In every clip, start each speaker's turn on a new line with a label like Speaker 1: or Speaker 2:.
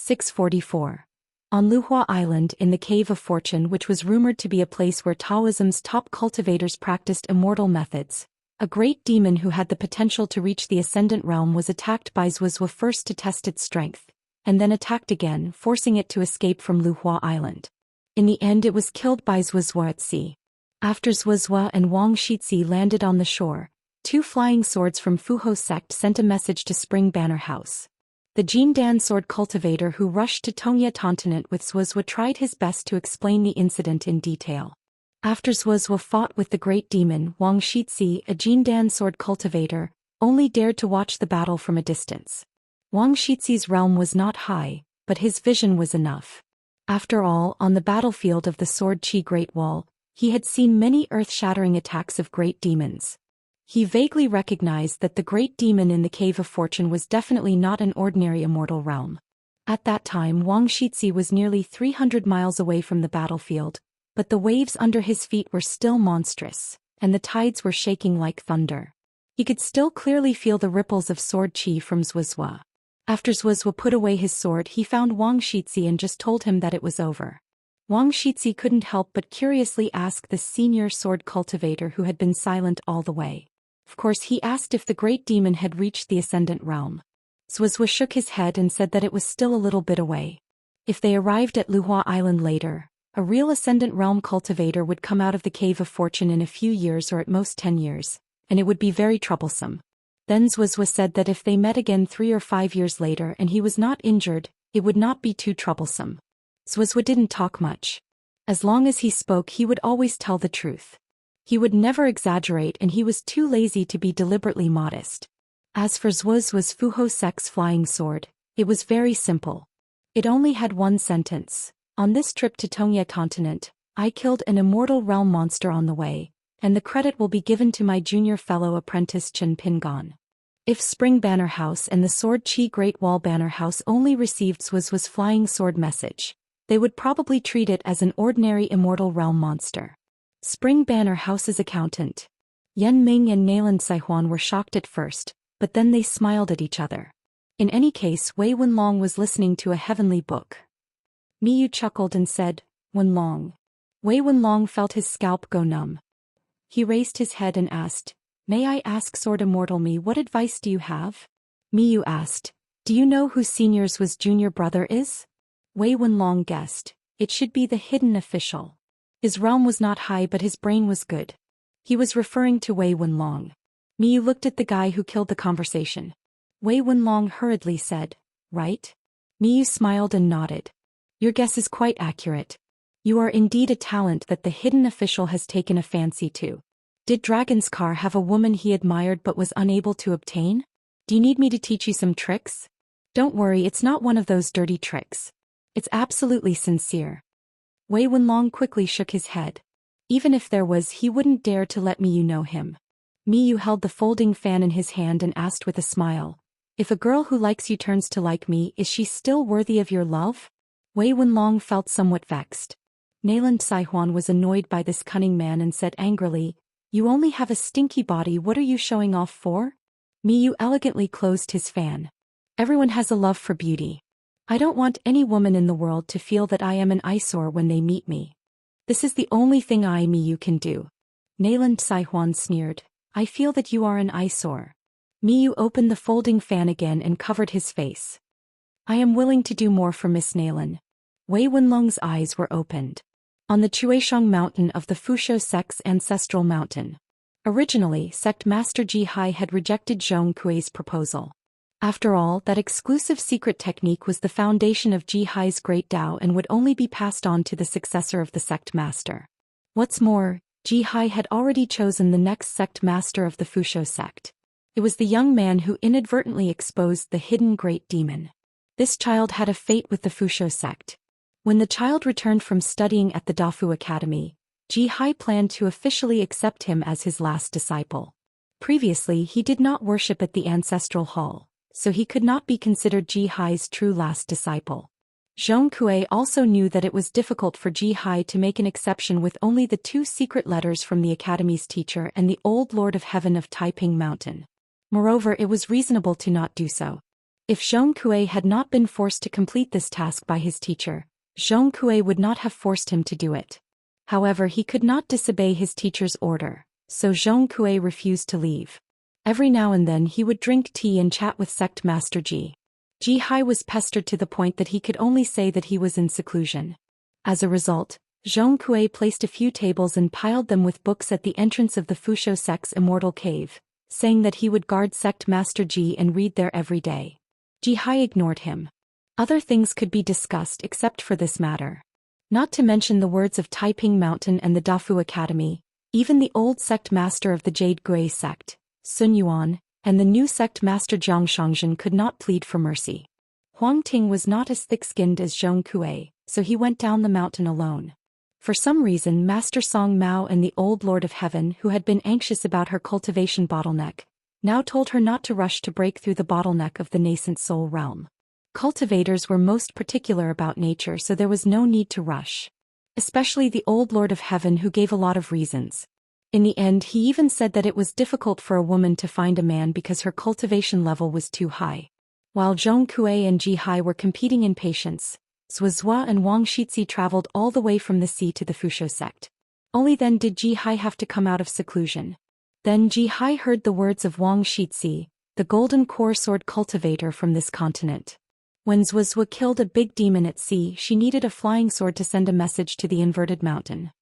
Speaker 1: 644. On Luhua Island in the Cave of Fortune, which was rumored to be a place where Taoism's top cultivators practiced immortal methods, a great demon who had the potential to reach the Ascendant Realm was attacked by Zhuozhuo first to test its strength, and then attacked again, forcing it to escape from Luhua Island. In the end it was killed by Zhuozhuo at sea. After Zhuozhuo and Wang Shixi landed on the shore, 2 flying swords from Fuho sect sent a message to Spring Banner House. The Jindan sword cultivator who rushed to Tongye continent with Zhuozhuo tried his best to explain the incident in detail. After Zhuozhuo fought with the great demon, Wang Shixi, a Jindan sword cultivator, only dared to watch the battle from a distance. Wang Shixi's realm was not high, but his vision was enough. After all, on the battlefield of the Sword Qi Great Wall, he had seen many earth-shattering attacks of great demons. He vaguely recognized that the great demon in the Cave of Fortune was definitely not an ordinary immortal realm. At that time Wang Shixi was nearly 300 miles away from the battlefield, but the waves under his feet were still monstrous, and the tides were shaking like thunder. He could still clearly feel the ripples of sword qi from Zhuozhuo. After Zhuozhuo put away his sword, he found Wang Shixi and just told him that it was over. Wang Shixi couldn't help but curiously ask the senior sword cultivator who had been silent all the way. Of course, he asked if the great demon had reached the Ascendant Realm. Zhuozhuo shook his head and said that it was still a little bit away. If they arrived at Luhua Island later, a real Ascendant Realm cultivator would come out of the Cave of Fortune in a few years or at most 10 years, and it would be very troublesome. Then Zhuozhuo said that if they met again 3 or 5 years later and he was not injured, it would not be too troublesome. Zhuozhuo didn't talk much. As long as he spoke, he would always tell the truth. He would never exaggerate, and he was too lazy to be deliberately modest. As for Zhuozhuo's Fuho Sect's flying sword, it was very simple. It only had one sentence. On this trip to Tongye continent, I killed an immortal realm monster on the way, and the credit will be given to my junior fellow apprentice Chen Pingon. If Spring Banner House and the Sword Qi Great Wall Banner House only received Zhuozhuo's flying sword message, they would probably treat it as an ordinary immortal realm monster. Spring Banner House's accountant, Yan Ming and Nailan Saihuan, were shocked at first, but then they smiled at each other. In any case, Wei Wenlong was listening to a heavenly book. Miyu chuckled and said, "Wenlong." Wei Wenlong felt his scalp go numb. He raised his head and asked, "May I ask Sword Immortal me, what advice do you have?" Miyu asked, "Do you know who Senior Zhuozhuo's junior brother is?" Wei Wenlong guessed, it should be the hidden official. His realm was not high, but his brain was good. He was referring to Wei Wenlong. Miyu looked at the guy who killed the conversation. Wei Wenlong hurriedly said, "Right?" Miyu smiled and nodded. "Your guess is quite accurate. You are indeed a talent that the hidden official has taken a fancy to. Did Dragon's have a woman he admired but was unable to obtain? Do you need me to teach you some tricks? Don't worry, it's not one of those dirty tricks. It's absolutely sincere." Wei Wenlong quickly shook his head. Even if there was, he wouldn't dare to let Miyu know him. Miyu held the folding fan in his hand and asked with a smile, "If a girl who likes you turns to like me, is she still worthy of your love?" Wei Wenlong felt somewhat vexed. Nailan Saihuan was annoyed by this cunning man and said angrily, "You only have a stinky body, what are you showing off for?" Miyu elegantly closed his fan. "Everyone has a love for beauty. I don't want any woman in the world to feel that I am an eyesore when they meet me. This is the only thing I, Miyu, can do." Nailan Saihuan sneered, "I feel that you are an eyesore." Miyu opened the folding fan again and covered his face. "I am willing to do more for Miss Nailan." Wei Wenlong's eyes were opened. On the Chuisheng mountain of the Fusho sect's ancestral mountain. Originally, sect master Ji Hai had rejected Zhong Kuei's proposal. After all, that exclusive secret technique was the foundation of Ji Hai's great Tao and would only be passed on to the successor of the sect master. What's more, Ji Hai had already chosen the next sect master of the Fusho sect. It was the young man who inadvertently exposed the hidden great demon. This child had a fate with the Fusho sect. When the child returned from studying at the Dafu Academy, Ji Hai planned to officially accept him as his last disciple. Previously, he did not worship at the ancestral hall, so he could not be considered Ji Hai's true last disciple. Zhong Kuei also knew that it was difficult for Ji Hai to make an exception with only the 2 secret letters from the Academy's teacher and the old Lord of Heaven of Taiping Mountain. Moreover, it was reasonable to not do so. If Zhong Kui had not been forced to complete this task by his teacher, Zhong Kui would not have forced him to do it. However, he could not disobey his teacher's order, so Zhong Kui refused to leave. Every now and then he would drink tea and chat with sect master Ji. Ji Hai was pestered to the point that he could only say that he was in seclusion. As a result, Zhong Kui placed a few tables and piled them with books at the entrance of the Fusho sect's Immortal cave, saying that he would guard sect master Ji and read there every day. Ji Hai ignored him. Other things could be discussed except for this matter. Not to mention the words of Taiping Mountain and the Dafu Academy, even the old sect master of the Jade Gray sect, Sun Yuan, and the new sect master Jiang Shangzhen could not plead for mercy. Huang Ting was not as thick-skinned as Zhong Kui, so he went down the mountain alone. For some reason, Master Song Mao and the old Lord of Heaven, who had been anxious about her cultivation bottleneck, now told her not to rush to break through the bottleneck of the nascent soul realm. Cultivators were most particular about nature, so there was no need to rush. Especially the old Lord of Heaven, who gave a lot of reasons. In the end, he even said that it was difficult for a woman to find a man because her cultivation level was too high. While Zhong Kui and Ji Hai were competing in patience, Zhou Xian and Wang Shixi traveled all the way from the sea to the Fusho sect. Only then did Ji Hai have to come out of seclusion. Then Ji Hai heard the words of Wang Shixi, the golden core sword cultivator from this continent. When Zhou Xian killed a big demon at sea, she needed a flying sword to send a message to the inverted mountain.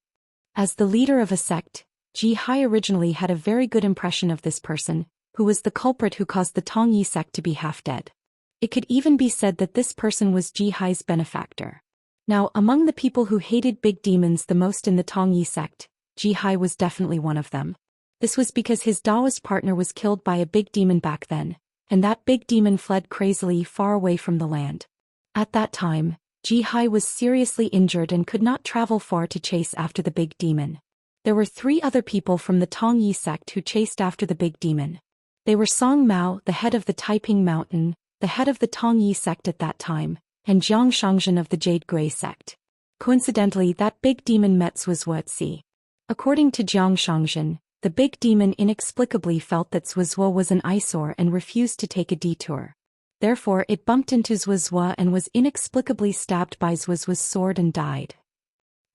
Speaker 1: As the leader of a sect, Ji Hai originally had a very good impression of this person, who was the culprit who caused the Tongyi sect to be half dead. It could even be said that this person was Ji Hai's benefactor. Now, among the people who hated big demons the most in the Tongyi sect, Ji Hai was definitely one of them. This was because his Daoist partner was killed by a big demon back then, and that big demon fled crazily far away from the land. At that time, Ji Hai was seriously injured and could not travel far to chase after the big demon. There were 3 other people from the Tongyi sect who chased after the big demon. They were Song Mao, the head of the Taiping Mountain, the head of the Tongyi sect at that time, and Jiang Shangzhen of the Jade Gray sect. Coincidentally, that big demon met Zhou Xian at sea. According to Jiang Shangzhen, the big demon inexplicably felt that Zhou Xian was an eyesore and refused to take a detour. Therefore, it bumped into Zhou Xian and was inexplicably stabbed by Zhou Xian's sword and died.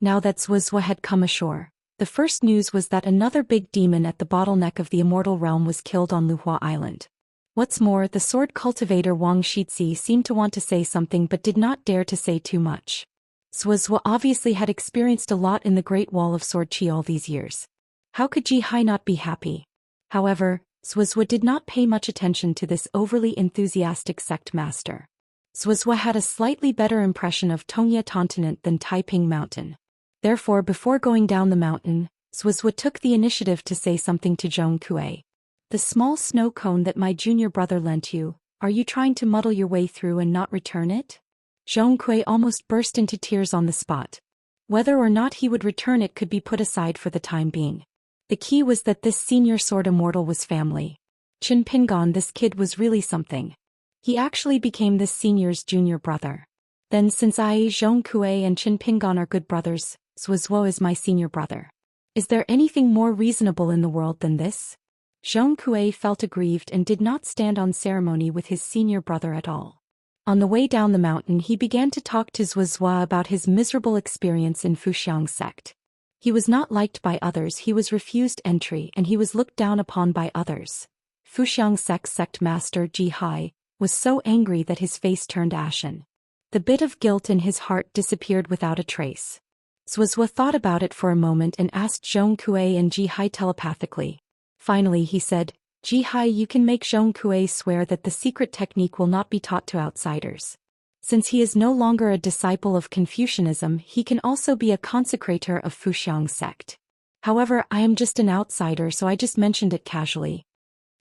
Speaker 1: Now that Zhou Xian had come ashore, the first news was that another big demon at the bottleneck of the Immortal realm was killed on Luhua Island. What's more, the sword cultivator Wang Shixi seemed to want to say something but did not dare to say too much. Zhou Xian obviously had experienced a lot in the Great Wall of Sword Qi all these years. How could Ji Hai not be happy? However, Zhou Xian did not pay much attention to this overly enthusiastic sect master. Zhou Xian had a slightly better impression of Tongye continent than Taiping Mountain. Therefore, before going down the mountain, Zhou Xian took the initiative to say something to Zhong Kui. The small snow cone that my junior brother lent you, are you trying to muddle your way through and not return it? Zhong Kui almost burst into tears on the spot. Whether or not he would return it could be put aside for the time being. The key was that this senior sword immortal was family. Qin Pingon, this kid was really something. He actually became this senior's junior brother. Then since Zhong Kui and Qin Pingon are good brothers, Zhou Xian is my senior brother. Is there anything more reasonable in the world than this? Zhong Kui felt aggrieved and did not stand on ceremony with his senior brother at all. On the way down the mountain, he began to talk to Zhou Xian about his miserable experience in Fuxiang sect. He was not liked by others, he was refused entry, and he was looked down upon by others. Fuxiang sect master Ji Hai was so angry that his face turned ashen. The bit of guilt in his heart disappeared without a trace. Zhou Xian thought about it for a moment and asked Zhong Kui and Ji Hai telepathically. Finally he said, Ji Hai, you can make Zhong Kui swear that the secret technique will not be taught to outsiders. Since he is no longer a disciple of Confucianism, he can also be a consecrator of Fuxiang sect. However, I am just an outsider, so I just mentioned it casually.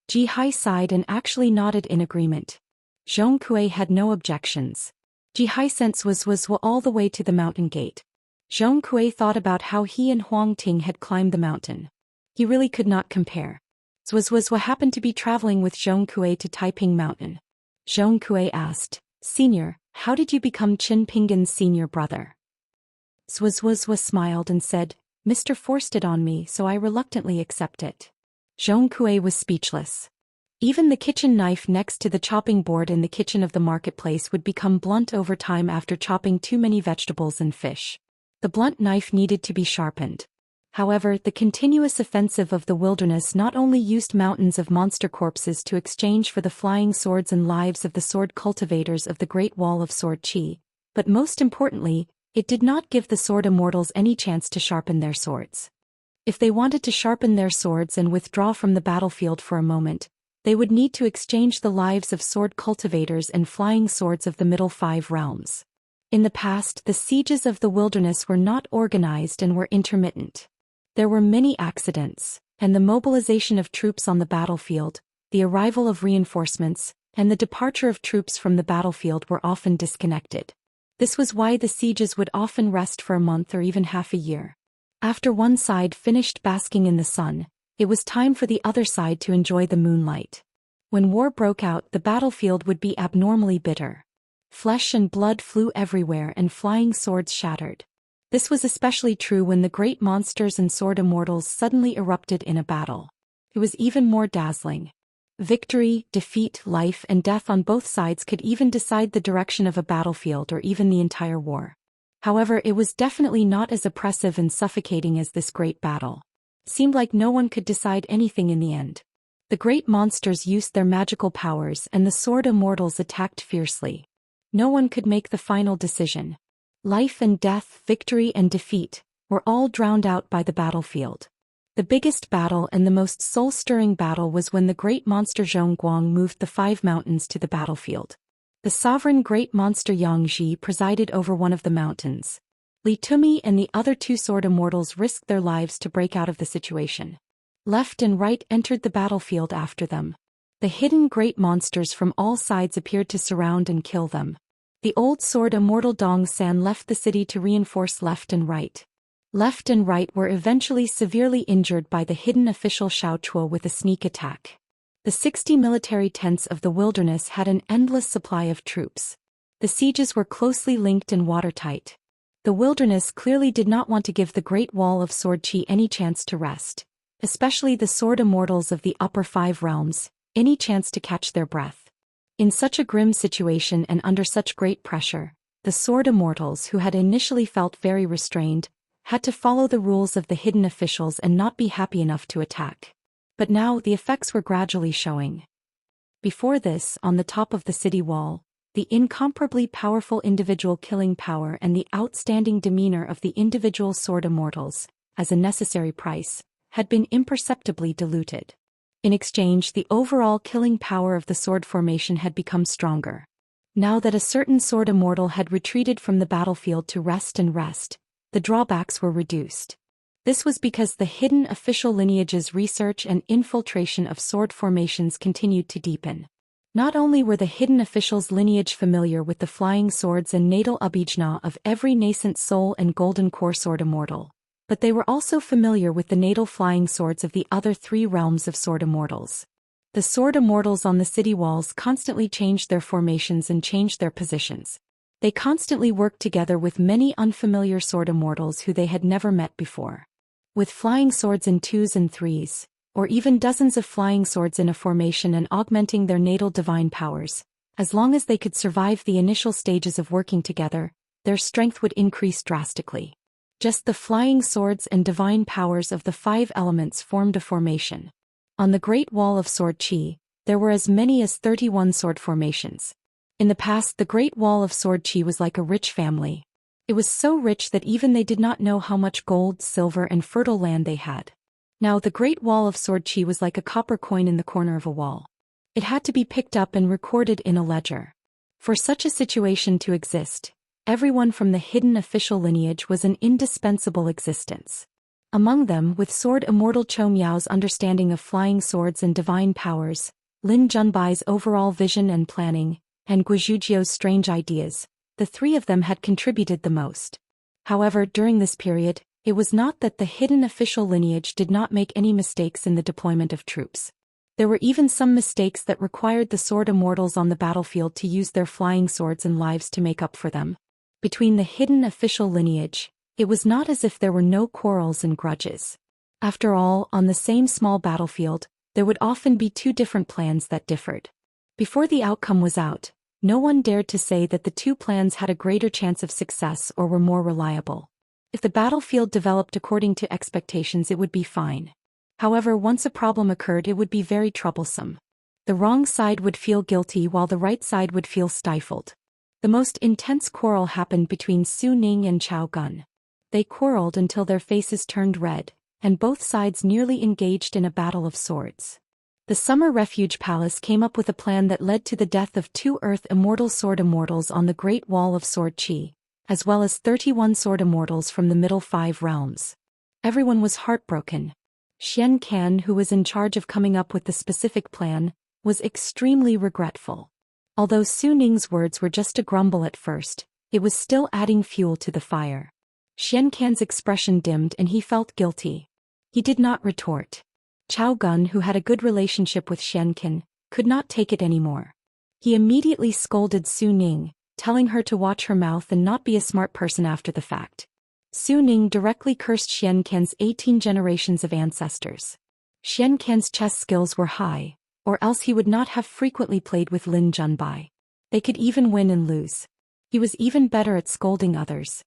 Speaker 1: Ji Hai sighed and actually nodded in agreement. Zhong Kui had no objections. Ji Hai sent Zhou Xian all the way to the mountain gate. Zhong Kui thought about how he and Huang Ting had climbed the mountain. He really could not compare. Zhou Xian happened to be traveling with Zhong Kui to Taiping Mountain. Zhong Kui asked, Senior, how did you become Qin Pingon's senior brother? Zhou Xian smiled and said, Mr. forced it on me, so I reluctantly accept it. Zhong Kui was speechless. Even the kitchen knife next to the chopping board in the kitchen of the marketplace would become blunt over time after chopping too many vegetables and fish. The blunt knife needed to be sharpened. However, the continuous offensive of the wilderness not only used mountains of monster corpses to exchange for the flying swords and lives of the sword cultivators of the Great Wall of Sword Qi, but most importantly, it did not give the sword immortals any chance to sharpen their swords. If they wanted to sharpen their swords and withdraw from the battlefield for a moment, they would need to exchange the lives of sword cultivators and flying swords of the middle 5 realms. In the past, the sieges of the wilderness were not organized and were intermittent. There were many accidents, and the mobilization of troops on the battlefield, the arrival of reinforcements, and the departure of troops from the battlefield were often disconnected. This was why the sieges would often rest for a month or even half a year. After one side finished basking in the sun, it was time for the other side to enjoy the moonlight. When war broke out, the battlefield would be abnormally bitter. Flesh and blood flew everywhere and flying swords shattered. This was especially true when the great monsters and sword immortals suddenly erupted in a battle. It was even more dazzling. Victory, defeat, life, and death on both sides could even decide the direction of a battlefield or even the entire war. However, it was definitely not as oppressive and suffocating as this great battle. Seemed like no one could decide anything in the end. The great monsters used their magical powers and the sword immortals attacked fiercely. No one could make the final decision. Life and death, victory and defeat, were all drowned out by the battlefield. The biggest battle and the most soul-stirring battle was when the great monster Zhongguang moved the 5 mountains to the battlefield. The sovereign great monster Yangji presided over one of the mountains. Li Tumi and the other 2 sword immortals risked their lives to break out of the situation. Left and right entered the battlefield after them. The hidden great monsters from all sides appeared to surround and kill them. The old sword immortal Dong San left the city to reinforce left and right. Left and right were eventually severely injured by the hidden official Xiao Chuo with a sneak attack. The 60 military tents of the wilderness had an endless supply of troops. The sieges were closely linked and watertight. The wilderness clearly did not want to give the Great Wall of Sword Qi any chance to rest, especially the sword immortals of the upper 5 realms, any chance to catch their breath. In such a grim situation and under such great pressure, the sword immortals who had initially felt very restrained, had to follow the rules of the hidden officials and not be happy enough to attack. But now the effects were gradually showing. Before this, on the top of the city wall, the incomparably powerful individual killing power and the outstanding demeanor of the individual sword immortals, as a necessary price, had been imperceptibly diluted. In exchange, the overall killing power of the sword formation had become stronger. Now that a certain sword immortal had retreated from the battlefield to rest, the drawbacks were reduced. This was because the hidden official lineage's research and infiltration of sword formations continued to deepen. Not only were the hidden officials' lineage familiar with the flying swords and natal abhijna of every nascent soul and golden core sword immortal, but they were also familiar with the natal flying swords of the other 3 realms of sword immortals. The sword immortals on the city walls constantly changed their formations and changed their positions. They constantly worked together with many unfamiliar sword immortals who they had never met before. With flying swords in 2s and 3s, or even dozens of flying swords in a formation and augmenting their natal divine powers, as long as they could survive the initial stages of working together, their strength would increase drastically. Just the flying swords and divine powers of the 5 elements formed a formation. On the Great Wall of Sword Qi, there were as many as 31 sword formations. In the past, the Great Wall of Sword Qi was like a rich family. It was so rich that even they did not know how much gold, silver, and fertile land they had. Now the Great Wall of Sword Qi was like a copper coin in the corner of a wall. It had to be picked up and recorded in a ledger. For such a situation to exist, everyone from the hidden official lineage was an indispensable existence. Among them, with sword immortal Chou Miao's understanding of flying swords and divine powers, Lin Junbai's overall vision and planning, and Guizhujiu's strange ideas, the 3 of them had contributed the most. However, during this period, it was not that the hidden official lineage did not make any mistakes in the deployment of troops. There were even some mistakes that required the sword immortals on the battlefield to use their flying swords and lives to make up for them. Between the hidden official lineage, it was not as if there were no quarrels and grudges. After all, on the same small battlefield, there would often be two different plans that differed. Before the outcome was out, no one dared to say that the two plans had a greater chance of success or were more reliable. If the battlefield developed according to expectations, it would be fine. However, once a problem occurred, it would be very troublesome. The wrong side would feel guilty while the right side would feel stifled. The most intense quarrel happened between Su Ning and Chao Gun. They quarreled until their faces turned red, and both sides nearly engaged in a battle of swords. The Summer Refuge Palace came up with a plan that led to the death of 2 Earth Immortal Sword Immortals on the Great Wall of Sword Qi, as well as 31 Sword Immortals from the Middle 5 realms. Everyone was heartbroken. Xianxia, who was in charge of coming up with the specific plan, was extremely regretful. Although Su Ning's words were just a grumble at first, it was still adding fuel to the fire. Xianxia's expression dimmed and he felt guilty. He did not retort. Chao Gun, who had a good relationship with Xianxia, could not take it anymore. He immediately scolded Su Ning, telling her to watch her mouth and not be a smart person after the fact. Su Ning directly cursed Xianxia's 18 generations of ancestors. Xianxia's chess skills were high, or else he would not have frequently played with Lin Junbai. They could even win and lose. He was even better at scolding others.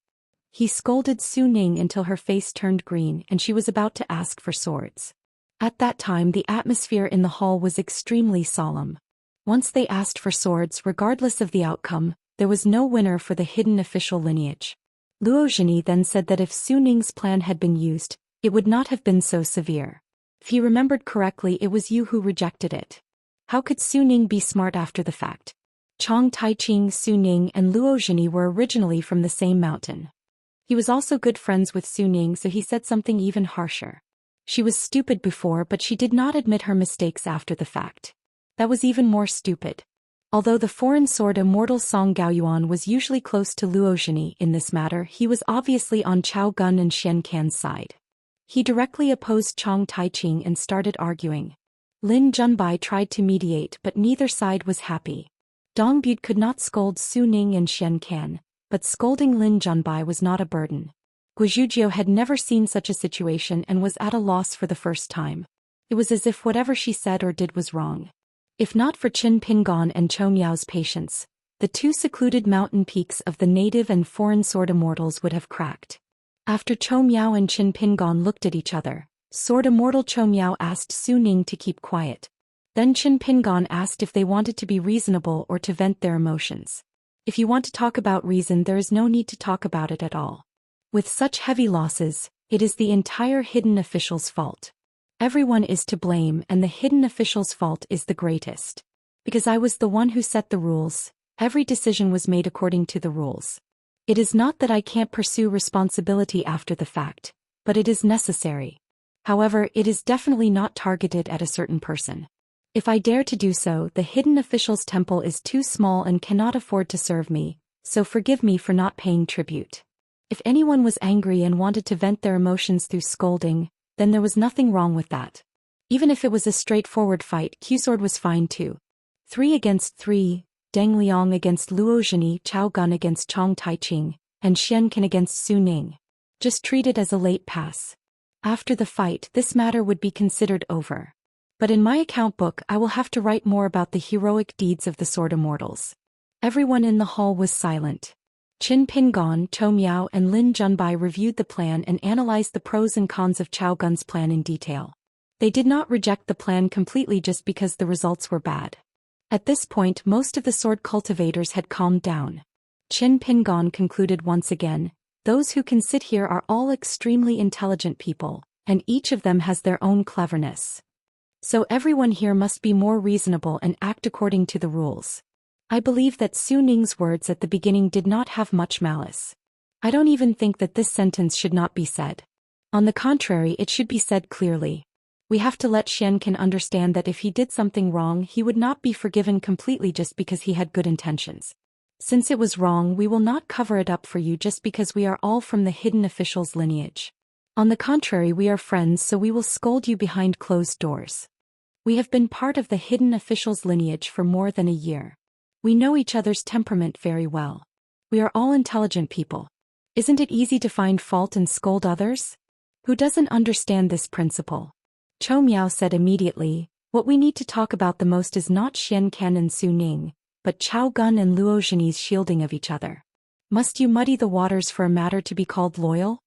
Speaker 1: He scolded Su Ning until her face turned green and she was about to ask for swords. At that time, the atmosphere in the hall was extremely solemn. Once they asked for swords, regardless of the outcome, there was no winner for the hidden official lineage. Luo Zhini then said that if Su Ning's plan had been used, it would not have been so severe. If he remembered correctly, it was you who rejected it. How could Su Ning be smart after the fact? Chong Taiqing, Su Ning, and Luo Zhini were originally from the same mountain. He was also good friends with Su Ning, so he said something even harsher. She was stupid before, but she did not admit her mistakes after the fact. That was even more stupid. Although the foreign sword immortal Song Gaoyuan was usually close to Luo Zhini in this matter, he was obviously on Chao Gun and Xianxia's side. He directly opposed Chong Taiqing and started arguing. Lin Junbai tried to mediate, but neither side was happy. Dong Bud could not scold Su Ning and Xianxia, but scolding Lin Junbai was not a burden. Guizhujiu had never seen such a situation and was at a loss for the first time. It was as if whatever she said or did was wrong. If not for Qin Pingon and Chou Miao's patience, the two secluded mountain peaks of the native and foreign sword immortals would have cracked. After Chou Miao and Qin Pingon looked at each other, sword immortal Chou Miao asked Su Ning to keep quiet. Then Qin Pingon asked if they wanted to be reasonable or to vent their emotions. If you want to talk about reason, there is no need to talk about it at all. With such heavy losses, it is the entire hidden official's fault. Everyone is to blame, and the hidden official's fault is the greatest. Because I was the one who set the rules, every decision was made according to the rules. It is not that I can't pursue responsibility after the fact, but it is necessary. However, it is definitely not targeted at a certain person. If I dare to do so, the hidden official's temple is too small and cannot afford to serve me, so forgive me for not paying tribute. If anyone was angry and wanted to vent their emotions through scolding, then there was nothing wrong with that. Even if it was a straightforward fight, Q-Sword was fine too. 3 against 3, Deng Liang against Luo Zhini, Chao Gun against Chong Taiqing, and Xianxia against Su Ning. Just treat it as a late pass. After the fight, this matter would be considered over. But in my account book, I will have to write more about the heroic deeds of the Sword Immortals. Everyone in the hall was silent. Qin Pingon, Chou Miao, and Lin Junbai reviewed the plan and analyzed the pros and cons of Chao Gun's plan in detail. They did not reject the plan completely just because the results were bad. At this point, most of the sword cultivators had calmed down. Qin Pingon concluded once again, those who can sit here are all extremely intelligent people, and each of them has their own cleverness. So everyone here must be more reasonable and act according to the rules. I believe that Su Ning's words at the beginning did not have much malice. I don't even think that this sentence should not be said. On the contrary, it should be said clearly. We have to let Xianxia understand that if he did something wrong, he would not be forgiven completely just because he had good intentions. Since it was wrong, we will not cover it up for you just because we are all from the hidden official's lineage. On the contrary, we are friends, so we will scold you behind closed doors. We have been part of the hidden official's lineage for more than a year. We know each other's temperament very well. We are all intelligent people. Isn't it easy to find fault and scold others? Who doesn't understand this principle? Chou Miao said immediately, What we need to talk about the most is not Xian Ken and Su Ning, but Chao Gun and Luo Zhini's shielding of each other. Must you muddy the waters for a matter to be called loyal?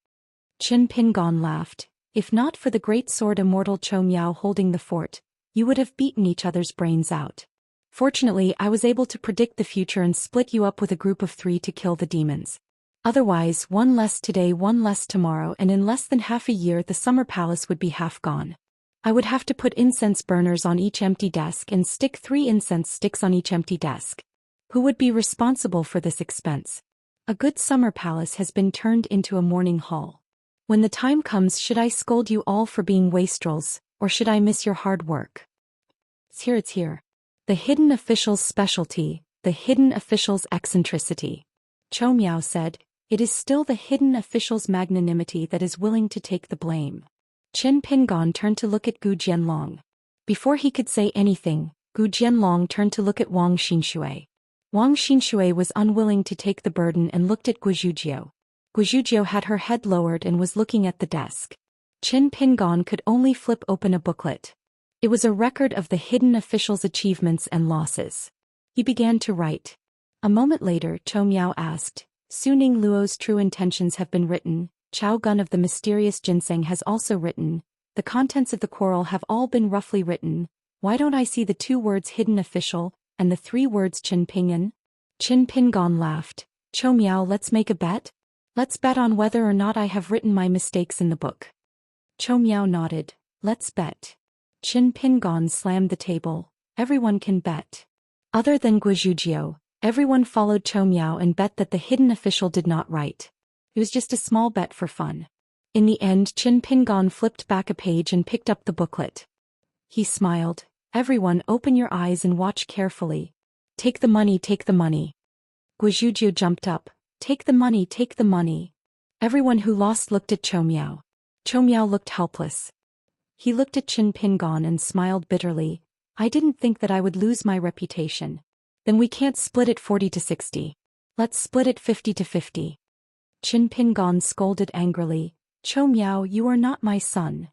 Speaker 1: Qin Pingon laughed. If not for the great sword Immortal Chou Miao holding the fort, you would have beaten each other's brains out. Fortunately, I was able to predict the future and split you up with a group of 3 to kill the demons. Otherwise, one less today, one less tomorrow, and in less than half a year the summer palace would be half gone. I would have to put incense burners on each empty desk and stick 3 incense sticks on each empty desk. Who would be responsible for this expense? A good summer palace has been turned into a mourning hall. When the time comes, should I scold you all for being wastrels, or should I miss your hard work? It's here. The hidden official's specialty, the hidden official's eccentricity. Chou Miao said, it is still the hidden official's magnanimity that is willing to take the blame. Qin Pingon turned to look at Gu Jianlong. Before he could say anything, Gu Jianlong turned to look at Wang Xinshui. Wang Xinshui was unwilling to take the burden and looked at Guizhujiu. Guizhujiu had her head lowered and was looking at the desk. Qin Pingon could only flip open a booklet. It was a record of the hidden official's achievements and losses. He began to write. A moment later, Chou Miao asked, Su Ning Luo's true intentions have been written, Chao Gun of the mysterious ginseng has also written, the contents of the quarrel have all been roughly written, why don't I see the 2 words hidden official, and the 3 words Qin Pingan? Qin Pingon laughed. Chou Miao, let's make a bet? Let's bet on whether or not I have written my mistakes in the book. Chou Miao nodded. Let's bet. Qin Pingon slammed the table. Everyone can bet. Other than Guizhujiu, everyone followed Chou Miao and bet that the hidden official did not write. It was just a small bet for fun. In the end, Qin Pingon flipped back a page and picked up the booklet. He smiled. Everyone, open your eyes and watch carefully. Take the money, take the money. Guizhujiu jumped up. Take the money, take the money. Everyone who lost looked at Chou Miao. Chou Miao looked helpless. He looked at Qin Pingon and smiled bitterly. I didn't think that I would lose my reputation. Then we can't split it 40-60. Let's split it 50-50. Qin Pingon scolded angrily. Chou Miao, you are not my son.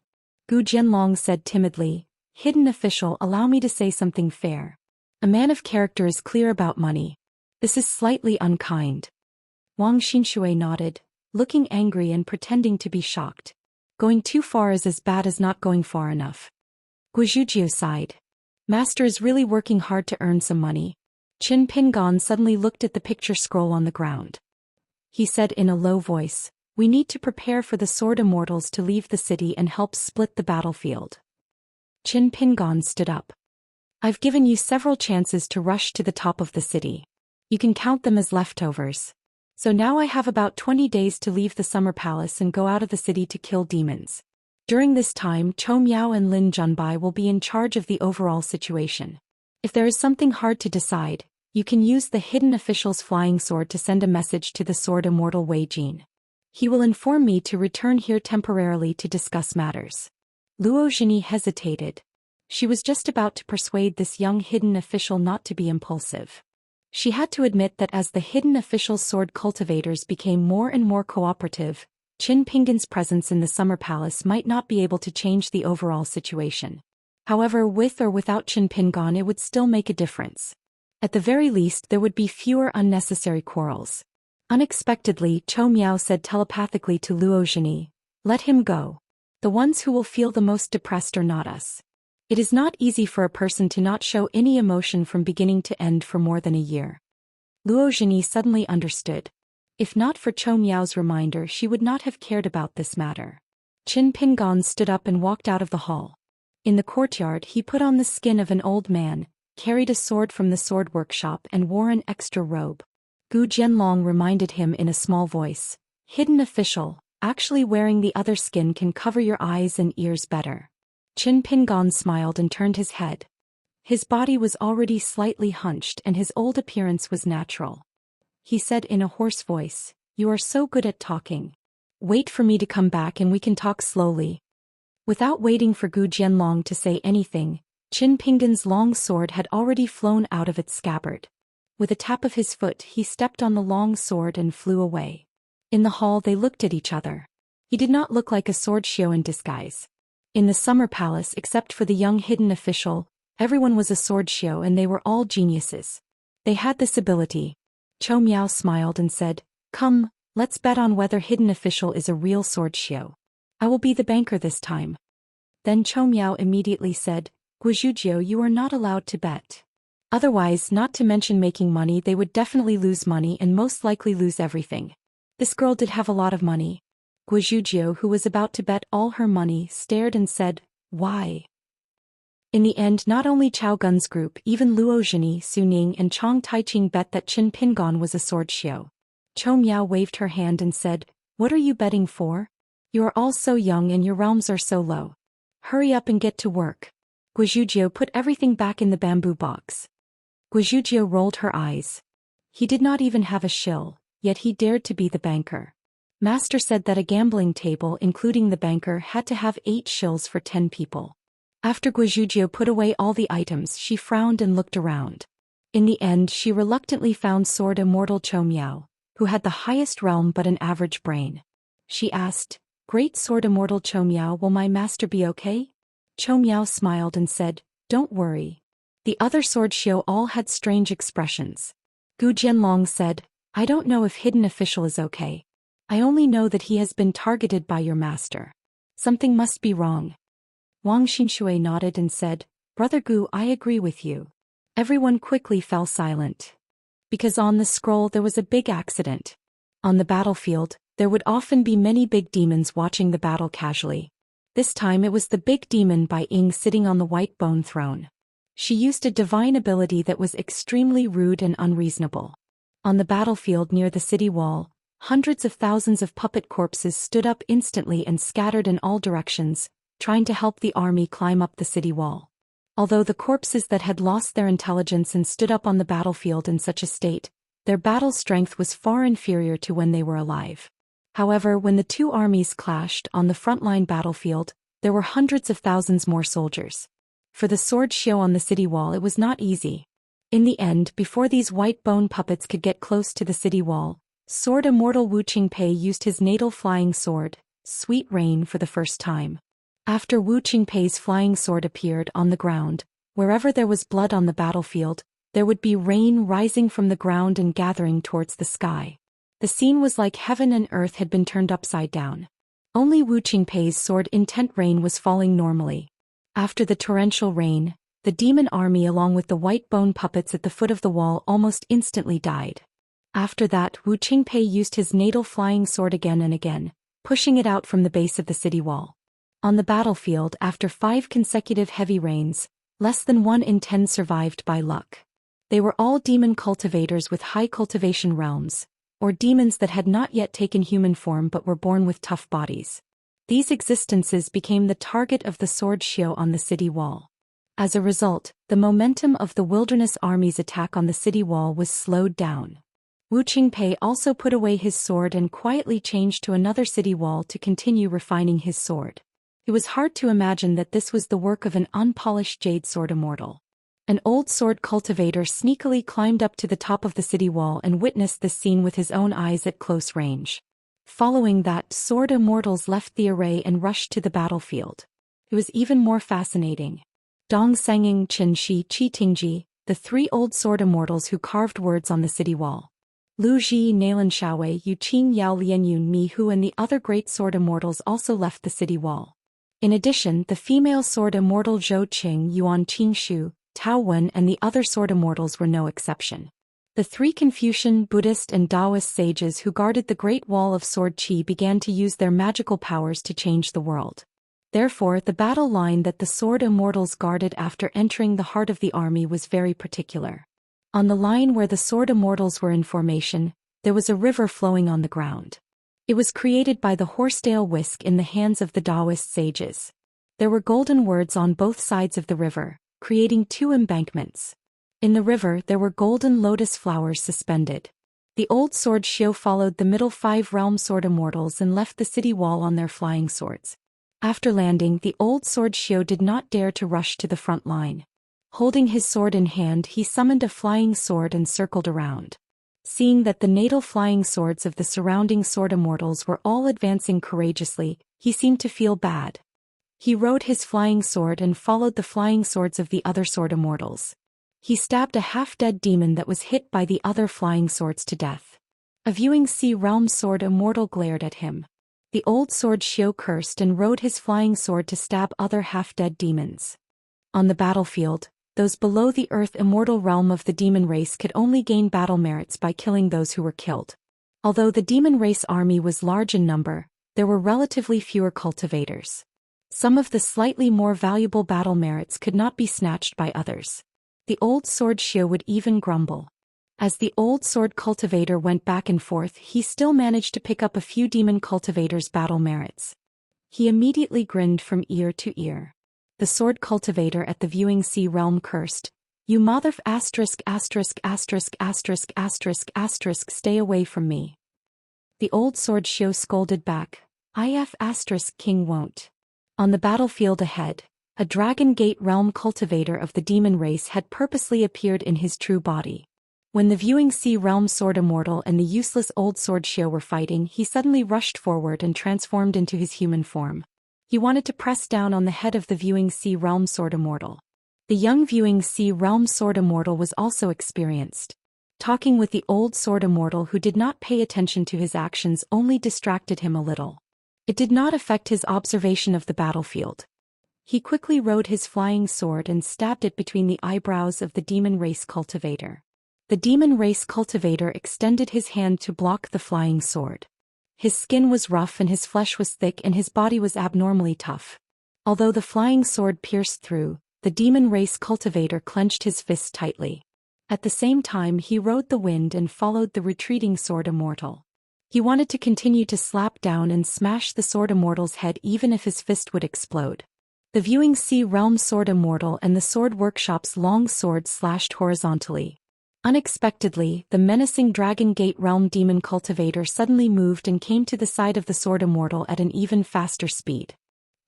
Speaker 1: Gu Jianlong said timidly. Hidden official, allow me to say something fair. A man of character is clear about money. This is slightly unkind. Wang Xinshui nodded, looking angry and pretending to be shocked. Going too far is as bad as not going far enough. Guizhujiu sighed. Master is really working hard to earn some money. Qin Pingon suddenly looked at the picture scroll on the ground. He said in a low voice, we need to prepare for the sword immortals to leave the city and help split the battlefield. Qin Pingon stood up. I've given you several chances to rush to the top of the city. You can count them as leftovers. So now I have about 20 days to leave the summer palace and go out of the city to kill demons. During this time, Chou Miao and Lin Junbai will be in charge of the overall situation. If there is something hard to decide, you can use the hidden official's flying sword to send a message to the sword immortal Wei Jin. He will inform me to return here temporarily to discuss matters. Luo Zhini hesitated. She was just about to persuade this young hidden official not to be impulsive. She had to admit that as the hidden official's sword cultivators became more and more cooperative, Qin Pingan's presence in the summer palace might not be able to change the overall situation. However, with or without Qin Pingan, it would still make a difference. At the very least, there would be fewer unnecessary quarrels. Unexpectedly, Chou Miao said telepathically to Luo Zhini, let him go. The ones who will feel the most depressed are not us. It is not easy for a person to not show any emotion from beginning to end for more than a year. Luo Zhini suddenly understood. If not for Chou Miao's reminder, she would not have cared about this matter. Qin Pingon stood up and walked out of the hall. In the courtyard, he put on the skin of an old man, carried a sword from the sword workshop and wore an extra robe. Gu Jianlong reminded him in a small voice, hidden official, actually wearing the other skin can cover your eyes and ears better. Qin Pingon smiled and turned his head. His body was already slightly hunched and his old appearance was natural. He said in a hoarse voice, you are so good at talking. Wait for me to come back and we can talk slowly. Without waiting for Gu Jianlong to say anything, Qin Pingan's long sword had already flown out of its scabbard. With a tap of his foot, he stepped on the long sword and flew away. In the hall, they looked at each other. He did not look like a sword xiao in disguise. In the summer palace, except for the young hidden official, everyone was a sword xiao and they were all geniuses. They had this ability. Chou Miao smiled and said, "Come, let's bet on whether hidden official is a real sword xiao. I will be the banker this time." Then Chou Miao immediately said, "Guizhujiu, you are not allowed to bet. Otherwise, not to mention making money, they would definitely lose money and most likely lose everything." This girl did have a lot of money. Guizhujiu, who was about to bet all her money, stared and said, "Why?" In the end, not only Chao Gun's group, even Luo Zhini, Su Ning and Chong Taiqing bet that Qin Pingon was a sword xiao. Chou Miao waved her hand and said, "What are you betting for? You are all so young and your realms are so low. Hurry up and get to work." Guizhujiu put everything back in the bamboo box. Guizhujiu rolled her eyes. He did not even have a shill, yet he dared to be the banker. Master said that a gambling table including the banker had to have 8 shills for 10 people. After Guizhujiu put away all the items, she frowned and looked around. In the end, she reluctantly found Sword Immortal Chou Miao, who had the highest realm but an average brain. She asked, "Great Sword Immortal Chou Miao, will my master be okay?" Chou Miao smiled and said, "Don't worry." The other sword xiao all had strange expressions. Gu Jianlong said, "I don't know if hidden official is okay. I only know that he has been targeted by your master. Something must be wrong." Wang Xinshui nodded and said, "Brother Gu, I agree with you." Everyone quickly fell silent. Because on the scroll there was a big accident. On the battlefield, there would often be many big demons watching the battle casually. This time it was the big demon Bai Ying sitting on the white bone throne. She used a divine ability that was extremely rude and unreasonable. On the battlefield near the city wall, hundreds of thousands of puppet corpses stood up instantly and scattered in all directions, trying to help the army climb up the city wall. Although the corpses that had lost their intelligence and stood up on the battlefield in such a state, their battle strength was far inferior to when they were alive. However, when the two armies clashed on the frontline battlefield, there were hundreds of thousands more soldiers. For the sword xiao on the city wall, it was not easy. In the end, before these white bone puppets could get close to the city wall, Sword Immortal Wu Qingpei used his natal flying sword, Sweet Rain, for the first time. After Wu Qingpei's flying sword appeared on the ground, wherever there was blood on the battlefield, there would be rain rising from the ground and gathering towards the sky. The scene was like heaven and earth had been turned upside down. Only Wu Qingpei's sword intent rain was falling normally. After the torrential rain, the demon army along with the white bone puppets at the foot of the wall almost instantly died. After that, Wu Qingpei used his natal flying sword again and again, pushing it out from the base of the city wall. On the battlefield, after 5 consecutive heavy rains, less than 1 in 10 survived by luck. They were all demon cultivators with high cultivation realms, or demons that had not yet taken human form but were born with tough bodies. These existences became the target of the sword xiao on the city wall. As a result, the momentum of the wilderness army's attack on the city wall was slowed down. Wu Qingpei also put away his sword and quietly changed to another city wall to continue refining his sword. It was hard to imagine that this was the work of an unpolished jade sword immortal. An old sword cultivator sneakily climbed up to the top of the city wall and witnessed this scene with his own eyes at close range. Following that, sword immortals left the array and rushed to the battlefield. It was even more fascinating. Dong Senging, Qin Shi, Qi Tingji, the 3 old sword immortals who carved words on the city wall. Lu Ji, Nalan Shaowei, Yu Qing, Yao Lianyun, Mi Hu and the other great sword immortals also left the city wall. In addition, the female sword immortal Zhou Qing, Yuan Qingshu, Tao Wen and the other sword immortals were no exception. The 3 Confucian, Buddhist and Daoist sages who guarded the Great Wall of Sword Qi began to use their magical powers to change the world. Therefore, the battle line that the sword immortals guarded after entering the heart of the army was very particular. On the line where the sword immortals were in formation, there was a river flowing on the ground. It was created by the horsetail whisk in the hands of the Daoist sages. There were golden words on both sides of the river, creating 2 embankments. In the river there were golden lotus flowers suspended. The old sword xiao followed the middle 5 realm sword immortals and left the city wall on their flying swords. After landing, the old sword xiao did not dare to rush to the front line. Holding his sword in hand, he summoned a flying sword and circled around. Seeing that the natal flying swords of the surrounding sword immortals were all advancing courageously, he seemed to feel bad. He rode his flying sword and followed the flying swords of the other sword immortals. He stabbed a half-dead demon that was hit by the other flying swords to death. A viewing sea realm sword immortal glared at him. The old sword Xiu cursed and rode his flying sword to stab other half-dead demons. On the battlefield, those below the earth immortal realm of the demon race could only gain battle merits by killing those who were killed. Although the demon race army was large in number, there were relatively fewer cultivators. Some of the slightly more valuable battle merits could not be snatched by others. The old sword Xiu would even grumble. As the old sword cultivator went back and forth, he still managed to pick up a few demon cultivators' battle merits. He immediately grinned from ear to ear. The sword cultivator at the viewing sea realm cursed, "You mother asterisk asterisk asterisk asterisk asterisk asterisk stay away from me." The old sword Xiu scolded back, "If asterisk king won't." On the battlefield ahead, a Dragon Gate realm cultivator of the demon race had purposely appeared in his true body. When the viewing sea realm sword immortal and the useless old sword Xiu were fighting, he suddenly rushed forward and transformed into his human form. He wanted to press down on the head of the viewing sea realm sword immortal. The young viewing sea realm sword immortal was also experienced. Talking with the old sword immortal who did not pay attention to his actions only distracted him a little. It did not affect his observation of the battlefield. He quickly rode his flying sword and stabbed it between the eyebrows of the demon race cultivator. The demon race cultivator extended his hand to block the flying sword. His skin was rough and his flesh was thick and his body was abnormally tough. Although the flying sword pierced through, the demon race cultivator clenched his fists tightly. At the same time he rode the wind and followed the retreating sword immortal. He wanted to continue to slap down and smash the sword immortal's head even if his fist would explode. The viewing sea realm sword immortal and the sword workshop's long sword slashed horizontally. Unexpectedly, the menacing Dragon Gate realm demon cultivator suddenly moved and came to the side of the sword immortal at an even faster speed.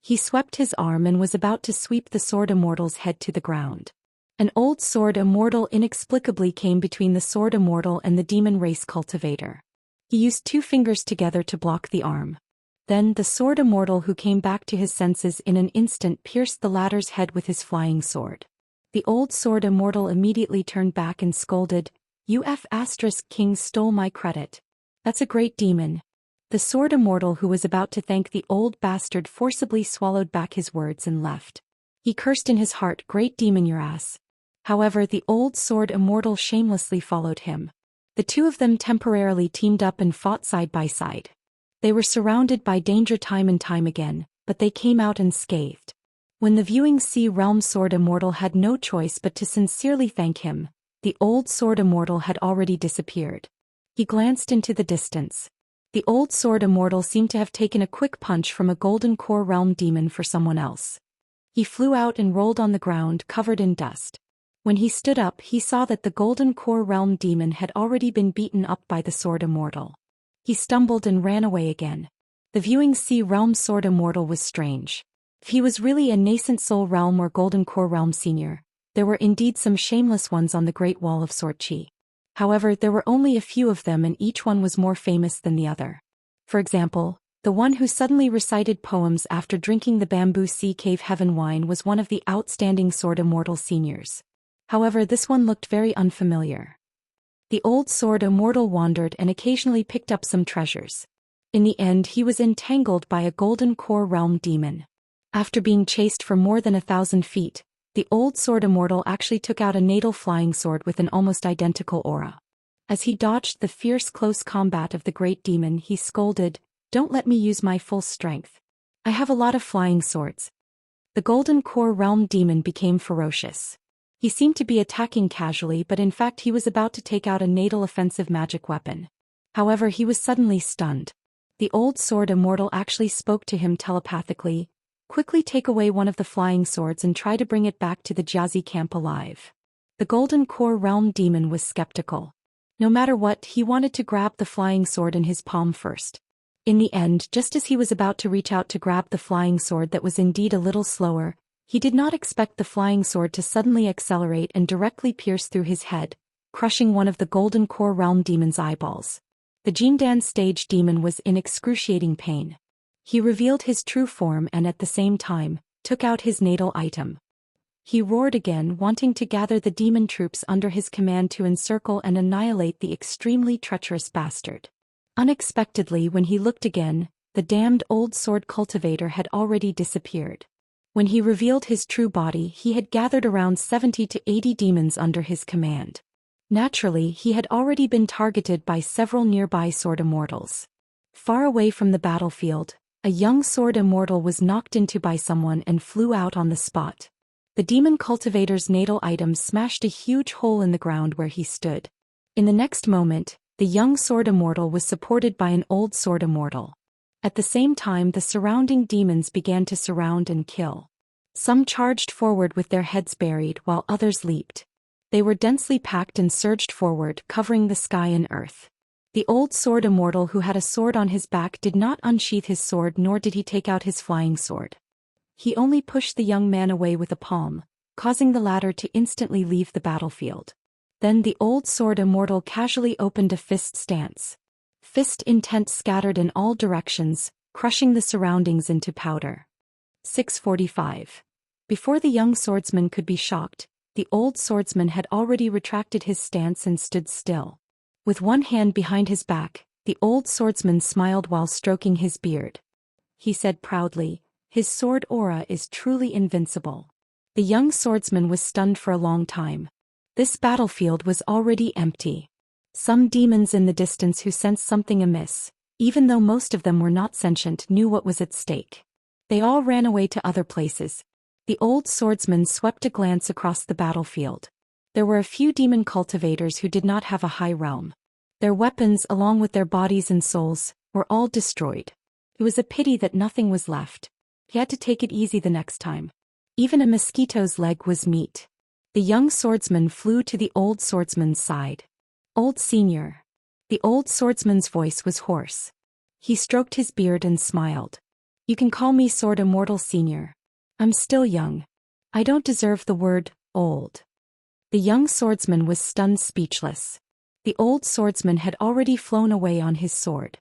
Speaker 1: He swept his arm and was about to sweep the sword immortal's head to the ground. An old sword immortal inexplicably came between the sword immortal and the demon race cultivator. He used 2 fingers together to block the arm. Then the sword immortal who came back to his senses in an instant pierced the latter's head with his flying sword. The old sword immortal immediately turned back and scolded, "Uf asterisk king stole my credit. That's a great demon." The sword immortal who was about to thank the old bastard forcibly swallowed back his words and left. He cursed in his heart, "Great demon your ass." However, the old sword immortal shamelessly followed him. The two of them temporarily teamed up and fought side by side. They were surrounded by danger time and time again, but they came out unscathed. When the viewing sea realm sword immortal had no choice but to sincerely thank him, the old sword immortal had already disappeared. He glanced into the distance. The old sword immortal seemed to have taken a quick punch from a golden core realm demon for someone else. He flew out and rolled on the ground covered in dust. When he stood up, he saw that the golden core realm demon had already been beaten up by the sword immortal. He stumbled and ran away again. The viewing sea realm sword immortal was strange. If he was really a nascent soul realm or golden core realm senior, there were indeed some shameless ones on the Great Wall of Sword Chi. However, there were only a few of them and each one was more famous than the other. For example, the one who suddenly recited poems after drinking the bamboo sea cave heaven wine was one of the outstanding sword immortal seniors. However, this one looked very unfamiliar. The old sword immortal wandered and occasionally picked up some treasures. In the end, he was entangled by a golden core realm demon. After being chased for more than 1,000 feet, the old sword immortal actually took out a natal flying sword with an almost identical aura. As he dodged the fierce close combat of the great demon, he scolded, "Don't let me use my full strength. I have a lot of flying swords." The golden core realm demon became ferocious. He seemed to be attacking casually, but in fact he was about to take out a natal offensive magic weapon. However, he was suddenly stunned. The old sword immortal actually spoke to him telepathically, "Quickly take away one of the flying swords and try to bring it back to the Jiazi camp alive." The golden core realm demon was skeptical. No matter what, he wanted to grab the flying sword in his palm first. In the end, just as he was about to reach out to grab the flying sword that was indeed a little slower, he did not expect the flying sword to suddenly accelerate and directly pierce through his head, crushing one of the golden core realm demon's eyeballs. The Jindan stage demon was in excruciating pain. He revealed his true form and at the same time, took out his natal item. He roared again, wanting to gather the demon troops under his command to encircle and annihilate the extremely treacherous bastard. Unexpectedly, when he looked again, the damned old sword cultivator had already disappeared. When he revealed his true body, he had gathered around 70 to 80 demons under his command. Naturally, he had already been targeted by several nearby sword immortals. Far away from the battlefield, a young sword immortal was knocked into by someone and flew out on the spot. The demon cultivator's natal item smashed a huge hole in the ground where he stood. In the next moment, the young sword immortal was supported by an old sword immortal. At the same time, the surrounding demons began to surround and kill. Some charged forward with their heads buried while others leaped. They were densely packed and surged forward, covering the sky and earth. The old sword immortal who had a sword on his back did not unsheath his sword, nor did he take out his flying sword. He only pushed the young man away with a palm, causing the latter to instantly leave the battlefield. Then the old sword immortal casually opened a fist stance. Fist intent scattered in all directions, crushing the surroundings into powder. 6:45. Before the young swordsman could be shocked, the old swordsman had already retracted his stance and stood still. With one hand behind his back, the old swordsman smiled while stroking his beard. He said proudly, "His sword aura is truly invincible." The young swordsman was stunned for a long time. This battlefield was already empty. Some demons in the distance who sensed something amiss, even though most of them were not sentient, knew what was at stake. They all ran away to other places. The old swordsman swept a glance across the battlefield. There were a few demon cultivators who did not have a high realm. Their weapons, along with their bodies and souls, were all destroyed. It was a pity that nothing was left. He had to take it easy the next time. Even a mosquito's leg was meat. The young swordsman flew to the old swordsman's side. "Old senior." The old swordsman's voice was hoarse. He stroked his beard and smiled. "You can call me Sword Immortal Senior. I'm still young. I don't deserve the word, old." The young swordsman was stunned speechless. The old swordsman had already flown away on his sword.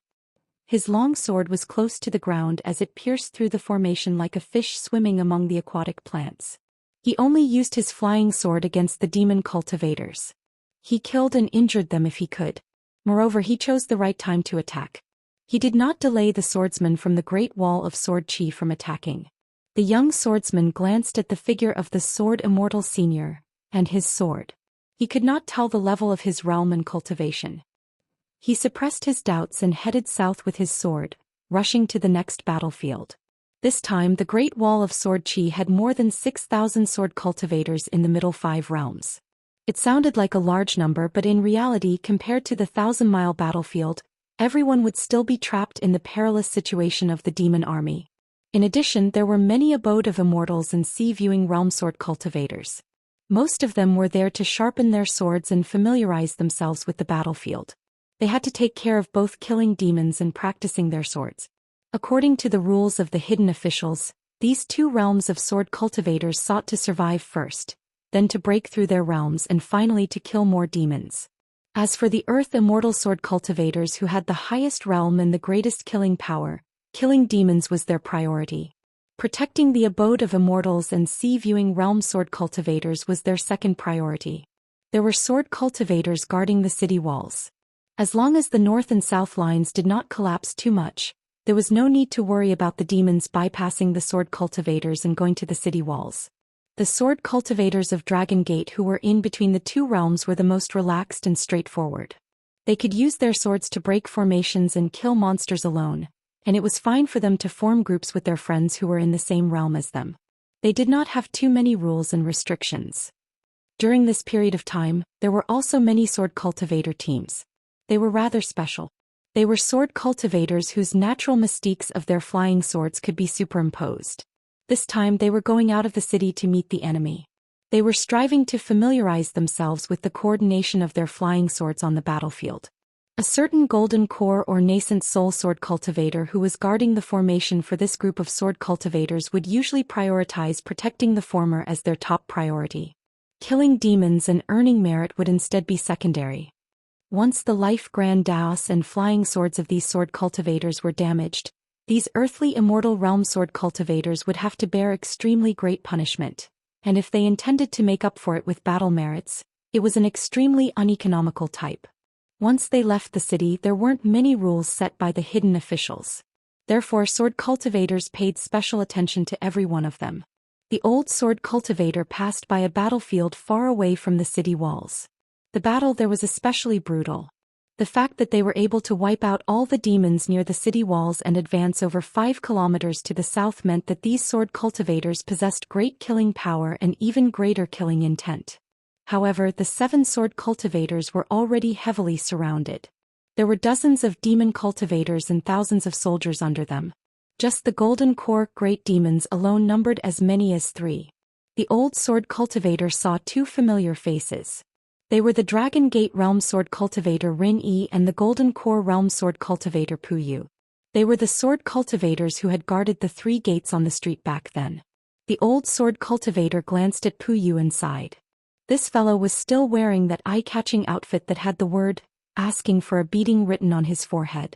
Speaker 1: His long sword was close to the ground as it pierced through the formation like a fish swimming among the aquatic plants. He only used his flying sword against the demon cultivators. He killed and injured them if he could. Moreover, he chose the right time to attack. He did not delay the swordsman from the Great Wall of Sword Chi from attacking. The young swordsman glanced at the figure of the Sword Immortal Senior, and his sword. He could not tell the level of his realm and cultivation. He suppressed his doubts and headed south with his sword, rushing to the next battlefield. This time the Great Wall of Sword Chi had more than 6,000 sword cultivators in the middle 5 realms. It sounded like a large number, but in reality, compared to the 1,000-mile battlefield, everyone would still be trapped in the perilous situation of the demon army. In addition, there were many abode of immortals and sea-viewing realm sword cultivators. Most of them were there to sharpen their swords and familiarize themselves with the battlefield. They had to take care of both killing demons and practicing their swords. According to the rules of the hidden officials, these 2 realms of sword cultivators sought to survive first, then to break through their realms and finally to kill more demons. As for the Earth Immortal sword cultivators who had the highest realm and the greatest killing power, killing demons was their priority. Protecting the abode of immortals and sea-viewing realm sword cultivators was their second priority. There were sword cultivators guarding the city walls. As long as the north and south lines did not collapse too much, there was no need to worry about the demons bypassing the sword cultivators and going to the city walls. The sword cultivators of Dragon Gate who were in between the 2 realms were the most relaxed and straightforward. They could use their swords to break formations and kill monsters alone, and it was fine for them to form groups with their friends who were in the same realm as them. They did not have too many rules and restrictions. During this period of time, there were also many sword cultivator teams. They were rather special. They were sword cultivators whose natural mystiques of their flying swords could be superimposed. This time they were going out of the city to meet the enemy. They were striving to familiarize themselves with the coordination of their flying swords on the battlefield. A certain golden core or nascent soul sword cultivator who was guarding the formation for this group of sword cultivators would usually prioritize protecting the former as their top priority. Killing demons and earning merit would instead be secondary. Once the life grand Daoist and flying swords of these sword cultivators were damaged, These earthly immortal realm sword cultivators would have to bear extremely great punishment, and if they intended to make up for it with battle merits, it was an extremely uneconomical type. Once they left the city, there weren't many rules set by the hidden officials. Therefore, sword cultivators paid special attention to every one of them. The old sword cultivator passed by a battlefield far away from the city walls. The battle there was especially brutal. The fact that they were able to wipe out all the demons near the city walls and advance over 5 kilometers to the south meant that these sword cultivators possessed great killing power and even greater killing intent. However, the 7 sword cultivators were already heavily surrounded. There were dozens of demon cultivators and thousands of soldiers under them. Just the Golden Core great demons alone numbered as many as 3. The old sword cultivator saw 2 familiar faces. They were the Dragon Gate Realm Sword Cultivator Rin Yi and the Golden Core Realm Sword Cultivator Pu Yu. They were the sword cultivators who had guarded the 3 gates on the street back then. The old sword cultivator glanced at Pu Yu and sighed. This fellow was still wearing that eye-catching outfit that had the word, asking for a beating written on his forehead.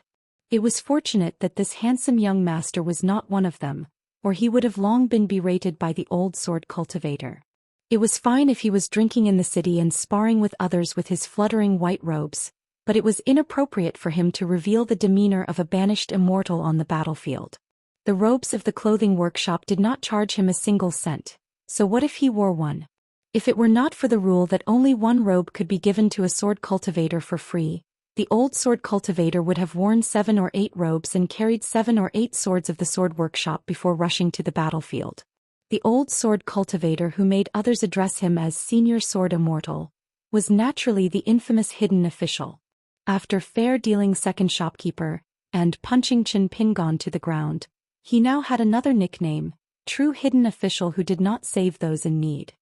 Speaker 1: It was fortunate that this handsome young master was not one of them, or he would have long been berated by the old sword cultivator. It was fine if he was drinking in the city and sparring with others with his fluttering white robes, but it was inappropriate for him to reveal the demeanor of a banished immortal on the battlefield. The robes of the clothing workshop did not charge him a single cent, so what if he wore one? If it were not for the rule that only one robe could be given to a sword cultivator for free, the old sword cultivator would have worn 7 or 8 robes and carried 7 or 8 swords of the sword workshop before rushing to the battlefield. The old sword cultivator who made others address him as Senior Sword Immortal was naturally the infamous hidden official. After fair dealing second shopkeeper and punching Qin Pingon to the ground, he now had another nickname, True Hidden Official who did not save those in need.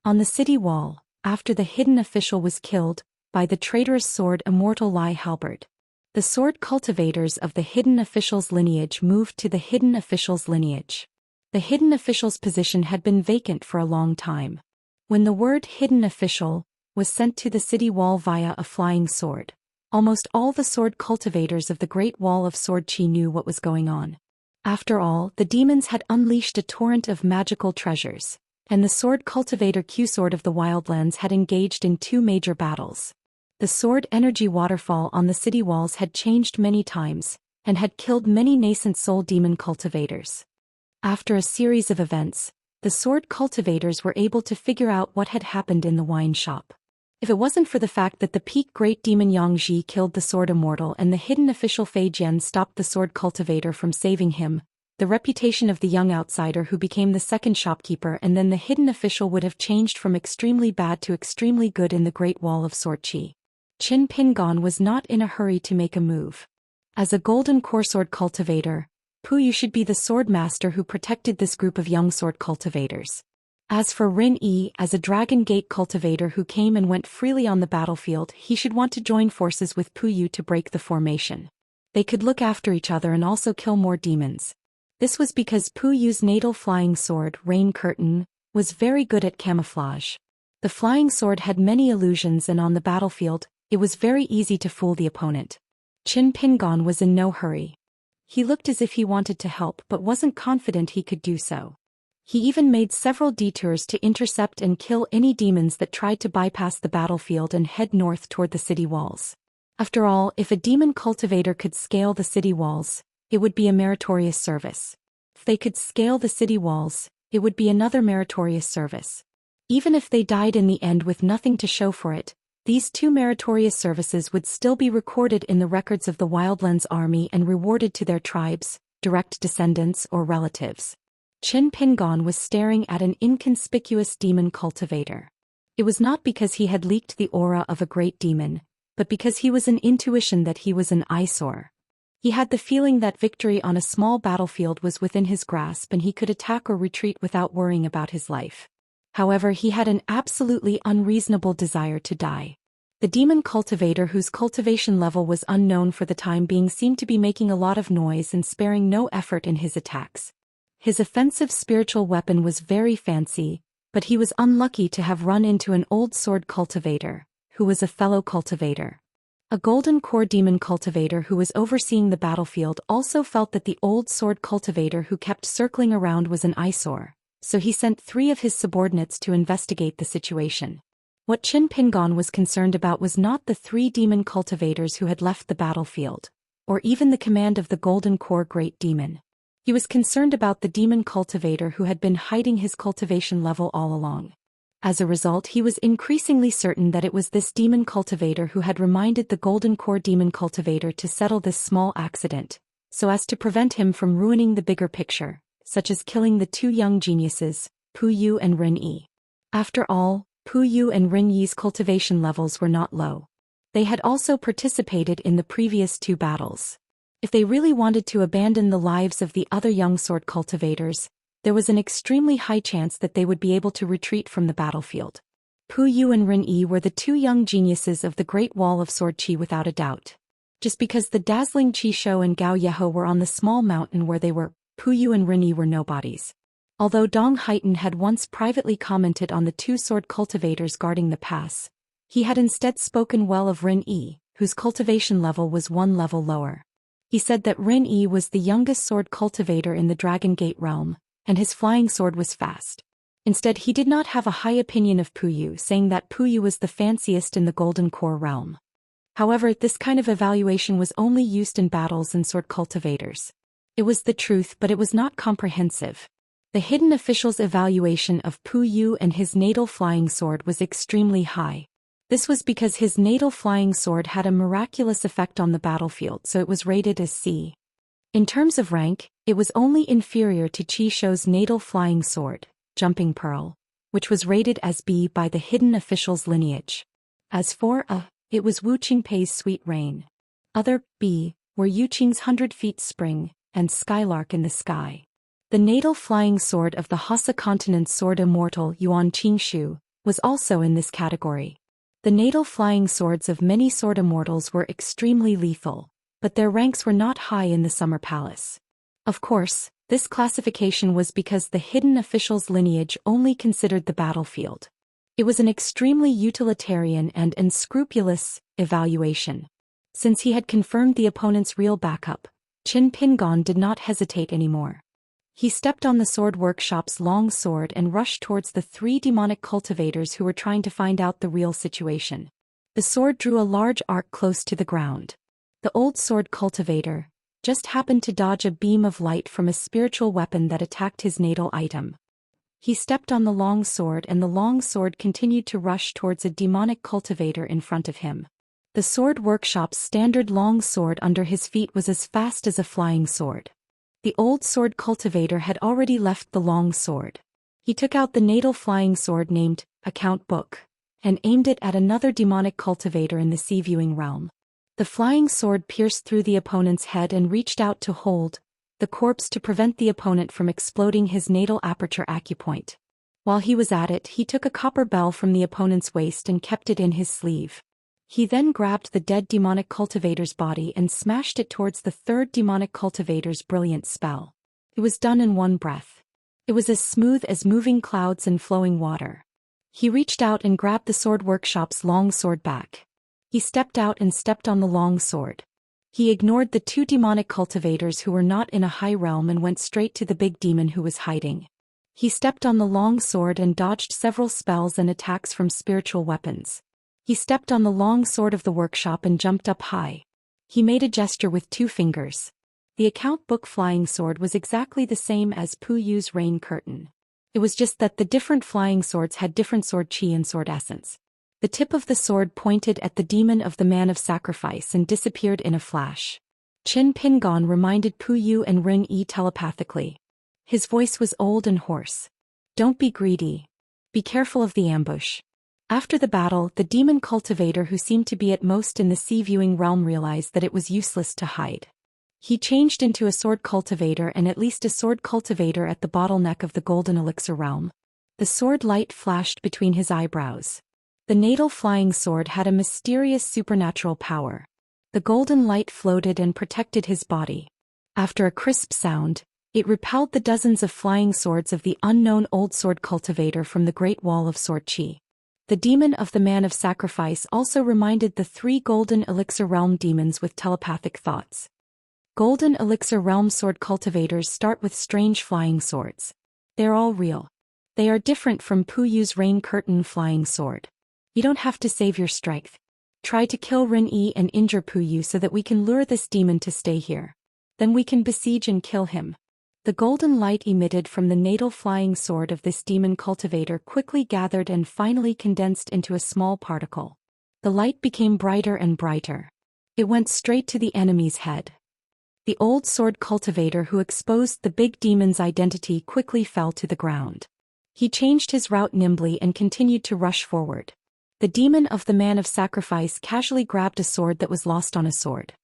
Speaker 1: On the city wall, after the hidden official was killed by the traitorous sword Immortal Lai Halberd, the sword cultivators of the hidden official's lineage moved to the hidden official's lineage. The hidden official's position had been vacant for a long time. When the word hidden official was sent to the city wall via a flying sword, almost all the sword cultivators of the Great Wall of Sword Qi knew what was going on. After all, the demons had unleashed a torrent of magical treasures, and the sword cultivator Q-Sword of the Wildlands had engaged in 2 major battles. The sword energy waterfall on the city walls had changed many times, and had killed many nascent soul demon cultivators. After a series of events, the sword cultivators were able to figure out what had happened in the wine shop. If it wasn't for the fact that the peak great demon Yang Ji killed the sword immortal and the hidden official Fei Jian stopped the sword cultivator from saving him, the reputation of the young outsider who became the second shopkeeper and then the hidden official would have changed from extremely bad to extremely good in the Great Wall of Sword Qi. Qin Pingon was not in a hurry to make a move. As a golden core sword cultivator, Pu Yu should be the sword master who protected this group of young sword cultivators. As for Rin Yi, as a Dragon Gate cultivator who came and went freely on the battlefield, he should want to join forces with Pu Yu to break the formation. They could look after each other and also kill more demons. This was because Pu Yu's natal flying sword, Rain Curtain, was very good at camouflage. The flying sword had many illusions and on the battlefield, it was very easy to fool the opponent. Qin Pingon was in no hurry. He looked as if he wanted to help but wasn't confident he could do so. He even made several detours to intercept and kill any demons that tried to bypass the battlefield and head north toward the city walls. After all, if a demon cultivator could scale the city walls, it would be a meritorious service. If they could scale the city walls, it would be another meritorious service. Even if they died in the end with nothing to show for it, these 2 meritorious services would still be recorded in the records of the Wildlands army and rewarded to their tribes, direct descendants or relatives. Qin Pingon was staring at an inconspicuous demon cultivator. It was not because he had leaked the aura of a great demon, but because he was an intuition that he was an eyesore. He had the feeling that victory on a small battlefield was within his grasp and he could attack or retreat without worrying about his life. However, he had an absolutely unreasonable desire to die. The demon cultivator whose cultivation level was unknown for the time being seemed to be making a lot of noise and sparing no effort in his attacks. His offensive spiritual weapon was very fancy, but he was unlucky to have run into an old sword cultivator, who was a fellow cultivator. A golden core demon cultivator who was overseeing the battlefield also felt that the old sword cultivator who kept circling around was an eyesore, so he sent 3 of his subordinates to investigate the situation. What Qin Pingon was concerned about was not the 3 demon cultivators who had left the battlefield, or even the command of the golden core great demon. He was concerned about the demon cultivator who had been hiding his cultivation level all along. As a result, he was increasingly certain that it was this demon cultivator who had reminded the golden core demon cultivator to settle this small accident, so as to prevent him from ruining the bigger picture, such as killing the 2 young geniuses, Pu Yu and Rin Yi. After all, Pu Yu and Rin Yi's cultivation levels were not low. They had also participated in the previous 2 battles. If they really wanted to abandon the lives of the other young sword cultivators, there was an extremely high chance that they would be able to retreat from the battlefield. Pu Yu and Rin Yi were the 2 young geniuses of the Great Wall of Sword Qi without a doubt. Just because the dazzling Qi Shou and Gao Yeho were on the small mountain where they were, Pu Yu and Rin Yi were nobodies. Although Dong Haitan had once privately commented on the 2 sword cultivators guarding the pass, he had instead spoken well of Rin Yi, whose cultivation level was 1 level lower. He said that Rin Yi was the youngest sword cultivator in the Dragon Gate realm, and his flying sword was fast. Instead, he did not have a high opinion of Pu Yu, saying that Pu Yu was the fanciest in the Golden Core realm. However, this kind of evaluation was only used in battles and sword cultivators. It was the truth, but it was not comprehensive. The hidden official's evaluation of Pu Yu and his natal flying sword was extremely high. This was because his natal flying sword had a miraculous effect on the battlefield, so it was rated as C. In terms of rank, it was only inferior to Qi Shou's natal flying sword, Jumping Pearl, which was rated as B by the hidden official's lineage. As for A, it was Wu Qingpei's Sweet Rain. Other B were Yu Qing's 100 Feet Spring and Skylark in the Sky. The natal flying sword of the Hassa Continent's sword Immortal Yuan Qingshu was also in this category. The natal flying swords of many sword immortals were extremely lethal, but their ranks were not high in the Summer Palace. Of course, this classification was because the hidden official's lineage only considered the battlefield. It was an extremely utilitarian and unscrupulous evaluation. Since he had confirmed the opponent's real backup, Qin Pingon did not hesitate anymore. He stepped on the sword workshop's long sword and rushed towards the 3 demonic cultivators who were trying to find out the real situation. The sword drew a large arc close to the ground. The old sword cultivator just happened to dodge a beam of light from a spiritual weapon that attacked his natal item. He stepped on the long sword and the long sword continued to rush towards a demonic cultivator in front of him. The sword workshop's standard long sword under his feet was as fast as a flying sword. The old sword cultivator had already left the long sword. He took out the natal flying sword named Account Book and aimed it at another demonic cultivator in the sea viewing realm. The flying sword pierced through the opponent's head and reached out to hold the corpse to prevent the opponent from exploding his natal aperture acupoint. While he was at it, he took a copper bell from the opponent's waist and kept it in his sleeve. He then grabbed the dead demonic cultivator's body and smashed it towards the 3rd demonic cultivator's brilliant spell. It was done in 1 breath. It was as smooth as moving clouds and flowing water. He reached out and grabbed the sword workshop's long sword back. He stepped out and stepped on the long sword. He ignored the 2 demonic cultivators who were not in a high realm and went straight to the big demon who was hiding. He stepped on the long sword and dodged several spells and attacks from spiritual weapons. He stepped on the long sword of the workshop and jumped up high. He made a gesture with 2 fingers. The account book flying sword was exactly the same as Pu Yu's rain curtain. It was just that the different flying swords had different sword chi and sword essence. The tip of the sword pointed at the demon of the man of sacrifice and disappeared in a flash. Qin Pingon reminded Pu Yu and Rin Yi telepathically. His voice was old and hoarse. Don't be greedy. Be careful of the ambush. After the battle, the demon cultivator who seemed to be at most in the sea viewing realm realized that it was useless to hide. He changed into a sword cultivator and at least a sword cultivator at the bottleneck of the golden elixir realm. The sword light flashed between his eyebrows. The natal flying sword had a mysterious supernatural power. The golden light floated and protected his body. After a crisp sound, it repelled the dozens of flying swords of the unknown old sword cultivator from the Great Wall of Sword Qi. The demon of the man of sacrifice also reminded the 3 golden elixir realm demons with telepathic thoughts. Golden elixir realm sword cultivators start with strange flying swords. They're all real. They are different from Puyu's rain curtain flying sword. You don't have to save your strength. Try to kill Rin-Yi and injure Puyu so that we can lure this demon to stay here. Then we can besiege and kill him. The golden light emitted from the natal flying sword of this demon cultivator quickly gathered and finally condensed into a small particle. The light became brighter and brighter. It went straight to the enemy's head. The old sword cultivator who exposed the big demon's identity quickly fell to the ground. He changed his route nimbly and continued to rush forward. The demon of the man of sacrifice casually grabbed a sword that was lost on a sword.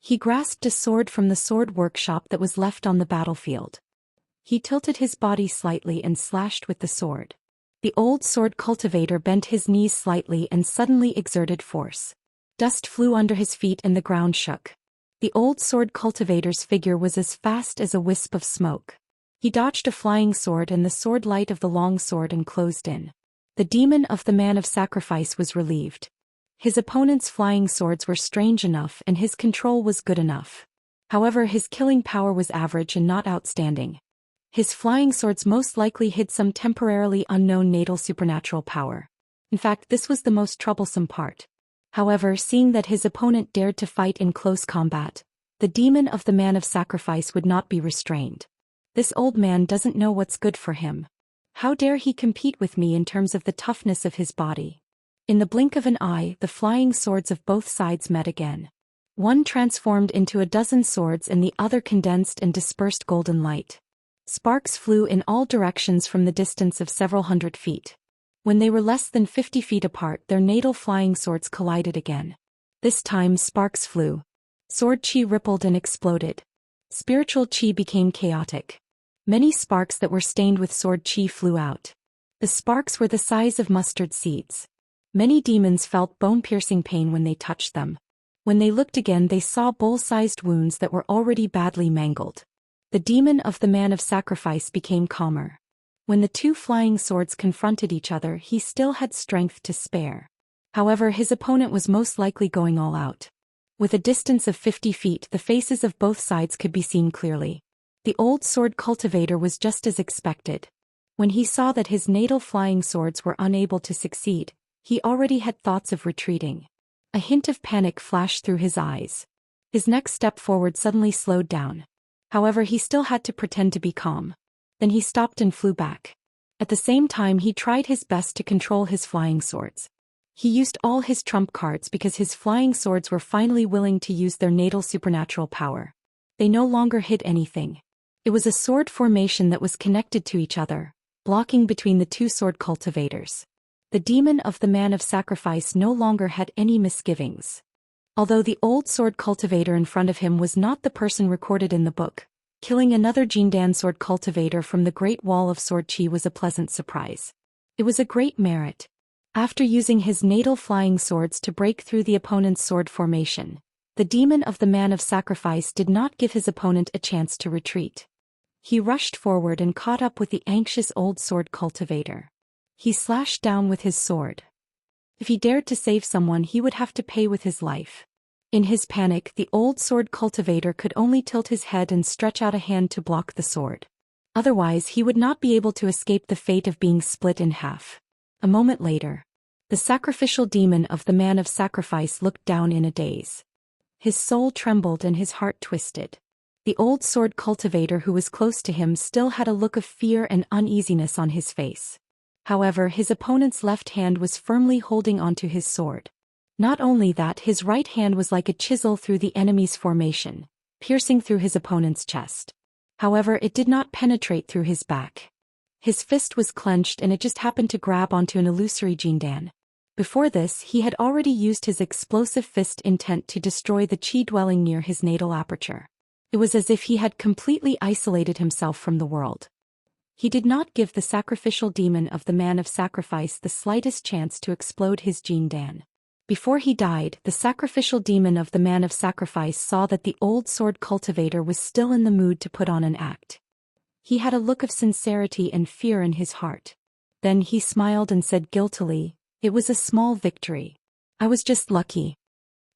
Speaker 1: He grasped a sword from the sword workshop that was left on the battlefield. He tilted his body slightly and slashed with the sword. The old sword cultivator bent his knees slightly and suddenly exerted force. Dust flew under his feet and the ground shook. The old sword cultivator's figure was as fast as a wisp of smoke. He dodged a flying sword and the sword light of the long sword and closed in. The demon of the man of sacrifice was relieved. His opponent's flying swords were strange enough and his control was good enough. However, his killing power was average and not outstanding. His flying swords most likely hid some temporarily unknown natal supernatural power. In fact, this was the most troublesome part. However, seeing that his opponent dared to fight in close combat, the demon of the man of sacrifice would not be restrained. This old man doesn't know what's good for him. How dare he compete with me in terms of the toughness of his body? In the blink of an eye, the flying swords of both sides met again. One transformed into a dozen swords and the other condensed and dispersed golden light. Sparks flew in all directions from the distance of several hundred feet. When they were less than 50 feet apart, their natal flying swords collided again. This time sparks flew. Sword chi rippled and exploded. Spiritual chi became chaotic. Many sparks that were stained with sword chi flew out. The sparks were the size of mustard seeds. Many demons felt bone-piercing pain when they touched them. When they looked again, they saw bowl-sized wounds that were already badly mangled. The demon of the man of sacrifice became calmer. When the 2 flying swords confronted each other, he still had strength to spare. However, his opponent was most likely going all out. With a distance of 50 feet, the faces of both sides could be seen clearly. The old sword cultivator was just as expected. When he saw that his natal flying swords were unable to succeed, he already had thoughts of retreating. A hint of panic flashed through his eyes. His next step forward suddenly slowed down. However, he still had to pretend to be calm. Then he stopped and flew back. At the same time, he tried his best to control his flying swords. He used all his trump cards because his flying swords were finally willing to use their natal supernatural power. They no longer hid anything. It was a sword formation that was connected to each other, blocking between the 2 sword cultivators. The demon of the man of sacrifice no longer had any misgivings. Although the old sword cultivator in front of him was not the person recorded in the book, killing another Jindan sword cultivator from the Great Wall of Sword Chi was a pleasant surprise. It was a great merit. After using his natal flying swords to break through the opponent's sword formation, the demon of the man of sacrifice did not give his opponent a chance to retreat. He rushed forward and caught up with the anxious old sword cultivator. He slashed down with his sword. If he dared to save someone, he would have to pay with his life. In his panic, the old sword cultivator could only tilt his head and stretch out a hand to block the sword. Otherwise, he would not be able to escape the fate of being split in half. A moment later, the sacrificial demon of the man of sacrifice looked down in a daze. His soul trembled and his heart twisted. The old sword cultivator who was close to him still had a look of fear and uneasiness on his face. However, his opponent's left hand was firmly holding onto his sword. Not only that, his right hand was like a chisel through the enemy's formation, piercing through his opponent's chest. However, it did not penetrate through his back. His fist was clenched and it just happened to grab onto an illusory Jindan. Before this, he had already used his explosive fist intent to destroy the chi dwelling near his natal aperture. It was as if he had completely isolated himself from the world. He did not give the sacrificial demon of the man of sacrifice the slightest chance to explode his Jindan. Before he died, the sacrificial demon of the man of sacrifice saw that the old sword cultivator was still in the mood to put on an act. He had a look of sincerity and fear in his heart. Then he smiled and said guiltily, It was a small victory. I was just lucky.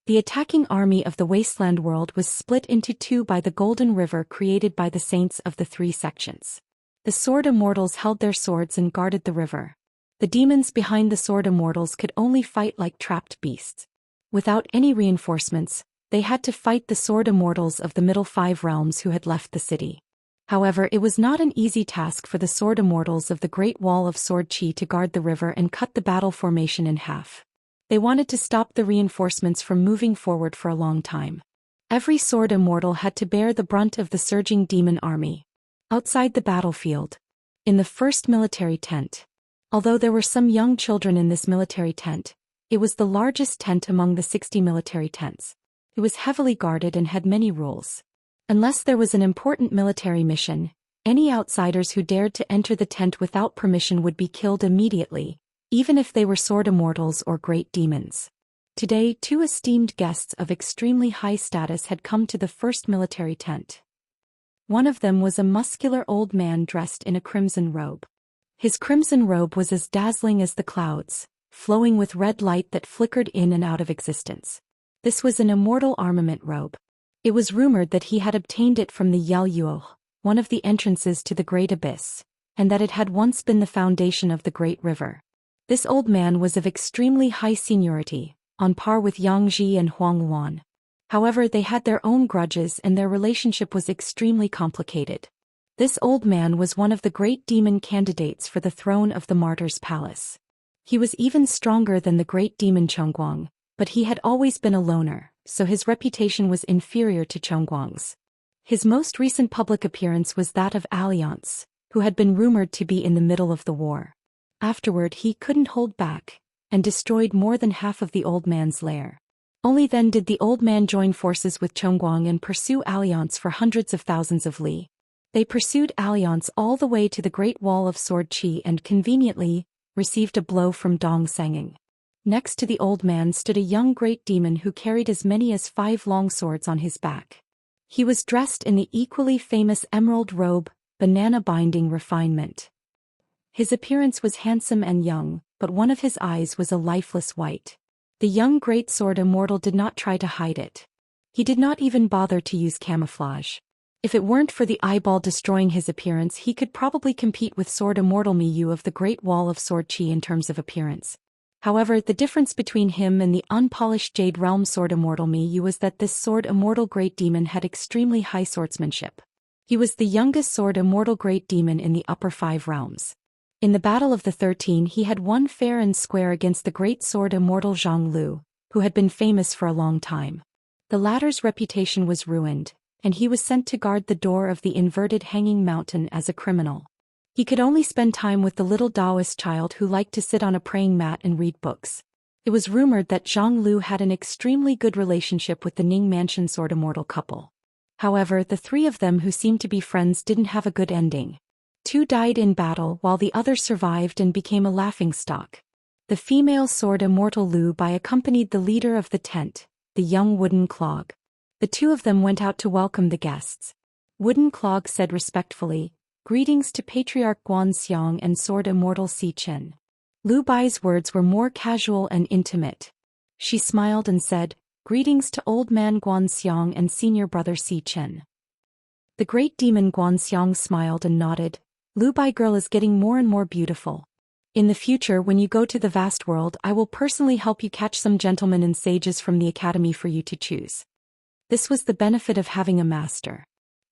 Speaker 1: The attacking army of the Wasteland world was split into two by the Golden River created by the saints of the three sections. The Sword Immortals held their swords and guarded the river. The demons behind the Sword Immortals could only fight like trapped beasts. Without any reinforcements, they had to fight the Sword Immortals of the Middle Five Realms who had left the city. However, it was not an easy task for the Sword Immortals of the Great Wall of Sword Chi to guard the river and cut the battle formation in half. They wanted to stop the reinforcements from moving forward for a long time. Every Sword Immortal had to bear the brunt of the surging demon army. Outside the battlefield, in the first military tent. Although there were some young children in this military tent, it was the largest tent among the 60 military tents. It was heavily guarded and had many rules. Unless there was an important military mission, any outsiders who dared to enter the tent without permission would be killed immediately, even if they were Sword Immortals or great demons. Today, two esteemed guests of extremely high status had come to the first military tent. One of them was a muscular old man dressed in a crimson robe. His crimson robe was as dazzling as the clouds, flowing with red light that flickered in and out of existence. This was an immortal armament robe. It was rumored that he had obtained it from the Yaoyuo, one of the entrances to the Great Abyss, and that it had once been the foundation of the Great River. This old man was of extremely high seniority, on par with Yang Ji and Huang Wan. However, they had their own grudges and their relationship was extremely complicated. This old man was one of the great demon candidates for the throne of the Martyr's Palace. He was even stronger than the great demon Chongguang, but he had always been a loner, so his reputation was inferior to Chongguang's. His most recent public appearance was that of Alliance, who had been rumored to be in the middle of the war. Afterward he couldn't hold back, and destroyed more than half of the old man's lair. Only then did the old man join forces with Chongguang and pursue Alliance for hundreds of thousands of li. They pursued Alliance all the way to the Great Wall of Sword Chi and conveniently received a blow from Dong Senging. Next to the old man stood a young great demon who carried as many as 5 long swords on his back. He was dressed in the equally famous emerald robe, banana binding refinement. His appearance was handsome and young, but one of his eyes was a lifeless white. The young great sword immortal did not try to hide it. He did not even bother to use camouflage. If it weren't for the eyeball destroying his appearance, he could probably compete with Sword Immortal Miyu of the Great Wall of Sword Chi in terms of appearance. However, the difference between him and the unpolished Jade Realm Sword Immortal Miyu was that this Sword Immortal Great Demon had extremely high swordsmanship. He was the youngest Sword Immortal Great Demon in the Upper 5 Realms. In the Battle of the 13 he had won fair and square against the great Sword Immortal Zhang Lu, who had been famous for a long time. The latter's reputation was ruined, and he was sent to guard the door of the inverted hanging mountain as a criminal. He could only spend time with the little Daoist child who liked to sit on a praying mat and read books. It was rumored that Zhang Lu had an extremely good relationship with the Ning Mansion Sword Immortal couple. However, the 3 of them who seemed to be friends didn't have a good ending. 2 died in battle while the other survived and became a laughingstock. The female Sword Immortal Lu Bai accompanied the leader of the tent, the young Wooden Clog. The 2 of them went out to welcome the guests. Wooden Clog said respectfully, "Greetings to Patriarch Guanxiang and Sword Immortal Si Chen." Lu Bai's words were more casual and intimate. She smiled and said, "Greetings to Old Man Guanxiang and Senior Brother Si Chen." The great demon Guanxiang smiled and nodded. "Lu Bai girl is getting more and more beautiful. In the future when you go to the vast world I will personally help you catch some gentlemen and sages from the academy for you to choose." This was the benefit of having a master.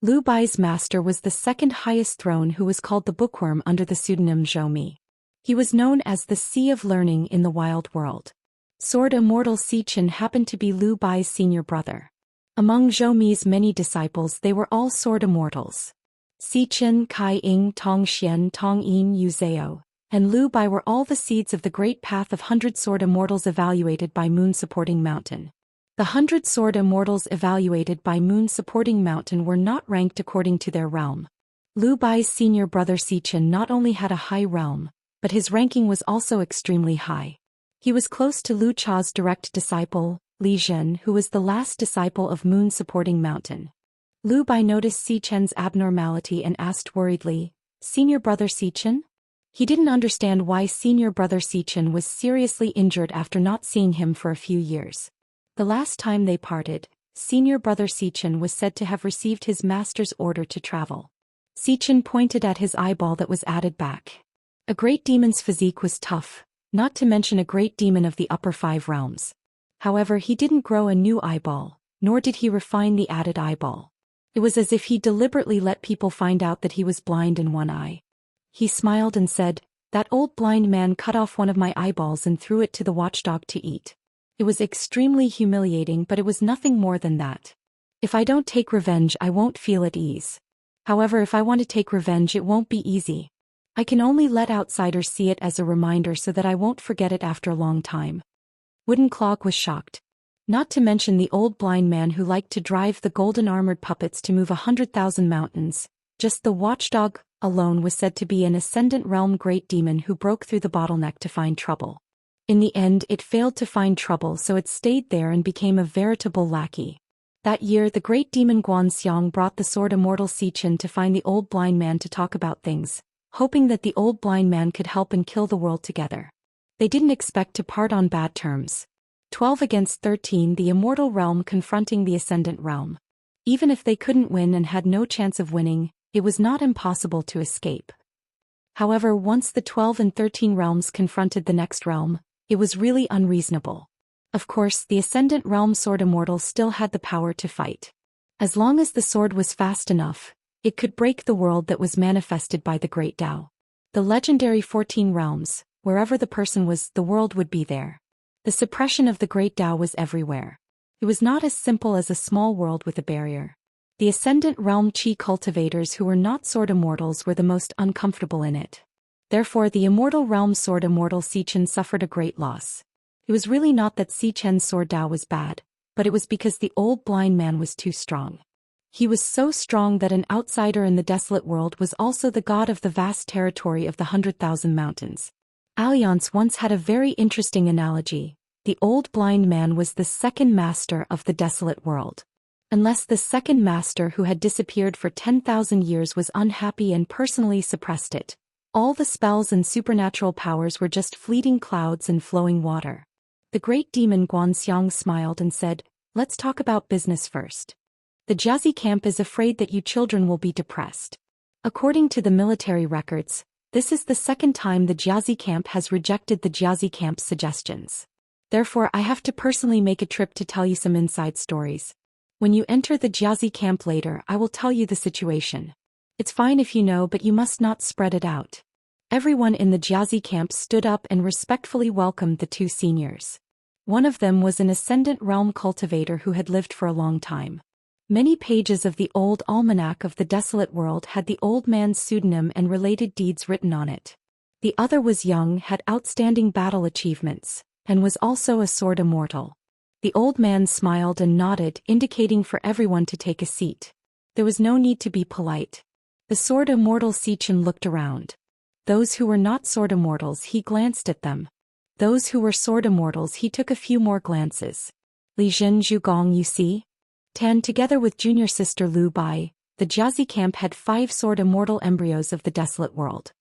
Speaker 1: Lu Bai's master was the second highest throne who was called the Bookworm under the pseudonym Zhou Mi. He was known as the Sea of Learning in the wild world. Sword Immortal Si Chen happened to be Lu Bai's senior brother. Among Zhou Mi's many disciples they were all Sword Immortals. Si Chen, Kai Ying, Tong Xian, Tong Yin, Yu Zhao, and Lu Bai were all the seeds of the great path of 100 Sword Immortals evaluated by Moon Supporting Mountain. The 100 Sword Immortals evaluated by Moon Supporting Mountain were not ranked according to their realm. Lu Bai's senior brother Si Chen not only had a high realm, but his ranking was also extremely high. He was close to Lu Cha's direct disciple, Li Zhen, who was the last disciple of Moon Supporting Mountain. Lu Bai noticed Si Chen's abnormality and asked worriedly, "Senior brother Si Chen?" He didn't understand why senior brother Xichen was seriously injured after not seeing him for a few years. The last time they parted, senior brother Xichen was said to have received his master's order to travel. Xichen pointed at his eyeball that was added back. A great demon's physique was tough, not to mention a great demon of the upper 5 realms. However, he didn't grow a new eyeball, nor did he refine the added eyeball. It was as if he deliberately let people find out that he was blind in one eye. He smiled and said, "That old blind man cut off one of my eyeballs and threw it to the watchdog to eat. It was extremely humiliating, but it was nothing more than that. If I don't take revenge, I won't feel at ease. However, if I want to take revenge, it won't be easy. I can only let outsiders see it as a reminder so that I won't forget it after a long time." Wooden Clog was shocked. Not to mention the old blind man who liked to drive the golden armored puppets to move 100,000 mountains. Just the watchdog alone was said to be an Ascendant Realm great demon who broke through the bottleneck to find trouble. In the end, it failed to find trouble, so it stayed there and became a veritable lackey. That year, the great demon Guanxiang brought the sword Immortal Xichen to find the old blind man to talk about things, hoping that the old blind man could help and kill the world together. They didn't expect to part on bad terms. 12 against 13, the Immortal Realm confronting the Ascendant Realm. Even if they couldn't win and had no chance of winning, it was not impossible to escape. However, once the 12 and 13 realms confronted the next realm, it was really unreasonable. Of course, the Ascendant Realm sword Immortal still had the power to fight. As long as the sword was fast enough, it could break the world that was manifested by the Great Tao. The legendary 14 realms, wherever the person was, the world would be there. The suppression of the Great Tao was everywhere. It was not as simple as a small world with a barrier. The Ascendant Realm Qi cultivators who were not sword immortals were the most uncomfortable in it. Therefore, the Immortal Realm sword Immortal Xichen suffered a great loss. It was really not that Xichen's sword Tao was bad, but it was because the old blind man was too strong. He was so strong that an outsider in the desolate world was also the god of the vast territory of the 100,000 mountains. Alliance once had a very interesting analogy. The old blind man was the second master of the desolate world. Unless the second master who had disappeared for 10,000 years was unhappy and personally suppressed it, all the spells and supernatural powers were just fleeting clouds and flowing water. The great demon Guanxiang smiled and said, "Let's talk about business first. The Jiazi camp is afraid that you children will be depressed. According to the military records, this is the second time the Jiazi camp has rejected the Jiazi camp's suggestions. Therefore, I have to personally make a trip to tell you some inside stories. When you enter the Jiazi camp later, I will tell you the situation. It's fine if you know, but you must not spread it out." Everyone in the Jiazi camp stood up and respectfully welcomed the two seniors. One of them was an Ascendant Realm cultivator who had lived for a long time. Many pages of the old almanac of the desolate world had the old man's pseudonym and related deeds written on it. The other was young, had outstanding battle achievements, and was also a sword immortal. The old man smiled and nodded, indicating for everyone to take a seat. There was no need to be polite. The sword immortal Xichen looked around. Those who were not sword immortals, he glanced at them. Those who were sword immortals, he took a few more glances. Li Jin Zhu Gong, you see? Tan, together with junior sister Lu Bai, the Jiazi camp had 5 sword immortal embryos of the desolate world.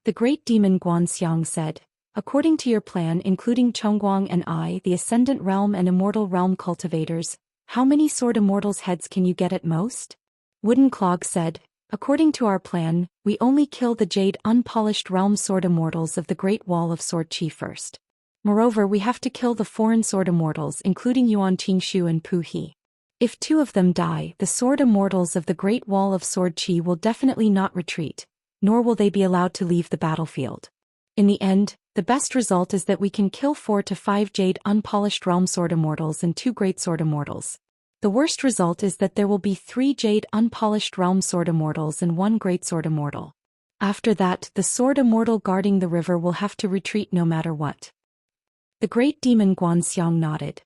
Speaker 1: The great demon Guanxiang said, "According to your plan, including Chongguang and I, the Ascendant Realm and Immortal Realm cultivators, how many sword immortals' heads can you get at most?" Wooden Clog said, "According to our plan, we only kill the jade unpolished realm sword immortals of the Great Wall of Sword Qi first. Moreover, we have to kill the foreign sword immortals including Yuan Qingshu and Pu He. If 2 of them die, the sword immortals of the Great Wall of Sword Qi will definitely not retreat, nor will they be allowed to leave the battlefield. In the end, the best result is that we can kill 4 to 5 jade unpolished realm sword immortals and 2 great sword immortals. The worst result is that there will be 3 jade unpolished realm sword immortals and 1 great sword immortal. After that, the sword immortal guarding the river will have to retreat no matter what." The great demon Guanxiang nodded.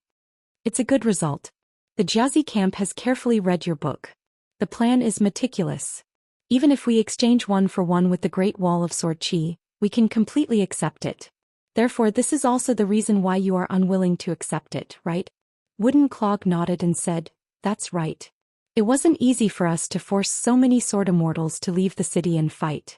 Speaker 1: "It's a good result. The Jiazi camp has carefully read your book. The plan is meticulous. Even if we exchange 1 for 1 with the Great Wall of Sword Qi, we can completely accept it. Therefore, this is also the reason why you are unwilling to accept it, right?" Wooden Clog nodded and said, "That's right. It wasn't easy for us to force so many sword immortals to leave the city and fight.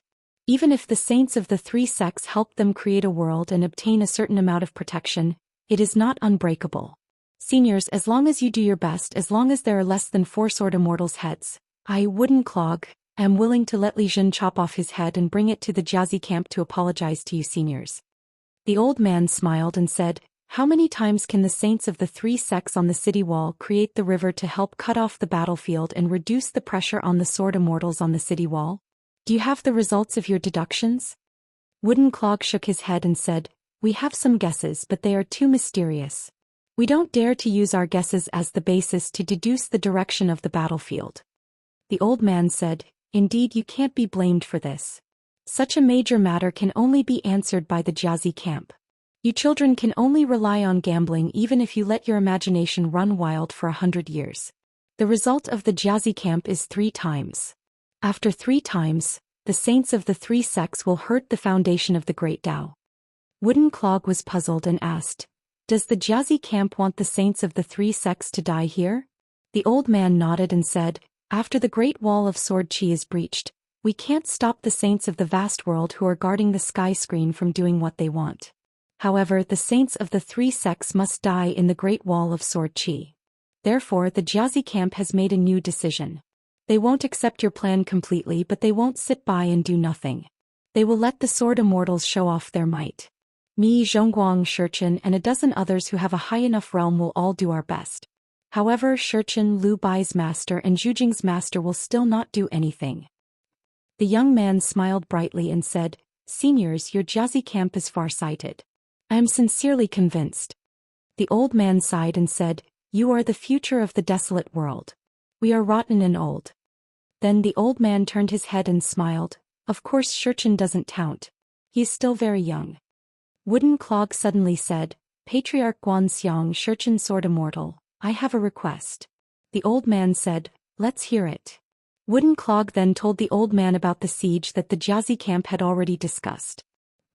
Speaker 1: Even if the saints of the three sects helped them create a world and obtain a certain amount of protection, it is not unbreakable. Seniors, as long as you do your best, as long as there are less than 4 sword immortals' heads, I, Wooden Clog, am willing to let Li Jun chop off his head and bring it to the Jiazi camp to apologize to you seniors. The old man smiled and said, how many times can the saints of the three sects on the city wall create the river to help cut off the battlefield and reduce the pressure on the sword immortals on the city wall? Do you have the results of your deductions? Wooden Clog shook his head and said, we have some guesses, but they are too mysterious. We don't dare to use our guesses as the basis to deduce the direction of the battlefield. The old man said, indeed, you can't be blamed for this. Such a major matter can only be answered by the Jiazi camp. You children can only rely on gambling even if you let your imagination run wild for 100 years. The result of the Jiazi camp is 3 times. After 3 times, the saints of the three sects will hurt the foundation of the great Tao. Wooden Clog was puzzled and asked, does the Jiazi camp want the saints of the three sects to die here? The old man nodded and said, after the great wall of sword chi is breached, we can't stop the saints of the vast world who are guarding the sky screen from doing what they want. However, the saints of the three sects must die in the great wall of sword chi. Therefore, the Jiazi camp has made a new decision. They won't accept your plan completely, but they won't sit by and do nothing. They will let the sword immortals show off their might. Me, Zhongguang, Shichen, and a dozen others who have a high enough realm will all do our best. However, Shichen, Lu Bai's master and Zhujing's master will still not do anything. The young man smiled brightly and said, seniors, your Jiazi camp is far-sighted. I am sincerely convinced. The old man sighed and said, you are the future of the desolate world. We are rotten and old. Then the old man turned his head and smiled. Of course Shichen doesn't count. He is still very young. Wooden Clog suddenly said, Patriarch Guanxiang, Shichen Sword Immortal, I have a request. The old man said, let's hear it. Wooden Clog then told the old man about the siege that the Jiazi camp had already discussed.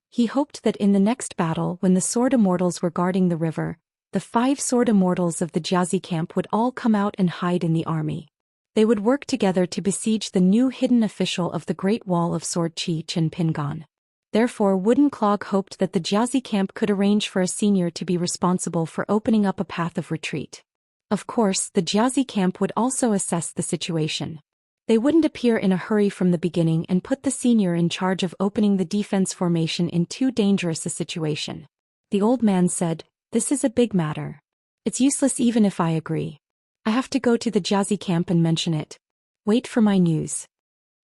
Speaker 1: He hoped that in the next battle, when the sword immortals were guarding the river, the 5 sword immortals of the Jiazi camp would all come out and hide in the army. They would work together to besiege the new hidden official of the Great Wall of Sword Chi, Chen Pingan. Therefore, Wooden Clog hoped that the Jiazi camp could arrange for a senior to be responsible for opening up a path of retreat. Of course, the Jiazi camp would also assess the situation. They wouldn't appear in a hurry from the beginning and put the senior in charge of opening the defense formation in too dangerous a situation. The old man said, this is a big matter. It's useless even if I agree. I have to go to the Jiazi camp and mention it. Wait for my news.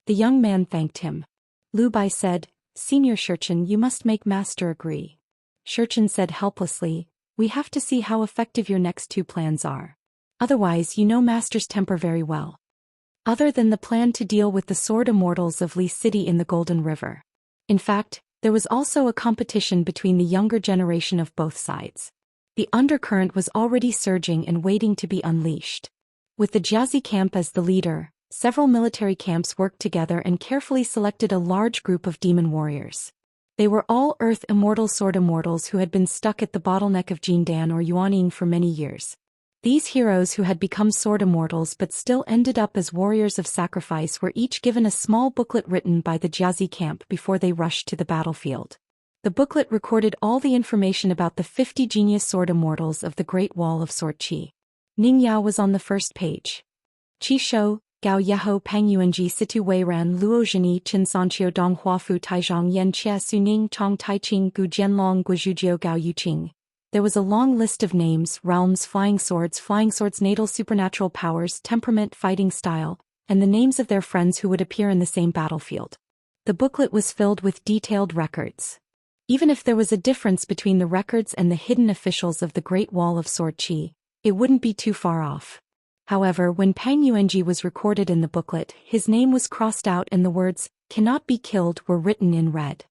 Speaker 1: The young man thanked him. Lu Bai said, Senior Shichen, you must make master agree. Shichen said helplessly, we have to see how effective your next 2 plans are. Otherwise, you know master's temper very well. Other than the plan to deal with the sword immortals of Li City in the Golden River. In fact, there was also a competition between the younger generation of both sides. The undercurrent was already surging and waiting to be unleashed. With the Jiazi camp as the leader, several military camps worked together and carefully selected a large group of demon warriors. They were all Earth Immortal sword immortals who had been stuck at the bottleneck of Jindan or Yuanying for many years. These heroes who had become sword immortals but still ended up as warriors of sacrifice were each given a small booklet written by the Jiazi camp before they rushed to the battlefield. The booklet recorded all the information about the 50 genius sword immortals of the Great Wall of Sword Chi. Ning Yao was on the first page. Qi Shou, Gao Yeho, Peng Yuanji, Situ Weiran, Luo Zhini, Qin Sanqiu, Dong Huafu, Taizhang, Yan Chia, Suning, Chong Taiqing, Gu Jianlong, Guizhujiu, Gao Yuqing. There was a long list of names, realms, flying swords, natal supernatural powers, temperament, fighting style, and the names of their friends who would appear in the same battlefield. The booklet was filled with detailed records. Even if there was a difference between the records and the hidden officials of the Great Wall of Sword Chi, it wouldn't be too far off. However, when Peng Yuanji was recorded in the booklet, his name was crossed out and the words, cannot be killed, were written in red.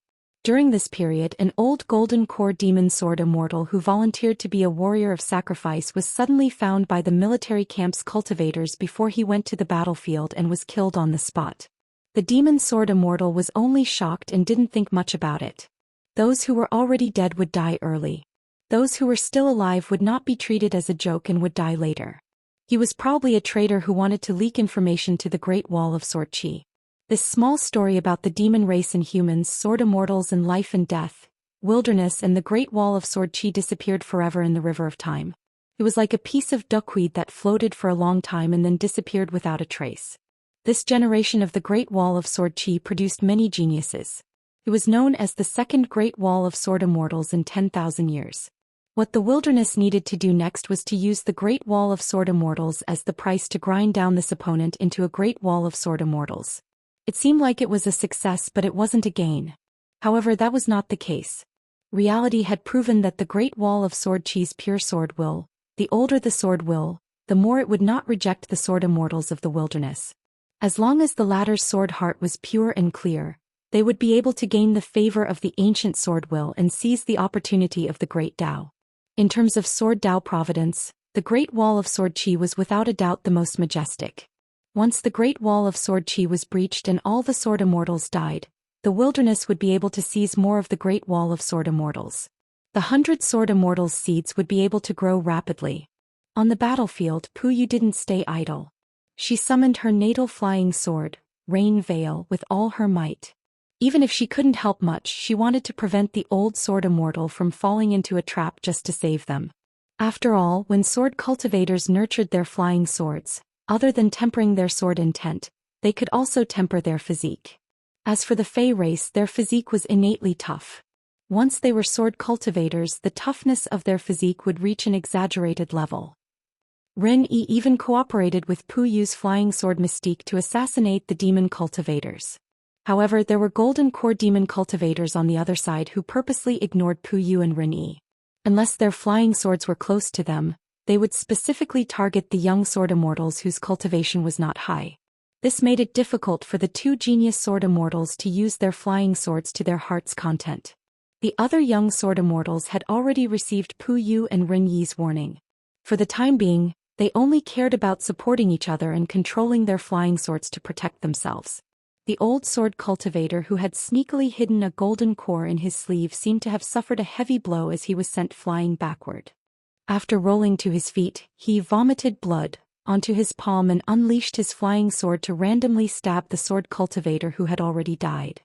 Speaker 1: During this period, an old golden core demon sword immortal who volunteered to be a warrior of sacrifice was suddenly found by the military camp's cultivators before he went to the battlefield and was killed on the spot. The demon sword immortal was only shocked and didn't think much about it. Those who were already dead would die early. Those who were still alive would not be treated as a joke and would die later. He was probably a traitor who wanted to leak information to the Great Wall of Sword Chi. This small story about the demon race and humans, sword immortals and life and death, wilderness and the Great Wall of Sword Qi disappeared forever in the river of time. It was like a piece of duckweed that floated for a long time and then disappeared without a trace. This generation of the Great Wall of Sword Qi produced many geniuses. It was known as the Second Great Wall of Sword Immortals in 10,000 years. What the wilderness needed to do next was to use the Great Wall of Sword Immortals as the price to grind down this opponent into a Great Wall of Sword Immortals. It seemed like it was a success, but it wasn't a gain. However, that was not the case. Reality had proven that the Great Wall of Sword Qi's pure sword will, the older the sword will, the more it would not reject the sword immortals of the wilderness. As long as the latter's sword heart was pure and clear, they would be able to gain the favor of the ancient sword will and seize the opportunity of the great Tao. In terms of sword Tao providence, the Great Wall of Sword Qi was without a doubt the most majestic. Once the Great Wall of Sword Qi was breached and all the sword immortals died, the wilderness would be able to seize more of the Great Wall of Sword Immortals. The 100 sword immortals' seeds would be able to grow rapidly. On the battlefield, Puyu didn't stay idle. She summoned her natal flying sword, Rain Veil, with all her might. Even if she couldn't help much, she wanted to prevent the old sword immortal from falling into a trap just to save them. After all, when sword cultivators nurtured their flying swords, other than tempering their sword intent, they could also temper their physique. As for the Fey race, their physique was innately tough. Once they were sword cultivators, the toughness of their physique would reach an exaggerated level. Ren-Yi even cooperated with Puyu's flying sword mystique to assassinate the demon cultivators. However, there were golden core demon cultivators on the other side who purposely ignored Puyu and Ren-Yi. Unless their flying swords were close to them, they would specifically target the young sword immortals whose cultivation was not high. This made it difficult for the two genius sword immortals to use their flying swords to their heart's content. The other young sword immortals had already received Puyu and Ren-Yi's warning. For the time being, they only cared about supporting each other and controlling their flying swords to protect themselves. The old sword cultivator who had sneakily hidden a golden core in his sleeve seemed to have suffered a heavy blow as he was sent flying backward. After rolling to his feet, he vomited blood onto his palm and unleashed his flying sword to randomly stab the sword cultivator who had already died.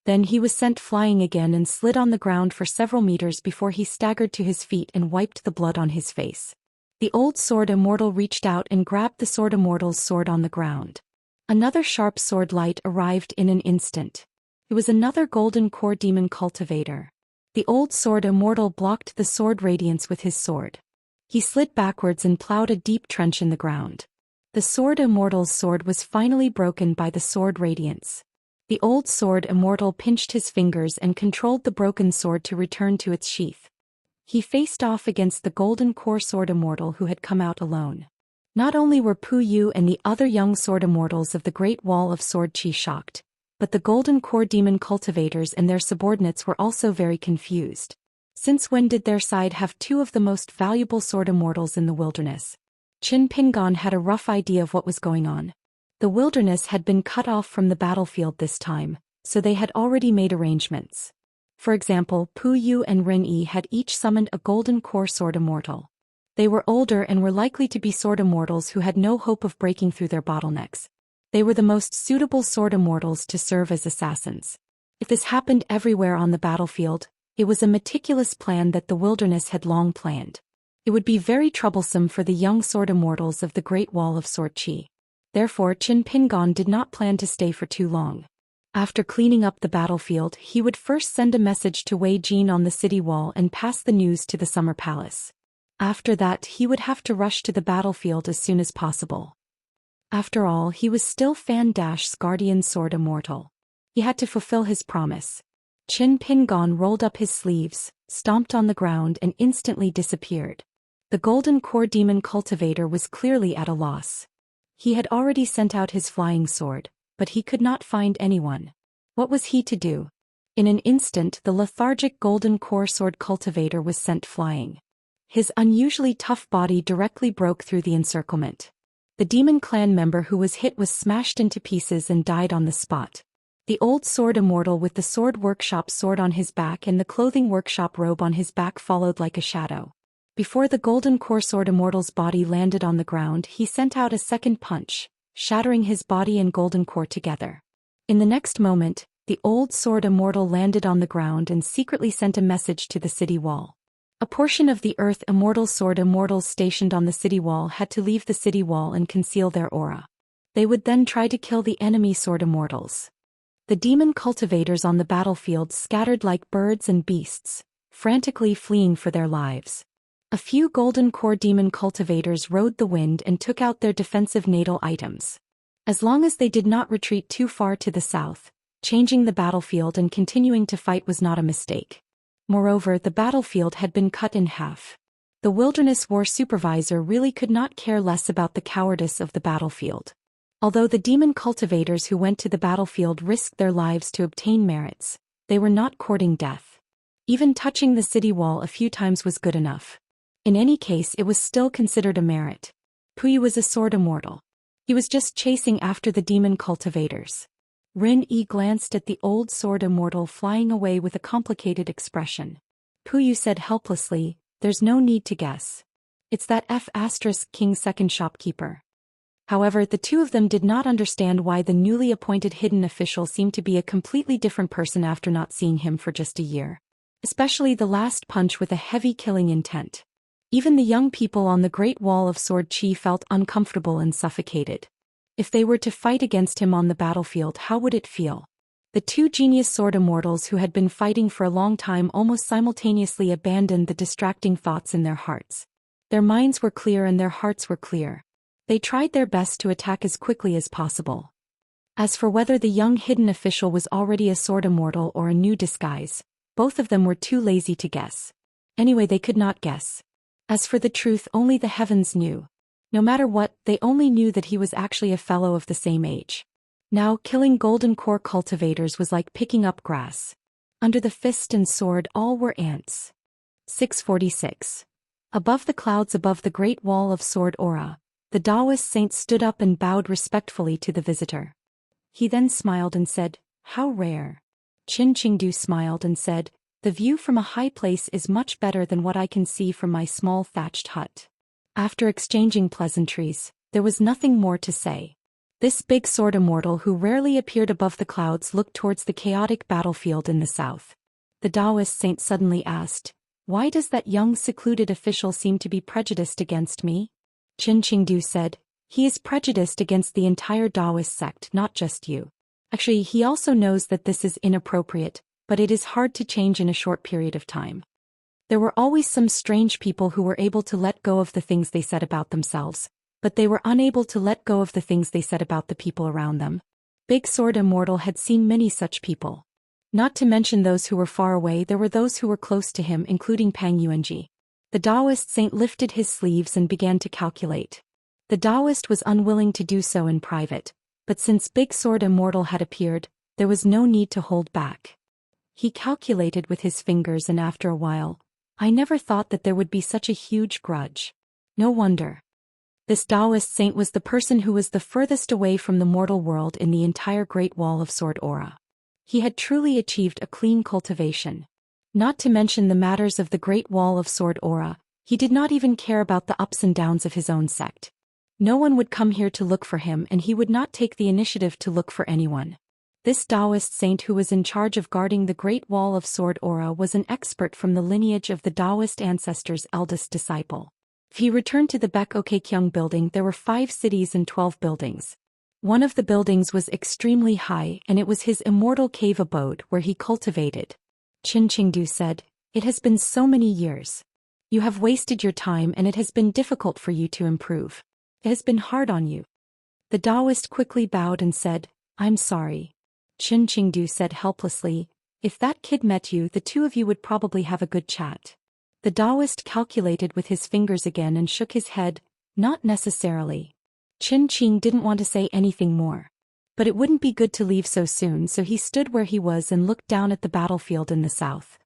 Speaker 1: Then he was sent flying again and slid on the ground for several meters before he staggered to his feet and wiped the blood on his face. The old sword immortal reached out and grabbed the sword immortal's sword on the ground. Another sharp sword light arrived in an instant. It was another golden core demon cultivator. The old sword immortal blocked the sword radiance with his sword. He slid backwards and plowed a deep trench in the ground. The sword immortal's sword was finally broken by the sword radiance. The old sword immortal pinched his fingers and controlled the broken sword to return to its sheath. He faced off against the golden core sword immortal who had come out alone. Not only were Puyu and the other young sword immortals of the Great Wall of Sword Qi shocked, but the golden core demon cultivators and their subordinates were also very confused. Since when did their side have two of the most valuable sword immortals in the wilderness? Qin Pingon had a rough idea of what was going on. The wilderness had been cut off from the battlefield this time, so they had already made arrangements. For example, Puyu and Ren-Yi had each summoned a golden core sword immortal. They were older and were likely to be sword immortals who had no hope of breaking through their bottlenecks. They were the most suitable sword immortals to serve as assassins. If this happened everywhere on the battlefield, it was a meticulous plan that the wilderness had long planned. It would be very troublesome for the young sword immortals of the Great Wall of Sword Qi. Therefore, Qin Pingon did not plan to stay for too long. After cleaning up the battlefield, he would first send a message to Wei Jin on the city wall and pass the news to the Summer Palace. After that, he would have to rush to the battlefield as soon as possible. After all, he was still Fan-Dash's guardian sword immortal. He had to fulfill his promise. Qin Pingon rolled up his sleeves, stomped on the ground and instantly disappeared. The golden core demon cultivator was clearly at a loss. He had already sent out his flying sword, but he could not find anyone. What was he to do? In an instant, the lethargic golden core sword cultivator was sent flying. His unusually tough body directly broke through the encirclement. The demon clan member who was hit was smashed into pieces and died on the spot. The old sword immortal with the sword workshop sword on his back and the clothing workshop robe on his back followed like a shadow. Before the golden core sword immortal's body landed on the ground, he sent out a second punch, shattering his body and golden core together. In the next moment, the old sword Immortal landed on the ground and secretly sent a message to the city wall. A portion of the Earth Immortal sword Immortals stationed on the city wall had to leave the city wall and conceal their aura. They would then try to kill the enemy sword Immortals. The demon cultivators on the battlefield scattered like birds and beasts, frantically fleeing for their lives. A few golden core demon cultivators rode the wind and took out their defensive natal items. As long as they did not retreat too far to the south, changing the battlefield and continuing to fight was not a mistake. Moreover, the battlefield had been cut in half. The Wilderness War Supervisor really could not care less about the cowardice of the battlefield. Although the demon cultivators who went to the battlefield risked their lives to obtain merits, they were not courting death. Even touching the city wall a few times was good enough. In any case, it was still considered a merit. Puyi was a sword immortal. He was just chasing after the demon cultivators. Rin-Yi glanced at the old sword immortal flying away with a complicated expression. Puyi said helplessly, "There's no need to guess. It's that F*King's second shopkeeper." However, the two of them did not understand why the newly appointed hidden official seemed to be a completely different person after not seeing him for just a year. Especially the last punch with a heavy killing intent. Even the young people on the Great Wall of Sword Qi felt uncomfortable and suffocated. If they were to fight against him on the battlefield, how would it feel? The two genius sword immortals who had been fighting for a long time almost simultaneously abandoned the distracting thoughts in their hearts. Their minds were clear and their hearts were clear. They tried their best to attack as quickly as possible. As for whether the young hidden official was already a sword immortal or a new disguise, both of them were too lazy to guess. Anyway, they could not guess. As for the truth, only the heavens knew. No matter what, they only knew that he was actually a fellow of the same age. Now, killing golden core cultivators was like picking up grass. Under the fist and sword, all were ants. 646. Above the clouds above the great wall of sword aura, the Daoist saint stood up and bowed respectfully to the visitor. He then smiled and said, "How rare." Qin Qingdu smiled and said, "The view from a high place is much better than what I can see from my small thatched hut." After exchanging pleasantries, there was nothing more to say. This big sword immortal who rarely appeared above the clouds looked towards the chaotic battlefield in the south. The Daoist saint suddenly asked, "Why does that young secluded official seem to be prejudiced against me?" Qin Qingdu said, "He is prejudiced against the entire Daoist sect, not just you. Actually, he also knows that this is inappropriate, but it is hard to change in a short period of time. There were always some strange people who were able to let go of the things they said about themselves, but they were unable to let go of the things they said about the people around them. Big Sword Immortal had seen many such people. Not to mention those who were far away, there were those who were close to him, including Pang Yuanji. The Daoist saint lifted his sleeves and began to calculate. The Daoist was unwilling to do so in private, but since Big Sword Immortal had appeared, there was no need to hold back. He calculated with his fingers, and after a while, "I never thought that there would be such a huge grudge. No wonder." This Daoist saint was the person who was the furthest away from the mortal world in the entire Great Wall of Sword Aura. He had truly achieved a clean cultivation. Not to mention the matters of the Great Wall of Sword Aura, he did not even care about the ups and downs of his own sect. No one would come here to look for him, and he would not take the initiative to look for anyone. This Daoist saint who was in charge of guarding the Great Wall of Sword Aura was an expert from the lineage of the Daoist ancestors' eldest disciple. If he returned to the Baek-Ok-kyung building, there were 5 cities and 12 buildings. One of the buildings was extremely high, and it was his immortal cave abode where he cultivated. Qin Qingdu said, "It has been so many years. You have wasted your time, and it has been difficult for you to improve. It has been hard on you." The Daoist quickly bowed and said, "I'm sorry." Qin Qingdu said helplessly, "If that kid met you, the two of you would probably have a good chat." The Daoist calculated with his fingers again and shook his head, "Not necessarily." Qin Qing didn't want to say anything more. But it wouldn't be good to leave so soon, so he stood where he was and looked down at the battlefield in the south.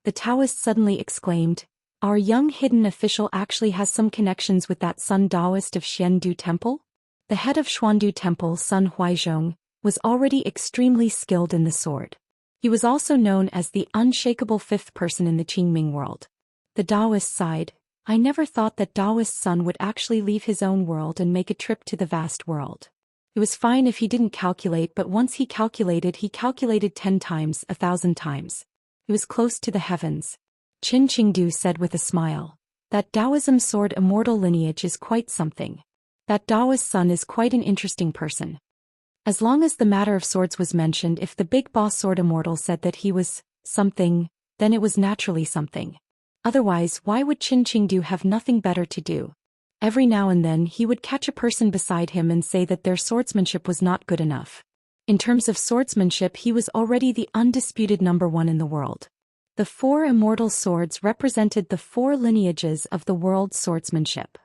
Speaker 1: The Taoist suddenly exclaimed, "Our young hidden official actually has some connections with that Sun Daoist of Xiandu Temple?" The head of Xuandu Temple, Sun Huizhong, was already extremely skilled in the sword. He was also known as the unshakable fifth person in the Qingming world. The Daoist sighed, "I never thought that Daoist Sun would actually leave his own world and make a trip to the vast world." It was fine if he didn't calculate, but once he calculated 10 times, 1,000 times. He was close to the heavens. Qin Qingdu said with a smile. That Taoism sword immortal lineage is quite something. That Daoist son is quite an interesting person. As long as the matter of swords was mentioned, if the big boss sword immortal said that he was something, then it was naturally something. Otherwise, why would Qin Qingdu have nothing better to do? Every now and then he would catch a person beside him and say that their swordsmanship was not good enough. In terms of swordsmanship, he was already the undisputed #1 in the world. The 4 immortal swords represented the 4 lineages of the world's swordsmanship.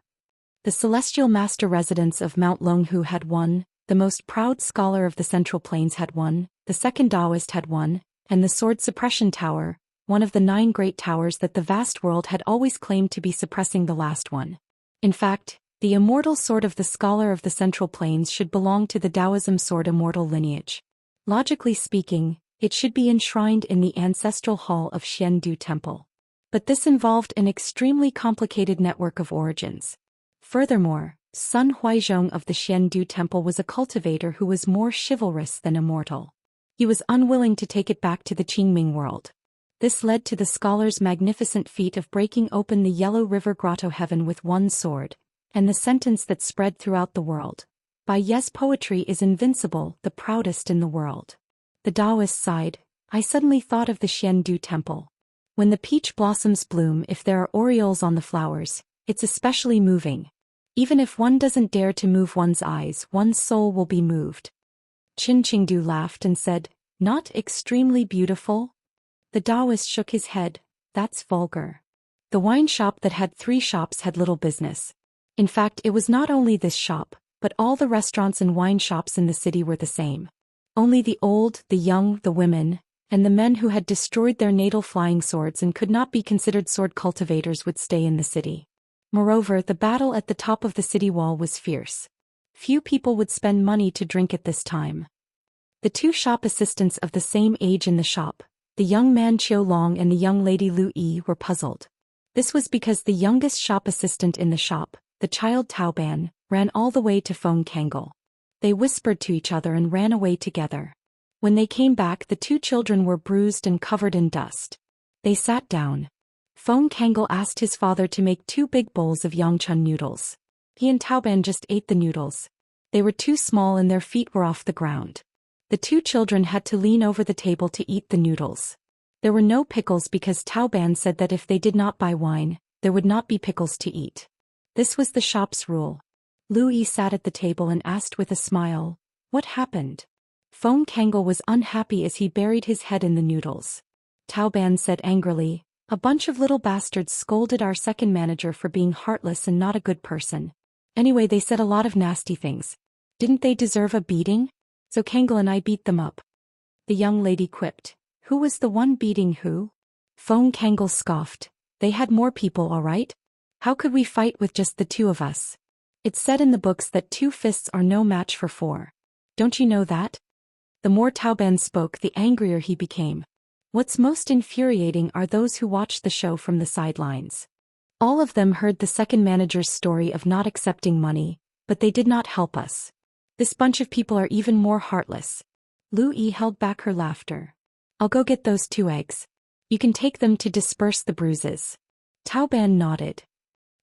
Speaker 1: The celestial master residence of Mount Longhu had 1, the most proud scholar of the Central Plains had 1, the second Daoist had 1, and the sword suppression tower, one of the 9 great towers that the vast world had always claimed to be suppressing the last one. In fact, the immortal sword of the scholar of the Central Plains should belong to the Taoism sword immortal lineage. Logically speaking, it should be enshrined in the ancestral hall of Xiandu Temple. But this involved an extremely complicated network of origins. Furthermore, Sun Huizhong of the Xiandu Temple was a cultivator who was more chivalrous than immortal. He was unwilling to take it back to the Qingming world. This led to the scholar's magnificent feat of breaking open the Yellow River Grotto heaven with 1 sword, and the sentence that spread throughout the world. By Ye's poetry is invincible, the proudest in the world. The Daoist sighed. I suddenly thought of the Xiandu Temple. When the peach blossoms bloom, if there are orioles on the flowers, it's especially moving. Even if one doesn't dare to move one's eyes, one's soul will be moved. Qin Qingdu laughed and said, not extremely beautiful? The Daoist shook his head. That's vulgar. The wine shop that had 3 shops had little business. In fact, it was not only this shop, but all the restaurants and wine shops in the city were the same. Only the old, the young, the women, and the men who had destroyed their natal flying swords and could not be considered sword cultivators would stay in the city. Moreover, the battle at the top of the city wall was fierce. Few people would spend money to drink at this time. The 2 shop assistants of the same age in the shop, the young man Qiu Long and the young lady Lu Yi, were puzzled. This was because the youngest shop assistant in the shop, the child Taoban, ran all the way to Feng Kangol. They whispered to each other and ran away together. When they came back, the 2 children were bruised and covered in dust. They sat down. Feng Kangol asked his father to make 2 big bowls of yangchun noodles. He and Taoban just ate the noodles. They were too small and their feet were off the ground. The 2 children had to lean over the table to eat the noodles. There were no pickles because Taoban said that if they did not buy wine, there would not be pickles to eat. This was the shop's rule. Lu Yi sat at the table and asked with a smile, what happened? Feng Kangol was unhappy as he buried his head in the noodles. Taoban said angrily, a bunch of little bastards scolded our second manager for being heartless and not a good person. Anyway, they said a lot of nasty things. Didn't they deserve a beating? So Kangol and I beat them up. The young lady quipped. Who was the one beating who? Feng Kangol scoffed. They had more people, all right? How could we fight with just the 2 of us? It's said in the books that 2 fists are no match for 4. Don't you know that? The more Taoban spoke, the angrier he became. What's most infuriating are those who watched the show from the sidelines. All of them heard the second manager's story of not accepting money, but they did not help us. This bunch of people are even more heartless. Lu Yi held back her laughter. I'll go get those 2 eggs. You can take them to disperse the bruises. Taoban nodded.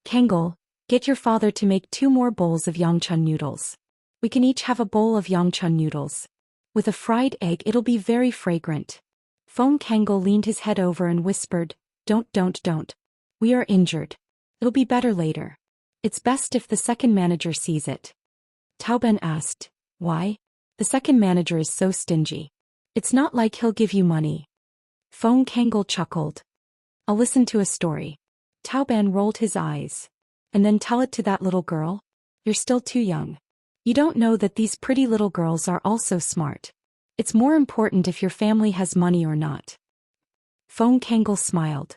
Speaker 1: Kangol, get your father to make 2 more bowls of yangchun noodles. We can each have a bowl of yangchun noodles. With a fried egg, it'll be very fragrant. Feng Kangol leaned his head over and whispered, Don't. We are injured. It'll be better later. It's best if the second manager sees it. Taoban asked, why? The second manager is so stingy. It's not like he'll give you money. Feng Kangol chuckled. I'll listen to a story. Taoban rolled his eyes. And then tell it to that little girl? You're still too young. You don't know that these pretty little girls are also smart. It's more important if your family has money or not. Feng Kangol smiled.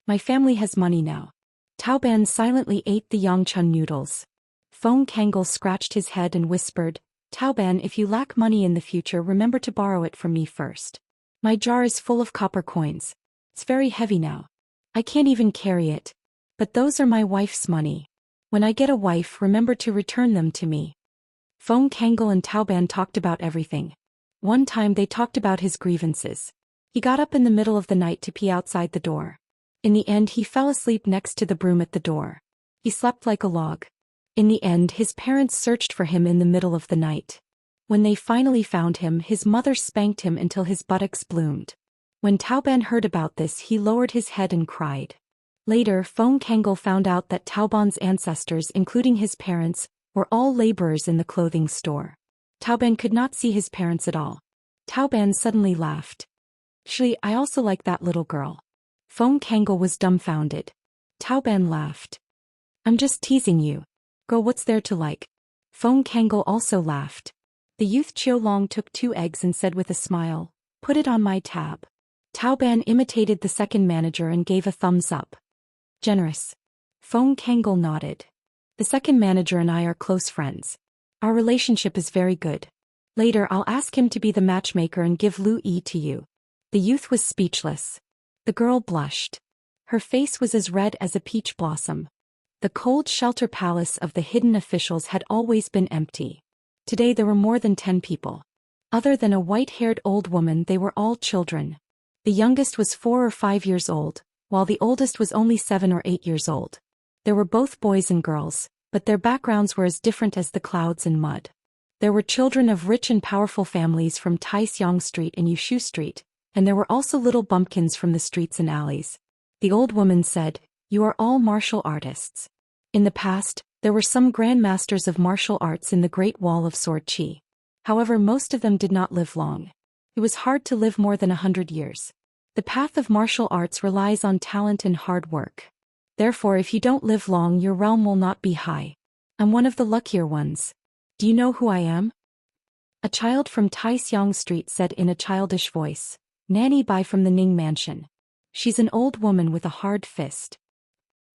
Speaker 1: My family has money now. Taoban silently ate the yangchun noodles. Feng Kangol scratched his head and whispered, Taoban, if you lack money in the future, remember to borrow it from me first. My jar is full of copper coins. It's very heavy now. I can't even carry it. But those are my wife's money. When I get a wife, remember to return them to me. Feng Kangol and Taoban talked about everything. One time they talked about his grievances. He got up in the middle of the night to pee outside the door. In the end he fell asleep next to the broom at the door. He slept like a log. In the end his parents searched for him in the middle of the night. When they finally found him, his mother spanked him until his buttocks bloomed. When Taoban heard about this, he lowered his head and cried. Later, Feng Kangol found out that Taoban's ancestors, including his parents, were all laborers in the clothing store. Taoban could not see his parents at all. Taoban suddenly laughed. Actually, I also like that little girl. Feng Kangol was dumbfounded. Taoban laughed. I'm just teasing you. Girl, what's there to like? Feng Kangol also laughed. The youth Qiulong took 2 eggs and said with a smile, "Put it on my tab." Taoban imitated the second manager and gave a thumbs up. Generous. Feng Kangol nodded. The second manager and I are close friends. Our relationship is very good. Later I'll ask him to be the matchmaker and give Lu Yi to you. The youth was speechless. The girl blushed. Her face was as red as a peach blossom. The cold shelter palace of the hidden officials had always been empty. Today there were more than 10 people. Other than a white-haired old woman, they were all children. The youngest was 4 or 5 years old, while the oldest was only 7 or 8 years old. There were both boys and girls, but their backgrounds were as different as the clouds and mud. There were children of rich and powerful families from Taixiang Street and Yushu Street, and there were also little bumpkins from the streets and alleys. The old woman said, "You are all martial artists." In the past, there were some grandmasters of martial arts in the Great Wall of Sword Qi. However, most of them did not live long. It was hard to live more than 100 years. The path of martial arts relies on talent and hard work. Therefore, if you don't live long, your realm will not be high. I'm one of the luckier ones. Do you know who I am? A child from Taixiang Street said in a childish voice, "Nanny Bai from the Ning Mansion." She's an old woman with a hard fist.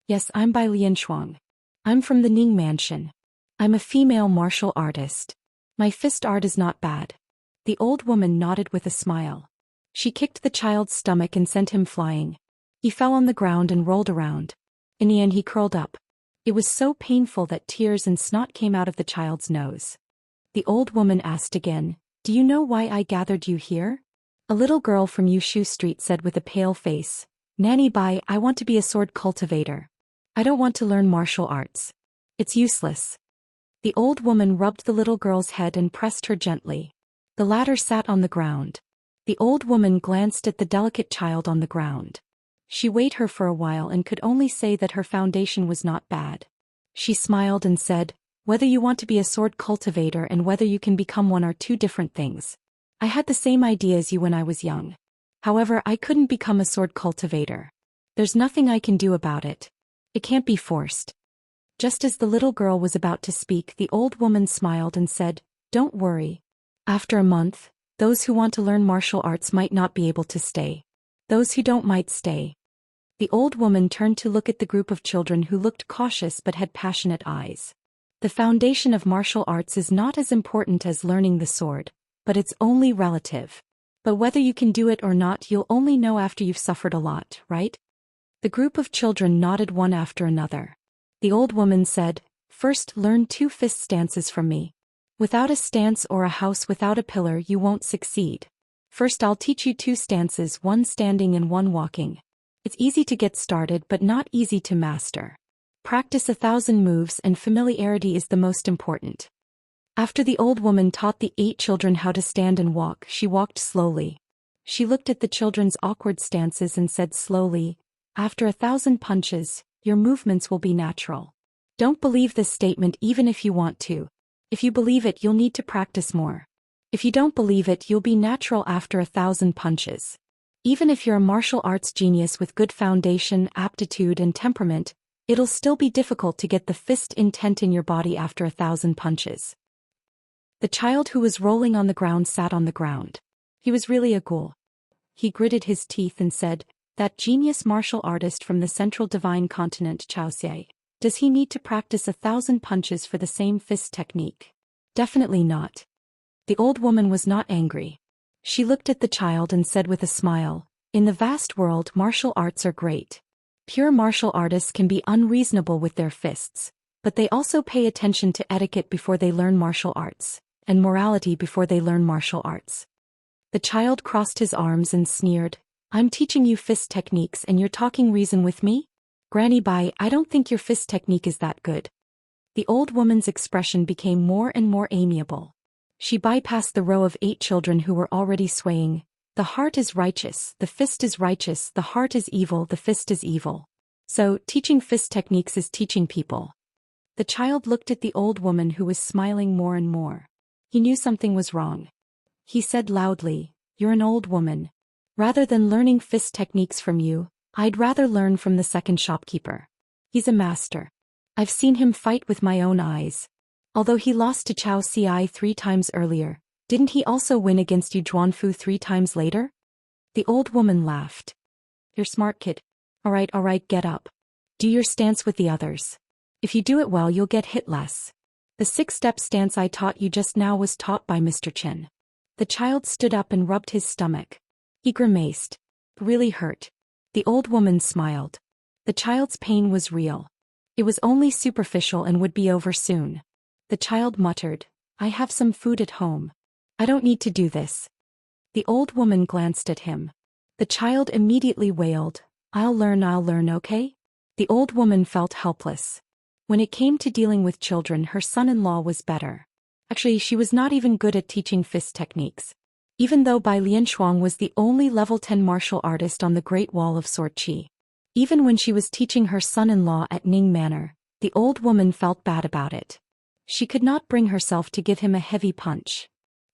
Speaker 1: Yes, I'm Bai Lianshuang. I'm from the Ning Mansion. I'm a female martial artist. My fist art is not bad. The old woman nodded with a smile. She kicked the child's stomach and sent him flying. He fell on the ground and rolled around. In the end he curled up. It was so painful that tears and snot came out of the child's nose. The old woman asked again, "Do you know why I gathered you here?" A little girl from Yushu Street said with a pale face, "Nanny Bai, I want to be a sword cultivator. I don't want to learn martial arts. It's useless." The old woman rubbed the little girl's head and pressed her gently. The latter sat on the ground. The old woman glanced at the delicate child on the ground. She weighed her for a while and could only say that her foundation was not bad. She smiled and said, "Whether you want to be a sword cultivator and whether you can become one are 2 different things. I had the same idea as you when I was young. However, I couldn't become a sword cultivator. There's nothing I can do about it. It can't be forced." Just as the little girl was about to speak, the old woman smiled and said, "Don't worry. After a month, those who want to learn martial arts might not be able to stay. Those who don't might stay." The old woman turned to look at the group of children who looked cautious but had passionate eyes. The foundation of martial arts is not as important as learning the sword, but it's only relative. But whether you can do it or not, you'll only know after you've suffered a lot, right? The group of children nodded one after another. The old woman said, "First, learn 2 fist stances from me. Without a stance or a house without a pillar, you won't succeed. First, I'll teach you 2 stances, one standing and one walking. It's easy to get started but not easy to master. Practice 1,000 moves and familiarity is the most important." After the old woman taught the 8 children how to stand and walk, she walked slowly. She looked at the children's awkward stances and said slowly, "After 1,000 punches, your movements will be natural. Don't believe this statement even if you want to. If you believe it, you'll need to practice more. If you don't believe it, you'll be natural after 1,000 punches. Even if you're a martial arts genius with good foundation, aptitude and temperament, it'll still be difficult to get the fist intent in your body after 1,000 punches." The child who was rolling on the ground sat on the ground. He was really a ghoul. He gritted his teeth and said, "That genius martial artist from the central divine continent Xianxia, does he need to practice 1,000 punches for the same fist technique? Definitely not." The old woman was not angry. She looked at the child and said with a smile, "In the vast world, martial arts are great. Pure martial artists can be unreasonable with their fists, But they also pay attention to etiquette before they learn martial arts, and morality before they learn martial arts. The child crossed his arms and sneered, I'm teaching you fist techniques and you're talking reason with me? Granny Bai, I don't think your fist technique is that good. The old woman's expression became more and more amiable. She bypassed the row of 8 children who were already swaying. The heart is righteous, the fist is righteous, the heart is evil, the fist is evil. So, teaching fist techniques is teaching people. The child looked at the old woman who was smiling more and more. He knew something was wrong. He said loudly, You're an old woman. Rather than learning fist techniques from you, I'd rather learn from the second shopkeeper. He's a master. I've seen him fight with my own eyes. Although he lost to Chao Ci 3 times earlier, didn't he also win against Yu Zhuanfu 3 times later? The old woman laughed. You're smart, kid. Alright, get up. Do your stance with the others. If you do it well, you'll get hit less. The 6-step stance I taught you just now was taught by Mr. Chen. The child stood up and rubbed his stomach. He grimaced. Really hurt. The old woman smiled. The child's pain was real. It was only superficial and would be over soon. The child muttered, I have some food at home. I don't need to do this. The old woman glanced at him. The child immediately wailed, I'll learn, okay? The old woman felt helpless. When it came to dealing with children, her son-in-law was better. Actually, she was not even good at teaching fist techniques. Even though Bai Lianshuang was the only level 10 martial artist on the Great Wall of Sword Qi. Even when she was teaching her son-in-law at Ning Manor, the old woman felt bad about it. She could not bring herself to give him a heavy punch.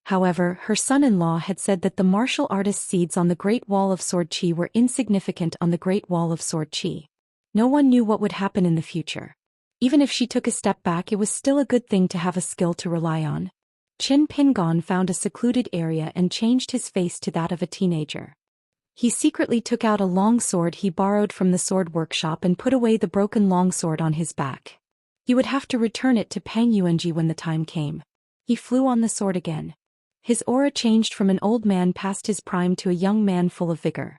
Speaker 1: However, her son-in-law had said that the martial artist seeds on the Great Wall of Sword Qi were insignificant on the Great Wall of Sword Qi. No one knew what would happen in the future. Even if she took a step back, it was still a good thing to have a skill to rely on. Qin Pingon found a secluded area and changed his face to that of a teenager. He secretly took out a long sword he borrowed from the sword workshop and put away the broken longsword on his back. He would have to return it to Pang Yuanji when the time came. He flew on the sword again. His aura changed from an old man past his prime to a young man full of vigor.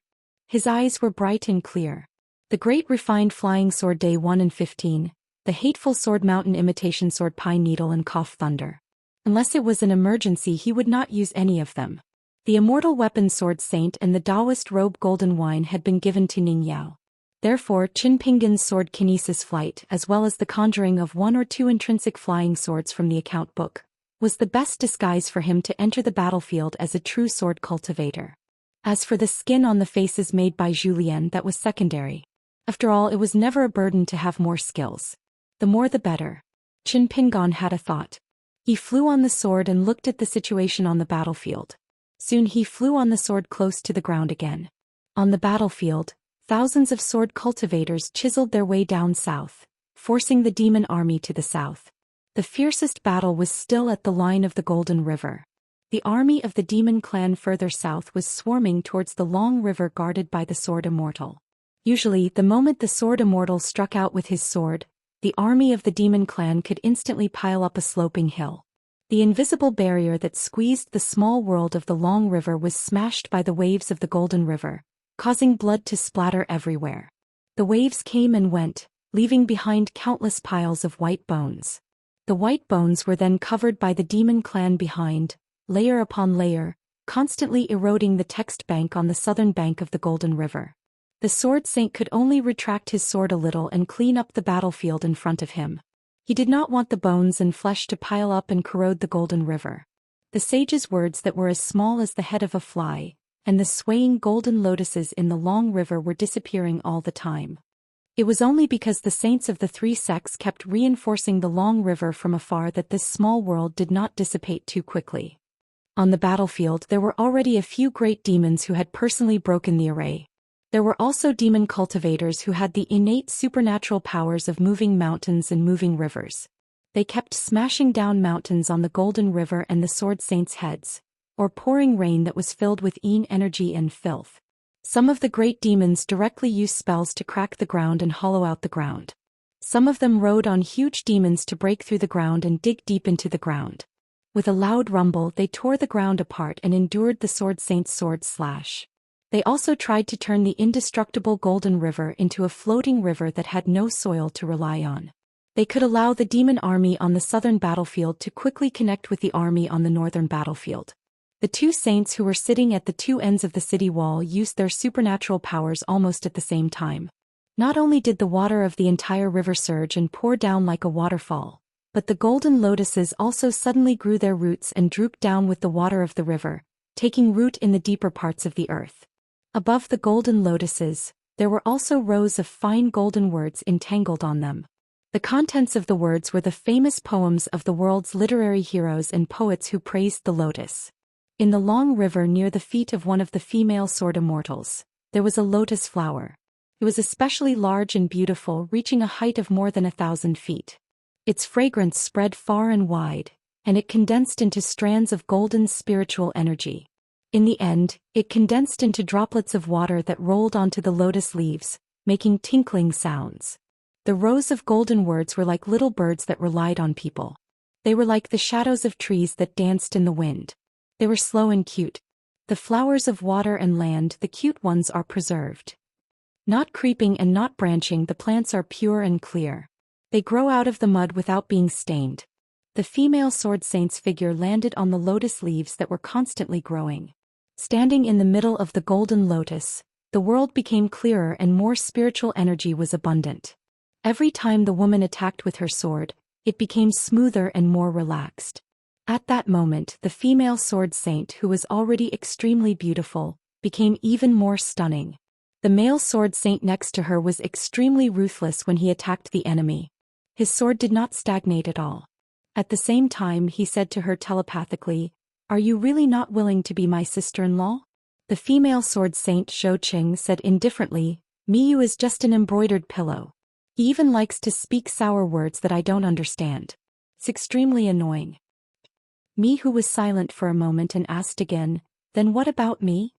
Speaker 1: His eyes were bright and clear. The great refined flying sword Day 1 and 15, the hateful sword mountain imitation sword Pine Needle and Cough Thunder. Unless it was an emergency, he would not use any of them. The immortal weapon Sword Saint and the Daoist robe Golden Wine had been given to Ning Yao. Therefore, Qin Pingon's sword Kinesis Flight, as well as the conjuring of 1 or 2 intrinsic flying swords from the account book, was the best disguise for him to enter the battlefield as a true sword cultivator. As for the skin on the faces made by Zhou Xian, that was secondary. After all, it was never a burden to have more skills. The more the better. Qin Pingon had a thought. He flew on the sword and looked at the situation on the battlefield. Soon he flew on the sword close to the ground again. On the battlefield, thousands of sword cultivators chiseled their way down south, forcing the demon army to the south. The fiercest battle was still at the line of the Golden River. The army of the demon clan further south was swarming towards the long river guarded by the sword Immortal. Usually, the moment the sword Immortal struck out with his sword, the army of the demon clan could instantly pile up a sloping hill. The invisible barrier that squeezed the small world of the long river was smashed by the waves of the Golden River, causing blood to splatter everywhere. The waves came and went, leaving behind countless piles of white bones. The white bones were then covered by the demon clan behind, layer upon layer, constantly eroding the text bank on the southern bank of the Golden River. The sword saint could only retract his sword a little and clean up the battlefield in front of him. He did not want the bones and flesh to pile up and corrode the Golden River. The sage's words that were as small as the head of a fly, and the swaying golden lotuses in the long river were disappearing all the time. It was only because the saints of the 3 sects kept reinforcing the long river from afar that this small world did not dissipate too quickly. On the battlefield there were already a few great demons who had personally broken the array. There were also demon cultivators who had the innate supernatural powers of moving mountains and moving rivers. They kept smashing down mountains on the Golden River and the sword saints' heads, or pouring rain that was filled with energy and filth. Some of the great demons directly used spells to crack the ground and hollow out the ground. Some of them rode on huge demons to break through the ground and dig deep into the ground. With a loud rumble, they tore the ground apart and endured the sword saint's sword slash. They also tried to turn the indestructible Golden River into a floating river that had no soil to rely on. They could allow the demon army on the southern battlefield to quickly connect with the army on the northern battlefield. The two saints who were sitting at the two ends of the city wall used their supernatural powers almost at the same time. Not only did the water of the entire river surge and pour down like a waterfall, but the golden lotuses also suddenly grew their roots and drooped down with the water of the river, taking root in the deeper parts of the earth. Above the golden lotuses, there were also rows of fine golden words entangled on them. The contents of the words were the famous poems of the world's literary heroes and poets who praised the lotus. In the long river near the feet of one of the female sword immortals, there was a lotus flower. It was especially large and beautiful, reaching a height of more than 1,000 feet. Its fragrance spread far and wide, and it condensed into strands of golden spiritual energy. In the end, it condensed into droplets of water that rolled onto the lotus leaves, making tinkling sounds. The rows of golden words were like little birds that relied on people. They were like the shadows of trees that danced in the wind. They were slow and cute. The flowers of water and land, the cute ones, are preserved. Not creeping and not branching, the plants are pure and clear. They grow out of the mud without being stained. The female sword saint's figure landed on the lotus leaves that were constantly growing. Standing in the middle of the golden lotus, the world became clearer and more spiritual energy was abundant. Every time the woman attacked with her sword, it became smoother and more relaxed. At that moment, the female sword saint, who was already extremely beautiful, became even more stunning. The male sword saint next to her was extremely ruthless when he attacked the enemy. His sword did not stagnate at all. At the same time, he said to her telepathically, "Are you really not willing to be my sister-in-law?" The female sword saint Zhou Xian said indifferently, "Miyu is just an embroidered pillow. He even likes to speak sour words that I don't understand. It's extremely annoying." Miyu was silent for a moment and asked again, "Then what about me?"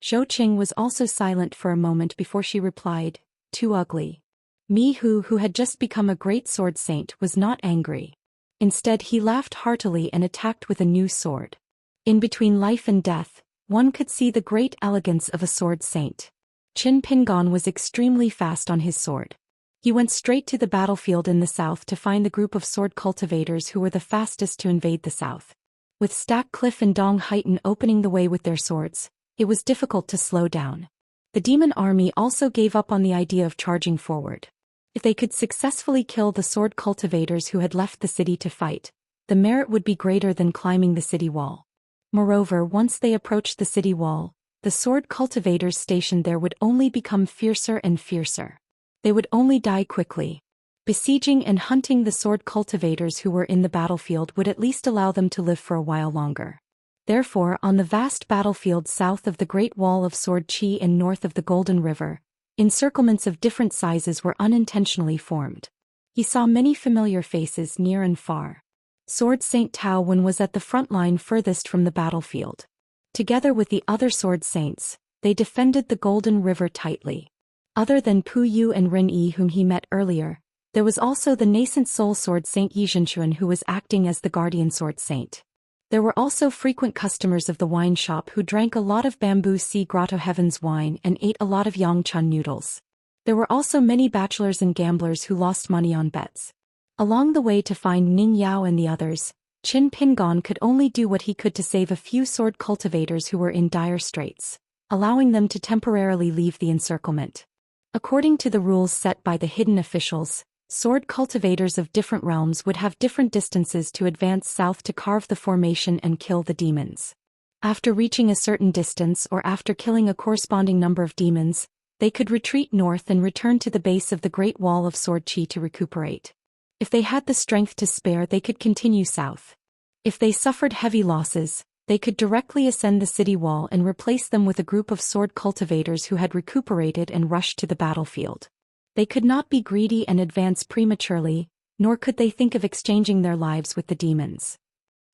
Speaker 1: Zhou Xian was also silent for a moment before she replied, "Too ugly." Miyu, who had just become a great sword saint, was not angry. Instead, he laughed heartily and attacked with a new sword. In between life and death, one could see the great elegance of a sword saint. Qin Pingon was extremely fast on his sword. He went straight to the battlefield in the south to find the group of sword cultivators who were the fastest to invade the south. With Stack Cliff and Dong Haitan opening the way with their swords, it was difficult to slow down. The demon army also gave up on the idea of charging forward. If they could successfully kill the sword cultivators who had left the city to fight, the merit would be greater than climbing the city wall. Moreover, once they approached the city wall, the sword cultivators stationed there would only become fiercer and fiercer. They would only die quickly. Besieging and hunting the sword cultivators who were in the battlefield would at least allow them to live for a while longer. Therefore, on the vast battlefield south of the Great Wall of Sword Qi and north of the Golden River, encirclements of different sizes were unintentionally formed. He saw many familiar faces near and far. Sword Saint Tao Wen was at the front line furthest from the battlefield. Together with the other sword saints, they defended the Golden River tightly. Other than Pu Yu and Ren Yi, whom he met earlier, there was also the nascent soul sword saint Yi Zhenxuan, who was acting as the guardian sword saint. There were also frequent customers of the wine shop who drank a lot of Bamboo Sea Grotto Heaven's wine and ate a lot of Yangchan noodles. There were also many bachelors and gamblers who lost money on bets. Along the way to find Ning Yao and the others, Qin Pingon could only do what he could to save a few sword cultivators who were in dire straits, allowing them to temporarily leave the encirclement. According to the rules set by the hidden officials, sword cultivators of different realms would have different distances to advance south to carve the formation and kill the demons. After reaching a certain distance or after killing a corresponding number of demons, they could retreat north and return to the base of the Great Wall of Sword Qi to recuperate. If they had the strength to spare, they could continue south. If they suffered heavy losses, they could directly ascend the city wall and replace them with a group of sword cultivators who had recuperated and rushed to the battlefield. They could not be greedy and advance prematurely, nor could they think of exchanging their lives with the demons.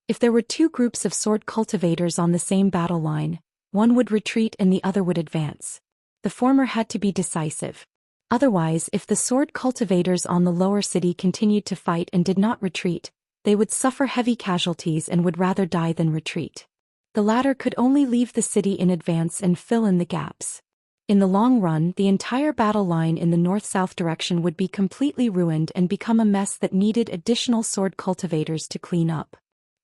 Speaker 1: If there were two groups of sword cultivators on the same battle line, one would retreat and the other would advance. The former had to be decisive. Otherwise, if the sword cultivators on the lower city continued to fight and did not retreat, they would suffer heavy casualties and would rather die than retreat. The latter could only leave the city in advance and fill in the gaps. In the long run, the entire battle line in the north-south direction would be completely ruined and become a mess that needed additional sword cultivators to clean up.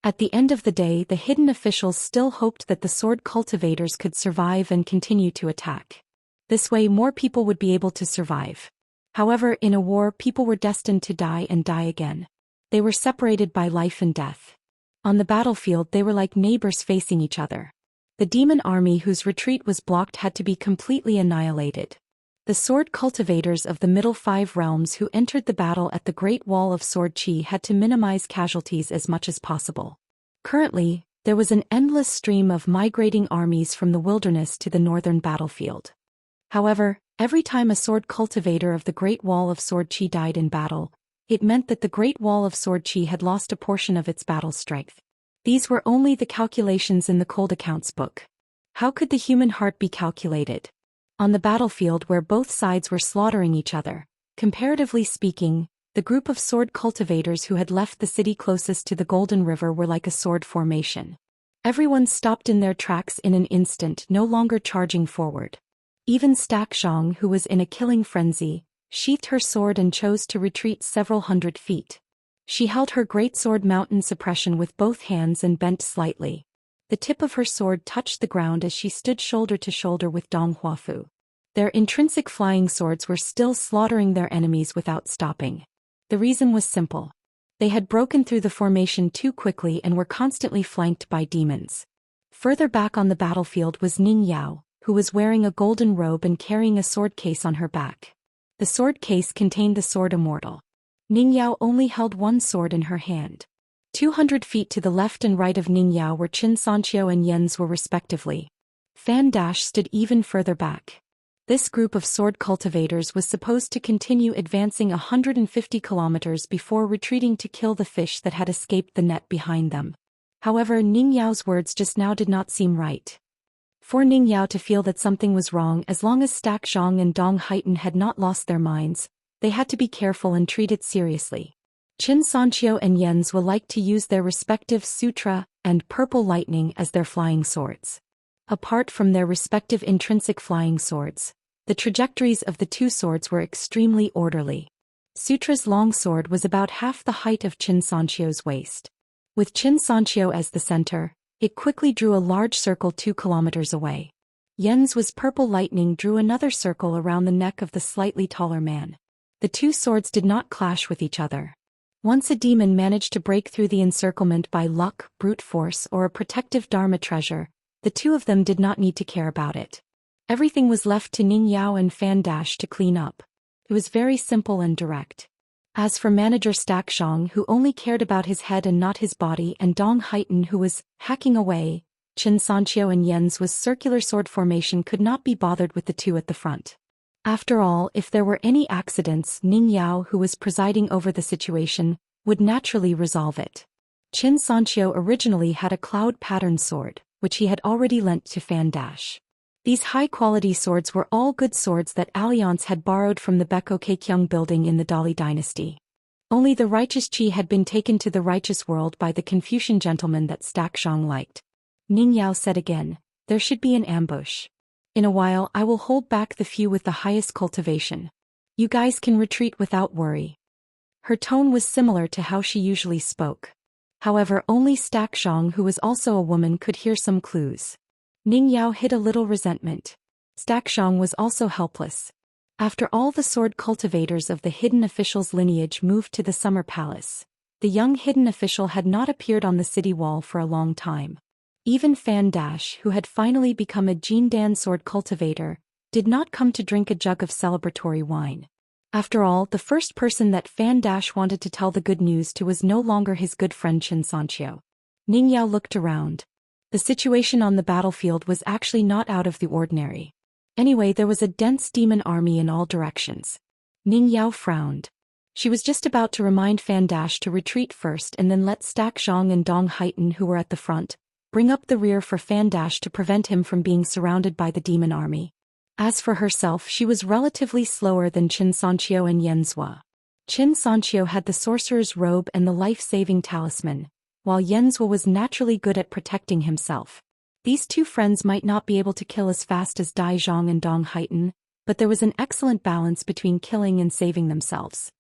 Speaker 1: At the end of the day, the hidden officials still hoped that the sword cultivators could survive and continue to attack. This way, more people would be able to survive. However, in a war, people were destined to die and die again. They were separated by life and death. On the battlefield, they were like neighbors facing each other. The demon army whose retreat was blocked had to be completely annihilated. The sword cultivators of the middle 5 realms who entered the battle at the Great Wall of Sword Qi had to minimize casualties as much as possible. Currently, there was an endless stream of migrating armies from the wilderness to the northern battlefield. However, every time a sword cultivator of the Great Wall of Sword Qi died in battle, it meant that the Great Wall of Sword Qi had lost a portion of its battle strength. These were only the calculations in the cold accounts book. How could the human heart be calculated? On the battlefield where both sides were slaughtering each other, comparatively speaking, the group of sword cultivators who had left the city closest to the Golden River were like a sword formation. Everyone stopped in their tracks in an instant, no longer charging forward. Even Xianxia, who was in a killing frenzy, sheathed her sword and chose to retreat several hundred feet. She held her greatsword mountain suppression with both hands and bent slightly. The tip of her sword touched the ground as she stood shoulder to shoulder with Dong Huafu. Their intrinsic flying swords were still slaughtering their enemies without stopping. The reason was simple. They had broken through the formation too quickly and were constantly flanked by demons. Further back on the battlefield was Ning Yao, who was wearing a golden robe and carrying a sword case on her back. The sword case contained the sword Immortal. Ning Yao only held one sword in her hand. 200 feet to the left and right of Ning Yao were Xianxia and Yen's were respectively. Fan Dash stood even further back. This group of sword cultivators was supposed to continue advancing 150 kilometers before retreating to kill the fish that had escaped the net behind them. However, Ning Yao's words just now did not seem right. For Ning Yao to feel that something was wrong, as long as Xianxia and Dong Haitan had not lost their minds, they had to be careful and treat it seriously. Xianxia and Yen's will like to use their respective Sutra and Purple Lightning as their flying swords. Apart from their respective intrinsic flying swords, the trajectories of the two swords were extremely orderly. Sutra's long sword was about half the height of Xianxia's waist. With Xianxia as the center, it quickly drew a large circle 2 kilometers away. Yen's was Purple Lightning drew another circle around the neck of the slightly taller man. The two swords did not clash with each other. Once a demon managed to break through the encirclement by luck, brute force, or a protective Dharma treasure, the two of them did not need to care about it. Everything was left to Ning Yao and Fan Dash to clean up. It was very simple and direct. As for Manager Xianxia, who only cared about his head and not his body, and Dong Haitan, who was hacking away, Xianxia and Yen's was circular sword formation, could not be bothered with the two at the front. After all, if there were any accidents, Ning Yao, who was presiding over the situation, would naturally resolve it. Xianxia originally had a cloud-patterned sword, which he had already lent to Fan Dash. These high-quality swords were all good swords that Alliance had borrowed from the Beko Keikyung building in the Dali dynasty. Only the righteous Qi had been taken to the righteous world by the Confucian gentleman that Xianxia liked. Ning Yao said again, "There should be an ambush. In a while I will hold back the few with the highest cultivation. You guys can retreat without worry." Her tone was similar to how she usually spoke. However, only Xianxia, who was also a woman, could hear some clues. Ning Yao hid a little resentment. Xianxia was also helpless. After all the sword cultivators of the hidden official's lineage moved to the summer palace, the young hidden official had not appeared on the city wall for a long time. Even Fan Dash, who had finally become a Jindan sword cultivator, did not come to drink a jug of celebratory wine. After all, the first person that Fan Dash wanted to tell the good news to was no longer his good friend Xianxia. Ning Yao looked around. The situation on the battlefield was actually not out of the ordinary. Anyway, there was a dense demon army in all directions. Ning Yao frowned. She was just about to remind Fan Dash to retreat first and then let Xianxia and Dong Haitan, who were at the front, bring up the rear for Fan Dash to prevent him from being surrounded by the demon army. As for herself, she was relatively slower than Xianxia and Yen's were. Xianxia had the sorcerer's robe and the life-saving talisman, while Yen's was naturally good at protecting himself. These two friends might not be able to kill as fast as Dai Zhang and Dong Haiten, but there was an excellent balance between killing and saving themselves.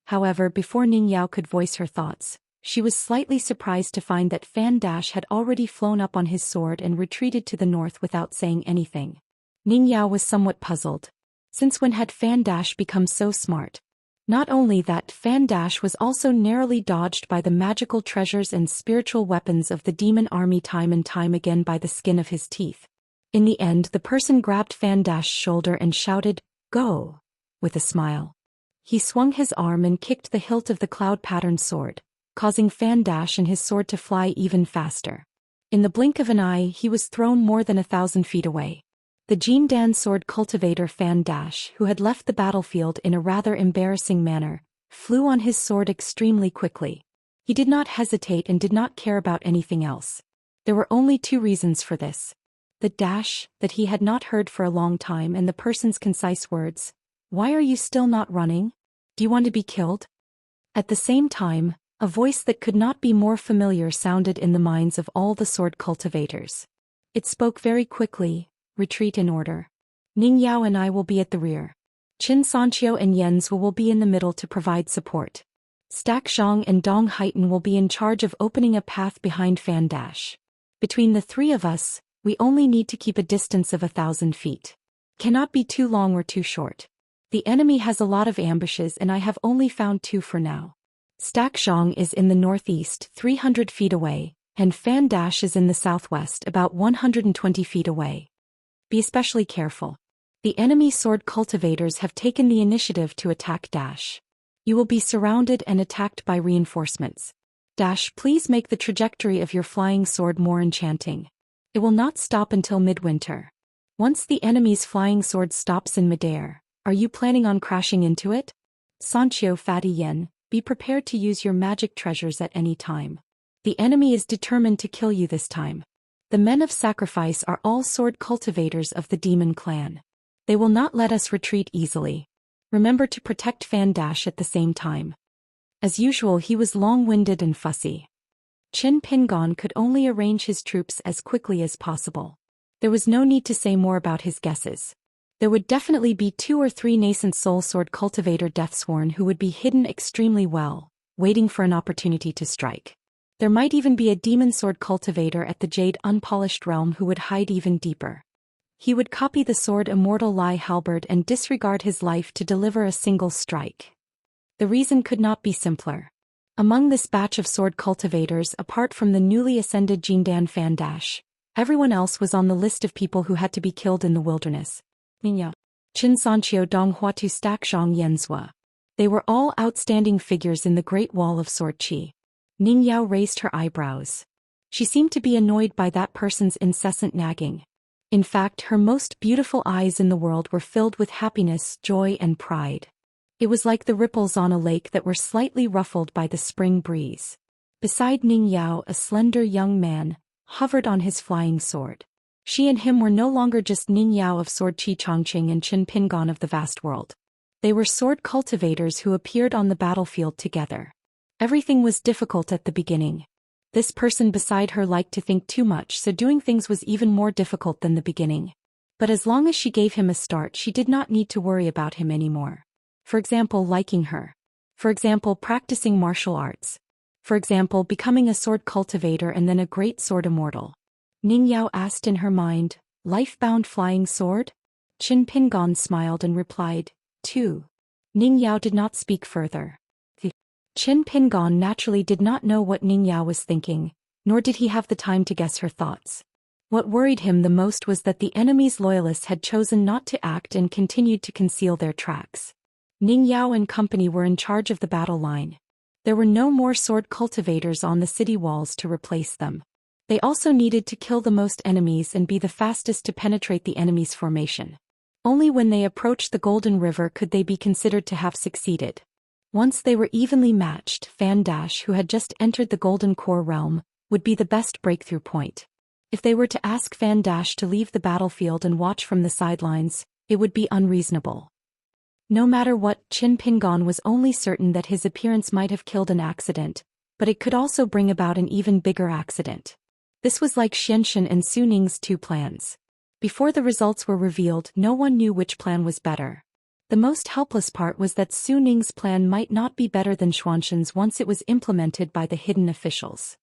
Speaker 1: However, before Ning Yao could voice her thoughts, she was slightly surprised to find that Fan Dash had already flown up on his sword and retreated to the north without saying anything. Ning Yao was somewhat puzzled. Since when had Fan Dash become so smart? Not only that, Fan Dash was also narrowly dodged by the magical treasures and spiritual weapons of the demon army time and time again by the skin of his teeth. In the end, the person grabbed Fan Dash's shoulder and shouted, "Go!" with a smile. He swung his arm and kicked the hilt of the cloud-patterned sword, causing Fan Dash and his sword to fly even faster. In the blink of an eye, he was thrown more than 1,000 feet away. The Jindan sword cultivator Fan Dash, who had left the battlefield in a rather embarrassing manner, flew on his sword extremely quickly. He did not hesitate and did not care about anything else. There were only two reasons for this. The dash, that he had not heard for a long time, and the person's concise words, "Why are you still not running? Do you want to be killed?" At the same time, a voice that could not be more familiar sounded in the minds of all the sword cultivators. It spoke very quickly, "Retreat in order. Ning Yao and I will be at the rear. Xianxia and Yenzhou will be in the middle to provide support. Stack Zhang and Dong Haiten will be in charge of opening a path behind Fan Dash. Between the three of us, we only need to keep a distance of 1,000 feet. Cannot be too long or too short. The enemy has a lot of ambushes and I have only found 2 for now. Stack Zhang is in the northeast 300 feet away, and Fan Dash is in the southwest about 120 feet away. Be especially careful. The enemy sword cultivators have taken the initiative to attack Dash. You will be surrounded and attacked by reinforcements. Dash, please make the trajectory of your flying sword more enchanting. It will not stop until midwinter. Once the enemy's flying sword stops in midair, are you planning on crashing into it? Sanchio Fatty Yen, be prepared to use your magic treasures at any time. The enemy is determined to kill you this time. The men of sacrifice are all sword cultivators of the demon clan. They will not let us retreat easily. Remember to protect Fan Dash at the same time. As usual, he was long-winded and fussy. Qin Pingon could only arrange his troops as quickly as possible. There was no need to say more about his guesses. There would definitely be 2 or 3 nascent soul sword cultivator deathsworn who would be hidden extremely well, waiting for an opportunity to strike. There might even be a demon sword cultivator at the Jade Unpolished Realm who would hide even deeper. He would copy the sword Immortal Lai Halberd and disregard his life to deliver a single strike. The reason could not be simpler. Among this batch of sword cultivators, apart from the newly ascended Jindan Fan Dash, everyone else was on the list of people who had to be killed in the wilderness. Minya, Qin Sanchio Dong Huatu Stack Zhang Yenzhua. They were all outstanding figures in the Great Wall of Sword Qi. Ning Yao raised her eyebrows. She seemed to be annoyed by that person's incessant nagging. In fact, her most beautiful eyes in the world were filled with happiness, joy, and pride. It was like the ripples on a lake that were slightly ruffled by the spring breeze. Beside Ning Yao, a slender young man hovered on his flying sword. She and him were no longer just Ning Yao of Sword Qi Chongqing and Qin Pingon of the vast world. They were sword cultivators who appeared on the battlefield together. Everything was difficult at the beginning. This person beside her liked to think too much, so doing things was even more difficult than the beginning. But as long as she gave him a start, she did not need to worry about him anymore. For example, liking her. For example, practicing martial arts. For example, becoming a sword cultivator and then a great sword immortal. Ning Yao asked in her mind, "Life-bound flying sword?" Qin Pingon smiled and replied, "2." Ning Yao did not speak further. Qin Pingon naturally did not know what Ning Yao was thinking, nor did he have the time to guess her thoughts. What worried him the most was that the enemy's loyalists had chosen not to act and continued to conceal their tracks. Ning Yao and company were in charge of the battle line. There were no more sword cultivators on the city walls to replace them. They also needed to kill the most enemies and be the fastest to penetrate the enemy's formation. Only when they approached the Golden River could they be considered to have succeeded. Once they were evenly matched, Fan Dash, who had just entered the Golden Core realm, would be the best breakthrough point. If they were to ask Fan Dash to leave the battlefield and watch from the sidelines, it would be unreasonable. No matter what, Qin Pingon was only certain that his appearance might have killed an accident, but it could also bring about an even bigger accident. This was like Xianxia and Su Ning's two plans. Before the results were revealed, no one knew which plan was better. The most helpless part was that Su Ning's plan might not be better than Xuanxian's once it was implemented by the hidden officials.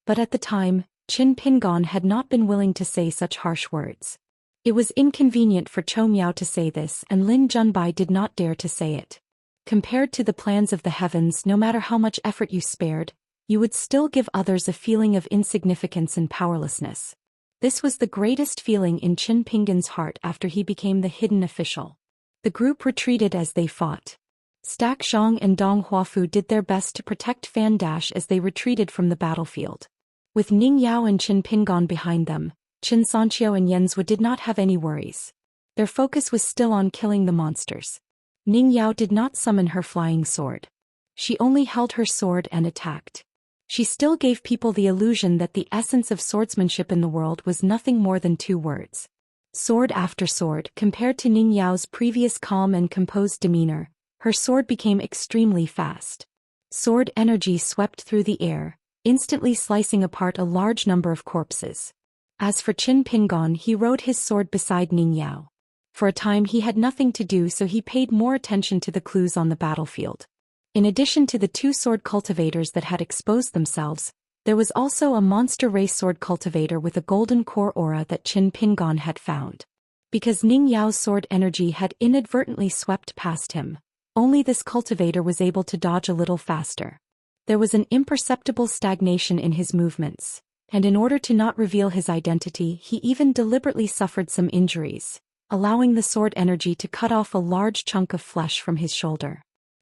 Speaker 1: But at the time, Qin Pingon had not been willing to say such harsh words. It was inconvenient for Chou Miao to say this, and Lin Junbai did not dare to say it. Compared to the plans of the heavens, no matter how much effort you spared, you would still give others a feeling of insignificance and powerlessness. This was the greatest feeling in Qin Pingon's heart after he became the hidden official. The group retreated as they fought. Stack Zhang and Dong Huafu did their best to protect Fan Dash as they retreated from the battlefield. With Ning Yao and Qin Pingon behind them, Xianxia and Yanzhou did not have any worries. Their focus was still on killing the monsters. Ning Yao did not summon her flying sword. She only held her sword and attacked. She still gave people the illusion that the essence of swordsmanship in the world was nothing more than two words. Sword after sword. Compared to Ning Yao's previous calm and composed demeanor, her sword became extremely fast. Sword energy swept through the air, instantly slicing apart a large number of corpses. As for Qin Pingon, he rode his sword beside Ning Yao. For a time he had nothing to do, so he paid more attention to the clues on the battlefield. In addition to the two sword cultivators that had exposed themselves, there was also a monster race sword cultivator with a golden core aura that Qin Pingon had found. Because Ning Yao's sword energy had inadvertently swept past him, only this cultivator was able to dodge a little faster. There was an imperceptible stagnation in his movements, and in order to not reveal his identity, he even deliberately suffered some injuries, allowing the sword energy to cut off a large chunk of flesh from his shoulder.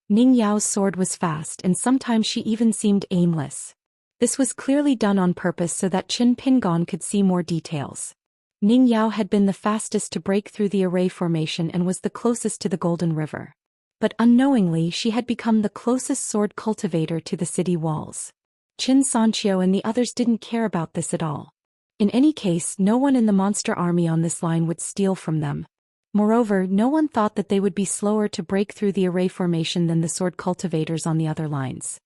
Speaker 1: Ning Yao's sword was fast, and sometimes she even seemed aimless. This was clearly done on purpose so that Qin Pingon could see more details. Ning Yao had been the fastest to break through the array formation and was the closest to the Golden River. But unknowingly she had become the closest sword cultivator to the city walls. Xianxia and the others didn't care about this at all. In any case, no one in the monster army on this line would steal from them. Moreover, no one thought that they would be slower to break through the array formation than the sword cultivators on the other lines.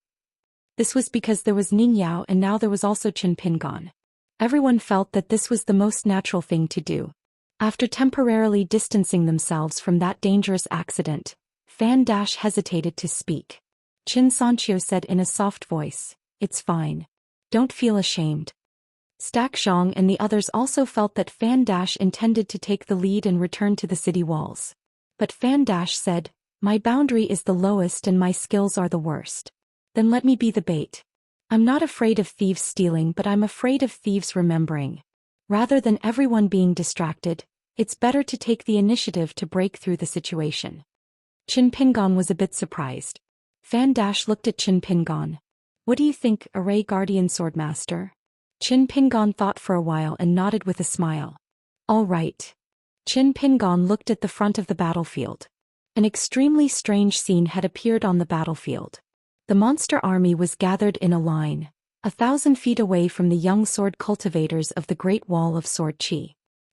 Speaker 1: This was because there was Ning Yao and now there was also Qin Pingon. Everyone felt that this was the most natural thing to do. After temporarily distancing themselves from that dangerous accident, Fan Dash hesitated to speak. Xianxia said in a soft voice, "It's fine. Don't feel ashamed." Stack Zhang and the others also felt that Fan Dash intended to take the lead and return to the city walls. But Fan Dash said, "My boundary is the lowest and my skills are the worst. Then let me be the bait. I'm not afraid of thieves stealing, but I'm afraid of thieves remembering. Rather than everyone being distracted, it's better to take the initiative to break through the situation." Qin Pingon was a bit surprised. Fan Dash looked at Qin Pingon. "What do you think, Array Guardian Swordmaster?" Qin Pingon thought for a while and nodded with a smile. "All right." Qin Pingon looked at the front of the battlefield. An extremely strange scene had appeared on the battlefield. The monster army was gathered in a line, 1,000 feet away from the young sword cultivators of the Great Wall of Sword Qi.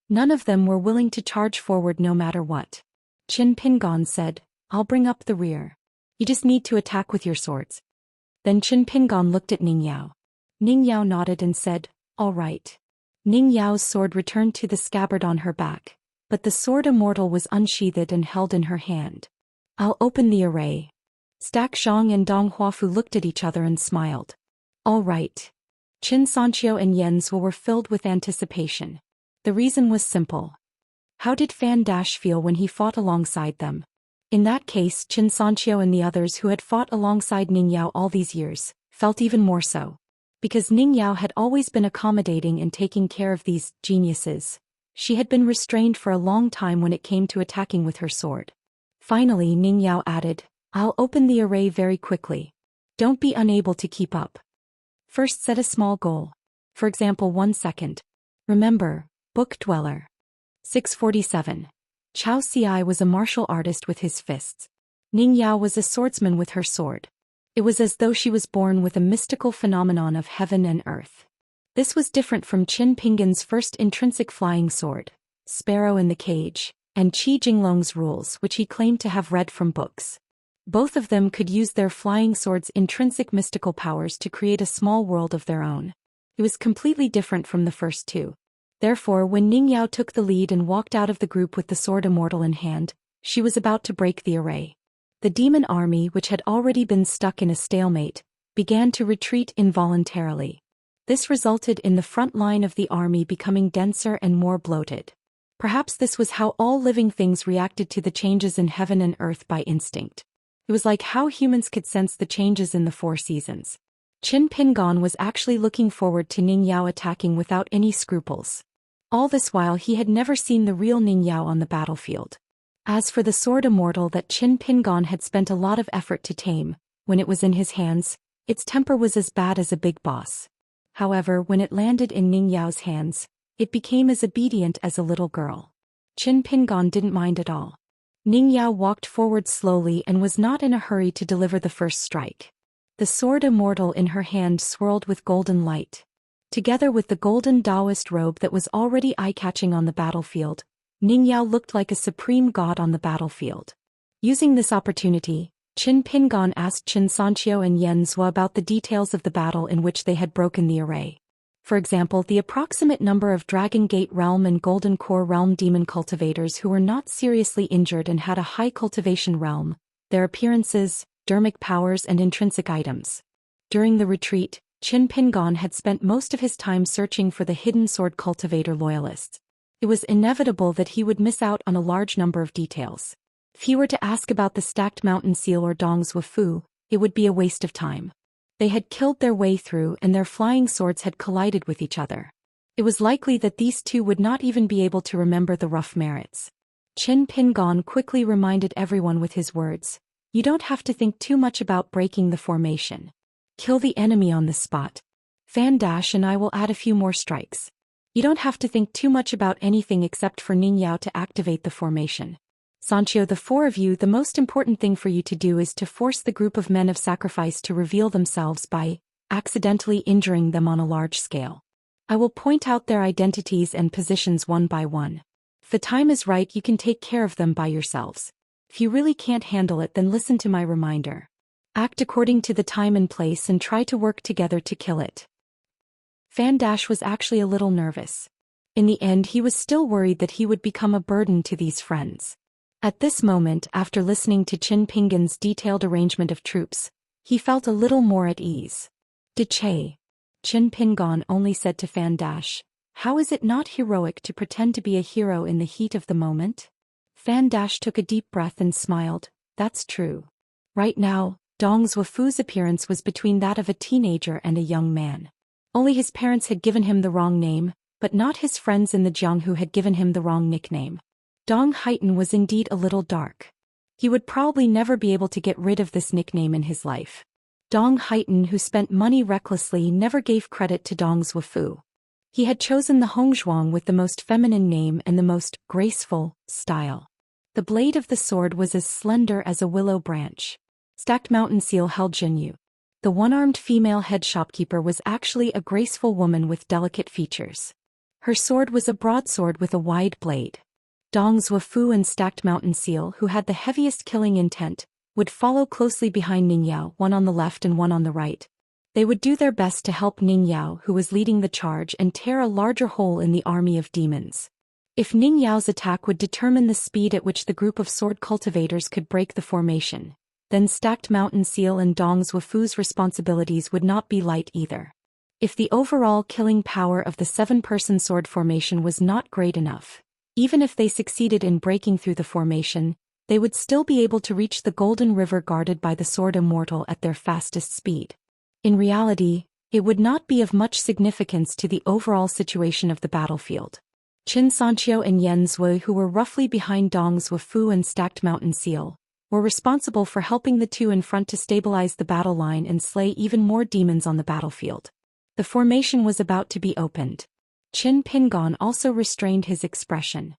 Speaker 1: None of them were willing to charge forward no matter what. Qin Pingon said, "I'll bring up the rear. You just need to attack with your swords." Then Qin Pingon looked at Ning Yao. Ning Yao nodded and said, "All right." Ning Yao's sword returned to the scabbard on her back, but the sword Immortal was unsheathed and held in her hand. "I'll open the array." Stack Zhang and Dong Huafu looked at each other and smiled. "All right." Xianxia and Yanzhou were filled with anticipation. The reason was simple. How did Fan Dash feel when he fought alongside them? In that case, Xianxia and the others who had fought alongside Ning Yao all these years felt even more so. Because Ning Yao had always been accommodating and taking care of these geniuses, she had been restrained for a long time when it came to attacking with her sword. Finally, Ning Yao added, "I'll open the array very quickly. Don't be unable to keep up. First set a small goal. For example, 1 second. Remember, Book Dweller." 647. Chao Ci was a martial artist with his fists. Ning Yao was a swordsman with her sword. It was as though she was born with a mystical phenomenon of heaven and earth. This was different from Qin Pingon's first intrinsic flying sword, Sparrow in the Cage, and Qi Jinglong's rules, which he claimed to have read from books. Both of them could use their flying swords' intrinsic mystical powers to create a small world of their own. It was completely different from the first two. Therefore, when Ningyao took the lead and walked out of the group with the sword Immortal in hand, she was about to break the array. The demon army, which had already been stuck in a stalemate, began to retreat involuntarily. This resulted in the front line of the army becoming denser and more bloated. Perhaps this was how all living things reacted to the changes in heaven and earth by instinct. It was like how humans could sense the changes in the four seasons. Qin Pingon was actually looking forward to Ningyao attacking without any scruples. All this while he had never seen the real Ningyao on the battlefield. As for the sword Immortal that Qin Pingon had spent a lot of effort to tame, when it was in his hands, its temper was as bad as a big boss. However, when it landed in Ningyao's hands, it became as obedient as a little girl. Qin Pingon didn't mind at all. Ningyao walked forward slowly and was not in a hurry to deliver the first strike. The sword Immortal in her hand swirled with golden light. Together with the golden Daoist robe that was already eye-catching on the battlefield, Ningyao looked like a supreme god on the battlefield. Using this opportunity, Qin Pingon asked Xianxia and Zhou about the details of the battle in which they had broken the array. For example, the approximate number of Dragon Gate Realm and Golden Core Realm demon cultivators who were not seriously injured and had a high cultivation realm, their appearances, dermic powers and intrinsic items. During the retreat, Qin Pingon had spent most of his time searching for the hidden sword cultivator loyalists. It was inevitable that he would miss out on a large number of details. If he were to ask about the stacked mountain seal or Dong's Wufu, it would be a waste of time. They had killed their way through and their flying swords had collided with each other. It was likely that these two would not even be able to remember the rough merits. Qin Pingon quickly reminded everyone with his words, "You don't have to think too much about breaking the formation. Kill the enemy on the spot. Fan Dash and I will add a few more strikes. You don't have to think too much about anything except for Ningyao to activate the formation. Sancho, the four of you, the most important thing for you to do is to force the group of men of sacrifice to reveal themselves by accidentally injuring them on a large scale. I will point out their identities and positions one by one. If the time is right, you can take care of them by yourselves. If you really can't handle it, then listen to my reminder. Act according to the time and place and try to work together to kill it." Fan Dash was actually a little nervous. In the end, he was still worried that he would become a burden to these friends. At this moment, after listening to Qin Pingon's detailed arrangement of troops, he felt a little more at ease. "Qin Pingon only said to Fan Dash, how is it not heroic to pretend to be a hero in the heat of the moment?" Fan Dash took a deep breath and smiled. "That's true. Right now, Dong's Wufu's appearance was between that of a teenager and a young man. Only his parents had given him the wrong name, but not his friends in the Jiang who had given him the wrong nickname. Dong Haitan was indeed a little dark. He would probably never be able to get rid of this nickname in his life. Dong Haitan, who spent money recklessly, never gave credit to Dong's Wufu. He had chosen the Hongzhuang with the most feminine name and the most graceful style. The blade of the sword was as slender as a willow branch. Stacked mountain seal held Jinyu. The one-armed female head shopkeeper was actually a graceful woman with delicate features. Her sword was a broadsword with a wide blade. Dong's Wufu and Stacked Mountain Seal, who had the heaviest killing intent, would follow closely behind Ningyao, one on the left and one on the right. They would do their best to help Ningyao, who was leading the charge, and tear a larger hole in the army of demons. If Ningyao's attack would determine the speed at which the group of sword cultivators could break the formation, then Stacked Mountain Seal and Dong's Wufu's responsibilities would not be light either. If the overall killing power of the 7-person sword formation was not great enough, even if they succeeded in breaking through the formation, they would still be able to reach the Golden River guarded by the sword Immortal at their fastest speed. In reality, it would not be of much significance to the overall situation of the battlefield. Qin Sanqiu and Zhou, who were roughly behind Dong's Wufu and Stacked Mountain Seal, were responsible for helping the two in front to stabilize the battle line and slay even more demons on the battlefield. The formation was about to be opened. Qin Pingon also restrained his expression.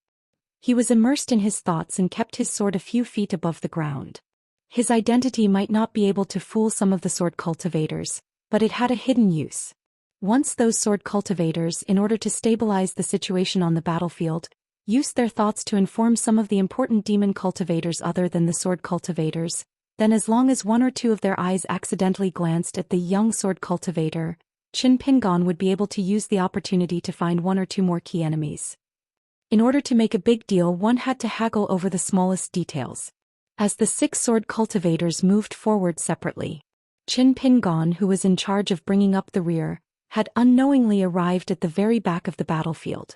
Speaker 1: He was immersed in his thoughts and kept his sword a few feet above the ground. His identity might not be able to fool some of the sword cultivators, but it had a hidden use. Once those sword cultivators, in order to stabilize the situation on the battlefield, used their thoughts to inform some of the important demon cultivators other than the sword cultivators, then as long as one or two of their eyes accidentally glanced at the young sword cultivator, Qin Pingon would be able to use the opportunity to find one or two more key enemies. In order to make a big deal, one had to haggle over the smallest details. As the 6 sword cultivators moved forward separately, Qin Pingon, who was in charge of bringing up the rear, had unknowingly arrived at the very back of the battlefield.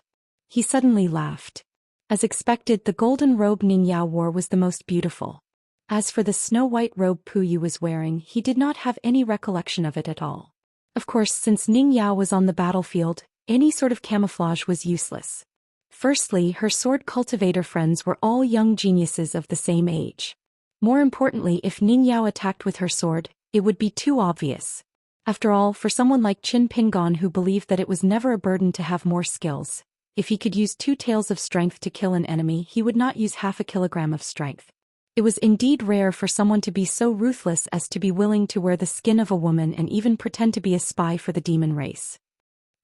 Speaker 1: He suddenly laughed. As expected, the golden robe Ning Yao wore was the most beautiful. As for the snow-white robe Puyu was wearing, he did not have any recollection of it at all. Of course, since Ning Yao was on the battlefield, any sort of camouflage was useless. Firstly, her sword cultivator friends were all young geniuses of the same age. More importantly, if Ning Yao attacked with her sword, it would be too obvious. After all, for someone like Qin Pingon who believed that it was never a burden to have more skills, if he could use 2 taels of strength to kill an enemy, he would not use half a kilogram of strength. It was indeed rare for someone to be so ruthless as to be willing to wear the skin of a woman and even pretend to be a spy for the demon race.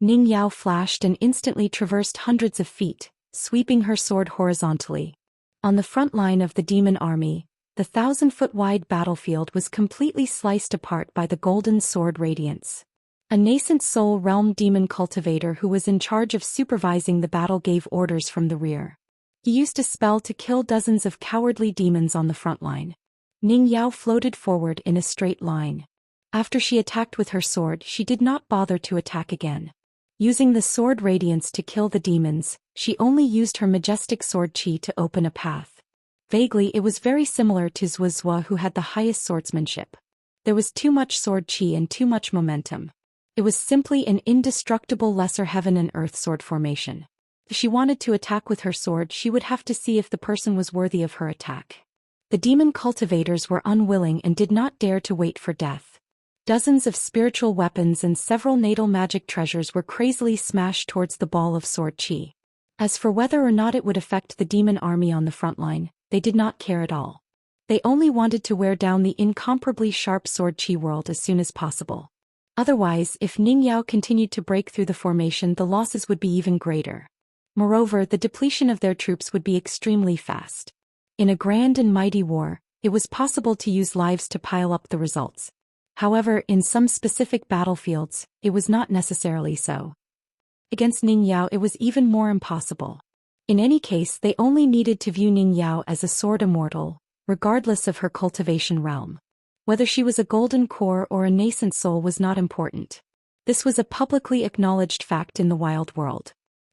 Speaker 1: Ning Yao flashed and instantly traversed hundreds of feet, sweeping her sword horizontally. On the front line of the demon army, the 1,000-foot-wide battlefield was completely sliced apart by the golden sword radiance. A nascent soul realm demon cultivator who was in charge of supervising the battle gave orders from the rear. He used a spell to kill dozens of cowardly demons on the front line. Ning Yao floated forward in a straight line. After she attacked with her sword, she did not bother to attack again. Using the sword radiance to kill the demons, she only used her majestic sword chi to open a path. Vaguely, it was very similar to Zhou Xian, who had the highest swordsmanship. There was too much sword chi and too much momentum. It was simply an indestructible lesser heaven and earth sword formation. If she wanted to attack with her sword, she would have to see if the person was worthy of her attack. The demon cultivators were unwilling and did not dare to wait for death. Dozens of spiritual weapons and several natal magic treasures were crazily smashed towards the ball of sword chi. As for whether or not it would affect the demon army on the front line, they did not care at all. They only wanted to wear down the incomparably sharp sword chi world as soon as possible. Otherwise, if Ning Yao continued to break through the formation, the losses would be even greater. Moreover, the depletion of their troops would be extremely fast. In a grand and mighty war, it was possible to use lives to pile up the results. However, in some specific battlefields, it was not necessarily so. Against Ning Yao, it was even more impossible. In any case, they only needed to view Ning Yao as a sword immortal, regardless of her cultivation realm. Whether she was a golden core or a nascent soul was not important. This was a publicly acknowledged fact in the wild world.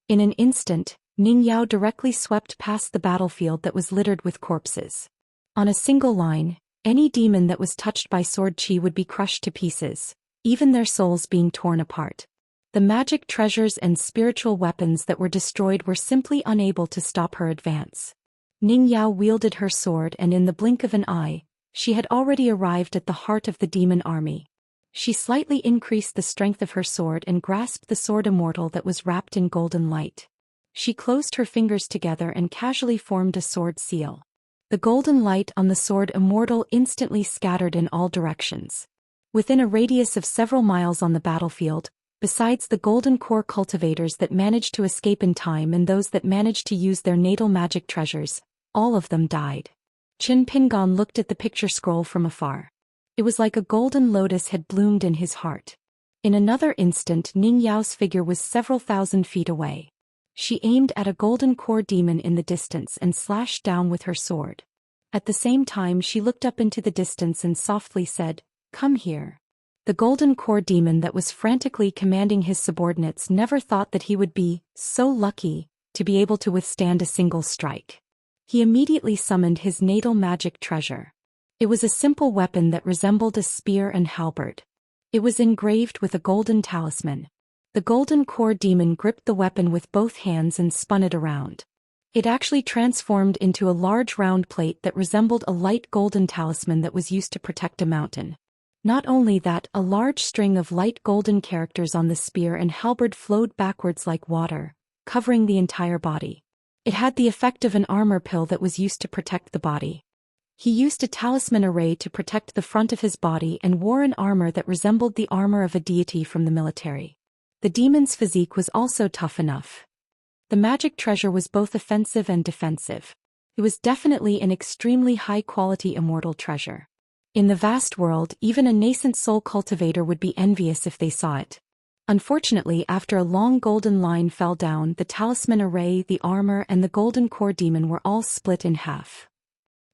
Speaker 1: In an instant, Ning Yao directly swept past the battlefield that was littered with corpses. On a single line, any demon that was touched by sword chi would be crushed to pieces, even their souls being torn apart. The magic treasures and spiritual weapons that were destroyed were simply unable to stop her advance. Ning Yao wielded her sword, and in the blink of an eye, she had already arrived at the heart of the demon army. She slightly increased the strength of her sword and grasped the sword immortal that was wrapped in golden light. She closed her fingers together and casually formed a sword seal. The golden light on the sword immortal instantly scattered in all directions. Within a radius of several miles on the battlefield, besides the golden core cultivators that managed to escape in time and those that managed to use their natal magic treasures, all of them died. Qin Pingon looked at the picture scroll from afar. It was like a golden lotus had bloomed in his heart. In another instant, Ning Yao's figure was several thousand feet away. She aimed at a golden core demon in the distance and slashed down with her sword. At the same time, she looked up into the distance and softly said, "Come here." The golden core demon that was frantically commanding his subordinates never thought that he would be so lucky to be able to withstand a single strike. He immediately summoned his natal magic treasure. It was a simple weapon that resembled a spear and halberd. It was engraved with a golden talisman. The golden core demon gripped the weapon with both hands and spun it around. It actually transformed into a large round plate that resembled a light golden talisman that was used to protect a mountain. Not only that, a large string of light golden characters on the spear and halberd flowed backwards like water, covering the entire body. It had the effect of an armor pill that was used to protect the body. He used a talisman array to protect the front of his body and wore an armor that resembled the armor of a deity from the military. The demon's physique was also tough enough. The magic treasure was both offensive and defensive. It was definitely an extremely high-quality immortal treasure. In the vast world, even a nascent soul cultivator would be envious if they saw it. Unfortunately, after a long golden line fell down, the talisman array, the armor, and the golden core demon were all split in half.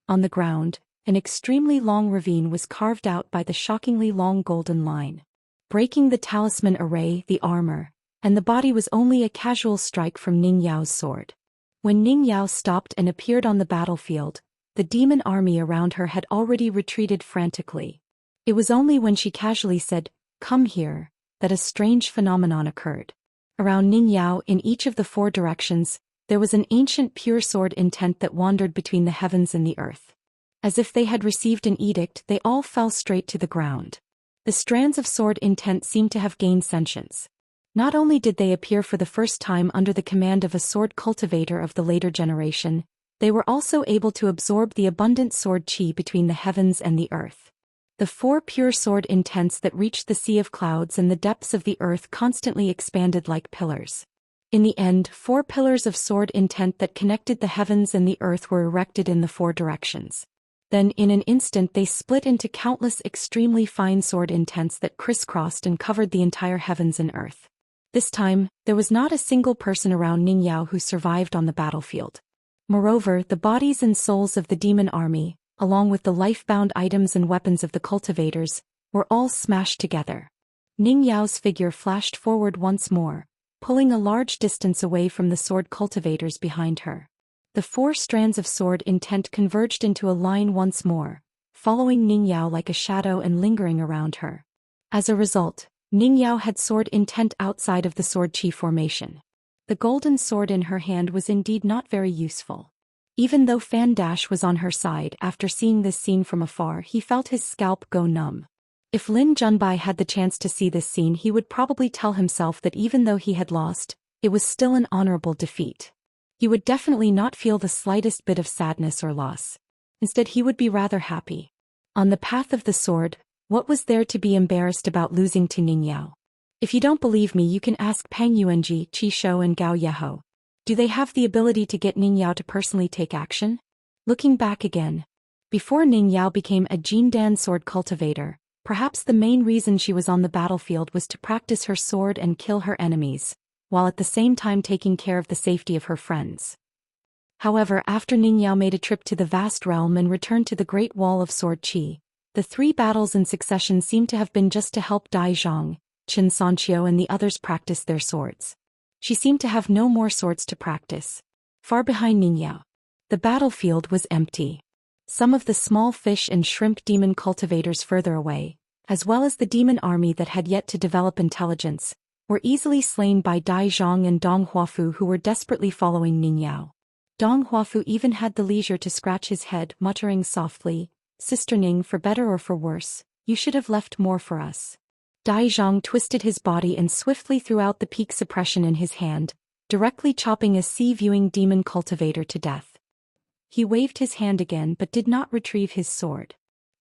Speaker 1: On the ground, an extremely long ravine was carved out by the shockingly long golden line. Breaking the talisman array, the armor, and the body was only a casual strike from Ning Yao's sword. When Ning Yao stopped and appeared on the battlefield, the demon army around her had already retreated frantically. It was only when she casually said, "Come here," that a strange phenomenon occurred. Around Ning Yao, in each of the 4 directions, there was an ancient pure sword intent that wandered between the heavens and the earth. As if they had received an edict, they all fell straight to the ground. The strands of sword intent seemed to have gained sentience. Not only did they appear for the first time under the command of a sword cultivator of the later generation, they were also able to absorb the abundant sword chi between the heavens and the earth. The 4 pure sword intents that reached the sea of clouds and the depths of the earth constantly expanded like pillars. In the end, 4 pillars of sword intent that connected the heavens and the earth were erected in the 4 directions. Then in an instant they split into countless extremely fine sword intents that crisscrossed and covered the entire heavens and earth. This time, there was not a single person around Ning Yao who survived on the battlefield. Moreover, the bodies and souls of the demon army, along with the life-bound items and weapons of the cultivators, were all smashed together. Ning Yao's figure flashed forward once more, pulling a large distance away from the sword cultivators behind her. The 4 strands of sword intent converged into a line once more, following Ning Yao like a shadow and lingering around her. As a result, Ning Yao had sword intent outside of the sword chi formation. The golden sword in her hand was indeed not very useful. Even though Fan Dash was on her side, after seeing this scene from afar he felt his scalp go numb. If Lin Junbai had the chance to see this scene, he would probably tell himself that even though he had lost, it was still an honorable defeat. He would definitely not feel the slightest bit of sadness or loss. Instead, he would be rather happy. On the path of the sword, what was there to be embarrassed about losing to Ning Yao? If you don't believe me, you can ask Peng Yuanji, Qi Shou and Gao Yeho. Do they have the ability to get Ning Yao to personally take action? Looking back again, before Ning Yao became a Jindan sword cultivator, perhaps the main reason she was on the battlefield was to practice her sword and kill her enemies, while at the same time taking care of the safety of her friends. However, after Ning Yao made a trip to the vast realm and returned to the Great Wall of Sword Qi, the 3 battles in succession seemed to have been just to help Dai Zhang, Xianxia and the others practice their swords. She seemed to have no more swords to practice. Far behind Ning Yao, the battlefield was empty. Some of the small fish and shrimp demon cultivators further away, as well as the demon army that had yet to develop intelligence, were easily slain by Dai Zhang and Dong Huafu, who were desperately following Ning Yao. Dong Huafu even had the leisure to scratch his head, muttering softly, "Sister Ning, for better or for worse, you should have left more for us." Dai Zhang twisted his body and swiftly threw out the peak suppression in his hand, directly chopping a sea-viewing demon cultivator to death. He waved his hand again but did not retrieve his sword.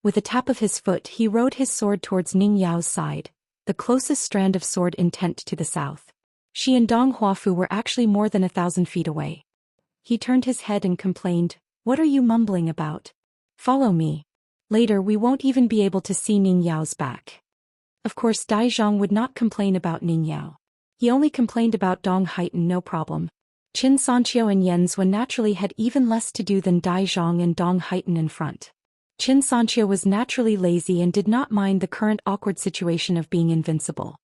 Speaker 1: With a tap of his foot he rode his sword towards Ning Yao's side, the closest strand of sword intent to the south. She and Dong Huafu were actually more than 1,000 feet away. He turned his head and complained, "What are you mumbling about? Follow me. Later we won't even be able to see Ning Yao's back." Of course Dai Zhang would not complain about Ning Yao. He only complained about Dong Haiten, no problem. Xianxia and Yenzhua naturally had even less to do than Dai Zhang and Dong Haiten in front. Xianxia was naturally lazy and did not mind the current awkward situation of being invincible.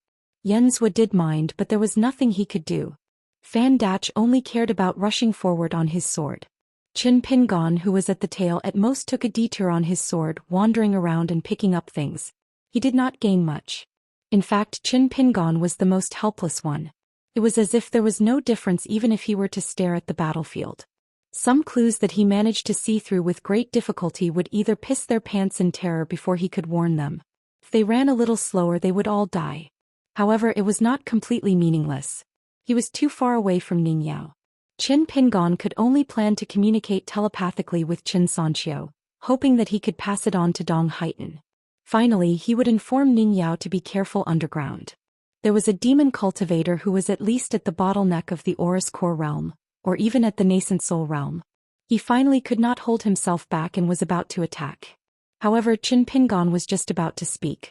Speaker 1: Yenzhua did mind, but there was nothing he could do. Fan Dash only cared about rushing forward on his sword. Qin Pingon, who was at the tail, at most took a detour on his sword, wandering around and picking up things. He did not gain much. In fact, Qin Pingon was the most helpless one. It was as if there was no difference even if he were to stare at the battlefield. Some clues that he managed to see through with great difficulty would either piss their pants in terror before he could warn them. If they ran a little slower they would all die. However, it was not completely meaningless. He was too far away from Ning Yao. Qin Pingon could only plan to communicate telepathically with Xianxia, hoping that he could pass it on to Dong Haiten. Finally, he would inform Ning Yao to be careful underground. There was a demon cultivator who was at least at the bottleneck of the Aurus Core realm, or even at the nascent soul realm. He finally could not hold himself back and was about to attack. However, Qin Pingon was just about to speak.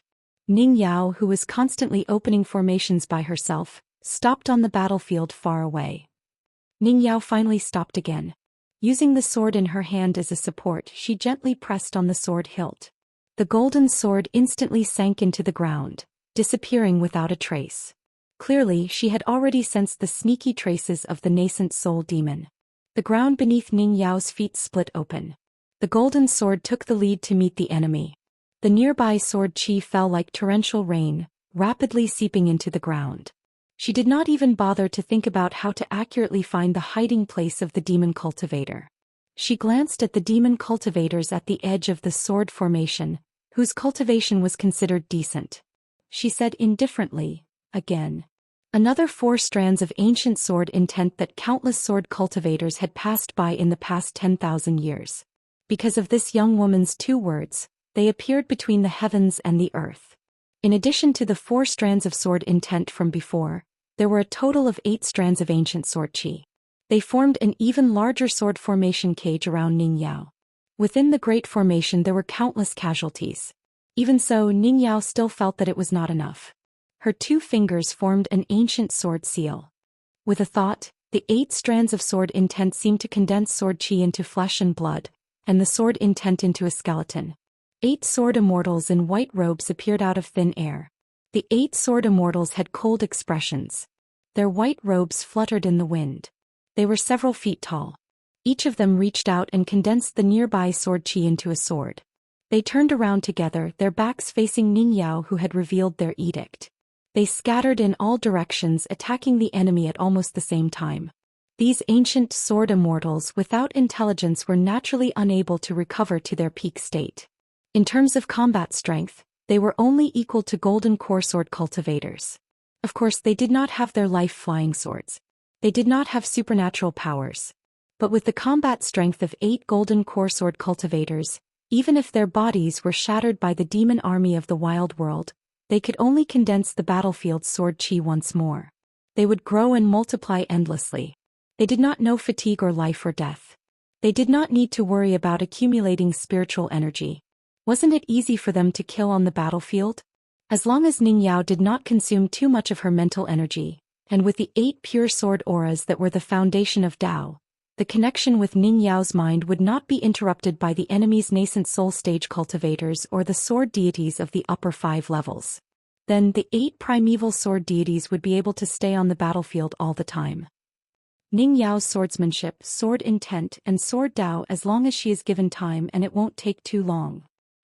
Speaker 1: Ning Yao, who was constantly opening formations by herself, stopped on the battlefield far away. Ning Yao finally stopped again. Using the sword in her hand as a support, she gently pressed on the sword hilt. The golden sword instantly sank into the ground, disappearing without a trace. Clearly, she had already sensed the sneaky traces of the nascent soul demon. The ground beneath Ning Yao's feet split open. The golden sword took the lead to meet the enemy. The nearby sword chi fell like torrential rain, rapidly seeping into the ground. She did not even bother to think about how to accurately find the hiding place of the demon cultivator. She glanced at the demon cultivators at the edge of the sword formation, whose cultivation was considered decent. She said indifferently, again. Another 4 strands of ancient sword intent that countless sword cultivators had passed by in the past 10,000 years. Because of this young woman's 2 words, they appeared between the heavens and the earth. In addition to the 4 strands of sword intent from before, there were a total of 8 strands of ancient sword chi. They formed an even larger sword formation cage around Ning Yao. Within the great formation there were countless casualties. Even so, Ning Yao still felt that it was not enough. Her 2 fingers formed an ancient sword seal. With a thought, the 8 strands of sword intent seemed to condense sword chi into flesh and blood, and the sword intent into a skeleton. 8 sword immortals in white robes appeared out of thin air. The 8 sword immortals had cold expressions. Their white robes fluttered in the wind. They were several feet tall. Each of them reached out and condensed the nearby sword chi into a sword. They turned around together, their backs facing Ning Yao, who had revealed their edict. They scattered in all directions, attacking the enemy at almost the same time. These ancient sword immortals without intelligence were naturally unable to recover to their peak state. In terms of combat strength, they were only equal to golden core sword cultivators. Of course, they did not have their life flying swords. They did not have supernatural powers. But with the combat strength of 8 golden core sword cultivators, even if their bodies were shattered by the demon army of the wild world, they could only condense the battlefield's sword chi once more. They would grow and multiply endlessly. They did not know fatigue or life or death. They did not need to worry about accumulating spiritual energy. Wasn't it easy for them to kill on the battlefield? As long as Ning Yao did not consume too much of her mental energy, and with the 8 pure sword auras that were the foundation of Dao, the connection with Ning Yao's mind would not be interrupted by the enemy's nascent soul stage cultivators or the sword deities of the upper 5 levels. Then the 8 primeval sword deities would be able to stay on the battlefield all the time. Ning Yao's swordsmanship, sword intent, and sword Dao as long as she is given time, and it won't take too long.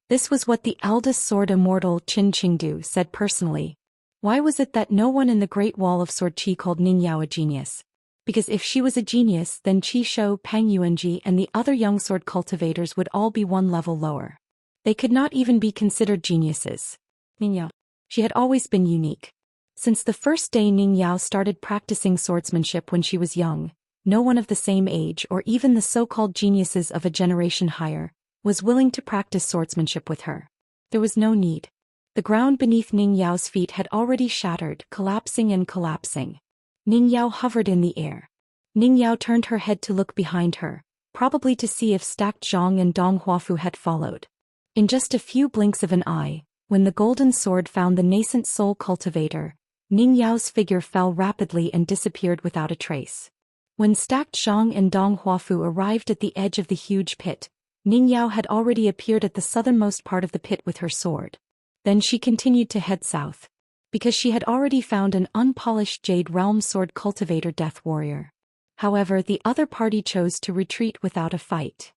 Speaker 1: This was what the eldest sword immortal Qin Qingdu said personally. Why was it that no one in the Great Wall of Sword Qi called Ning Yao a genius? Because if she was a genius, then Qi Shou, Pang Yuanji and the other young sword cultivators would all be 1 level lower. They could not even be considered geniuses. Ning Yao. She had always been unique. Since the first day Ning Yao started practicing swordsmanship when she was young, no one of the same age or even the so-called geniuses of a generation higher was willing to practice swordsmanship with her. There was no need. The ground beneath Ning Yao's feet had already shattered, collapsing and collapsing. Ning Yao hovered in the air. Ning Yao turned her head to look behind her, probably to see if stacked Zhang and Dong Huafu had followed. In just a few blinks of an eye, when the golden sword found the nascent soul cultivator, Ning Yao's figure fell rapidly and disappeared without a trace. When stacked Zhang and Dong Huafu arrived at the edge of the huge pit, Ning Yao had already appeared at the southernmost part of the pit with her sword. Then she continued to head south, because she had already found an unpolished Jade Realm sword cultivator death warrior. However, the other party chose to retreat without a fight.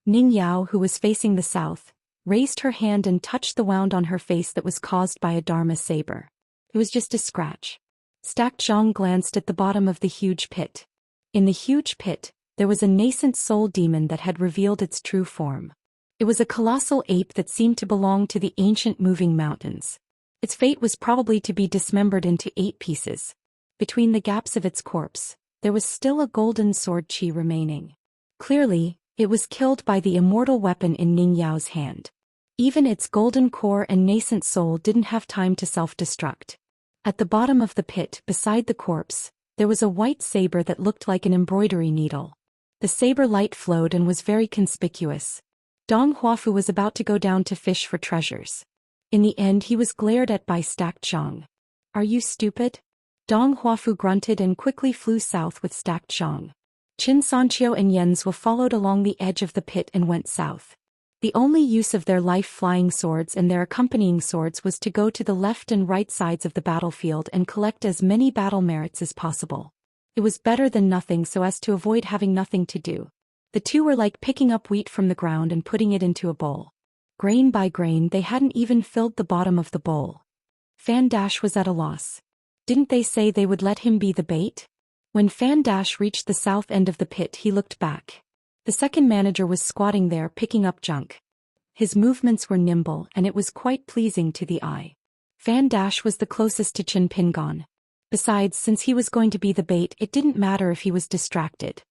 Speaker 1: Ning Yao, who was facing the south, raised her hand and touched the wound on her face that was caused by a Dharma saber. It was just a scratch. Stacked Zhang glanced at the bottom of the huge pit. In the huge pit, there was a nascent soul demon that had revealed its true form. It was a colossal ape that seemed to belong to the ancient moving mountains. Its fate was probably to be dismembered into 8 pieces. Between the gaps of its corpse, there was still a golden sword chi remaining. Clearly, it was killed by the immortal weapon in Ning Yao's hand. Even its golden core and nascent soul didn't have time to self-destruct. At the bottom of the pit, beside the corpse, there was a white saber that looked like an embroidery needle. The saber light flowed and was very conspicuous. Dong Huafu was about to go down to fish for treasures. In the end he was glared at by stacked Zhang. Are you stupid? Dong Huafu grunted and quickly flew south with stacked Zhang. Xianxia and Yenzhua followed along the edge of the pit and went south. The only use of their life-flying swords and their accompanying swords was to go to the left and right sides of the battlefield and collect as many battle merits as possible. It was better than nothing so as to avoid having nothing to do. The two were like picking up wheat from the ground and putting it into a bowl. Grain by grain they hadn't even filled the bottom of the bowl. Fan Dash was at a loss. Didn't they say they would let him be the bait? When Fan Dash reached the south end of the pit he looked back. The second manager was squatting there picking up junk. His movements were nimble and it was quite pleasing to the eye. Fan Dash was the closest to Qin Pingon. Besides, since he was going to be the bait, it didn't matter if he was distracted.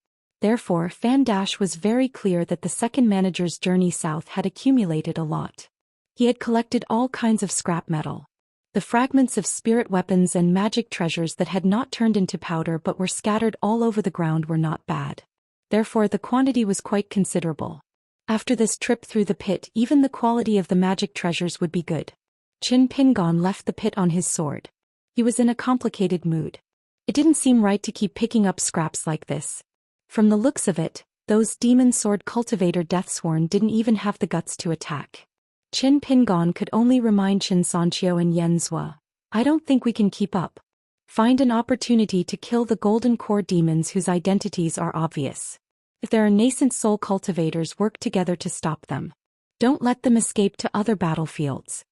Speaker 1: Therefore, Fan Dash was very clear that the second manager's journey south had accumulated a lot. He had collected all kinds of scrap metal. The fragments of spirit weapons and magic treasures that had not turned into powder but were scattered all over the ground were not bad. Therefore the quantity was quite considerable. After this trip through the pit even the quality of the magic treasures would be good. Qin Pingon left the pit on his sword. He was in a complicated mood. It didn't seem right to keep picking up scraps like this. From the looks of it, those demon sword cultivator Deathsworn didn't even have the guts to attack. Qin Pingon could only remind Xianxia and Yenzhua, I don't think we can keep up. Find an opportunity to kill the golden core demons whose identities are obvious. If there are nascent soul cultivators, work together to stop them. Don't let them escape to other battlefields.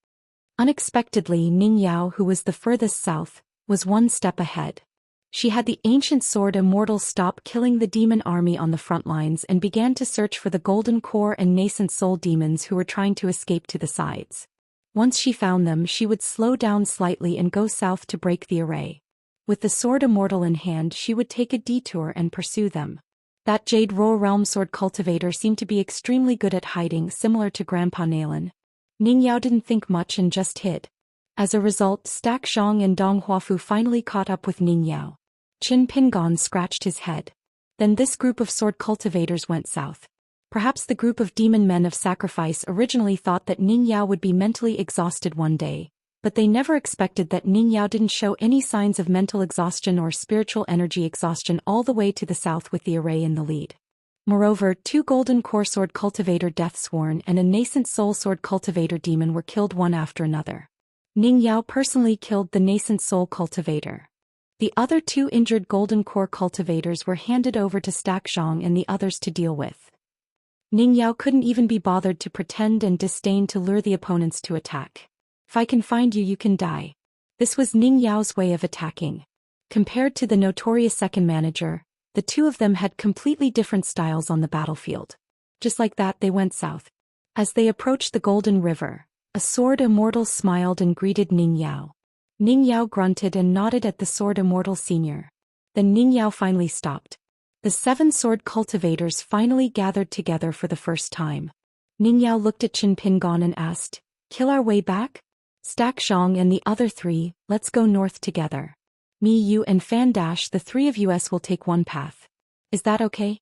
Speaker 1: Unexpectedly, Ning Yao, who was the furthest south, was one step ahead. She had the ancient sword Immortal stop killing the demon army on the front lines and began to search for the golden core and nascent soul demons who were trying to escape to the sides. Once she found them, she would slow down slightly and go south to break the array. With the sword Immortal in hand, she would take a detour and pursue them. That Jade Royal Realm sword cultivator seemed to be extremely good at hiding, similar to Grandpa Nalan. Ning Yao didn't think much and just hid. As a result, Stack Zhang and Dong Huafu finally caught up with Ning Yao. Qin Pingon scratched his head. Then this group of sword cultivators went south. Perhaps the group of demon men of sacrifice originally thought that Ning Yao would be mentally exhausted one day, but they never expected that Ning Yao didn't show any signs of mental exhaustion or spiritual energy exhaustion all the way to the south with the array in the lead. Moreover, two golden core sword cultivator Deathsworn and a nascent soul sword cultivator demon were killed one after another. Ning Yao personally killed the nascent soul cultivator. The other two injured golden core cultivators were handed over to Stack Zhang and the others to deal with. Ning Yao couldn't even be bothered to pretend and disdain to lure the opponents to attack. If I can find you, you can die. This was Ning Yao's way of attacking. Compared to the notorious second manager, the two of them had completely different styles on the battlefield. Just like that, they went south. As they approached the Golden River, a sword Immortal smiled and greeted Ning Yao. Ning Yao grunted and nodded at the sword Immortal Senior. Then Ning Yao finally stopped. The 7 sword cultivators finally gathered together for the first time. Ning Yao looked at Qin Pingon and asked, Kill our way back? Stack Zhang and the other 3, let's go north together. Me, you and Fan Dash, the 3 of us will take one path. Is that okay?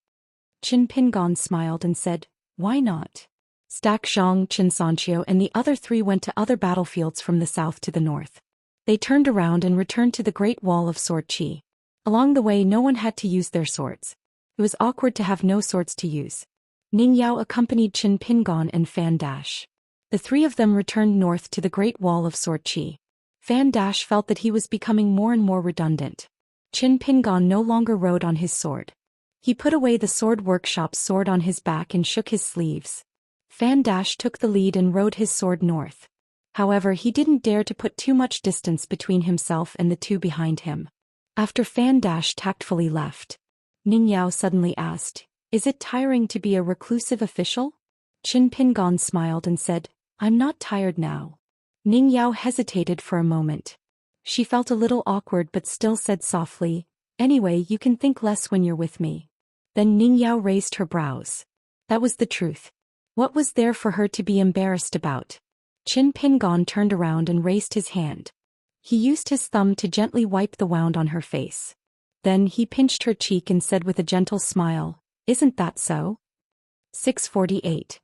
Speaker 1: Qin Pingon smiled and said, Why not? Stack Zhang, Xianxia and the other 3 went to other battlefields from the south to the north. They turned around and returned to the Great Wall of Sword Qi. Along the way no one had to use their swords. It was awkward to have no swords to use. Ning Yao accompanied Qin Pingon and Fan Dash. The 3 of them returned north to the Great Wall of Sword Qi. Fan Dash felt that he was becoming more and more redundant. Qin Pingon no longer rode on his sword. He put away the sword workshop's sword on his back and shook his sleeves. Fan Dash took the lead and rode his sword north. However, he didn't dare to put too much distance between himself and the 2 behind him. After Fan Dash tactfully left, Ning Yao suddenly asked, Is it tiring to be a reclusive official? Qin Pingon smiled and said, I'm not tired now. Ning Yao hesitated for a moment. She felt a little awkward but still said softly, Anyway, you can think less when you're with me. Then Ning Yao raised her brows. That was the truth. What was there for her to be embarrassed about? Qin Pingon turned around and raised his hand. He used his thumb to gently wipe the wound on her face. Then he pinched her cheek and said with a gentle smile, Isn't that so? 648.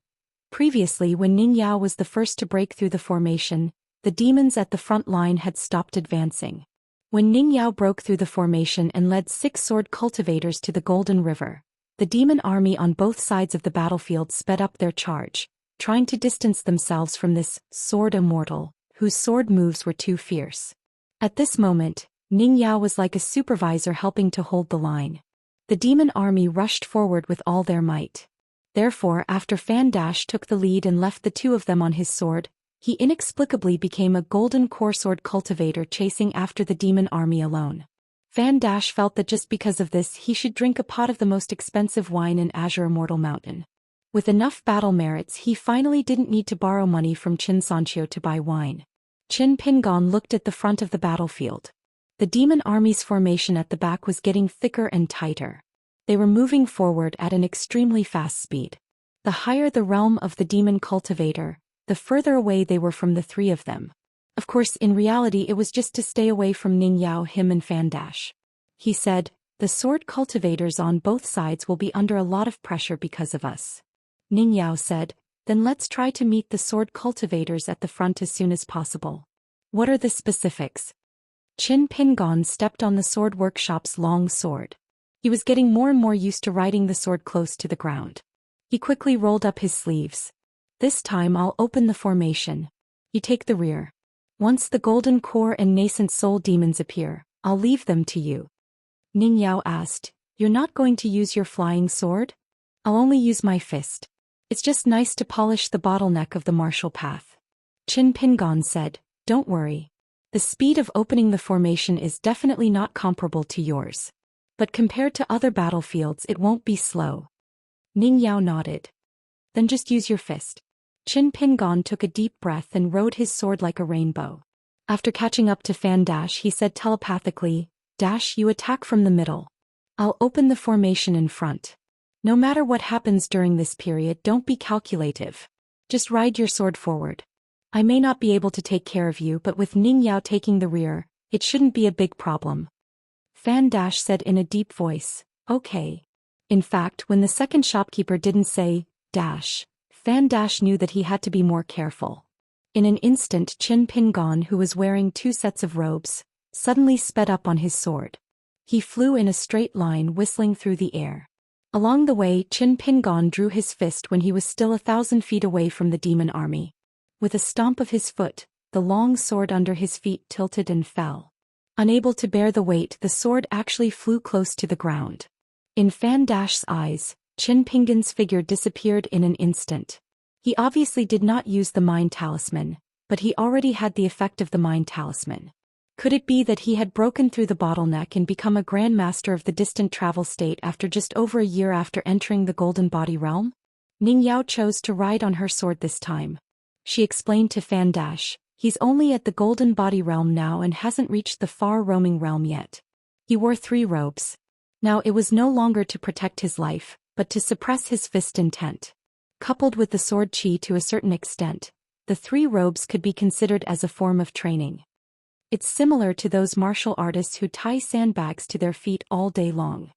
Speaker 1: Previously, when Ning Yao was the first to break through the formation, the demons at the front line had stopped advancing. When Ning Yao broke through the formation and led 6 sword cultivators to the Golden River, the demon army on both sides of the battlefield sped up their charge, trying to distance themselves from this sword immortal, whose sword moves were too fierce. At this moment, Ning Yao was like a supervisor helping to hold the line. The demon army rushed forward with all their might. Therefore, after Fan Dash took the lead and left the 2 of them on his sword, he inexplicably became a golden core sword cultivator chasing after the demon army alone. Fan Dash felt that just because of this he should drink a pot of the most expensive wine in Azure Immortal Mountain. With enough battle merits, he finally didn't need to borrow money from Xianxia to buy wine. Qin Pingon looked at the front of the battlefield. The demon army's formation at the back was getting thicker and tighter. They were moving forward at an extremely fast speed. The higher the realm of the demon cultivator, the further away they were from the 3 of them. Of course, in reality it was just to stay away from Ning Yao, him and Fan Dash. He said, "The sword cultivators on both sides will be under a lot of pressure because of us." Ning Yao said, "Then let's try to meet the sword cultivators at the front as soon as possible." "What are the specifics?" Qin Pingon stepped on the sword workshop's long sword. He was getting more and more used to riding the sword close to the ground. He quickly rolled up his sleeves. "This time I'll open the formation. You take the rear. Once the golden core and nascent soul demons appear, I'll leave them to you." Ning Yao asked, "You're not going to use your flying sword?" "I'll only use my fist. It's just nice to polish the bottleneck of the martial path." Qin Pingon said, "Don't worry. The speed of opening the formation is definitely not comparable to yours. But compared to other battlefields it won't be slow." Ning Yao nodded. "Then just use your fist." Qin Pingon took a deep breath and rode his sword like a rainbow. After catching up to Fan Dash, he said telepathically, "Dash, you attack from the middle. I'll open the formation in front. No matter what happens during this period, don't be calculative. Just ride your sword forward. I may not be able to take care of you, but with Ning Yao taking the rear, it shouldn't be a big problem." Fan Dash said in a deep voice, "Okay." In fact, when the second shopkeeper didn't say, "Dash," Fan Dash knew that he had to be more careful. In an instant, Qin Pingon, who was wearing 2 sets of robes, suddenly sped up on his sword. He flew in a straight line, whistling through the air. Along the way, Qin Pingon drew his fist when he was still 1,000 feet away from the demon army. With a stomp of his foot, the long sword under his feet tilted and fell. Unable to bear the weight, the sword actually flew close to the ground. In Fan Dash's eyes, Qin Pingon's figure disappeared in an instant. He obviously did not use the mind talisman, but he already had the effect of the mind talisman. Could it be that he had broken through the bottleneck and become a grandmaster of the distant travel state after just over a year after entering the golden body realm? Ning Yao chose to ride on her sword this time. She explained to Fan Dash, "He's only at the golden body realm now and hasn't reached the far roaming realm yet." He wore 3 robes. Now it was no longer to protect his life, but to suppress his fist intent. Coupled with the sword chi to a certain extent, the 3 robes could be considered as a form of training. It's similar to those martial artists who tie sandbags to their feet all day long.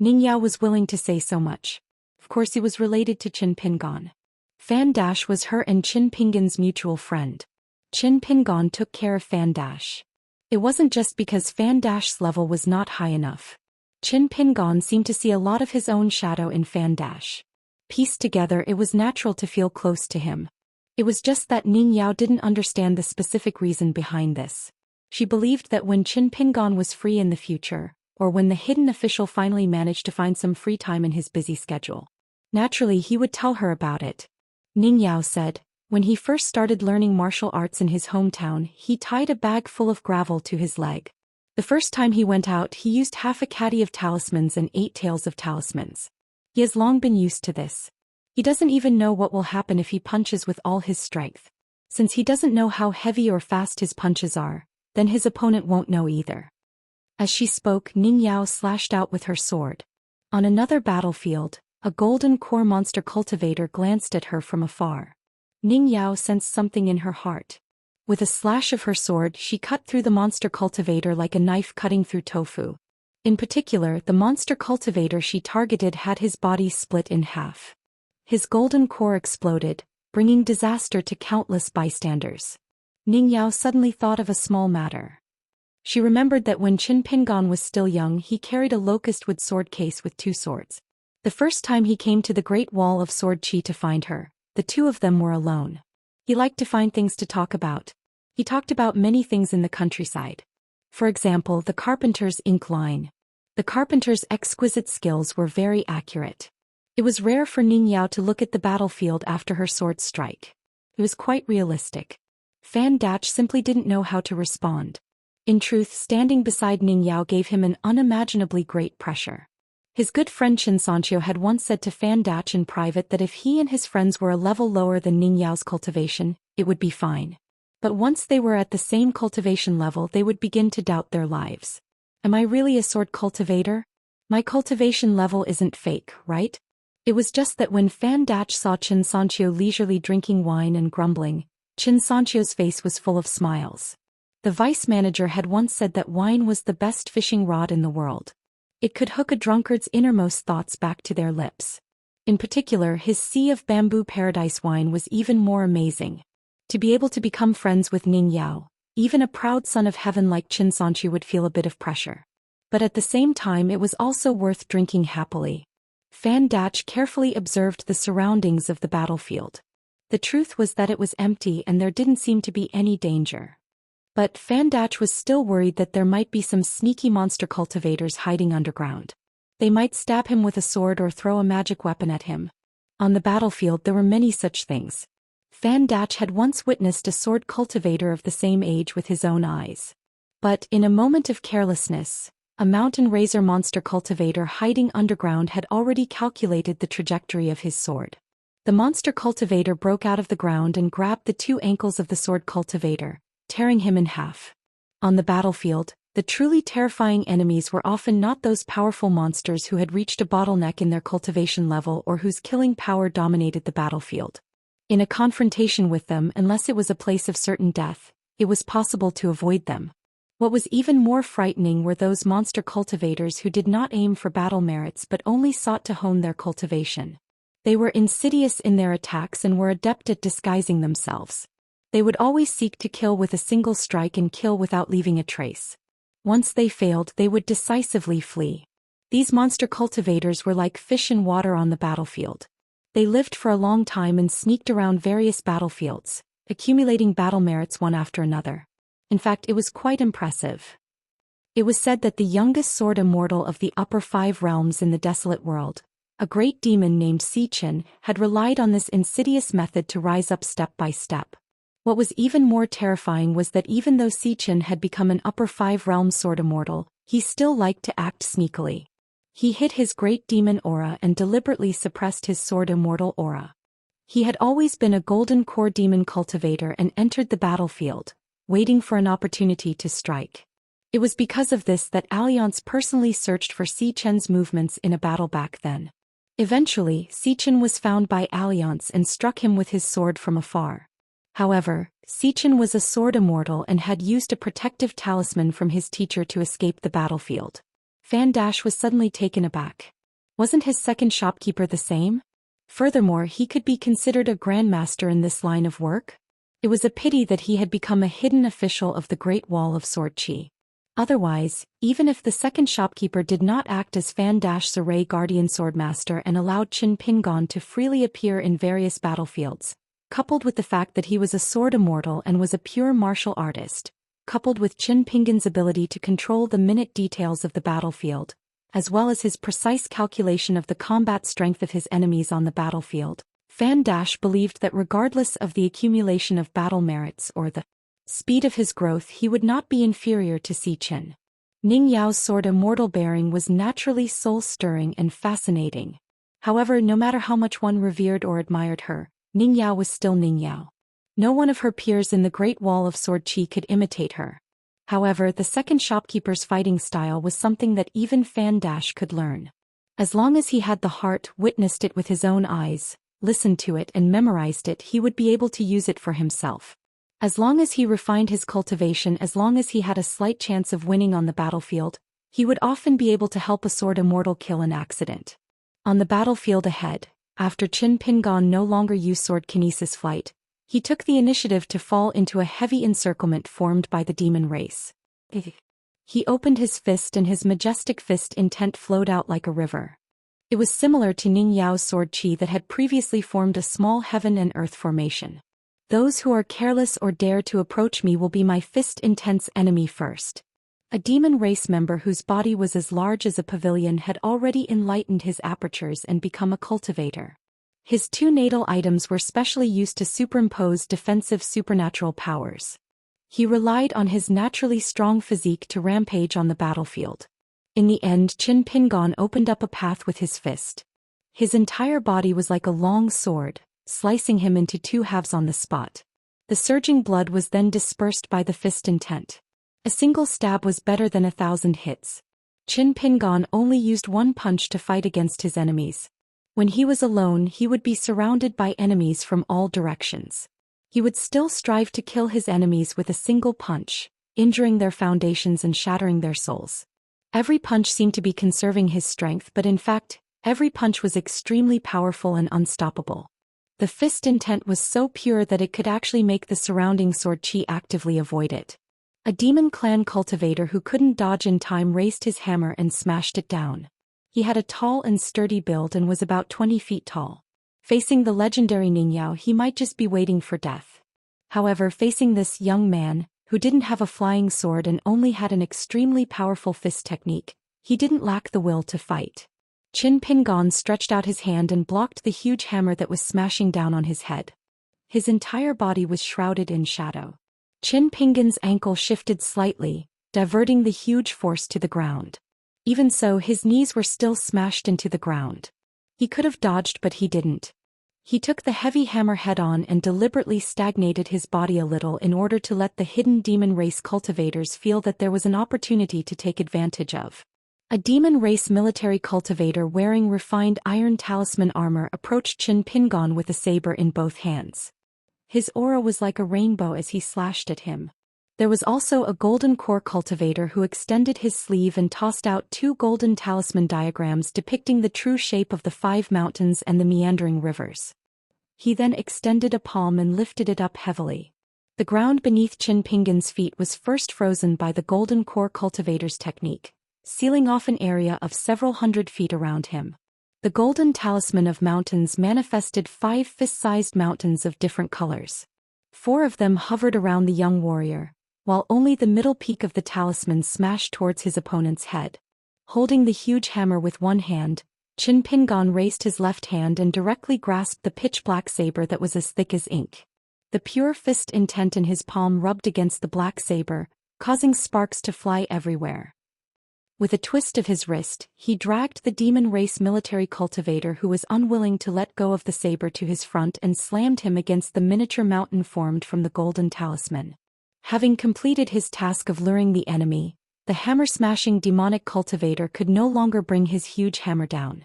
Speaker 1: Ning Yao was willing to say so much. Of course he was related to Qin Pingon. Fan Dash was her and Qin Pingon's mutual friend. Qin Pingon took care of Fan Dash. It wasn't just because Fan Dash's level was not high enough. Qin Pingon seemed to see a lot of his own shadow in Fan Dash. Pieced together, it was natural to feel close to him. It was just that Ning Yao didn't understand the specific reason behind this. She believed that when Qin Pingon was free in the future, or when the hidden official finally managed to find some free time in his busy schedule, naturally he would tell her about it. Ning Yao said, when he first started learning martial arts in his hometown, he tied a bag full of gravel to his leg. The first time he went out, he used half a caddy of talismans and 8 tails of talismans. He has long been used to this. He doesn't even know what will happen if he punches with all his strength. Since he doesn't know how heavy or fast his punches are, then his opponent won't know either. As she spoke, Ning Yao slashed out with her sword. On another battlefield, a golden core monster cultivator glanced at her from afar. Ning Yao sensed something in her heart. With a slash of her sword, she cut through the monster cultivator like a knife cutting through tofu. In particular, the monster cultivator she targeted had his body split in half. His golden core exploded, bringing disaster to countless bystanders. Ning Yao suddenly thought of a small matter. She remembered that when Qin Pingon was still young he carried a locust wood sword case with 2 swords. The first time he came to the Great Wall of Sword Qi to find her, the 2 of them were alone. He liked to find things to talk about. He talked about many things in the countryside. For example, the carpenter's ink line. The carpenter's exquisite skills were very accurate. It was rare for Ning Yao to look at the battlefield after her sword's strike. It was quite realistic. Fan Dach simply didn't know how to respond. In truth, standing beside Ning Yao gave him an unimaginably great pressure. His good friend Xianxia had once said to Fan Dach in private that if he and his friends were a level lower than Ning Yao's cultivation, it would be fine. But once they were at the same cultivation level they would begin to doubt their lives. Am I really a sword cultivator? My cultivation level isn't fake, right? It was just that when Fan Dach saw Xianxia leisurely drinking wine and grumbling, Xianxia's face was full of smiles. The vice manager had once said that wine was the best fishing rod in the world. It could hook a drunkard's innermost thoughts back to their lips. In particular, his Sea of Bamboo Paradise wine was even more amazing. To be able to become friends with Ning Yao, even a proud son of heaven like Xianxia would feel a bit of pressure. But at the same time it was also worth drinking happily. Fan Dach carefully observed the surroundings of the battlefield. The truth was that it was empty and there didn't seem to be any danger. But Fan Dach was still worried that there might be some sneaky monster cultivators hiding underground. They might stab him with a sword or throw a magic weapon at him. On the battlefield there were many such things. Fan Dach had once witnessed a sword cultivator of the same age with his own eyes. But in a moment of carelessness, a mountain razor monster cultivator hiding underground had already calculated the trajectory of his sword. The monster cultivator broke out of the ground and grabbed the 2 ankles of the sword cultivator, tearing him in half. On the battlefield, the truly terrifying enemies were often not those powerful monsters who had reached a bottleneck in their cultivation level or whose killing power dominated the battlefield. In a confrontation with them, unless it was a place of certain death, it was possible to avoid them. What was even more frightening were those monster cultivators who did not aim for battle merits but only sought to hone their cultivation. They were insidious in their attacks and were adept at disguising themselves. They would always seek to kill with a single strike and kill without leaving a trace. Once they failed, they would decisively flee. These monster cultivators were like fish in water on the battlefield. They lived for a long time and sneaked around various battlefields, accumulating battle merits one after another. In fact, it was quite impressive. It was said that the youngest sword immortal of the upper 5 realms in the desolate world, a great demon named Xian, had relied on this insidious method to rise up step by step. What was even more terrifying was that even though Xian had become an upper 5 realm sword immortal, he still liked to act sneakily. He hid his great demon aura and deliberately suppressed his sword immortal aura. He had always been a golden core demon cultivator and entered the battlefield, waiting for an opportunity to strike. It was because of this that Alliance personally searched for Xian's movements in a battle back then. Eventually, Xian was found by Alliance and struck him with his sword from afar. However, Xian was a sword immortal and had used a protective talisman from his teacher to escape the battlefield. Fan Dach was suddenly taken aback. Wasn't his second shopkeeper the same? Furthermore, he could be considered a grandmaster in this line of work. It was a pity that he had become a hidden official of the Great Wall of Sword Qi. Otherwise, even if the second shopkeeper did not act as Fan Dach's array guardian swordmaster and allowed Qin Pingon to freely appear in various battlefields, coupled with the fact that he was a sword immortal and was a pure martial artist, coupled with Qin Pingon's ability to control the minute details of the battlefield, as well as his precise calculation of the combat strength of his enemies on the battlefield, Fan Dach believed that regardless of the accumulation of battle merits or the speed of his growth, he would not be inferior to Xian. Ning Yao's sword immortal bearing was naturally soul-stirring and fascinating. However, no matter how much one revered or admired her, Ning Yao was still Ning Yao. No one of her peers in the Great Wall of Sword Qi could imitate her. However, the second shopkeeper's fighting style was something that even Fan Dach could learn. As long as he had the heart, witnessed it with his own eyes, listened to it and memorized it, he would be able to use it for himself. As long as he refined his cultivation, as long as he had a slight chance of winning on the battlefield, he would often be able to help a sword immortal kill an accident. On the battlefield ahead, After Qin Pingon no longer used sword kinesis flight, he took the initiative to fall into a heavy encirclement formed by the demon race. He opened his fist and his majestic fist intent flowed out like a river. It was similar to Ning Yao's sword qi that had previously formed a small heaven and earth formation. Those who are careless or dare to approach me will be my fist intense enemy first. A demon race member whose body was as large as a pavilion had already enlightened his apertures and become a cultivator. His two natal items were specially used to superimpose defensive supernatural powers. He relied on his naturally strong physique to rampage on the battlefield. In the end, Qin Pingon opened up a path with his fist. His entire body was like a long sword, slicing him into two halves on the spot. The surging blood was then dispersed by the fist intent. A single stab was better than 1,000 hits. Qin Pingon only used one punch to fight against his enemies. When he was alone, he would be surrounded by enemies from all directions. He would still strive to kill his enemies with a single punch, injuring their foundations and shattering their souls. Every punch seemed to be conserving his strength, but in fact, every punch was extremely powerful and unstoppable. The fist intent was so pure that it could actually make the surrounding sword qi actively avoid it. A demon clan cultivator who couldn't dodge in time raised his hammer and smashed it down. He had a tall and sturdy build and was about 20 feet tall. Facing the legendary Ning Yao, he might just be waiting for death. However, facing this young man, who didn't have a flying sword and only had an extremely powerful fist technique, he didn't lack the will to fight. Qin Pingon stretched out his hand and blocked the huge hammer that was smashing down on his head. His entire body was shrouded in shadow. Qin Pingon's ankle shifted slightly, diverting the huge force to the ground. Even so, his knees were still smashed into the ground. He could have dodged, but he didn't. He took the heavy hammer head-on and deliberately stagnated his body a little in order to let the hidden demon race cultivators feel that there was an opportunity to take advantage of. A demon race military cultivator wearing refined iron talisman armor approached Qin Pingon with a saber in both hands. His aura was like a rainbow as he slashed at him. There was also a golden core cultivator who extended his sleeve and tossed out two golden talisman diagrams depicting the true shape of the 5 mountains and the meandering rivers. He then extended a palm and lifted it up heavily. The ground beneath Qin Pingon's feet was first frozen by the golden core cultivator's technique, sealing off an area of several hundred feet around him. The golden talisman of mountains manifested 5 fist-sized mountains of different colors. 4 of them hovered around the young warrior, while only the middle peak of the talisman smashed towards his opponent's head. Holding the huge hammer with one hand, Qin Pingon raised his left hand and directly grasped the pitch-black saber that was as thick as ink. The pure fist intent in his palm rubbed against the black saber, causing sparks to fly everywhere. With a twist of his wrist, he dragged the demon race military cultivator who was unwilling to let go of the saber to his front and slammed him against the miniature mountain formed from the golden talisman. Having completed his task of luring the enemy, the hammer-smashing demonic cultivator could no longer bring his huge hammer down.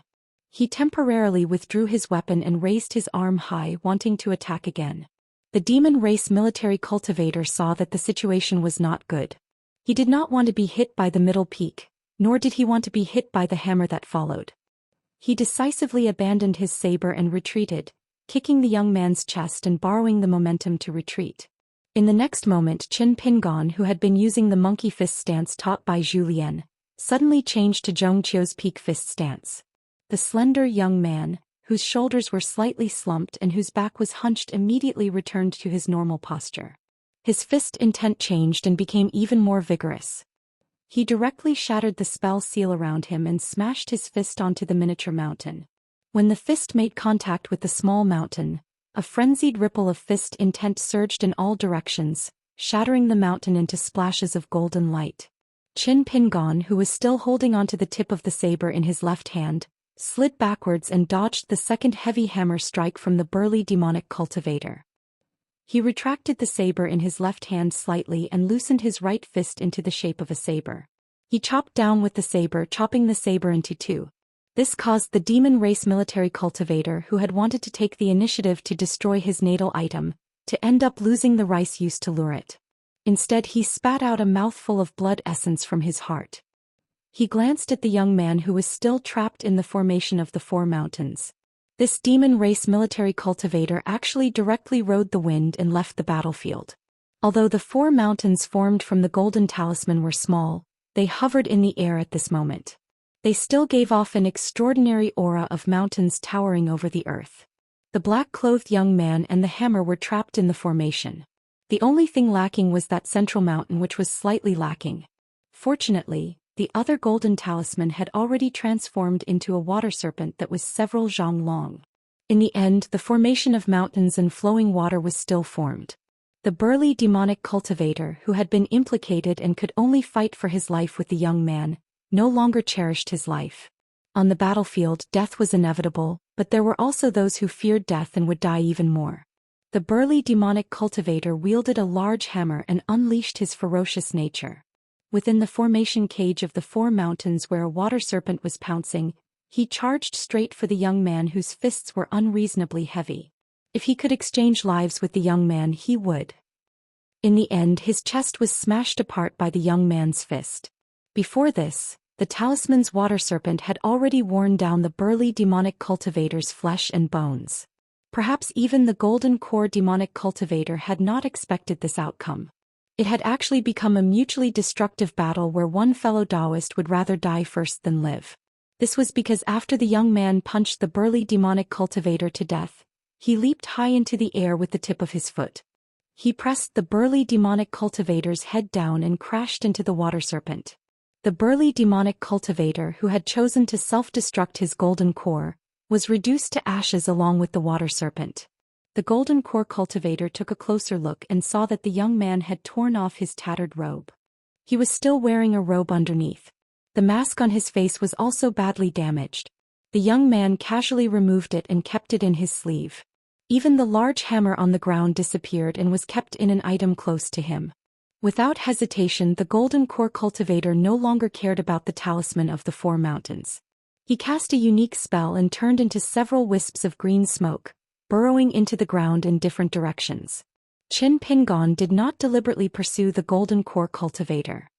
Speaker 1: He temporarily withdrew his weapon and raised his arm high, wanting to attack again. The demon race military cultivator saw that the situation was not good. He did not want to be hit by the middle peak, nor did he want to be hit by the hammer that followed. He decisively abandoned his saber and retreated, kicking the young man's chest and borrowing the momentum to retreat. In the next moment, Qin Pingon, who had been using the monkey fist stance taught by Zhou Xian, suddenly changed to Zhong Qiu's peak fist stance. The slender young man, whose shoulders were slightly slumped and whose back was hunched, immediately returned to his normal posture. His fist intent changed and became even more vigorous. He directly shattered the spell seal around him and smashed his fist onto the miniature mountain. When the fist made contact with the small mountain, a frenzied ripple of fist intent surged in all directions, shattering the mountain into splashes of golden light. Qin Pingon, who was still holding onto the tip of the saber in his left hand, slid backwards and dodged the second heavy hammer strike from the burly demonic cultivator. He retracted the saber in his left hand slightly and loosened his right fist into the shape of a saber. He chopped down with the saber, chopping the saber into 2. This caused the demon race military cultivator, who had wanted to take the initiative to destroy his natal item, to end up losing the rice used to lure it. Instead, he spat out a mouthful of blood essence from his heart. He glanced at the young man who was still trapped in the formation of the 4 mountains. This demon race military cultivator actually directly rode the wind and left the battlefield. Although the 4 mountains formed from the golden talisman were small, they hovered in the air at this moment. They still gave off an extraordinary aura of mountains towering over the earth. The black-clothed young man and the hammer were trapped in the formation. The only thing lacking was that central mountain, which was slightly lacking. Fortunately, the other golden talisman had already transformed into a water serpent that was several zhang long. In the end, the formation of mountains and flowing water was still formed. The burly demonic cultivator, who had been implicated and could only fight for his life with the young man, no longer cherished his life. On the battlefield, death was inevitable, but there were also those who feared death and would die even more. The burly demonic cultivator wielded a large hammer and unleashed his ferocious nature. Within the formation cage of the 4 mountains where a water serpent was pouncing, he charged straight for the young man whose fists were unreasonably heavy. If he could exchange lives with the young man, he would. In the end, his chest was smashed apart by the young man's fist. Before this, the talisman's water serpent had already worn down the burly demonic cultivator's flesh and bones. Perhaps even the golden core demonic cultivator had not expected this outcome. It had actually become a mutually destructive battle where one fellow Daoist would rather die first than live. This was because after the young man punched the burly demonic cultivator to death, he leaped high into the air with the tip of his foot. He pressed the burly demonic cultivator's head down and crashed into the water serpent. The burly demonic cultivator, who had chosen to self-destruct his golden core, was reduced to ashes along with the water serpent. The golden core cultivator took a closer look and saw that the young man had torn off his tattered robe. He was still wearing a robe underneath. The mask on his face was also badly damaged. The young man casually removed it and kept it in his sleeve. Even the large hammer on the ground disappeared and was kept in an item close to him. Without hesitation, the golden core cultivator no longer cared about the talisman of the 4 mountains. He cast a unique spell and turned into several wisps of green smoke, burrowing into the ground in different directions. Qin Pingon did not deliberately pursue the golden core cultivator.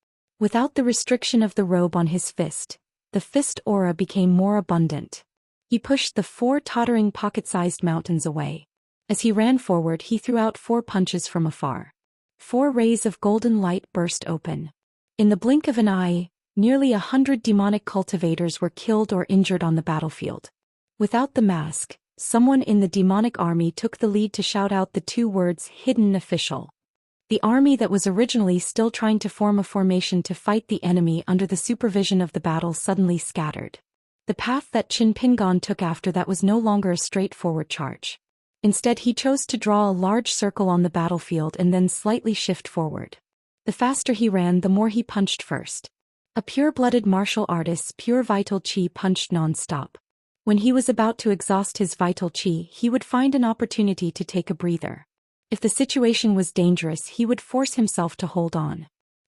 Speaker 1: Without the restriction of the robe on his fist, the fist aura became more abundant. He pushed the 4 tottering pocket-sized mountains away. As he ran forward, he threw out 4 punches from afar. 4 rays of golden light burst open. In the blink of an eye, nearly 100 demonic cultivators were killed or injured on the battlefield. Without the mask, someone in the demonic army took the lead to shout out the 2 words "hidden official." The army that was originally still trying to form a formation to fight the enemy under the supervision of the battle suddenly scattered. The path that Qin Pingon took after that was no longer a straightforward charge. Instead, he chose to draw a large circle on the battlefield and then slightly shift forward. The faster he ran, the more he punched first. A pure-blooded martial artist's pure vital qi punched non-stop. When he was about to exhaust his vital qi, he would find an opportunity to take a breather. If the situation was dangerous, he would force himself to hold on.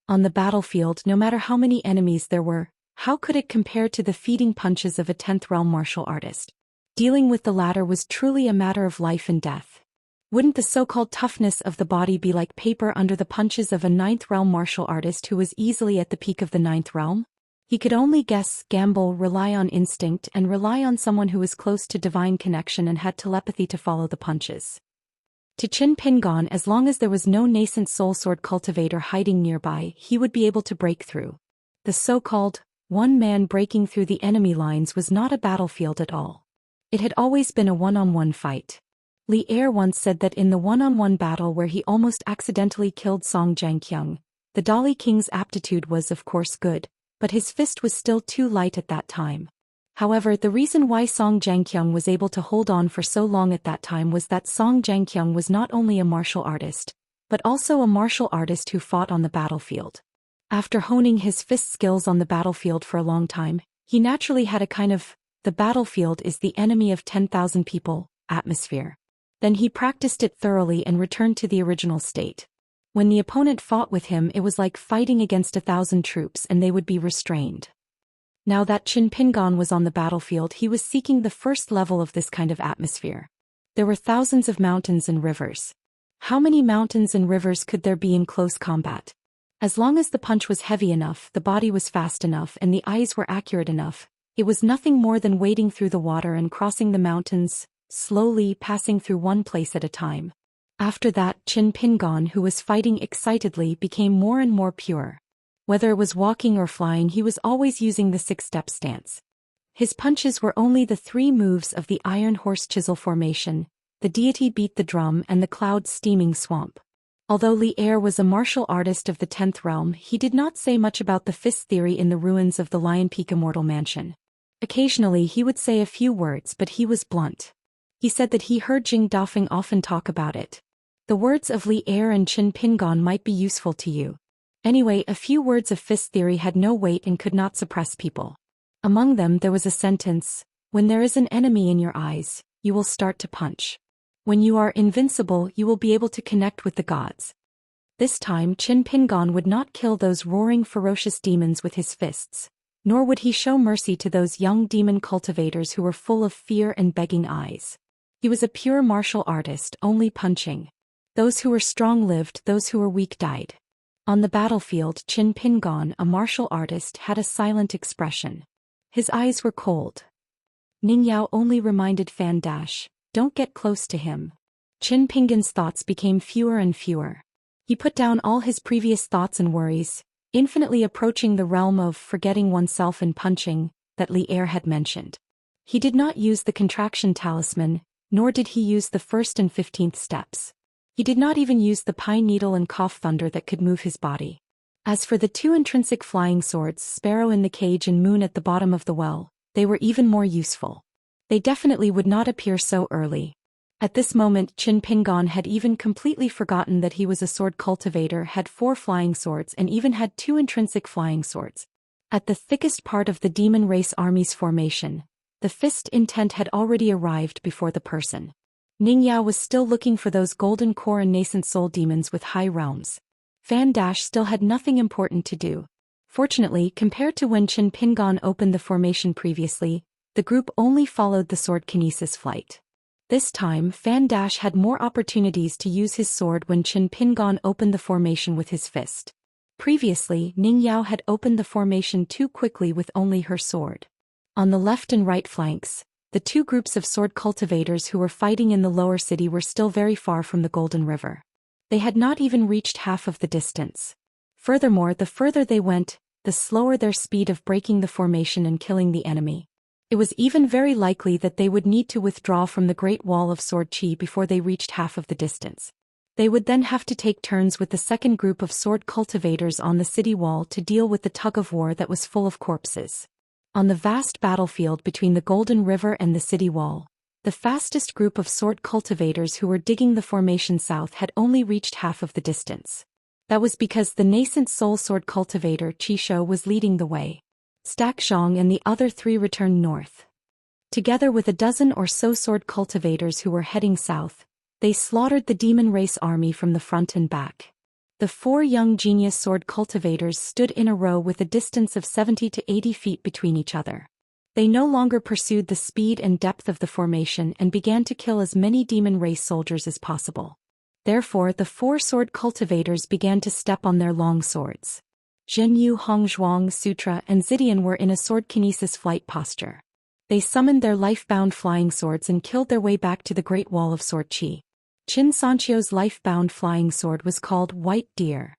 Speaker 1: On the battlefield, no matter how many enemies there were, how could it compare to the feeding punches of a 10th realm martial artist? Dealing with the latter was truly a matter of life and death. Wouldn't the so-called toughness of the body be like paper under the punches of a 9th realm martial artist who was easily at the peak of the 9th realm? He could only guess, gamble, rely on instinct, and rely on someone who was close to divine connection and had telepathy to follow the punches. To Qin Pingon, as long as there was no nascent soul sword cultivator hiding nearby, he would be able to break through. The so-called one man breaking through the enemy lines was not a battlefield at all. It had always been a one-on-one fight. Li Er once said that in the one-on-one battle where he almost accidentally killed Song Jianqiang, the Dali King's aptitude was of course good, but his fist was still too light at that time. However, the reason why Song Jianqiang was able to hold on for so long at that time was that Song Jianqiang was not only a martial artist, but also a martial artist who fought on the battlefield. After honing his fist skills on the battlefield for a long time, he naturally had a kind of, the battlefield is the enemy of 10,000 people, atmosphere. Then he practiced it thoroughly and returned to the original state. When the opponent fought with him, it was like fighting against 1,000 troops and they would be restrained. Now that Qin Pingon was on the battlefield, he was seeking the first level of this kind of atmosphere. There were thousands of mountains and rivers. How many mountains and rivers could there be in close combat? As long as the punch was heavy enough, the body was fast enough, and the eyes were accurate enough, It was nothing more than wading through the water and crossing the mountains, slowly passing through one place at a time. After that, Qin Pingon, who was fighting excitedly, became more and more pure. Whether it was walking or flying, he was always using the six-step stance. His punches were only the 3 moves of the Iron Horse Chisel formation, the deity beat the drum and the cloud steaming swamp. Although Li Er was a martial artist of the 10th realm, he did not say much about the fist theory in the ruins of the Lion Peak Immortal Mansion. Occasionally he would say a few words, but he was blunt. He said that he heard Jing Dafeng often talk about it. The words of Li Er and Qin Pingon might be useful to you. Anyway, a few words of fist theory had no weight and could not suppress people. Among them there was a sentence: when there is an enemy in your eyes, you will start to punch. When you are invincible, you will be able to connect with the gods. This time Qin Pingon would not kill those roaring ferocious demons with his fists, nor would he show mercy to those young demon cultivators who were full of fear and begging eyes. He was a pure martial artist, only punching. Those who were strong lived, those who were weak died. On the battlefield, Qin Pingon, a martial artist, had a silent expression. His eyes were cold. Ning Yao only reminded Fan Dash, "Don't get close to him." Qin Pingon's thoughts became fewer and fewer. He put down all his previous thoughts and worries, infinitely approaching the realm of forgetting oneself and punching that Li Er had mentioned. He did not use the contraction talisman, nor did he use the 1st and 15th steps. He did not even use the pine needle and cough thunder that could move his body. As for the 2 intrinsic flying swords, Sparrow in the cage and Moon at the bottom of the well, they were even more useful. They definitely would not appear so early. At this moment Qin Pingon had even completely forgotten that he was a sword cultivator, had 4 flying swords and even had 2 intrinsic flying swords. At the thickest part of the demon race army's formation, the fist intent had already arrived before the person. Ning Yao was still looking for those golden core and nascent soul demons with high realms. Fan Dash still had nothing important to do. Fortunately, compared to when Qin Pingon opened the formation previously, the group only followed the sword kinesis flight. This time, Fan Dash had more opportunities to use his sword when Qin Pingon opened the formation with his fist. Previously, Ning Yao had opened the formation too quickly with only her sword. On the left and right flanks, the 2 groups of sword cultivators who were fighting in the lower city were still very far from the Golden River. They had not even reached half of the distance. Furthermore, the further they went, the slower their speed of breaking the formation and killing the enemy. It was even very likely that they would need to withdraw from the Great Wall of Sword Qi before they reached half of the distance. They would then have to take turns with the second group of sword cultivators on the city wall to deal with the tug-of-war that was full of corpses. On the vast battlefield between the Golden River and the city wall, the fastest group of sword cultivators who were digging the formation south had only reached half of the distance. That was because the nascent soul sword cultivator Qishou was leading the way. Stack Zhang and the other 3 returned north. Together with a dozen or so sword cultivators who were heading south, they slaughtered the demon race army from the front and back. The 4 young genius sword cultivators stood in a row with a distance of 70 to 80 feet between each other. They no longer pursued the speed and depth of the formation and began to kill as many demon race soldiers as possible. Therefore, the 4 sword cultivators began to step on their long swords. Zhenyu, Hongzhuang, Sutra, and Zidian were in a sword kinesis flight posture. They summoned their life-bound flying swords and killed their way back to the Great Wall of Sword Qi. Qin Sanchio's life-bound flying sword was called White Deer.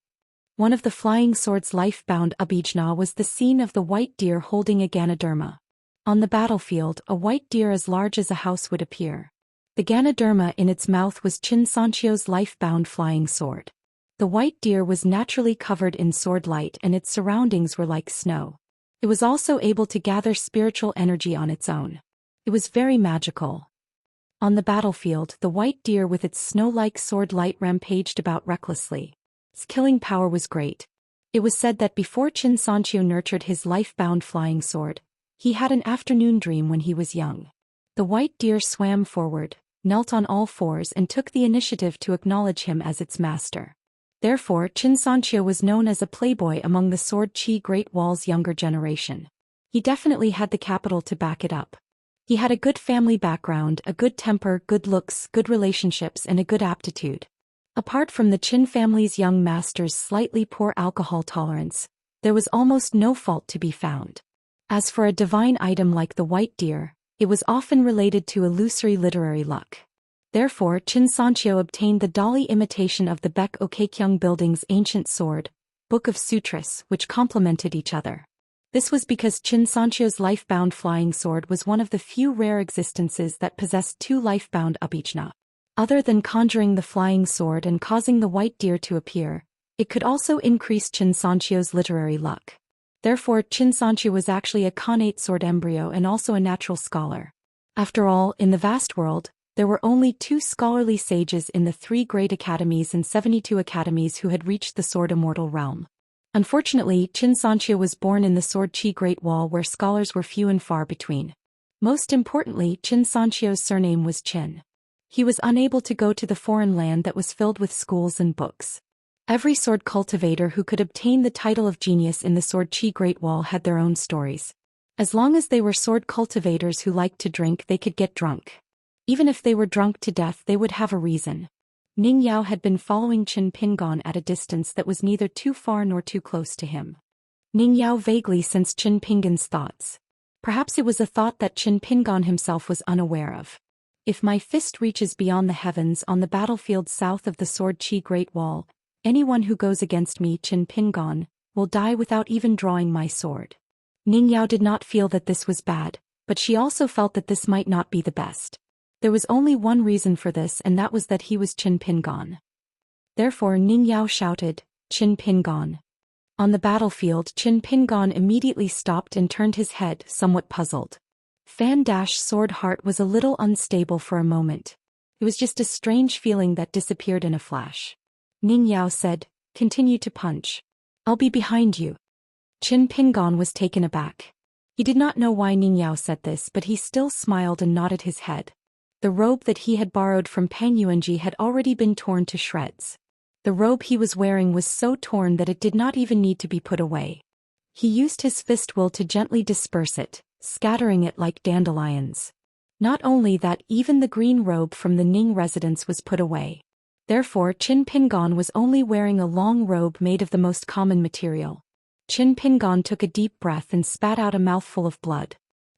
Speaker 1: One of the flying sword's life-bound abijna was the scene of the white deer holding a Ganoderma. On the battlefield, a white deer as large as a house would appear. The Ganoderma in its mouth was Qin Sanchio's life-bound flying sword. The white deer was naturally covered in sword light and its surroundings were like snow. It was also able to gather spiritual energy on its own. It was very magical. On the battlefield, the white deer with its snow-like sword light rampaged about recklessly. Its killing power was great. It was said that before Qin Sanchio nurtured his life-bound flying sword, he had an afternoon dream when he was young. The white deer swam forward, knelt on all fours and took the initiative to acknowledge him as its master. Therefore, Qin Sanchio was known as a playboy among the Sword Qi Great Wall's younger generation. He definitely had the capital to back it up. He had a good family background, a good temper, good looks, good relationships, and a good aptitude. Apart from the Qin family's young master's slightly poor alcohol tolerance, there was almost no fault to be found. As for a divine item like the white deer, it was often related to illusory literary luck. Therefore, Xianxia obtained the dolly imitation of the Baek Okekyung building's ancient sword, Book of Sutras, which complemented each other. This was because Xianxia's life-bound flying sword was one of the few rare existences that possessed two life-bound upichna. Other than conjuring the flying sword and causing the white deer to appear, it could also increase Xianxia's literary luck. Therefore, Xianxia was actually a connate sword embryo and also a natural scholar. After all, in the vast world, there were only 2 scholarly sages in the 3 great academies and 72 academies who had reached the sword immortal realm. Unfortunately, Xianxia was born in the Sword Qi Great Wall where scholars were few and far between. Most importantly, Xianxia's surname was Qin. He was unable to go to the foreign land that was filled with schools and books. Every sword cultivator who could obtain the title of genius in the Sword Qi Great Wall had their own stories. As long as they were sword cultivators who liked to drink, they could get drunk. Even if they were drunk to death, they would have a reason. Ning Yao had been following Qin Pingon at a distance that was neither too far nor too close to him. Ning Yao vaguely sensed Qin Pingon's thoughts. Perhaps it was a thought that Qin Pingon himself was unaware of. If my fist reaches beyond the heavens on the battlefield south of the Sword Qi Great Wall, anyone who goes against me, Qin Pingon, will die without even drawing my sword. Ning Yao did not feel that this was bad, but she also felt that this might not be the best. There was only one reason for this, and that was that he was Qin Pingon. Therefore Ning Yao shouted, "Qin Pingon." On the battlefield, Qin Pingon immediately stopped and turned his head, somewhat puzzled. Sword Heart was a little unstable for a moment. It was just a strange feeling that disappeared in a flash. Ning Yao said, "Continue to punch. I'll be behind you." Qin Pingon was taken aback. He did not know why Ning Yao said this, but he still smiled and nodded his head. The robe that he had borrowed from Pang Yuanji had already been torn to shreds. The robe he was wearing was so torn that it did not even need to be put away. He used his fist will to gently disperse it, scattering it like dandelions. Not only that, even the green robe from the Ning residence was put away. Therefore, Qin Pingon was only wearing a long robe made of the most common material. Qin Pingon took a deep breath and spat out a mouthful of blood.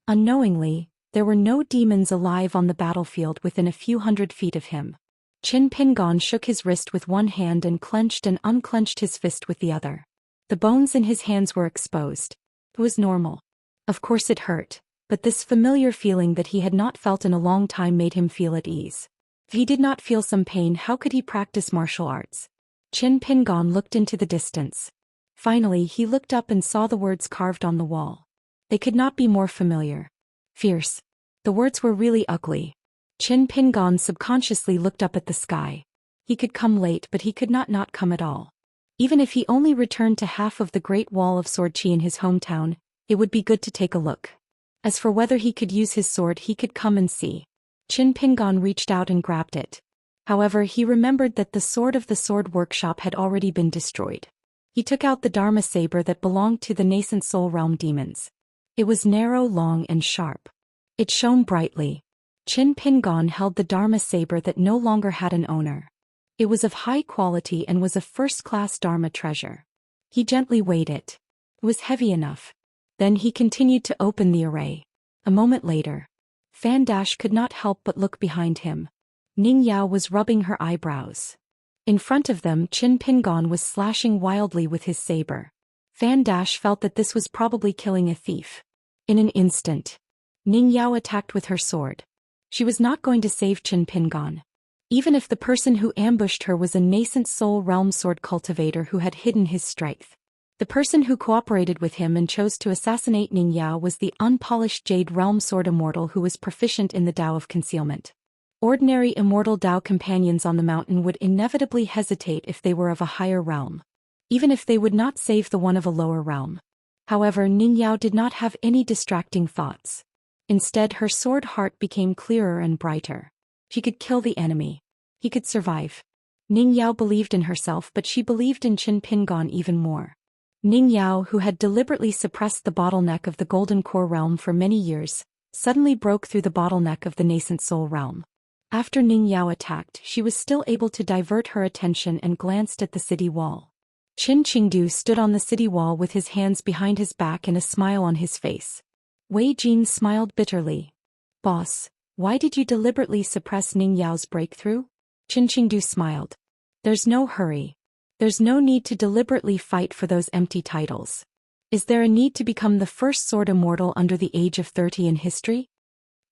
Speaker 1: Unknowingly, there were no demons alive on the battlefield within a few hundred feet of him. Qin Pingon shook his wrist with one hand and clenched and unclenched his fist with the other. The bones in his hands were exposed. It was normal. Of course it hurt, but this familiar feeling that he had not felt in a long time made him feel at ease. If he did not feel some pain, how could he practice martial arts? Qin Pingon looked into the distance. Finally, he looked up and saw the words carved on the wall. They could not be more familiar. Fierce. The words were really ugly. Qin Pingon subconsciously looked up at the sky. He could come late, but he could not come at all. Even if he only returned to half of the Great Wall of Sword Qi in his hometown, it would be good to take a look. As for whether he could use his sword, he could come and see. Qin Pingon reached out and grabbed it. However, he remembered that the sword of the sword workshop had already been destroyed. He took out the Dharma saber that belonged to the nascent soul realm demons. It was narrow, long, and sharp. It shone brightly. Qin Pingon held the Dharma saber that no longer had an owner. It was of high quality and was a first-class Dharma treasure. He gently weighed it. It was heavy enough. Then he continued to open the array. A moment later, Fan Dash could not help but look behind him. Ning Yao was rubbing her eyebrows. In front of them, Qin Pingon was slashing wildly with his saber. Fan Dash felt that this was probably killing a thief. In an instant, Ning Yao attacked with her sword. She was not going to save Qin Pingon. Even if the person who ambushed her was a nascent soul realm sword cultivator who had hidden his strength. The person who cooperated with him and chose to assassinate Ning Yao was the unpolished Jade Realm Sword Immortal who was proficient in the Tao of Concealment. Ordinary immortal Tao companions on the mountain would inevitably hesitate if they were of a higher realm, even if they would not save the one of a lower realm. However, Ning Yao did not have any distracting thoughts. Instead, her sword heart became clearer and brighter. She could kill the enemy. He could survive. Ning Yao believed in herself, but she believed in Qin Pingon even more. Ning Yao, who had deliberately suppressed the bottleneck of the Golden Core realm for many years, suddenly broke through the bottleneck of the nascent soul realm. After Ning Yao attacked, she was still able to divert her attention and glanced at the city wall. Qin Qingdu stood on the city wall with his hands behind his back and a smile on his face. Wei Jin smiled bitterly. Boss, why did you deliberately suppress Ning Yao's breakthrough? Qin Qingdu smiled. There's no hurry. There's no need to deliberately fight for those empty titles. Is there a need to become the first sword immortal under the age of 30 in history?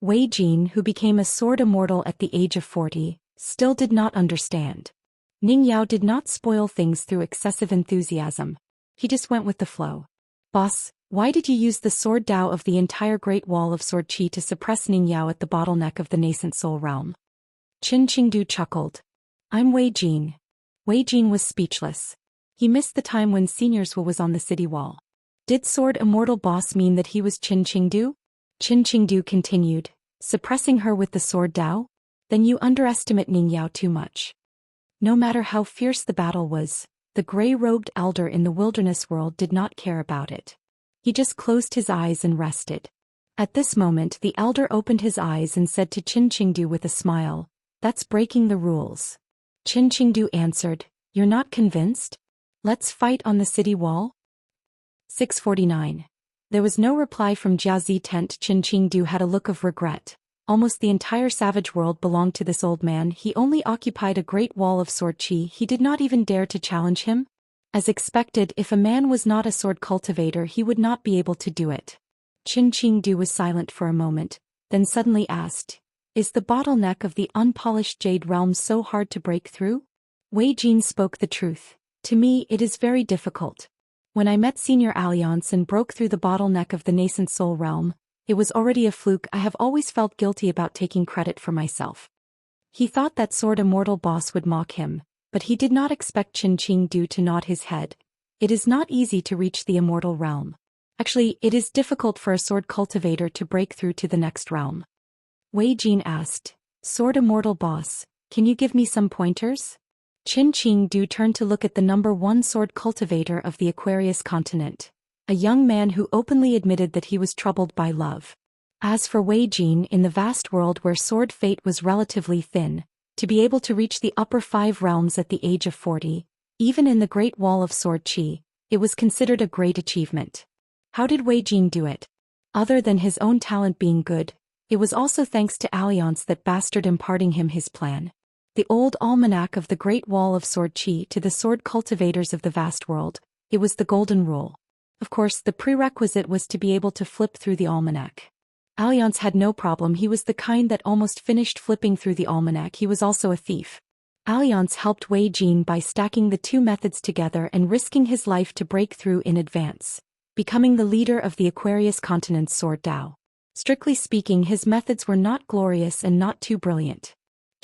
Speaker 1: Wei Jin, who became a sword immortal at the age of 40, still did not understand. Ning Yao did not spoil things through excessive enthusiasm. He just went with the flow. Boss, why did you use the sword Dao of the entire Great Wall of Sword Qi to suppress Ning Yao at the bottleneck of the nascent soul realm? Qin Qingdu chuckled. I'm Wei Jin. Wei Jin was speechless. He missed the time when Seniors was on the city wall. Did sword immortal boss mean that he was Qin Qingdu? Qin Qingdu continued, suppressing her with the sword Dao? Then you underestimate Ning Yao too much. No matter how fierce the battle was, the gray-robed elder in the wilderness world did not care about it. He just closed his eyes and rested. At this moment the elder opened his eyes and said to Qin Qingdu with a smile, "That's breaking the rules." Qin Qingdu answered, "You're not convinced? Let's fight on the city wall?" 649. There was no reply from Jiazi tent. Qin Qingdu had a look of regret. Almost the entire savage world belonged to this old man. He only occupied a great wall of sword Qi. He did not even dare to challenge him. As expected, if a man was not a sword cultivator he would not be able to do it. Qin Qingdu was silent for a moment, then suddenly asked, "Is the bottleneck of the unpolished jade realm so hard to break through?" Wei Jin spoke the truth. To me it is very difficult. When I met Senior Alliance and broke through the bottleneck of the nascent soul realm, it was already a fluke. I have always felt guilty about taking credit for myself. He thought that sword immortal boss would mock him, but he did not expect Qin Qingdu to nod his head. It is not easy to reach the immortal realm. Actually, it is difficult for a sword cultivator to break through to the next realm. Wei Jin asked, "Sword immortal boss, can you give me some pointers?" Qin Qingdu turned to look at the number 1 sword cultivator of the Aquarius continent, a young man who openly admitted that he was troubled by love. As for Wei Jin, in the vast world where sword fate was relatively thin, to be able to reach the upper 5 realms at the age of 40, even in the Great Wall of Sword Qi, it was considered a great achievement. How did Wei Jin do it? Other than his own talent being good, it was also thanks to Alliance that bastard imparting him his plan. The old almanac of the Great Wall of Sword Qi to the sword cultivators of the vast world, it was the golden rule. Of course, the prerequisite was to be able to flip through the almanac. Alliance had no problem. He was the kind that almost finished flipping through the almanac. He was also a thief. Alliance helped Wei Jin by stacking the 2 methods together and risking his life to break through in advance, becoming the leader of the Aquarius continent's sword Dao. Strictly speaking, his methods were not glorious and not too brilliant.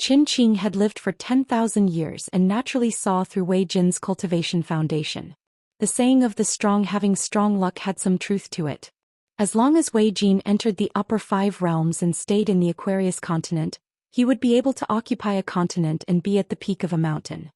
Speaker 1: Qin Qing had lived for 10,000 years and naturally saw through Wei Jin's cultivation foundation. The saying of the strong having strong luck had some truth to it. As long as Wei Jin entered the upper 5 realms and stayed in the Aquarius continent, he would be able to occupy a continent and be at the peak of a mountain.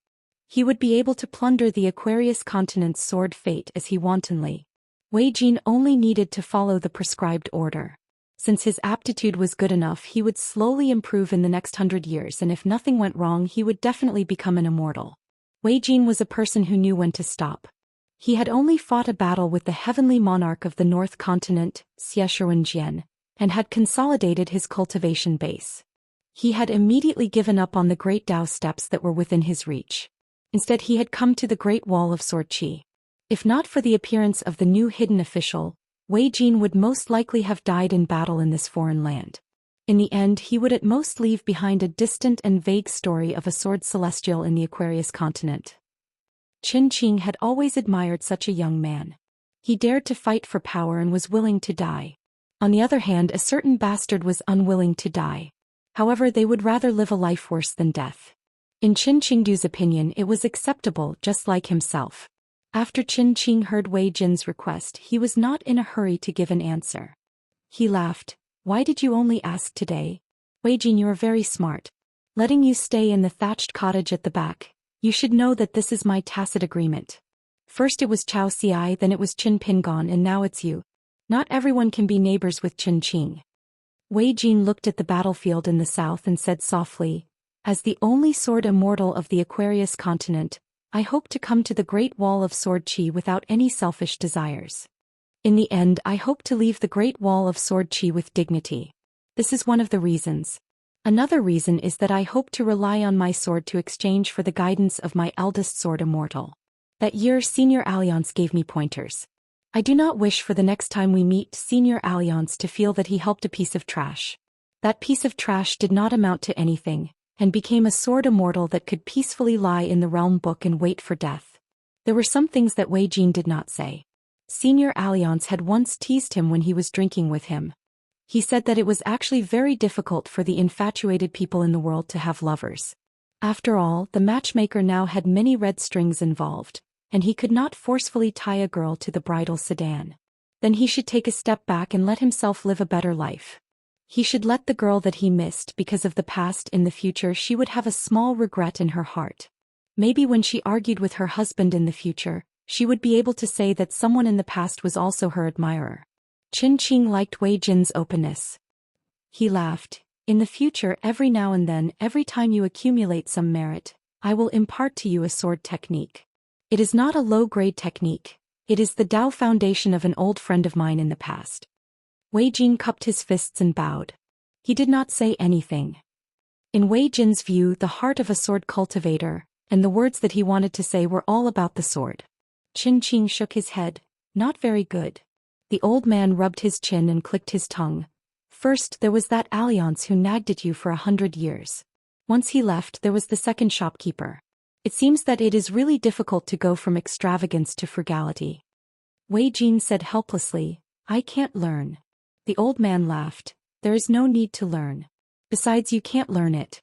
Speaker 1: He would be able to plunder the Aquarius continent's sword fate as he wantonly. Wei Jin only needed to follow the prescribed order. Since his aptitude was good enough, he would slowly improve in the next 100 years, and if nothing went wrong he would definitely become an immortal. Wei Jin was a person who knew when to stop. He had only fought a battle with the heavenly monarch of the North Continent, Xianxia, and had consolidated his cultivation base. He had immediately given up on the great Dao steps that were within his reach. Instead he had come to the Great Wall of Sword Qi. If not for the appearance of the new hidden official, Wei Jin would most likely have died in battle in this foreign land. In the end he would at most leave behind a distant and vague story of a sword celestial in the Aquarius continent. Qin Qing had always admired such a young man. He dared to fight for power and was willing to die. On the other hand, a certain bastard was unwilling to die. However, they would rather live a life worse than death. In Qin Qingdu's opinion, it was acceptable, just like himself. After Qin Qing heard Wei Jin's request, he was not in a hurry to give an answer. He laughed. "Why did you only ask today? Wei Jin, you are very smart. Letting you stay in the thatched cottage at the back. You should know that this is my tacit agreement. First it was Chao Xi, then it was Qin Pingon, and now it's you. Not everyone can be neighbors with Qin Qing." Wei Jin looked at the battlefield in the south and said softly, "As the only sword immortal of the Aquarius continent, I hope to come to the Great Wall of Sword Qi without any selfish desires. In the end, I hope to leave the Great Wall of Sword Qi with dignity. This is one of the reasons. Another reason is that I hope to rely on my sword to exchange for the guidance of my eldest sword Immortal. That year Senior Alliance gave me pointers. I do not wish for the next time we meet Senior Alliance to feel that he helped a piece of trash. That piece of trash did not amount to anything, and became a sword Immortal that could peacefully lie in the realm book and wait for death. There were some things that Wei Jin did not say. Senior Alliance had once teased him when he was drinking with him. He said that it was actually very difficult for the infatuated people in the world to have lovers. After all, the matchmaker now had many red strings involved, and he could not forcefully tie a girl to the bridal sedan. Then he should take a step back and let himself live a better life. He should let the girl that he missed because of the past in the future she would have a small regret in her heart. Maybe when she argued with her husband in the future, she would be able to say that someone in the past was also her admirer. Qin Qing liked Wei Jin's openness. He laughed. In the future, every now and then, every time you accumulate some merit, I will impart to you a sword technique. It is not a low-grade technique. It is the Dao foundation of an old friend of mine in the past. Wei Jin cupped his fists and bowed. He did not say anything. In Wei Jin's view, the heart of a sword cultivator, and the words that he wanted to say were all about the sword. Qin Qing shook his head. Not very good. The old man rubbed his chin and clicked his tongue. First there was that Alliance who nagged at you for 100 years. Once he left, there was the second shopkeeper. It seems that it is really difficult to go from extravagance to frugality. Wei Jin said helplessly, I can't learn. The old man laughed. There is no need to learn. Besides, you can't learn it.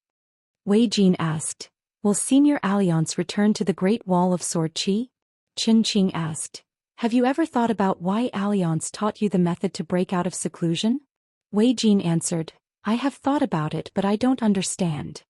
Speaker 1: Wei Jin asked, will Senior Alliance return to the Great Wall of Sword Qi? Qin Qing asked, have you ever thought about why Alliance taught you the method to break out of seclusion? Wei Jin answered, I have thought about it but I don't understand.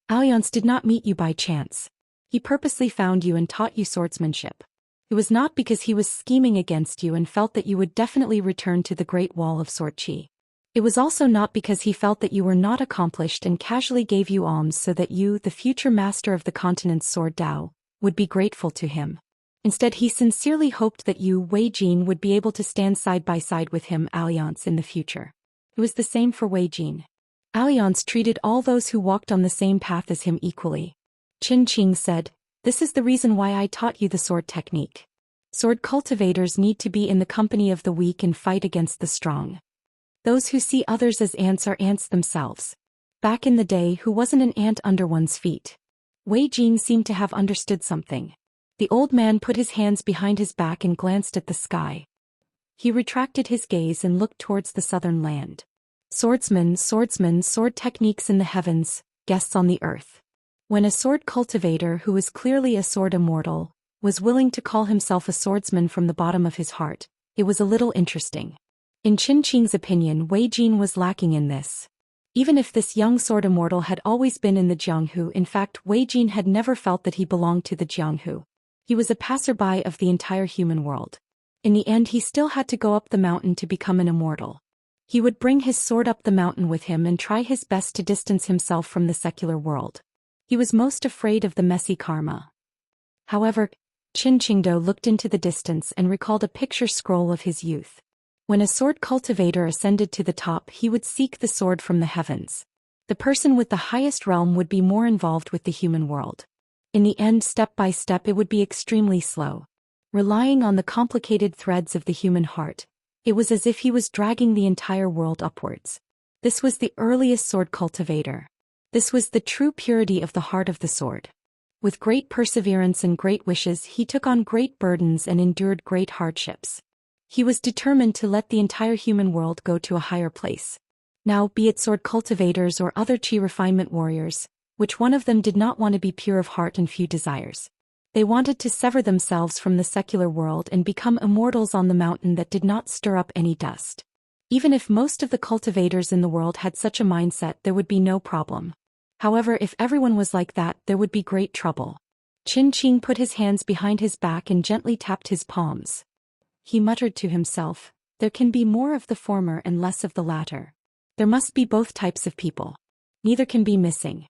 Speaker 1: Alliance did not meet you by chance. He purposely found you and taught you swordsmanship. It was not because he was scheming against you and felt that you would definitely return to the Great Wall of Sword Qi. It was also not because he felt that you were not accomplished and casually gave you alms so that you, the future master of the continent's sword Dao, would be grateful to him. Instead, he sincerely hoped that you, Wei Jin, would be able to stand side by side with him, Alliance, in the future. It was the same for Wei Jin. Alliance treated all those who walked on the same path as him equally. Qin Qing said, this is the reason why I taught you the sword technique. Sword cultivators need to be in the company of the weak and fight against the strong. Those who see others as ants are ants themselves. Back in the day, who wasn't an ant under one's feet? Wei Jin seemed to have understood something. The old man put his hands behind his back and glanced at the sky. He retracted his gaze and looked towards the southern land. Swordsmen, sword techniques in the heavens, guests on the earth. When a sword cultivator who was clearly a sword immortal, was willing to call himself a swordsman from the bottom of his heart, it was a little interesting. In Qin Qing's opinion, Wei Jin was lacking in this. Even if this young sword immortal had always been in the Jianghu, in fact, Wei Jin had never felt that he belonged to the Jianghu. He was a passerby of the entire human world. In the end, he still had to go up the mountain to become an immortal. He would bring his sword up the mountain with him and try his best to distance himself from the secular world. He was most afraid of the messy karma. However, Qin Qingdo looked into the distance and recalled a picture scroll of his youth. When a sword cultivator ascended to the top, he would seek the sword from the heavens. The person with the highest realm would be more involved with the human world. In the end, step by step, it would be extremely slow. Relying on the complicated threads of the human heart, it was as if he was dragging the entire world upwards. This was the earliest sword cultivator. This was the true purity of the heart of the sword. With great perseverance and great wishes, he took on great burdens and endured great hardships. He was determined to let the entire human world go to a higher place. Now, be it sword cultivators or other chi refinement warriors, which one of them did not want to be pure of heart and few desires? They wanted to sever themselves from the secular world and become immortals on the mountain that did not stir up any dust. Even if most of the cultivators in the world had such a mindset, there would be no problem. However, if everyone was like that, there would be great trouble. Qin Qing put his hands behind his back and gently tapped his palms. He muttered to himself, there can be more of the former and less of the latter. There must be both types of people. Neither can be missing.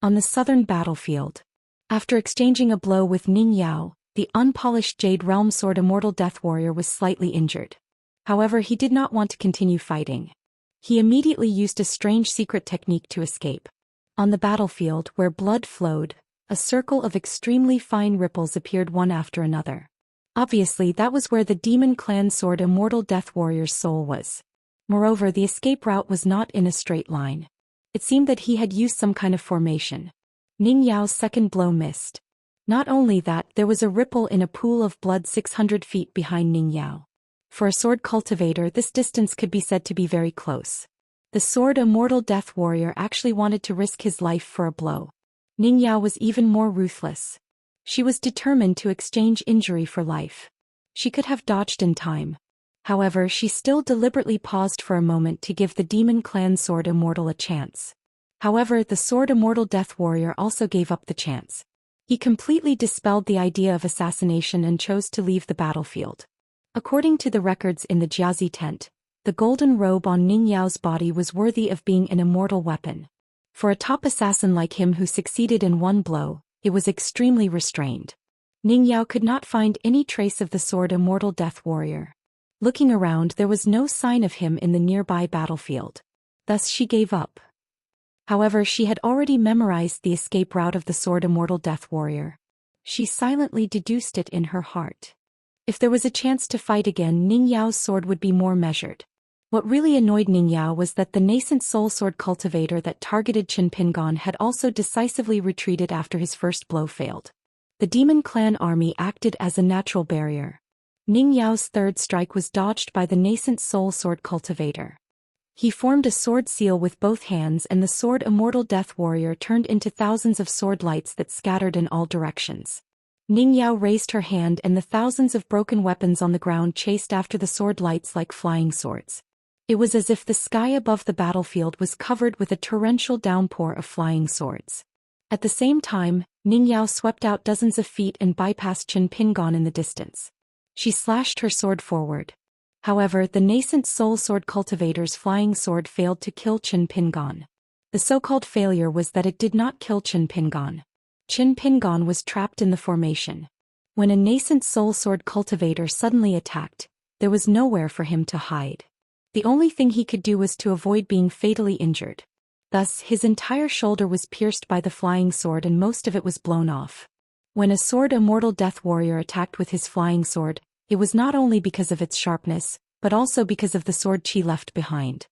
Speaker 1: On the southern battlefield, After exchanging a blow with Ning Yao, the unpolished Jade Realm Sword Immortal Death Warrior was slightly injured. However, he did not want to continue fighting. He immediately used a strange secret technique to escape. On the battlefield, where blood flowed, a circle of extremely fine ripples appeared one after another. Obviously, that was where the Demon Clan Sword Immortal Death Warrior's soul was. Moreover, the escape route was not in a straight line. It seemed that he had used some kind of formation. Ning Yao's second blow missed. Not only that, there was a ripple in a pool of blood 600 feet behind Ning Yao. For a sword cultivator, this distance could be said to be very close. The sword Immortal Death Warrior actually wanted to risk his life for a blow. Ning Yao was even more ruthless. She was determined to exchange injury for life. She could have dodged in time. However, she still deliberately paused for a moment to give the Demon Clan Sword Immortal a chance. However, the Sword Immortal Death Warrior also gave up the chance. He completely dispelled the idea of assassination and chose to leave the battlefield. According to the records in the Jiazi tent, the golden robe on Ning Yao's body was worthy of being an immortal weapon. For a top assassin like him who succeeded in one blow, it was extremely restrained. Ning Yao could not find any trace of the Sword Immortal Death Warrior. Looking around, there was no sign of him in the nearby battlefield. Thus she gave up. However, she had already memorized the escape route of the Sword Immortal Death Warrior. She silently deduced it in her heart. If there was a chance to fight again, Ning Yao's sword would be more measured. What really annoyed Ning Yao was that the nascent soul sword cultivator that targeted Qin Pingon had also decisively retreated after his first blow failed. The Demon Clan army acted as a natural barrier. Ning Yao's third strike was dodged by the nascent soul sword cultivator. He formed a sword seal with both hands, and the sword Immortal Death Warrior turned into thousands of sword lights that scattered in all directions. Ning Yao raised her hand, and the thousands of broken weapons on the ground chased after the sword lights like flying swords. It was as if the sky above the battlefield was covered with a torrential downpour of flying swords. At the same time, Ning Yao swept out dozens of feet and bypassed Qin Pingon in the distance. She slashed her sword forward. However, the nascent soul sword cultivator's flying sword failed to kill Qin Pingon. The so-called failure was that it did not kill Qin Pingon. Qin Pingon was trapped in the formation. When a nascent soul sword cultivator suddenly attacked, there was nowhere for him to hide. The only thing he could do was to avoid being fatally injured. Thus, his entire shoulder was pierced by the flying sword and most of it was blown off. When a sword Immortal Death Warrior attacked with his flying sword, it was not only because of its sharpness, but also because of the sword chi left behind.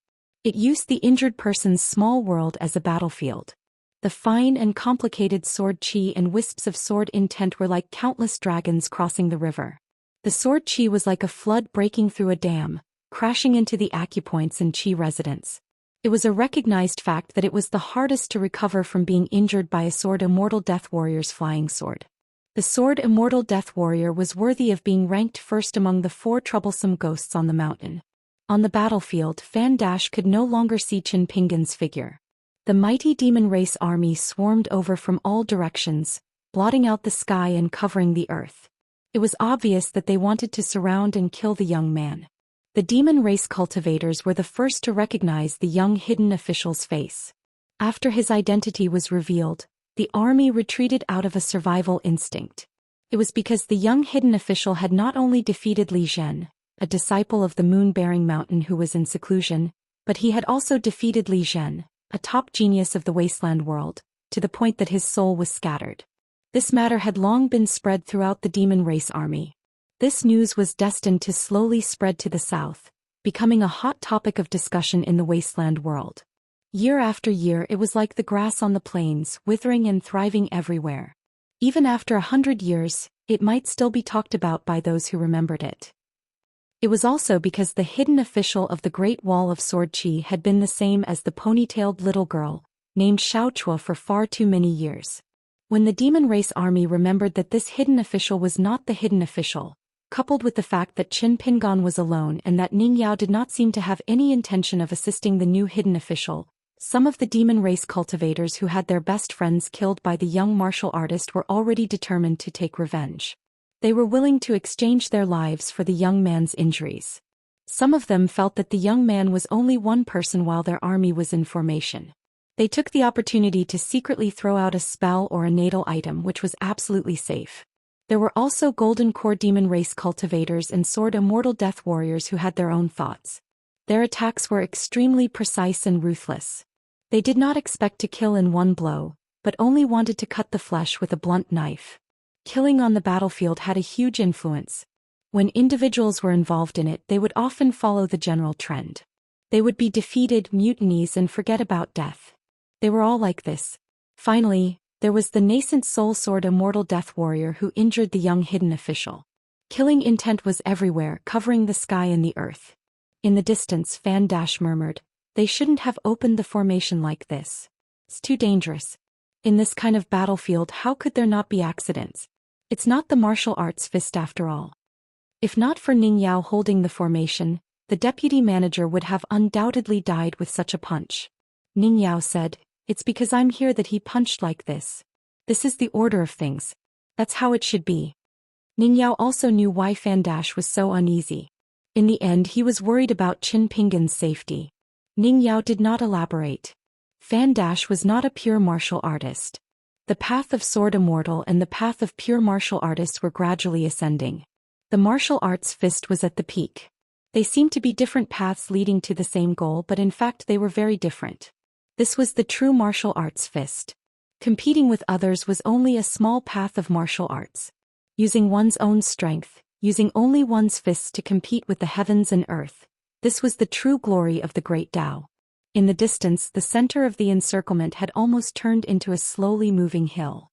Speaker 1: It used the injured person's small world as a battlefield. The fine and complicated sword chi and wisps of sword intent were like countless dragons crossing the river. The sword chi was like a flood breaking through a dam, crashing into the acupoints and chi residents. It was a recognized fact that it was the hardest to recover from being injured by a sword Immortal Death Warrior's flying sword. The sword Immortal Death Warrior was worthy of being ranked first among the 4 troublesome ghosts on the mountain. On the battlefield, Fan Dash could no longer see Qin Pingon's figure. The mighty demon race army swarmed over from all directions, blotting out the sky and covering the earth. It was obvious that they wanted to surround and kill the young man. The demon race cultivators were the first to recognize the young hidden official's face. After his identity was revealed, the army retreated out of a survival instinct. It was because the young hidden official had not only defeated Li Zhen, a disciple of the moon-bearing mountain who was in seclusion, but he had also defeated Li Zhen, a top genius of the wasteland world, to the point that his soul was scattered. This matter had long been spread throughout the demon race army. This news was destined to slowly spread to the south, becoming a hot topic of discussion in the wasteland world. Year after year, it was like the grass on the plains, withering and thriving everywhere. Even after 100 years, it might still be talked about by those who remembered it. It was also because the hidden official of the Great Wall of Sword Chi had been the same as the ponytailed little girl, named Xiaochua, for far too many years. When the demon race army remembered that this hidden official was not the hidden official, coupled with the fact that Qin Pingon was alone and that Ning Yao did not seem to have any intention of assisting the new hidden official, some of the demon race cultivators who had their best friends killed by the young martial artist were already determined to take revenge. They were willing to exchange their lives for the young man's injuries. Some of them felt that the young man was only one person while their army was in formation. They took the opportunity to secretly throw out a spell or a natal item which was absolutely safe. There were also golden core demon race cultivators and sword immortal death warriors who had their own thoughts. Their attacks were extremely precise and ruthless. They did not expect to kill in one blow, but only wanted to cut the flesh with a blunt knife. Killing on the battlefield had a huge influence. When individuals were involved in it, they would often follow the general trend. They would be defeated, mutinies, and forget about death. They were all like this. Finally, there was the nascent soul sword immortal death warrior who injured the young hidden official. Killing intent was everywhere, covering the sky and the earth. In the distance, Fan Dash murmured, "They shouldn't have opened the formation like this. It's too dangerous. In this kind of battlefield, how could there not be accidents? It's not the martial arts fist after all." If not for Ning Yao holding the formation, the deputy manager would have undoubtedly died with such a punch. Ning Yao said, "It's because I'm here that he punched like this. This is the order of things. That's how it should be." Ning Yao also knew why Fan Dash was so uneasy. In the end, he was worried about Qin Pingan's safety. Ning Yao did not elaborate. Fan Dash was not a pure martial artist. The path of sword immortal and the path of pure martial artist were gradually ascending. The martial arts fist was at the peak. They seemed to be different paths leading to the same goal, but in fact they were very different. This was the true martial arts fist. Competing with others was only a small path of martial arts. Using one's own strength, using only one's fists to compete with the heavens and earth, this was the true glory of the great Tao. In the distance, the center of the encirclement had almost turned into a slowly moving hill.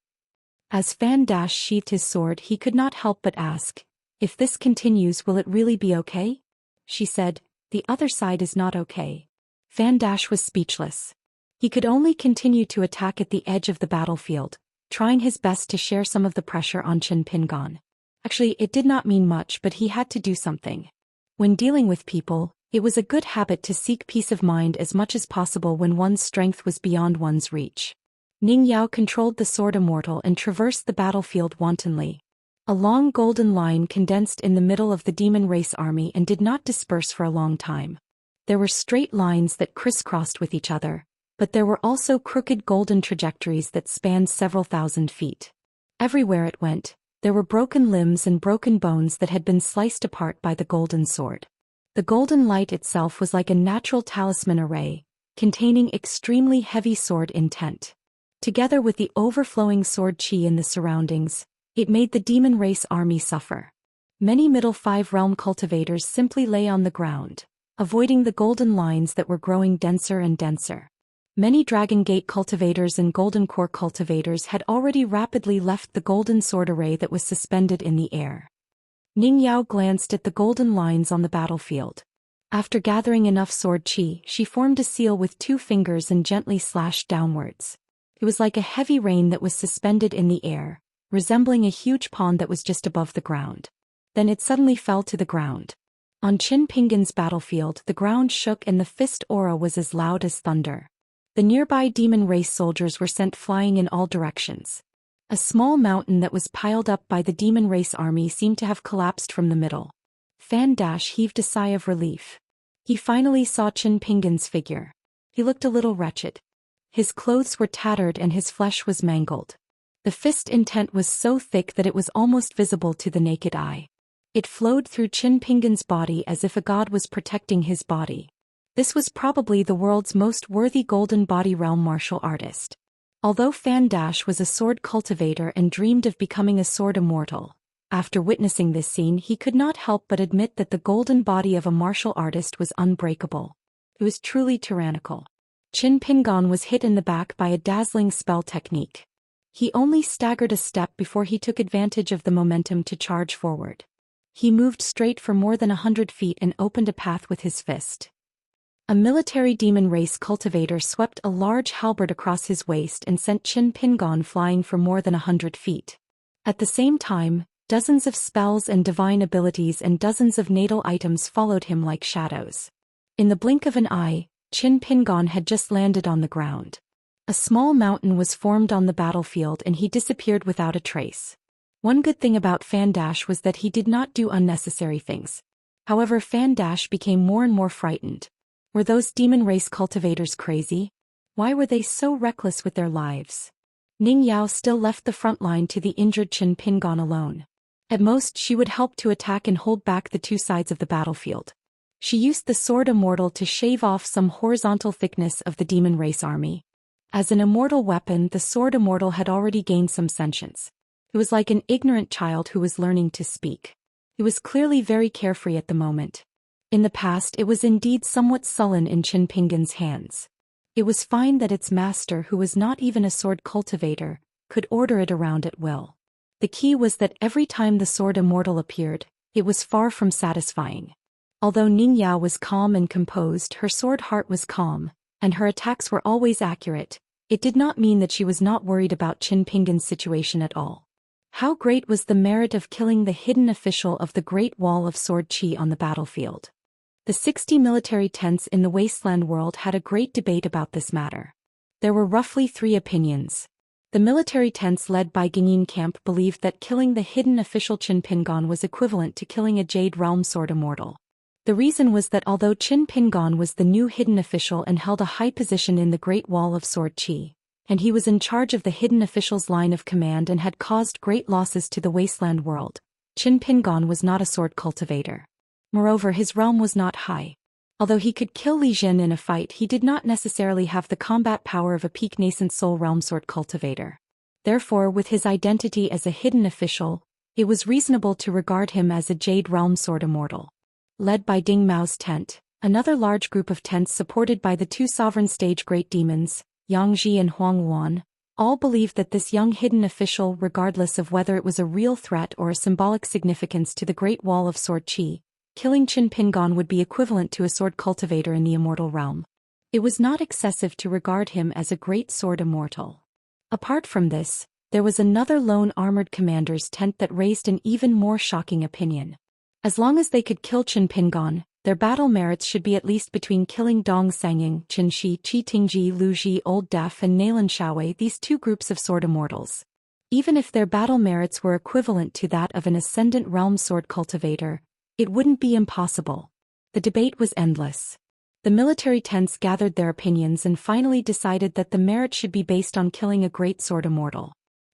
Speaker 1: As Fan Dash sheathed his sword, he could not help but ask, "If this continues, will it really be okay?" She said, "The other side is not okay." Fan Dash was speechless. He could only continue to attack at the edge of the battlefield, trying his best to share some of the pressure on Qin Pingan. Actually, it did not mean much, but he had to do something. When dealing with people, it was a good habit to seek peace of mind as much as possible when one's strength was beyond one's reach. Ning Yao controlled the sword immortal and traversed the battlefield wantonly. A long golden line condensed in the middle of the demon race army and did not disperse for a long time. There were straight lines that crisscrossed with each other, but there were also crooked golden trajectories that spanned several thousand feet. Everywhere it went, there were broken limbs and broken bones that had been sliced apart by the golden sword. The golden light itself was like a natural talisman array, containing extremely heavy sword intent. Together with the overflowing sword chi in the surroundings, it made the demon race army suffer. Many middle 5 realm cultivators simply lay on the ground, avoiding the golden lines that were growing denser and denser. Many Dragon Gate cultivators and Golden Core cultivators had already rapidly left the golden sword array that was suspended in the air. Ning Yao glanced at the golden lines on the battlefield. After gathering enough sword chi, she formed a seal with 2 fingers and gently slashed downwards. It was like a heavy rain that was suspended in the air, resembling a huge pond that was just above the ground. Then it suddenly fell to the ground. On Qin Pingan's battlefield, the ground shook and the fist aura was as loud as thunder. The nearby demon race soldiers were sent flying in all directions. A small mountain that was piled up by the demon race army seemed to have collapsed from the middle. Fan Dash heaved a sigh of relief. He finally saw Qin Pingan's figure. He looked a little wretched. His clothes were tattered and his flesh was mangled. The fist intent was so thick that it was almost visible to the naked eye. It flowed through Qin Pingan's body as if a god was protecting his body. This was probably the world's most worthy golden body realm martial artist. Although Fan Dash was a sword cultivator and dreamed of becoming a sword immortal, after witnessing this scene he could not help but admit that the golden body of a martial artist was unbreakable. It was truly tyrannical. Qin Pingan was hit in the back by a dazzling spell technique. He only staggered a step before he took advantage of the momentum to charge forward. He moved straight for more than 100 feet and opened a path with his fist. A military demon race cultivator swept a large halberd across his waist and sent Qin Pingan flying for more than 100 feet. At the same time, dozens of spells and divine abilities and dozens of natal items followed him like shadows. In the blink of an eye, Qin Pingan had just landed on the ground. A small mountain was formed on the battlefield and he disappeared without a trace. One good thing about Fan Dash was that he did not do unnecessary things. However, Fan Dash became more and more frightened. Were those demon race cultivators crazy? Why were they so reckless with their lives? Ning Yao still left the front line to the injured Qin Pingan alone. At most she would help to attack and hold back the two sides of the battlefield. She used the sword Immortal to shave off some horizontal thickness of the demon race army. As an immortal weapon, the sword Immortal had already gained some sentience. It was like an ignorant child who was learning to speak. It was clearly very carefree at the moment. In the past it was indeed somewhat sullen in Qin Pingan's hands. It was fine that its master, who was not even a sword cultivator, could order it around at will. The key was that every time the sword Immortal appeared, it was far from satisfying. Although Ning Yao was calm and composed, her sword heart was calm, and her attacks were always accurate. It did not mean that she was not worried about Qin Pingan's situation at all. How great was the merit of killing the hidden official of the Great Wall of Sword Qi on the battlefield? The 60 military tents in the wasteland world had a great debate about this matter. There were roughly 3 opinions. The military tents led by Ginyin Camp believed that killing the hidden official Qin Pingan was equivalent to killing a Jade Realm Sword Immortal. The reason was that although Qin Pingan was the new hidden official and held a high position in the Great Wall of Sword Qi, and he was in charge of the hidden official's line of command and had caused great losses to the wasteland world, Qin Pingan was not a sword cultivator. Moreover, his realm was not high. Although he could kill Li Jin in a fight, he did not necessarily have the combat power of a peak nascent soul realm sword cultivator. Therefore, with his identity as a hidden official, it was reasonable to regard him as a Jade Realm Sword Immortal. Led by Ding Mao's tent, another large group of tents supported by the 2 sovereign stage great demons, Yangji and Huang Wan, all believed that this young hidden official, regardless of whether it was a real threat or a symbolic significance to the Great Wall of Sword Qi, killing Qin Pingan would be equivalent to a sword cultivator in the immortal realm. It was not excessive to regard him as a great sword immortal. Apart from this, there was another lone armored commander's tent that raised an even more shocking opinion. As long as they could kill Qin Pingan, their battle merits should be at least between killing Dong Sangying, Qin Shi, Qi Tingji, Lu Ji, Old Def and Nalan Xiaowei, these 2 groups of sword immortals. Even if their battle merits were equivalent to that of an ascendant realm sword cultivator, it wouldn't be impossible. The debate was endless. The military tents gathered their opinions and finally decided that the merit should be based on killing a great sword immortal.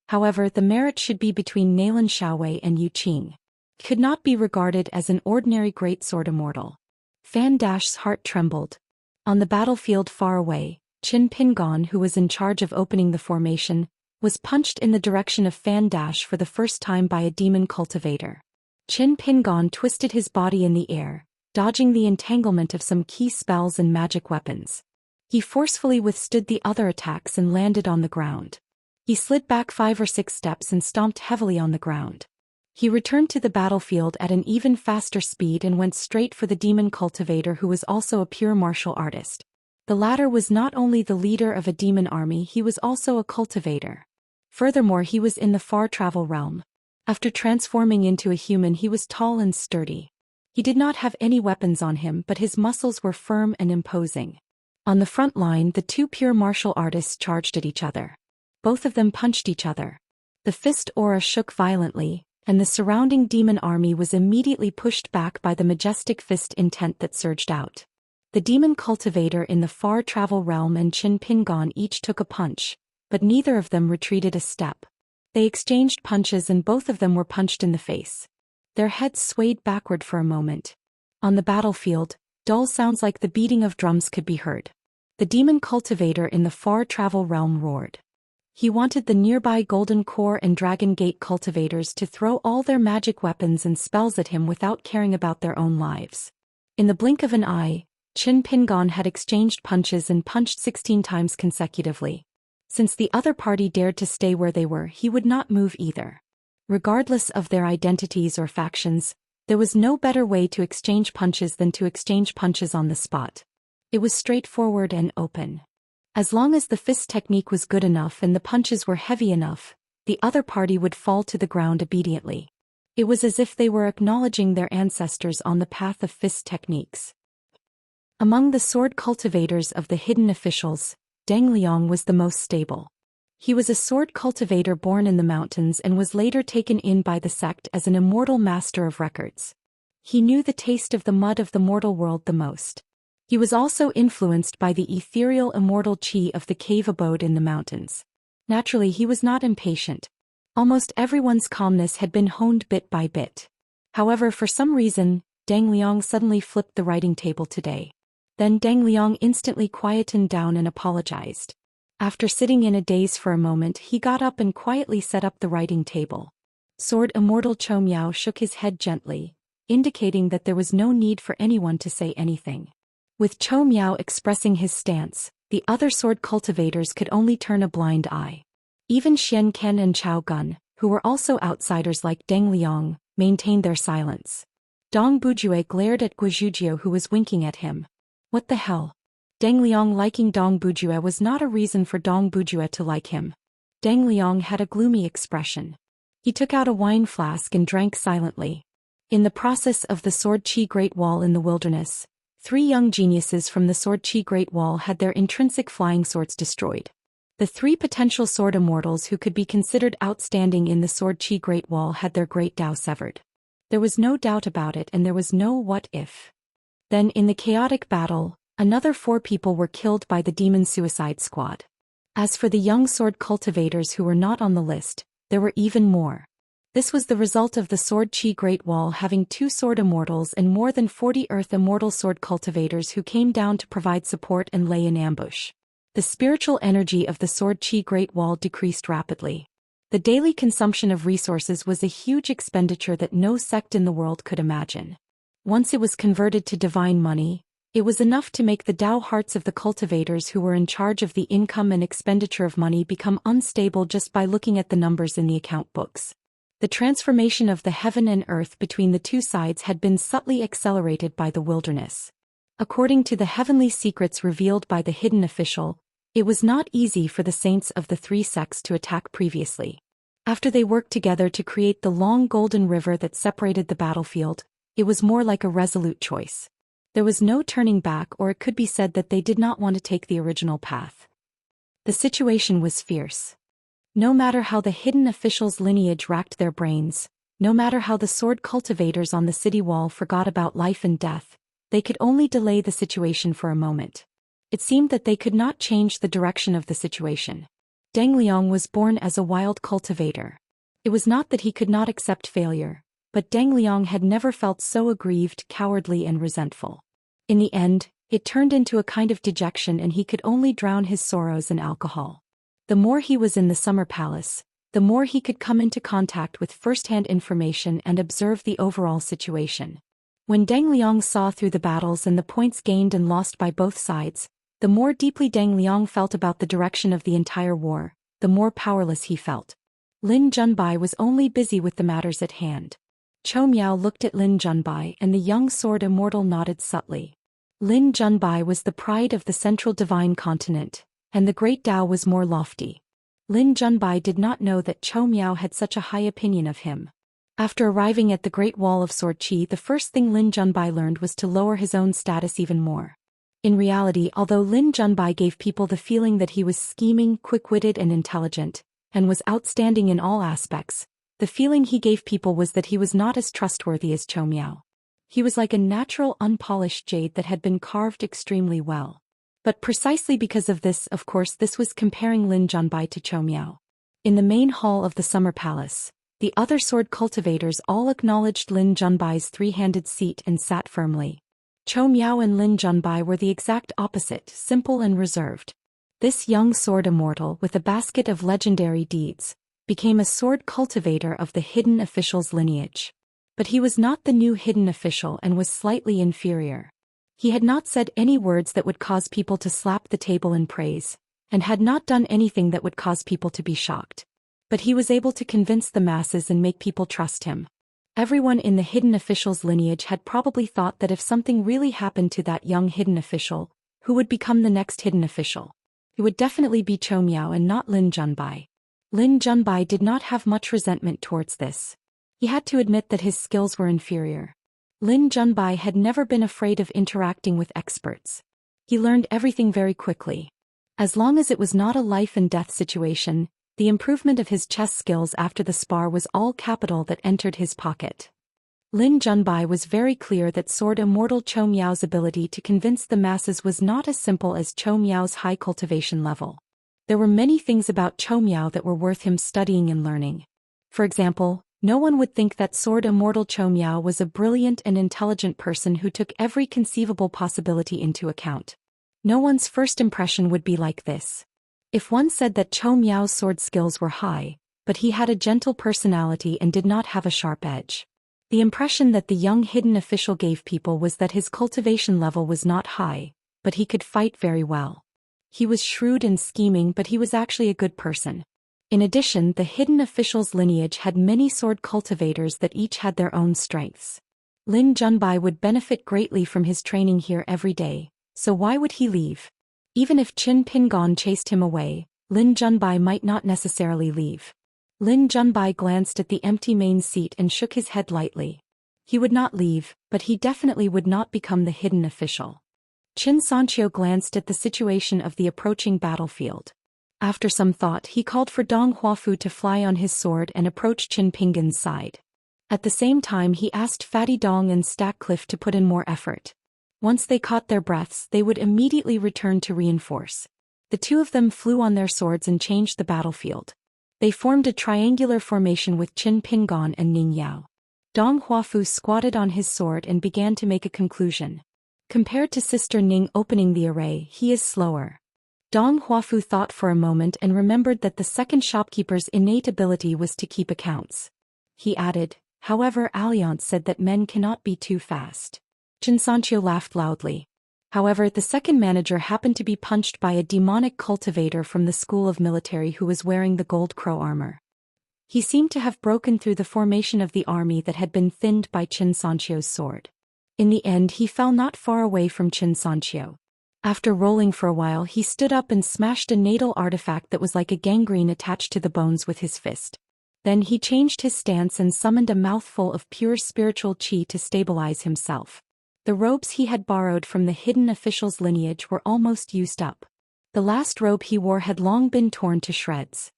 Speaker 1: However, the merit should be between Nalan Xiaowei and Yu Qing. It could not be regarded as an ordinary great sword immortal. Fan Dash's heart trembled. On the battlefield far away, Qin Pingan, who was in charge of opening the formation, was punched in the direction of Fan Dash for the first time by a demon cultivator. Qin Pingan twisted his body in the air, dodging the entanglement of some key spells and magic weapons. He forcefully withstood the other attacks and landed on the ground. He slid back 5 or 6 steps and stomped heavily on the ground. He returned to the battlefield at an even faster speed and went straight for the demon cultivator, who was also a pure martial artist. The latter was not only the leader of a demon army, he was also a cultivator. Furthermore, he was in the far travel realm. After transforming into a human, he was tall and sturdy. He did not have any weapons on him, but his muscles were firm and imposing. On the front line, the 2 pure martial artists charged at each other. Both of them punched each other. The fist aura shook violently, and the surrounding demon army was immediately pushed back by the majestic fist intent that surged out. The demon cultivator in the far travel realm and Qin Pingan each took a punch, but neither of them retreated a step. They exchanged punches and both of them were punched in the face. Their heads swayed backward for a moment. On the battlefield, dull sounds like the beating of drums could be heard. The demon cultivator in the far travel realm roared. He wanted the nearby Golden Core and Dragon Gate cultivators to throw all their magic weapons and spells at him without caring about their own lives. In the blink of an eye, Qin Pingan had exchanged punches and punched 16 times consecutively. Since the other party dared to stay where they were, he would not move either. Regardless of their identities or factions, there was no better way to exchange punches than to exchange punches on the spot. It was straightforward and open. As long as the fist technique was good enough and the punches were heavy enough, the other party would fall to the ground obediently. It was as if they were acknowledging their ancestors on the path of fist techniques. Among the sword cultivators of the hidden officials, Deng Liang was the most stable. He was a sword cultivator born in the mountains and was later taken in by the sect as an immortal master of records. He knew the taste of the mud of the mortal world the most. He was also influenced by the ethereal immortal chi of the cave abode in the mountains. Naturally, he was not impatient. Almost everyone's calmness had been honed bit by bit. However, for some reason, Deng Liang suddenly flipped the writing table today. Then Deng Liang instantly quietened down and apologized. After sitting in a daze for a moment, he got up and quietly set up the writing table. Sword Immortal Chou Miao shook his head gently, indicating that there was no need for anyone to say anything. With Chou Miao expressing his stance, the other sword cultivators could only turn a blind eye. Even Xian Ken and Chao Gun, who were also outsiders like Deng Liang, maintained their silence. Dong Bujue glared at Guizhujie, who was winking at him. What the hell? Deng Liang liking Dong Bujue was not a reason for Dong Bujue to like him. Deng Liang had a gloomy expression. He took out a wine flask and drank silently. In the process of the Sword Chi Great Wall in the wilderness, 3 young geniuses from the Sword Chi Great Wall had their intrinsic flying swords destroyed. The 3 potential sword immortals who could be considered outstanding in the Sword Chi Great Wall had their great Dao severed. There was no doubt about it, and there was no what if. Then in the chaotic battle, another 4 people were killed by the demon suicide squad. As for the young sword cultivators who were not on the list, there were even more. This was the result of the Sword Chi Great Wall having 2 sword immortals and more than 40 earth immortal sword cultivators who came down to provide support and lay in ambush. The spiritual energy of the Sword Chi Great Wall decreased rapidly. The daily consumption of resources was a huge expenditure that no sect in the world could imagine. Once it was converted to divine money, it was enough to make the Dao hearts of the cultivators who were in charge of the income and expenditure of money become unstable just by looking at the numbers in the account books. The transformation of the heaven and earth between the 2 sides had been subtly accelerated by the wilderness. According to the heavenly secrets revealed by the hidden official, it was not easy for the saints of the 3 sects to attack previously. After they worked together to create the long golden river that separated the battlefield, it was more like a resolute choice. There was no turning back, or it could be said that they did not want to take the original path. The situation was fierce. No matter how the hidden officials' lineage racked their brains, no matter how the sword cultivators on the city wall forgot about life and death, they could only delay the situation for a moment. It seemed that they could not change the direction of the situation. Deng Liang was born as a wild cultivator. It was not that he could not accept failure, but Deng Liang had never felt so aggrieved, cowardly and resentful. In the end, it turned into a kind of dejection, and he could only drown his sorrows in alcohol. The more he was in the Summer Palace, the more he could come into contact with first-hand information and observe the overall situation. When Deng Liang saw through the battles and the points gained and lost by both sides, the more deeply Deng Liang felt about the direction of the entire war, the more powerless he felt. Lin Junbai was only busy with the matters at hand. Chou Miao looked at Lin Junbai, and the young sword immortal nodded subtly. Lin Junbai was the pride of the central divine continent, and the great Dao was more lofty. Lin Junbai did not know that Chou Miao had such a high opinion of him. After arriving at the Great Wall of Sword Chi, the first thing Lin Junbai learned was to lower his own status even more. In reality, although Lin Junbai gave people the feeling that he was scheming, quick-witted and intelligent, and was outstanding in all aspects, the feeling he gave people was that he was not as trustworthy as Chou Miao. He was like a natural unpolished jade that had been carved extremely well. But precisely because of this, of course, this was comparing Lin Junbai to Chou Miao. In the main hall of the Summer Palace, the other sword cultivators all acknowledged Lin Junbai's 3-handed seat and sat firmly. Chou Miao and Lin Junbai were the exact opposite, simple and reserved. This young sword immortal, with a basket of legendary deeds, became a sword cultivator of the hidden official's lineage. But he was not the new hidden official and was slightly inferior. He had not said any words that would cause people to slap the table in praise, and had not done anything that would cause people to be shocked. But he was able to convince the masses and make people trust him. Everyone in the hidden official's lineage had probably thought that if something really happened to that young hidden official, who would become the next hidden official? It would definitely be Chou Miao and not Lin Junbai. Lin Junbai did not have much resentment towards this. He had to admit that his skills were inferior. Lin Junbai had never been afraid of interacting with experts. He learned everything very quickly. As long as it was not a life-and-death situation, the improvement of his chess skills after the spar was all capital that entered his pocket. Lin Junbai was very clear that Sword Immortal Chou Miao's ability to convince the masses was not as simple as Chou Miao's high cultivation level. There were many things about Chou Miao that were worth him studying and learning. For example, no one would think that Sword Immortal Chou Miao was a brilliant and intelligent person who took every conceivable possibility into account. No one's first impression would be like this. If one said that Chou Miao's sword skills were high, but he had a gentle personality and did not have a sharp edge. The impression that the young hidden official gave people was that his cultivation level was not high, but he could fight very well. He was shrewd and scheming, but he was actually a good person. In addition, the hidden official's lineage had many sword cultivators that each had their own strengths. Lin Junbai would benefit greatly from his training here every day, so why would he leave? Even if Qin Pingon chased him away, Lin Junbai might not necessarily leave. Lin Junbai glanced at the empty main seat and shook his head lightly. He would not leave, but he definitely would not become the hidden official. Xianxia glanced at the situation of the approaching battlefield. After some thought, he called for Dong Huafu to fly on his sword and approach Qin Pingon's side. At the same time, he asked Fatty Dong and Stack Cliff to put in more effort. Once they caught their breaths, they would immediately return to reinforce. The two of them flew on their swords and changed the battlefield. They formed a triangular formation with Qin Pingon and Ning Yao. Dong Huafu squatted on his sword and began to make a conclusion. Compared to Sister Ning opening the array, he is slower. Dong Huafu thought for a moment and remembered that the second shopkeeper's innate ability was to keep accounts. He added, however, Alliance said that men cannot be too fast. Xianxia laughed loudly. However, the second manager happened to be punched by a demonic cultivator from the School of Military who was wearing the gold crow armor. He seemed to have broken through the formation of the army that had been thinned by Xianxia's sword. In the end, he fell not far away from Xianxia. After rolling for a while, he stood up and smashed a natal artifact that was like a gangrene attached to the bones with his fist. Then he changed his stance and summoned a mouthful of pure spiritual qi to stabilize himself. The robes he had borrowed from the hidden official's lineage were almost used up. The last robe he wore had long been torn to shreds.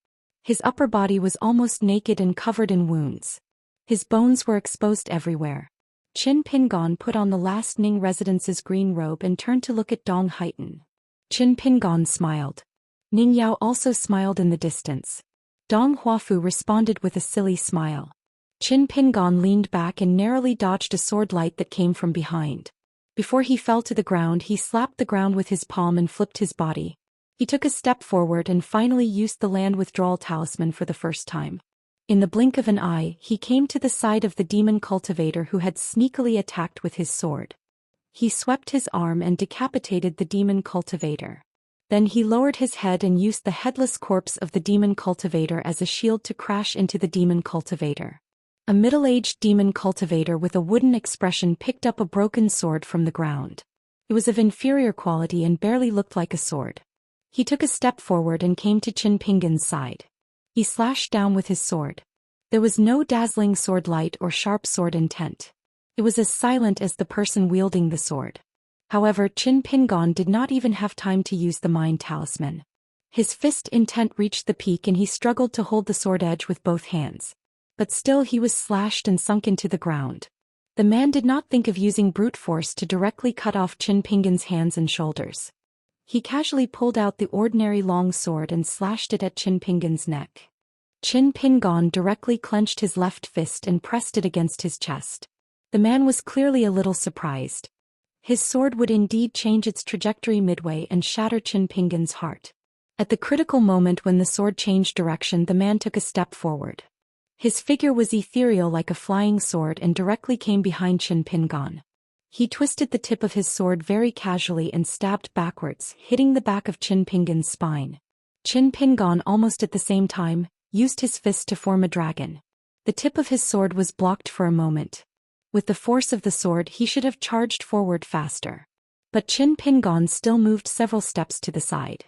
Speaker 1: His upper body was almost naked and covered in wounds. His bones were exposed everywhere. Qin Pingon put on the last Ning residence's green robe and turned to look at Dong Haitan. Qin Pingon smiled. Ning Yao also smiled in the distance. Dong Huafu responded with a silly smile. Qin Pingon leaned back and narrowly dodged a sword light that came from behind. Before he fell to the ground, he slapped the ground with his palm and flipped his body. He took a step forward and finally used the land withdrawal talisman for the first time. In the blink of an eye, he came to the side of the demon cultivator who had sneakily attacked with his sword. He swept his arm and decapitated the demon cultivator. Then he lowered his head and used the headless corpse of the demon cultivator as a shield to crash into the demon cultivator. A middle-aged demon cultivator with a wooden expression picked up a broken sword from the ground. It was of inferior quality and barely looked like a sword. He took a step forward and came to Qin Pingon's side. He slashed down with his sword. There was no dazzling sword light or sharp sword intent. It was as silent as the person wielding the sword. However, Qin Pingon did not even have time to use the mind talisman. His fist intent reached the peak and he struggled to hold the sword edge with both hands. But still he was slashed and sunk into the ground. The man did not think of using brute force to directly cut off Qin Pingon's hands and shoulders. He casually pulled out the ordinary long sword and slashed it at Qin Pingon's neck. Qin Pingon directly clenched his left fist and pressed it against his chest. The man was clearly a little surprised. His sword would indeed change its trajectory midway and shatter Qin Pingon's heart. At the critical moment when the sword changed direction, the man took a step forward. His figure was ethereal like a flying sword and directly came behind Qin Pingon. He twisted the tip of his sword very casually and stabbed backwards, hitting the back of Qin Pingon's spine. Qin Pingon, almost at the same time, used his fist to form a dragon. The tip of his sword was blocked for a moment. With the force of the sword, he should have charged forward faster. But Qin Pingon still moved several steps to the side.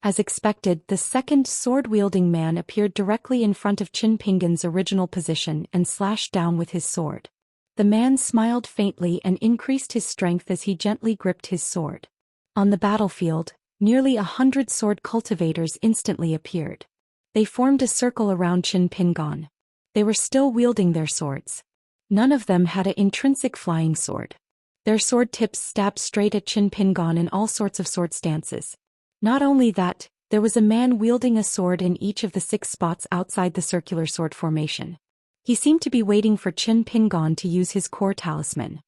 Speaker 1: As expected, the second sword-wielding man appeared directly in front of Qin Pingon's original position and slashed down with his sword. The man smiled faintly and increased his strength as he gently gripped his sword. On the battlefield, nearly 100 sword cultivators instantly appeared. They formed a circle around Qin Pingon. They were still wielding their swords. None of them had an intrinsic flying sword. Their sword tips stabbed straight at Qin Pingon in all sorts of sword stances. Not only that, there was a man wielding a sword in each of the 6 spots outside the circular sword formation. He seemed to be waiting for Qin Pingon to use his core talisman.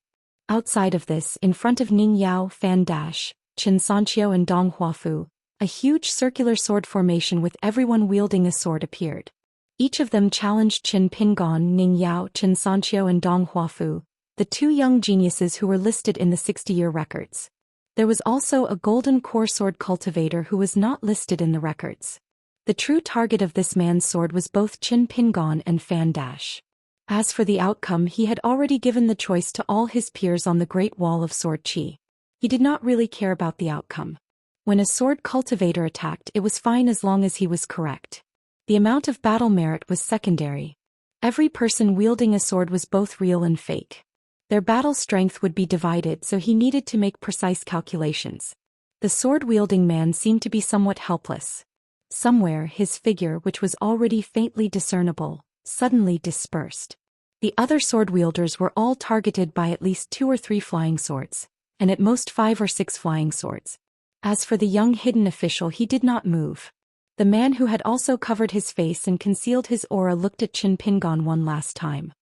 Speaker 1: Outside of this, in front of Ning Yao, Fan Dash, Xianxia and Dong Huafu, a huge circular sword formation with everyone wielding a sword appeared. Each of them challenged Qin Pingon, Ning Yao, Xianxia and Dong Huafu, the 2 young geniuses who were listed in the 60-year records. There was also a golden core sword cultivator who was not listed in the records. The true target of this man's sword was both Qin Pingon and Fan Dash. As for the outcome, he had already given the choice to all his peers on the Great Wall of Sword Qi. He did not really care about the outcome. When a sword cultivator attacked, it was fine as long as he was correct. The amount of battle merit was secondary. Every person wielding a sword was both real and fake. Their battle strength would be divided, so he needed to make precise calculations. The sword-wielding man seemed to be somewhat helpless. Somewhere, his figure, which was already faintly discernible, suddenly dispersed. The other sword-wielders were all targeted by at least 2 or 3 flying swords, and at most 5 or 6 flying swords. As for the young hidden official, he did not move. The man who had also covered his face and concealed his aura looked at Qin Pingon one last time.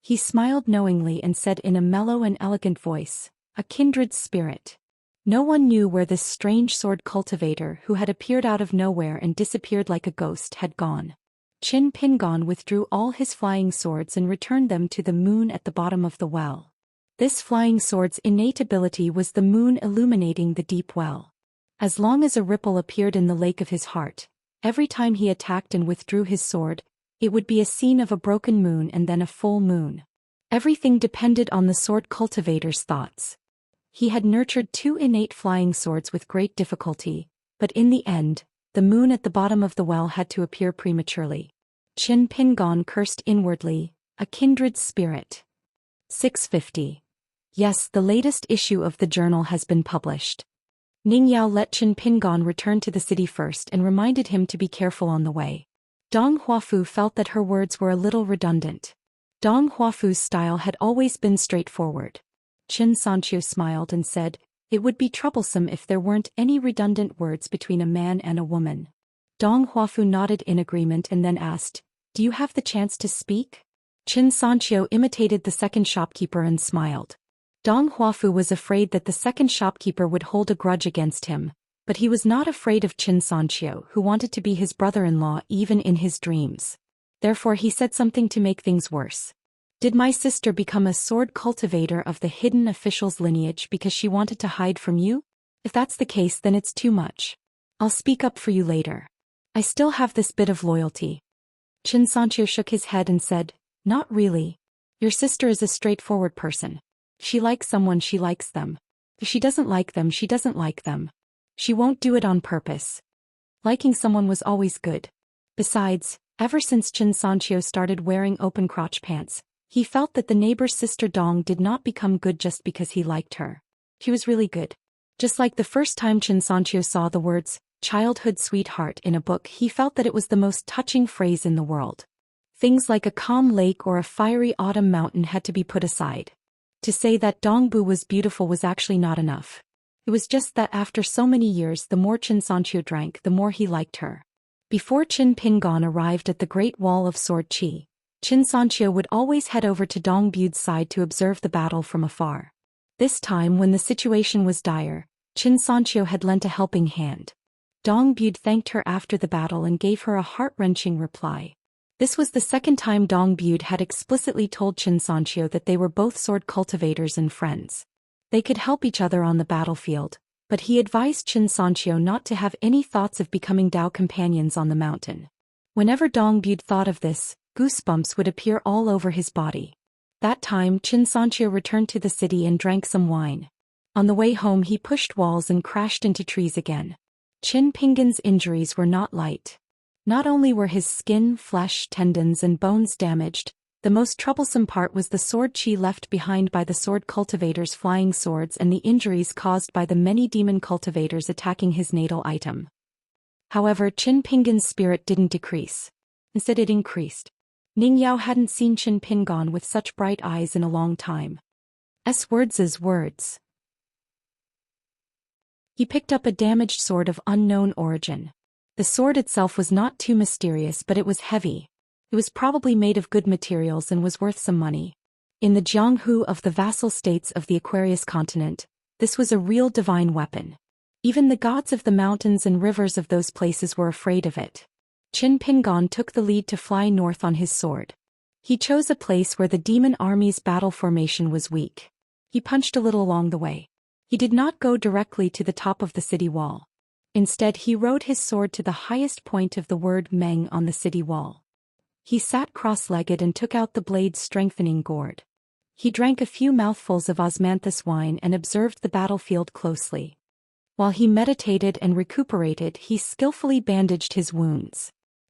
Speaker 1: He smiled knowingly and said in a mellow and elegant voice, "A kindred spirit." No one knew where this strange sword cultivator who had appeared out of nowhere and disappeared like a ghost had gone. Qin Pingon withdrew all his flying swords and returned them to the moon at the bottom of the well. This flying sword's innate ability was the moon illuminating the deep well. As long as a ripple appeared in the lake of his heart, every time he attacked and withdrew his sword, it would be a scene of a broken moon and then a full moon. Everything depended on the sword cultivator's thoughts. He had nurtured 2 innate flying swords with great difficulty, but in the end, the moon at the bottom of the well had to appear prematurely. Qin Pingon cursed inwardly, "A kindred spirit." 650. Yes, the latest issue of the journal has been published. Ning Yao let Qin Pingon return to the city first and reminded him to be careful on the way. Dong Huafu felt that her words were a little redundant. Dong Huafu's style had always been straightforward. Xianxia smiled and said, "It would be troublesome if there weren't any redundant words between a man and a woman." Dong Huafu nodded in agreement and then asked, "Do you have the chance to speak?" Xianxia imitated the second shopkeeper and smiled. Dong Huafu was afraid that the second shopkeeper would hold a grudge against him, but he was not afraid of Xianxia, who wanted to be his brother-in-law even in his dreams. Therefore he said something to make things worse. "Did my sister become a sword cultivator of the hidden official's lineage because she wanted to hide from you? If that's the case, then it's too much. I'll speak up for you later. I still have this bit of loyalty." Xianxia shook his head and said, "Not really. Your sister is a straightforward person. If she likes someone, she likes them. If she doesn't like them, she doesn't like them. She won't do it on purpose. Liking someone was always good. Besides, ever since Xianxia started wearing open crotch pants, he felt that the neighbor's sister Dong did not become good just because he liked her. She was really good. Just like the first time Xianxia saw the words, "childhood sweetheart" in a book, he felt that it was the most touching phrase in the world. Things like a calm lake or a fiery autumn mountain had to be put aside. To say that Dongbu was beautiful was actually not enough. It was just that after so many years, the more Xianxia drank, the more he liked her. Before Qin Pingon arrived at the Great Wall of Sword Qi, Xianxia would always head over to Dongbu's side to observe the battle from afar. This time, when the situation was dire, Xianxia had lent a helping hand. Dongbu thanked her after the battle and gave her a heart-wrenching reply. This was the second time Dongbu had explicitly told Xianxia that they were both sword cultivators and friends. They could help each other on the battlefield, but he advised Xianxia not to have any thoughts of becoming Dao companions on the mountain. Whenever Dongbu thought of this, goosebumps would appear all over his body. That time, Xianxia returned to the city and drank some wine. On the way home, he pushed walls and crashed into trees again. Qin Pingon's injuries were not light. Not only were his skin, flesh, tendons, and bones damaged, the most troublesome part was the sword qi left behind by the sword cultivator's flying swords and the injuries caused by the many demon cultivators attacking his natal item. However, Qin Pingon's spirit didn't decrease. Instead, it increased. Ning Yao hadn't seen Qin Pingon with such bright eyes in a long time. Words. He picked up a damaged sword of unknown origin. The sword itself was not too mysterious, but it was heavy. It was probably made of good materials and was worth some money. In the Jianghu of the vassal states of the Aquarius continent, this was a real divine weapon. Even the gods of the mountains and rivers of those places were afraid of it. Qin Pingon took the lead to fly north on his sword. He chose a place where the demon army's battle formation was weak. He punched a little along the way. He did not go directly to the top of the city wall. Instead, he rode his sword to the highest point of the word Meng on the city wall. He sat cross-legged and took out the blade's strengthening gourd. He drank a few mouthfuls of osmanthus wine and observed the battlefield closely. While he meditated and recuperated, he skillfully bandaged his wounds.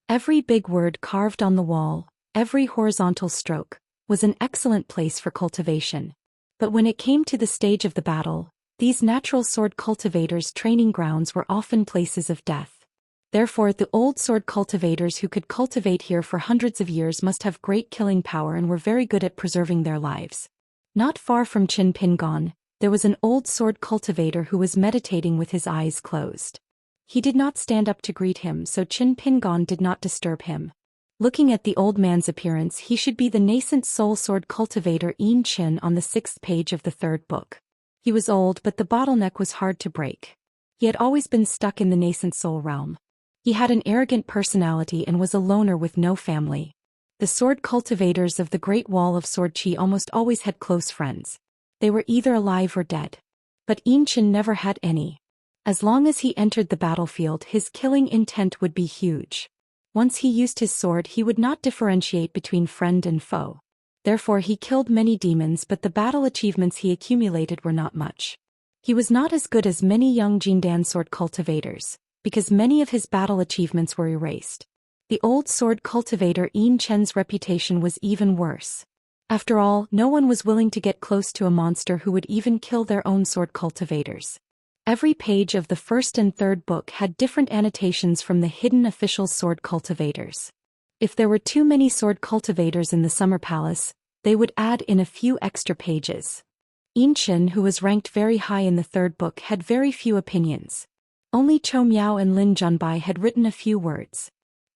Speaker 1: Every big word carved on the wall, every horizontal stroke, was an excellent place for cultivation. But when it came to the stage of the battle, these natural sword cultivators' training grounds were often places of death. Therefore, the old sword cultivators who could cultivate here for hundreds of years must have great killing power and were very good at preserving their lives. Not far from Qin Pingon, there was an old sword cultivator who was meditating with his eyes closed. He did not stand up to greet him, so Qin Pingon did not disturb him. Looking at the old man's appearance, he should be the nascent soul sword cultivator Yin Qin on the 6th page of the 3rd book. He was old, but the bottleneck was hard to break. He had always been stuck in the nascent soul realm. He had an arrogant personality and was a loner with no family. The sword cultivators of the Great Wall of Sword Qi almost always had close friends. They were either alive or dead. But Yin Qin never had any. As long as he entered the battlefield, his killing intent would be huge. Once he used his sword, he would not differentiate between friend and foe. Therefore he killed many demons, but the battle achievements he accumulated were not much. He was not as good as many young Jindan sword cultivators, because many of his battle achievements were erased. The old sword cultivator Yin Chen's reputation was even worse. After all, no one was willing to get close to a monster who would even kill their own sword cultivators. Every page of the 1st and 3rd book had different annotations from the hidden official sword cultivators. If there were too many sword cultivators in the Summer Palace, they would add in a few extra pages. Yin Qin, who was ranked very high in the 3rd book, had very few opinions. Only Chou Miao and Lin Junbai had written a few words.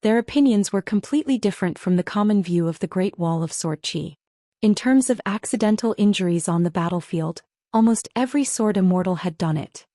Speaker 1: Their opinions were completely different from the common view of the Great Wall of Sword Qi. In terms of accidental injuries on the battlefield, almost every sword immortal had done it.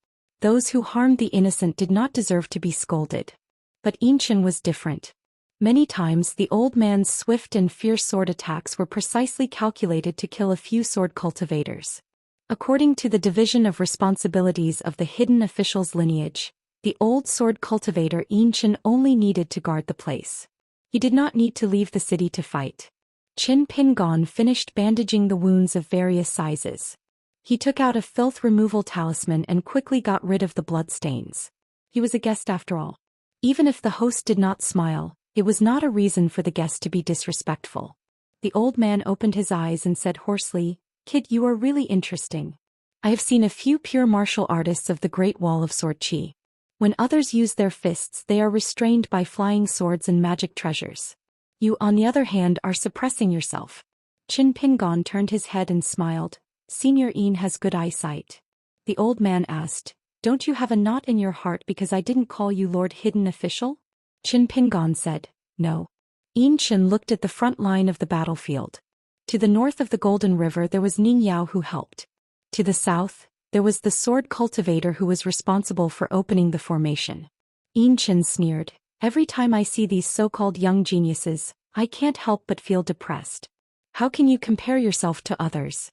Speaker 1: Those who harmed the innocent did not deserve to be scolded. But Yin Qin was different. Many times the old man's swift and fierce sword attacks were precisely calculated to kill a few sword cultivators. According to the division of responsibilities of the hidden official's lineage, the old sword cultivator Yin Qin only needed to guard the place. He did not need to leave the city to fight. Qin Pingon finished bandaging the wounds of various sizes. He took out a filth removal talisman and quickly got rid of the bloodstains. He was a guest after all. Even if the host did not smile, it was not a reason for the guest to be disrespectful. The old man opened his eyes and said hoarsely, "Kid, you are really interesting. I have seen a few pure martial artists of the Great Wall of Sword Qi. When others use their fists, they are restrained by flying swords and magic treasures. You, on the other hand, are suppressing yourself." Qin Pingon turned his head and smiled. "Senior Yin has good eyesight." The old man asked, "Don't you have a knot in your heart because I didn't call you Lord Hidden Official?" Qin Pingon said, "No." Yin Qin looked at the front line of the battlefield. To the north of the Golden River there was Ning Yao who helped. To the south, there was the sword cultivator who was responsible for opening the formation. Yin Qin sneered, "Every time I see these so-called young geniuses, I can't help but feel depressed. How can you compare yourself to others?"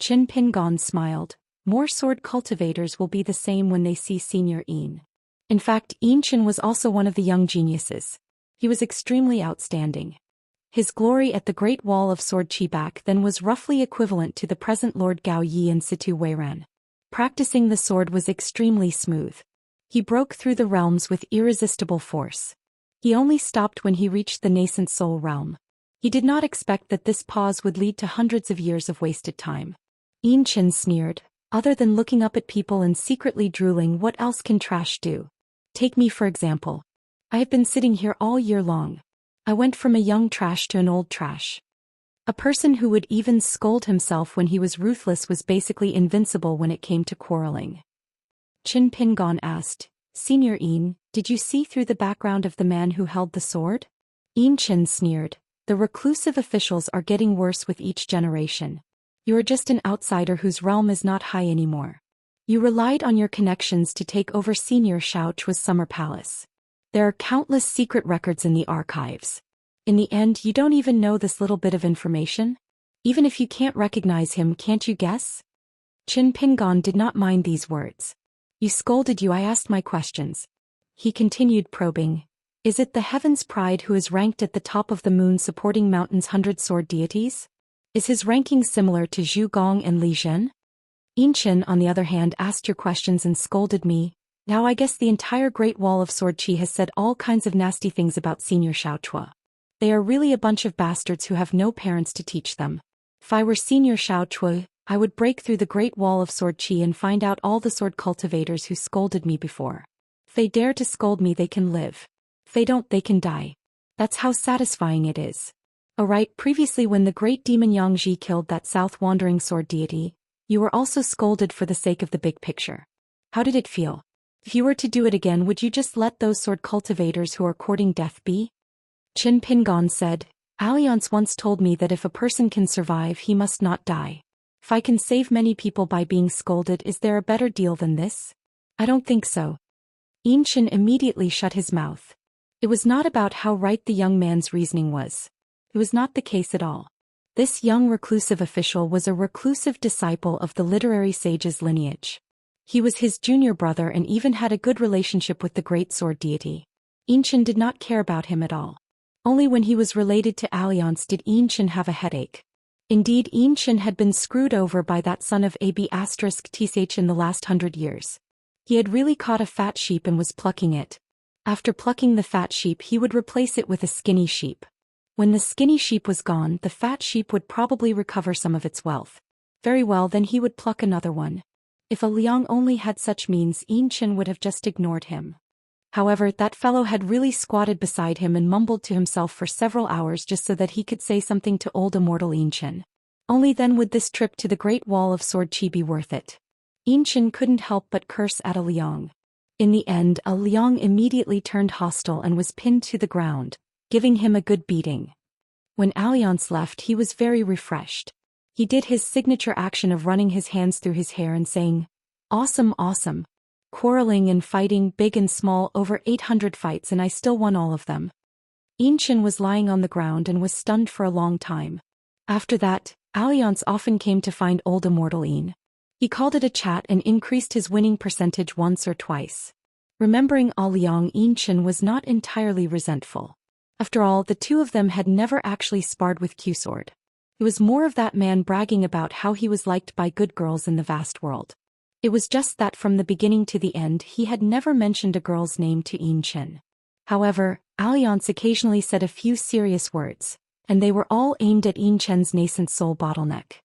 Speaker 1: Qin Pingon smiled. "More sword cultivators will be the same when they see Senior Yin." In fact, Yin Qin was also one of the young geniuses. He was extremely outstanding. His glory at the Great Wall of Sword Qi back then was roughly equivalent to the present Lord Gao Yi and Situ Weiran. Practicing the sword was extremely smooth. He broke through the realms with irresistible force. He only stopped when he reached the nascent soul realm. He did not expect that this pause would lead to hundreds of years of wasted time. Yin Qin sneered, "Other than looking up at people and secretly drooling, what else can trash do? Take me for example. I have been sitting here all year long. I went from a young trash to an old trash. A person who would even scold himself when he was ruthless was basically invincible when it came to quarreling. Qin Pingon asked, Senior Yin, did you see through the background of the man who held the sword? Yin Qin sneered, the reclusive officials are getting worse with each generation. You are just an outsider whose realm is not high anymore. You relied on your connections to take over Senior Xiaochua's summer palace. There are countless secret records in the archives. In the end, you don't even know this little bit of information? Even if you can't recognize him, can't you guess? Qin Pingon did not mind these words. You scolded you, I asked my questions. He continued probing. Is it the Heaven's Pride who is ranked at the top of the moon supporting Mountain's 100-sword deities? Is his ranking similar to Zhu Gong and Li Zhen? Yin Qin, on the other hand, asked your questions and scolded me. Now I guess the entire Great Wall of Sword Qi has said all kinds of nasty things about Senior Xiaochua. They are really a bunch of bastards who have no parents to teach them. If I were Senior Xiaochua, I would break through the Great Wall of Sword Qi and find out all the sword cultivators who scolded me before. If they dare to scold me, they can live. If they don't, they can die. That's how satisfying it is. Alright, previously when the great demon Yangji killed that south-wandering sword deity, you were also scolded for the sake of the big picture. How did it feel? If you were to do it again, would you just let those sword cultivators who are courting death be? Qin Pingon said, Alliance once told me that if a person can survive, he must not die. If I can save many people by being scolded, is there a better deal than this? I don't think so. Yin Qin immediately shut his mouth. It was not about how right the young man's reasoning was. It was not the case at all. This young reclusive official was a reclusive disciple of the literary sage's lineage. He was his junior brother and even had a good relationship with the great sword deity. Yin Qin did not care about him at all. Only when he was related to Alliance did Yin Qin have a headache. Indeed, Yin Qin had been screwed over by that son of Ab*Tsh in the last 100 years. He had really caught a fat sheep and was plucking it. After plucking the fat sheep, he would replace it with a skinny sheep. When the skinny sheep was gone, the fat sheep would probably recover some of its wealth. Very well, then he would pluck another one. If a Liang only had such means, Yin Qin would have just ignored him. However, that fellow had really squatted beside him and mumbled to himself for several hours just so that he could say something to old Immortal Yin Qin. Only then would this trip to the Great Wall of Sword Qi be worth it. Yin Qin couldn't help but curse at a Liang. In the end, a Liang immediately turned hostile and was pinned to the ground, giving him a good beating. When Alliance left, he was very refreshed. He did his signature action of running his hands through his hair and saying, Awesome, awesome. Quarreling and fighting, big and small, over 800 fights, and I still won all of them. Yin Qin was lying on the ground and was stunned for a long time. After that, Alliance often came to find old Immortal Yin. He called it a chat and increased his winning percentage once or twice. Remembering all Liang, Yin Qin was not entirely resentful. After all, the two of them had never actually sparred with Q-Sword. It was more of that man bragging about how he was liked by good girls in the vast world. It was just that from the beginning to the end he had never mentioned a girl's name to Yin Qin. However, Alliance occasionally said a few serious words, and they were all aimed at Yin Qin's nascent soul bottleneck.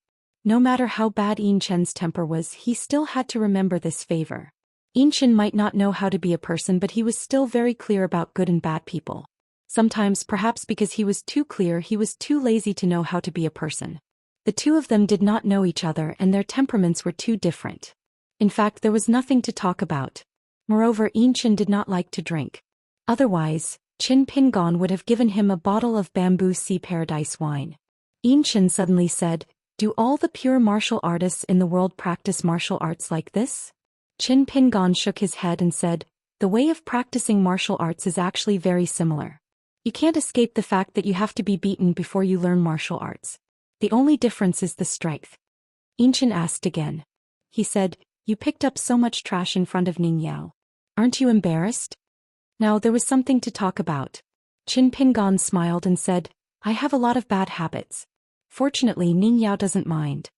Speaker 1: No matter how bad Yin Qin's temper was, he still had to remember this favor. Yin Qin might not know how to be a person, but he was still very clear about good and bad people. Sometimes, perhaps because he was too clear, he was too lazy to know how to be a person. The two of them did not know each other and their temperaments were too different. In fact, there was nothing to talk about. Moreover, Yin Qin did not like to drink. Otherwise, Qin Pingon would have given him a bottle of bamboo sea paradise wine. Yin Qin suddenly said, Do all the pure martial artists in the world practice martial arts like this? Qin Pingon shook his head and said, The way of practicing martial arts is actually very similar. You can't escape the fact that you have to be beaten before you learn martial arts. The only difference is the strength. Yin Qin asked again. He said, You picked up so much trash in front of Ning Yao. Aren't you embarrassed? Now there was something to talk about. Qin Pingon smiled and said, I have a lot of bad habits. Fortunately, Ning Yao doesn't mind.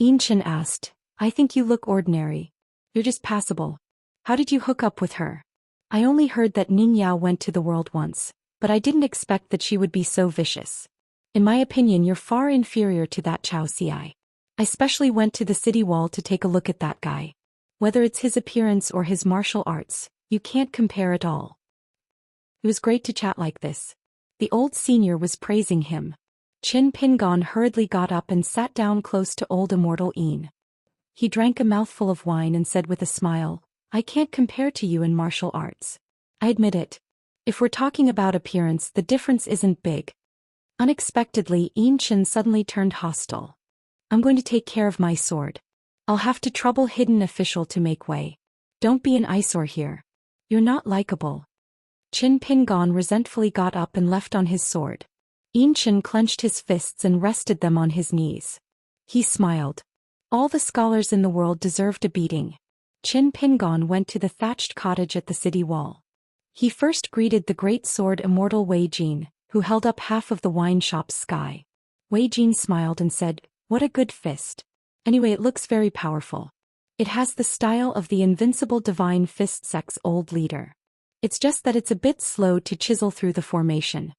Speaker 1: Yin Qin asked, I think you look ordinary. You're just passable. How did you hook up with her? I only heard that Ning Yao went to the world once, but I didn't expect that she would be so vicious. In my opinion, you're far inferior to that Chao Ci. I specially went to the city wall to take a look at that guy. Whether it's his appearance or his martial arts, you can't compare at all. It was great to chat like this. The old senior was praising him. Qin Pingon hurriedly got up and sat down close to old Immortal Yin. He drank a mouthful of wine and said with a smile, "I can't compare to you in martial arts. I admit it. If we're talking about appearance, the difference isn't big." Unexpectedly, Yin Qin suddenly turned hostile. "I'm going to take care of my sword. I'll have to trouble hidden official to make way. Don't be an eyesore here. You're not likable." Qin Pingon resentfully got up and left on his sword. Yin Qin clenched his fists and rested them on his knees. He smiled. All the scholars in the world deserved a beating. Qin Pingon went to the thatched cottage at the city wall. He first greeted the great sword immortal Wei Jin, who held up half of the wine shop's sky. Wei Jin smiled and said, "What a good fist. Anyway, it looks very powerful. It has the style of the invincible divine fist sect's old leader. It's just that it's a bit slow to chisel through the formation."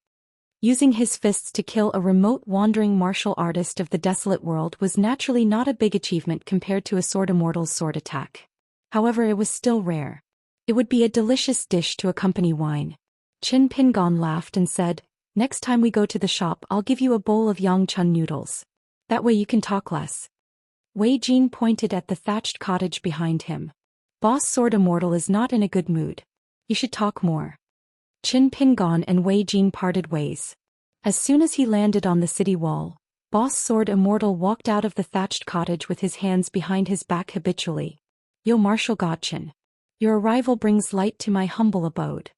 Speaker 1: Using his fists to kill a remote wandering martial artist of the desolate world was naturally not a big achievement compared to a sword immortal's sword attack. However, it was still rare. It would be a delicious dish to accompany wine. Qin Pingon laughed and said, "Next time we go to the shop, I'll give you a bowl of Yangchun noodles. That way you can talk less." Wei Jin pointed at the thatched cottage behind him. "Boss Sword Immortal is not in a good mood. You should talk more." Qin Pingon and Wei Jin parted ways. As soon as he landed on the city wall, Boss Sword Immortal walked out of the thatched cottage with his hands behind his back habitually. "Yo Martial God Qin. Your arrival brings light to my humble abode."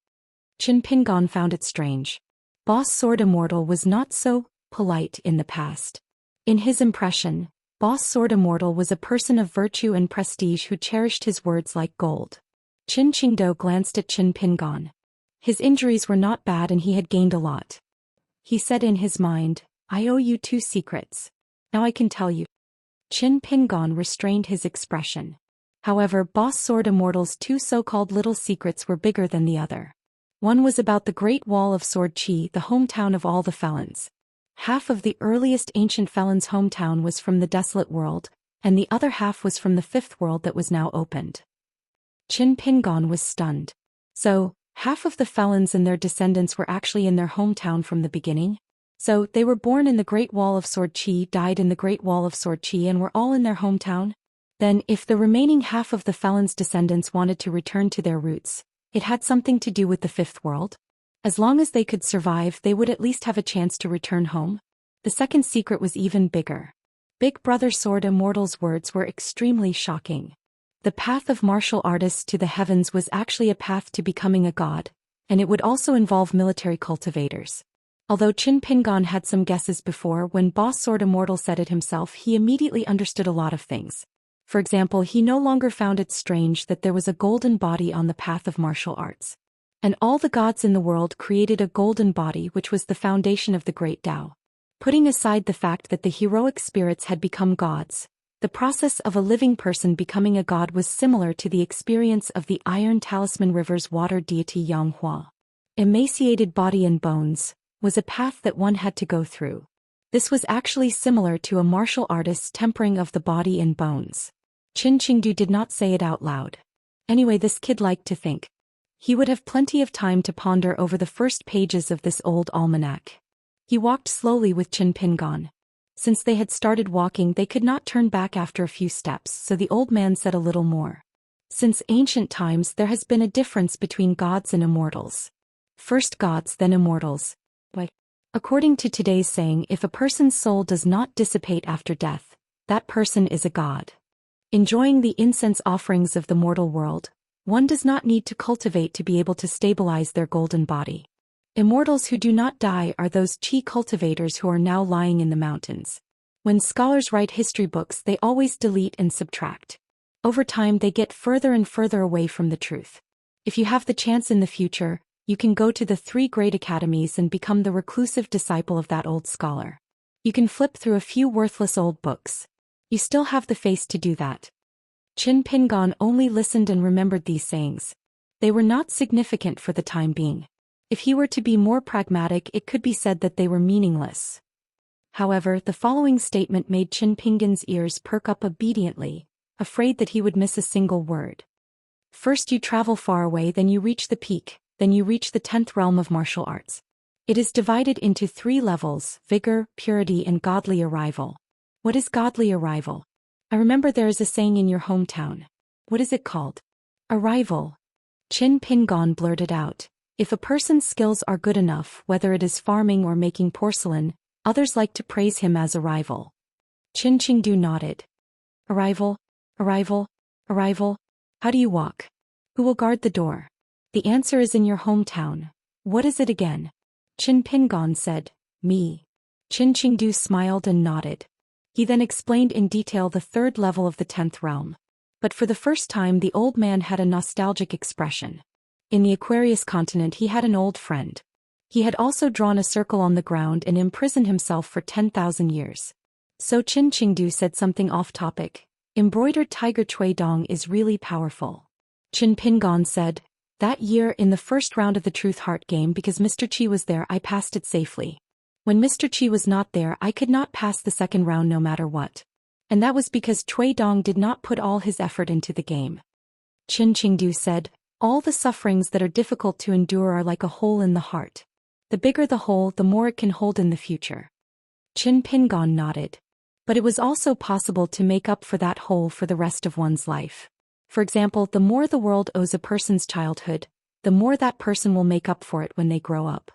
Speaker 1: Qin Pingon found it strange. Boss Sword Immortal was not so polite in the past. In his impression, Boss Sword Immortal was a person of virtue and prestige who cherished his words like gold. Qin Qingdo glanced at Qin Pingon. His injuries were not bad and he had gained a lot. He said in his mind, "I owe you 2 secrets. Now I can tell you." Qin Pingon restrained his expression. However, Boss Sword Immortal's 2 so-called little secrets were bigger than the other. One was about the Great Wall of Sword Qi, the hometown of all the felons. Half of the earliest ancient felon's hometown was from the desolate world, and the other half was from the 5th world that was now opened. Qin Pingon was stunned. So, half of the felons and their descendants were actually in their hometown from the beginning? So, they were born in the Great Wall of Sword Qi, died in the Great Wall of Sword Qi, and were all in their hometown? Then, if the remaining half of the felons' descendants wanted to return to their roots, it had something to do with the 5th world? As long as they could survive, they would at least have a chance to return home? The second secret was even bigger. Big Brother Sword Immortal's words were extremely shocking. The path of martial artists to the heavens was actually a path to becoming a god, and it would also involve military cultivators. Although Qin Pingon had some guesses before, when Boss Sword Immortal said it himself, he immediately understood a lot of things. For example, he no longer found it strange that there was a golden body on the path of martial arts. And all the gods in the world created a golden body, which was the foundation of the great Tao. Putting aside the fact that the heroic spirits had become gods, the process of a living person becoming a god was similar to the experience of the Iron Talisman River's water deity Yanghua. Emaciated body and bones was a path that one had to go through. This was actually similar to a martial artist's tempering of the body and bones. Qin Qingdu did not say it out loud. Anyway, this kid liked to think. He would have plenty of time to ponder over the first pages of this old almanac. He walked slowly with Qin Pingon. Since they had started walking, they could not turn back after a few steps, so the old man said a little more. Since ancient times, there has been a difference between gods and immortals. First gods, then immortals. But according to today's saying, if a person's soul does not dissipate after death, that person is a god. Enjoying the incense offerings of the mortal world, one does not need to cultivate to be able to stabilize their golden body. Immortals who do not die are those qi cultivators who are now lying in the mountains. When scholars write history books, they always delete and subtract. Over time, they get further and further away from the truth. If you have the chance in the future, you can go to the 3 great academies and become the reclusive disciple of that old scholar. You can flip through a few worthless old books. You still have the face to do that. Qin Pingon only listened and remembered these sayings. They were not significant for the time being. If he were to be more pragmatic, it could be said that they were meaningless. However, the following statement made Qin Pingon's ears perk up obediently, afraid that he would miss a single word. First you travel far away, then you reach the peak, then you reach the 10th realm of martial arts. It is divided into 3 levels: vigor, purity, and godly arrival. What is godly arrival? I remember there is a saying in your hometown. What is it called? Arrival. Qin Pingon blurted out. If a person's skills are good enough, whether it is farming or making porcelain, others like to praise him as arrival. Qin Qingdu nodded. Arrival, arrival, arrival. How do you walk? Who will guard the door? The answer is in your hometown. What is it again? Qin Pingon said, me. Qin Qingdu smiled and nodded. He then explained in detail the 3rd level of the 10th realm. But for the first time the old man had a nostalgic expression. In the Aquarius continent he had an old friend. He had also drawn a circle on the ground and imprisoned himself for 10,000 years. So Qin Qingdu said something off-topic. Embroidered tiger Cui Dong is really powerful. Qin Pingon said, that year in the first round of the Truth Heart game, because Mr. Qi was there, I passed it safely. When Mr. Qi was not there, I could not pass the 2nd round no matter what. And that was because Cui Dong did not put all his effort into the game. Qin Qingdu said, all the sufferings that are difficult to endure are like a hole in the heart. The bigger the hole, the more it can hold in the future. Qin Pingon nodded. But it was also possible to make up for that hole for the rest of one's life. For example, the more the world owes a person's childhood, the more that person will make up for it when they grow up.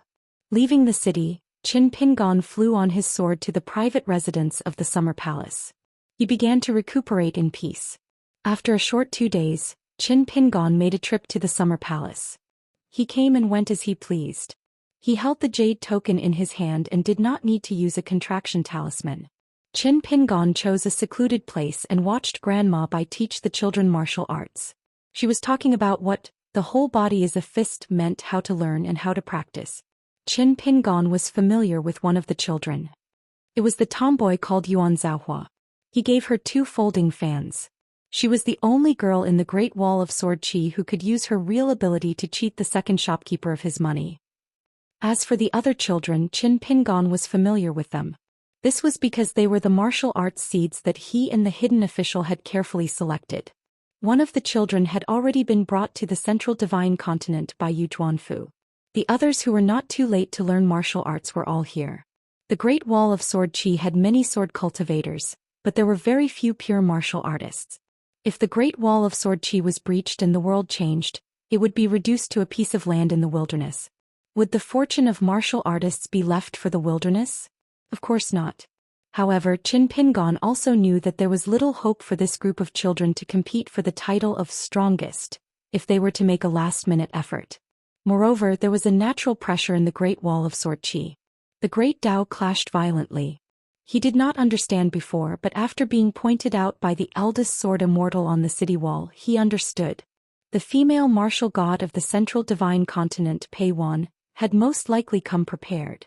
Speaker 1: Leaving the city, Qin Pingon flew on his sword to the private residence of the Summer Palace. He began to recuperate in peace. After a short 2 days, Qin Pingon made a trip to the Summer Palace. He came and went as he pleased. He held the jade token in his hand and did not need to use a contraction talisman. Qin Pingon chose a secluded place and watched Grandma Bai teach the children martial arts. She was talking about what the whole body is a fist meant, how to learn and how to practice. Qin Pingon was familiar with one of the children. It was the tomboy called Yuan Zhaohua. He gave her 2 folding fans. She was the only girl in the Great Wall of Sword Qi who could use her real ability to cheat the second shopkeeper of his money. As for the other children, Qin Pingon was familiar with them. This was because they were the martial arts seeds that he and the hidden official had carefully selected. One of the children had already been brought to the Central Divine Continent by Yu Zhuanfu. The others who were not too late to learn martial arts were all here. The Great Wall of Sword Qi had many sword cultivators, but there were very few pure martial artists. If the Great Wall of Sword Qi was breached and the world changed, it would be reduced to a piece of land in the wilderness. Would the fortune of martial artists be left for the wilderness? Of course not. However, Qin Pingon also knew that there was little hope for this group of children to compete for the title of strongest, if they were to make a last-minute effort. Moreover, there was a natural pressure in the Great Wall of Sword Qi. The Great Tao clashed violently. He did not understand before, but after being pointed out by the eldest sword Immortal on the city wall, he understood. The female martial god of the Central Divine Continent, Pei Wan, had most likely come prepared.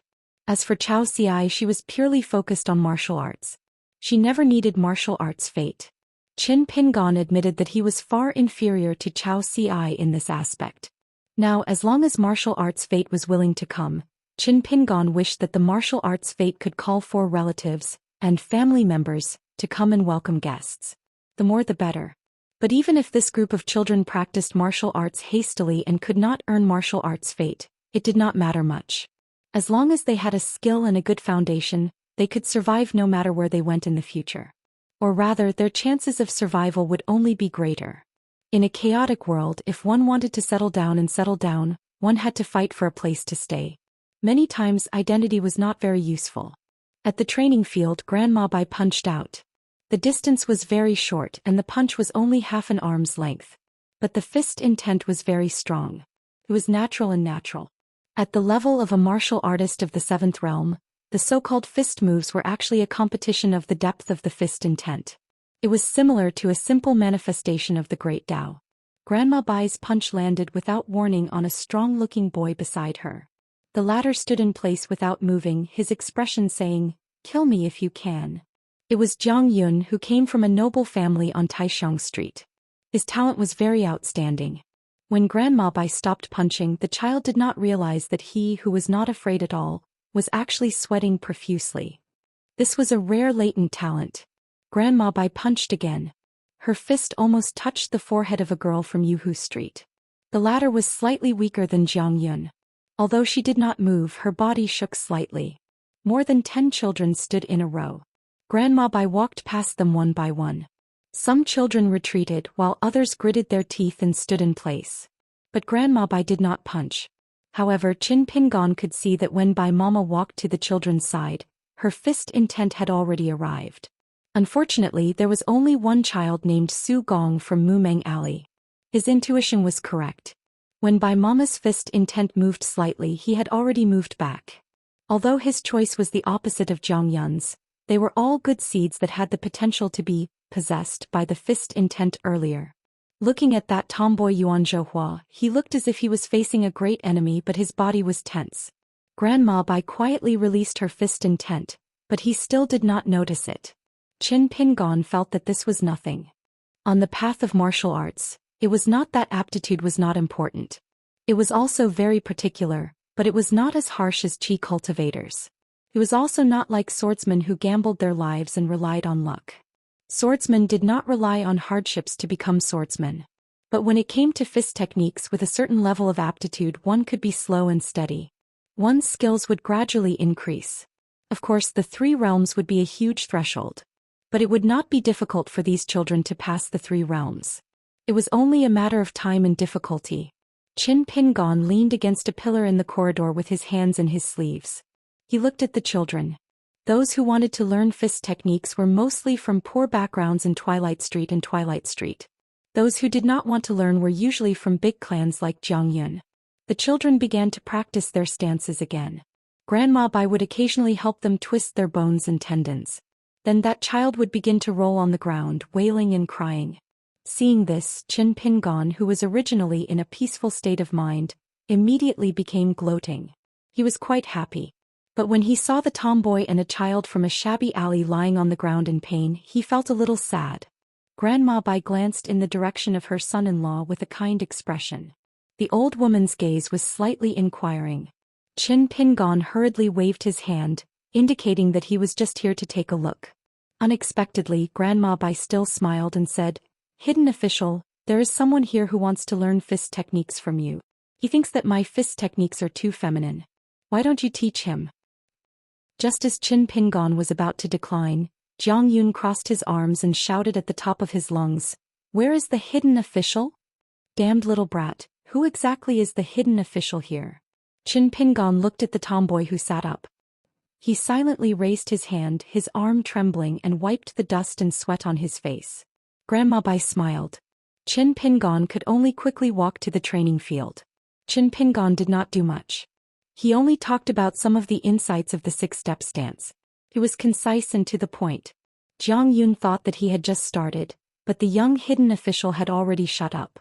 Speaker 1: As for Chao Xiai, she was purely focused on martial arts. She never needed martial arts fate. Qin Pingon admitted that he was far inferior to Chao Xiai in this aspect. Now, as long as martial arts fate was willing to come, Qin Pingon wished that the martial arts fate could call for relatives and family members to come and welcome guests. The more the better. But even if this group of children practiced martial arts hastily and could not earn martial arts fate, it did not matter much. As long as they had a skill and a good foundation, they could survive no matter where they went in the future. Or rather, their chances of survival would only be greater. In a chaotic world, if one wanted to settle down, one had to fight for a place to stay. Many times identity was not very useful. At the training field, Grandma Bai punched out. The distance was very short and the punch was only half an arm's length. But the fist intent was very strong. It was natural and natural. At the level of a martial artist of the 7th realm, the so-called fist moves were actually a competition of the depth of the fist intent. It was similar to a simple manifestation of the Great Tao. Grandma Bai's punch landed without warning on a strong-looking boy beside her. The latter stood in place without moving, his expression saying, "Kill me if you can." It was Jiang Yun, who came from a noble family on Taishang Street. His talent was very outstanding. When Grandma Bai stopped punching, the child did not realize that he, who was not afraid at all, was actually sweating profusely. This was a rare latent talent. Grandma Bai punched again. Her fist almost touched the forehead of a girl from Yuhu Street. The latter was slightly weaker than Jiang Yun. Although she did not move, her body shook slightly. More than 10 children stood in a row. Grandma Bai walked past them one by one. Some children retreated while others gritted their teeth and stood in place. But Grandma Bai did not punch. However, Qin Pingon could see that when Bai Mama walked to the children's side, her fist intent had already arrived. Unfortunately, there was only one child named Su Gong from Mumeng Alley. His intuition was correct. When Bai Mama's fist intent moved slightly, he had already moved back. Although his choice was the opposite of Zhang Yun's, they were all good seeds that had the potential to be possessed by the fist intent earlier. Looking at that tomboy Yuan Zhouhua, he looked as if he was facing a great enemy, but his body was tense. Grandma Bai quietly released her fist intent, but he still did not notice it. Qin Pingon felt that this was nothing. On the path of martial arts, it was not that aptitude was not important. It was also very particular, but it was not as harsh as Qi cultivators. It was also not like swordsmen who gambled their lives and relied on luck. Swordsmen did not rely on hardships to become swordsmen. But when it came to fist techniques with a certain level of aptitude, one could be slow and steady. One's skills would gradually increase. Of course, the 3 realms would be a huge threshold. But it would not be difficult for these children to pass the 3 realms. It was only a matter of time and difficulty. Qin Pingon leaned against a pillar in the corridor with his hands in his sleeves. He looked at the children. Those who wanted to learn fist techniques were mostly from poor backgrounds in Twilight Street and Twilight Street. Those who did not want to learn were usually from big clans like Jiang Yun. The children began to practice their stances again. Grandma Bai would occasionally help them twist their bones and tendons. Then that child would begin to roll on the ground, wailing and crying. Seeing this, Qin Pingon, who was originally in a peaceful state of mind, immediately became gloating. He was quite happy. But when he saw the tomboy and a child from a shabby alley lying on the ground in pain, he felt a little sad. Grandma Bai glanced in the direction of her son-in-law with a kind expression. The old woman's gaze was slightly inquiring. Qin Pingon hurriedly waved his hand, indicating that he was just here to take a look. Unexpectedly, Grandma Bai still smiled and said, "Hidden official, there is someone here who wants to learn fist techniques from you. He thinks that my fist techniques are too feminine. Why don't you teach him?" Just as Qin Pingon was about to decline, Jiang Yun crossed his arms and shouted at the top of his lungs, "Where is the hidden official? Damned little brat, who exactly is the hidden official here?" Qin Pingon looked at the tomboy who sat up. He silently raised his hand, his arm trembling, and wiped the dust and sweat on his face. Grandma Bai smiled. Qin Pingon could only quickly walk to the training field. Qin Pingon did not do much. He only talked about some of the insights of the 6-step stance. He was concise and to the point. Jiang Yun thought that he had just started, but the young hidden official had already shut up.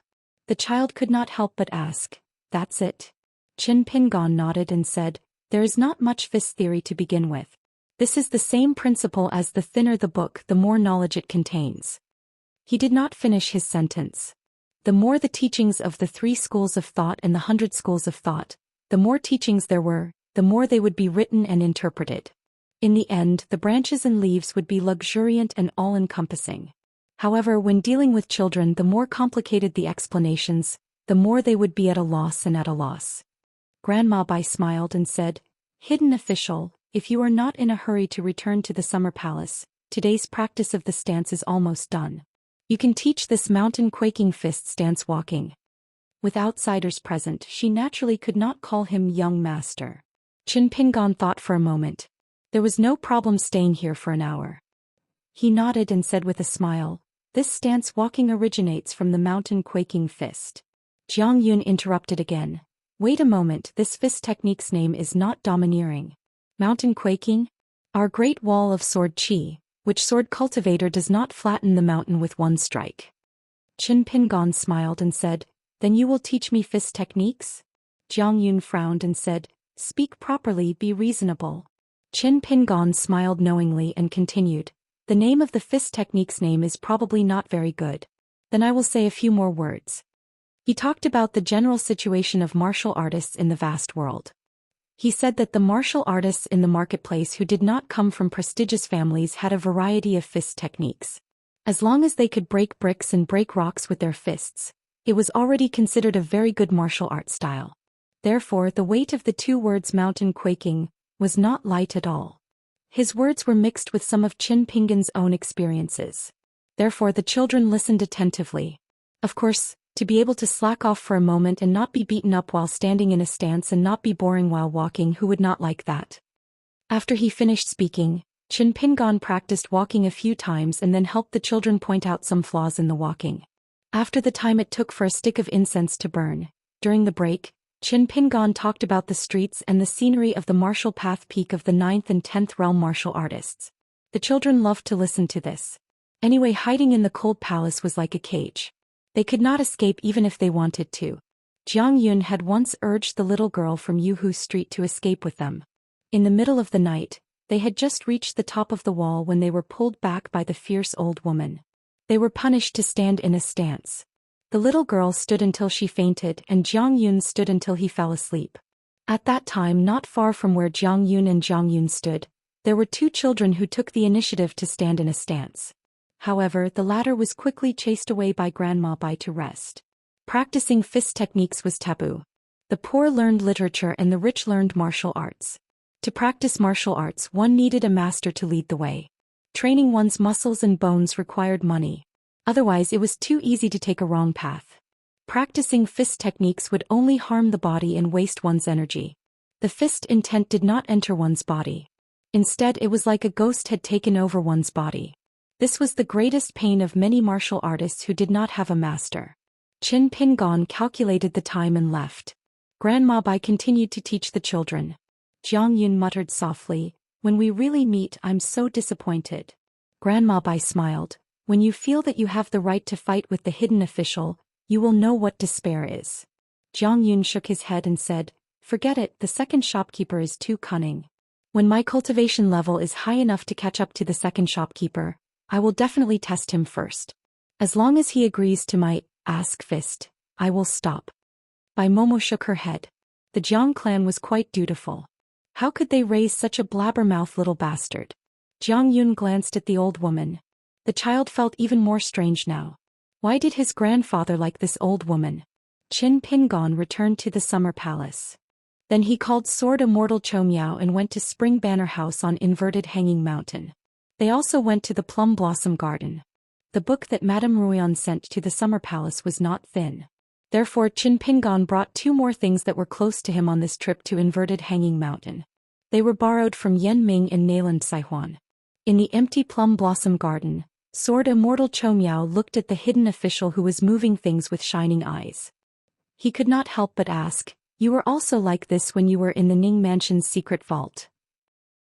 Speaker 1: The child could not help but ask, "That's it?" Qin Pingon nodded and said, "There is not much fist theory to begin with. This is the same principle as the thinner the book, the more knowledge it contains." He did not finish his sentence. The more the teachings of the 3 schools of thought and the 100 schools of thought, the more teachings there were, the more they would be written and interpreted. In the end, the branches and leaves would be luxuriant and all-encompassing. However, when dealing with children, the more complicated the explanations, the more they would be at a loss and at a loss. Grandma Bai smiled and said, "Hidden official, if you are not in a hurry to return to the summer palace, today's practice of the stance is almost done. You can teach this mountain-quaking fist stance walking." With outsiders present, she naturally could not call him young master. Qin Pingon thought for a moment. There was no problem staying here for an hour. He nodded and said with a smile, "This stance walking originates from the mountain-quaking fist." Jiang Yun interrupted again. "Wait a moment, this fist technique's name is not domineering. Mountain quaking? Our great wall of sword qi, which sword cultivator does not flatten the mountain with one strike." Qin Pingon smiled and said, "Then you will teach me fist techniques?" Jiang Yun frowned and said, "Speak properly, be reasonable." Qin Pingon smiled knowingly and continued, "The name of the fist technique's name is probably not very good. Then I will say a few more words." He talked about the general situation of martial artists in the vast world. He said that the martial artists in the marketplace who did not come from prestigious families had a variety of fist techniques. As long as they could break bricks and break rocks with their fists, it was already considered a very good martial art style. Therefore the weight of the two words mountain quaking was not light at all. His words were mixed with some of Qin Pingan's own experiences. Therefore the children listened attentively. Of course, to be able to slack off for a moment and not be beaten up while standing in a stance and not be boring while walking, who would not like that? After he finished speaking, Qin Pingan practiced walking a few times and then helped the children point out some flaws in the walking. After the time it took for a stick of incense to burn, during the break, Qin Pingan talked about the streets and the scenery of the martial path peak of the 9th and 10th realm martial artists. The children loved to listen to this. Anyway, hiding in the cold palace was like a cage. They could not escape even if they wanted to. Jiang Yun had once urged the little girl from Yuhu Street to escape with them. In the middle of the night, they had just reached the top of the wall when they were pulled back by the fierce old woman. They were punished to stand in a stance. The little girl stood until she fainted and Jiang Yun stood until he fell asleep. At that time, not far from where Jiang Yun and Jiang Yun stood, there were two children who took the initiative to stand in a stance. However, the latter was quickly chased away by Grandma Bai to rest. Practicing fist techniques was taboo. The poor learned literature and the rich learned martial arts. To practice martial arts, one needed a master to lead the way. Training one's muscles and bones required money. Otherwise, it was too easy to take a wrong path. Practicing fist techniques would only harm the body and waste one's energy. The fist intent did not enter one's body. Instead, it was like a ghost had taken over one's body. This was the greatest pain of many martial artists who did not have a master. Qin Pingan calculated the time and left. Grandma Bai continued to teach the children. Jiang Yun muttered softly, "When we really meet, I'm so disappointed." Grandma Bai smiled. "When you feel that you have the right to fight with the hidden official, you will know what despair is." Jiang Yun shook his head and said, "Forget it, the second shopkeeper is too cunning. When my cultivation level is high enough to catch up to the second shopkeeper, I will definitely test him first. As long as he agrees to my ask fist, I will stop." Bai Momo shook her head. The Jiang clan was quite dutiful. How could they raise such a blabbermouth little bastard? Jiang Yun glanced at the old woman. The child felt even more strange now. Why did his grandfather like this old woman? Qin Pingan returned to the summer palace. Then he called Sword Immortal Cho Miao and went to Spring Banner House on Inverted Hanging Mountain. They also went to the Plum Blossom Garden. The book that Madame Ruyan sent to the summer palace was not thin. Therefore Qin Pingan brought two more things that were close to him on this trip to Inverted Hanging Mountain. They were borrowed from Yan Ming and Nayland Saihuan. In the empty Plum Blossom Garden, Sword Immortal Cho Miao looked at the hidden official who was moving things with shining eyes. He could not help but ask, "You were also like this when you were in the Ning Mansion's secret vault?"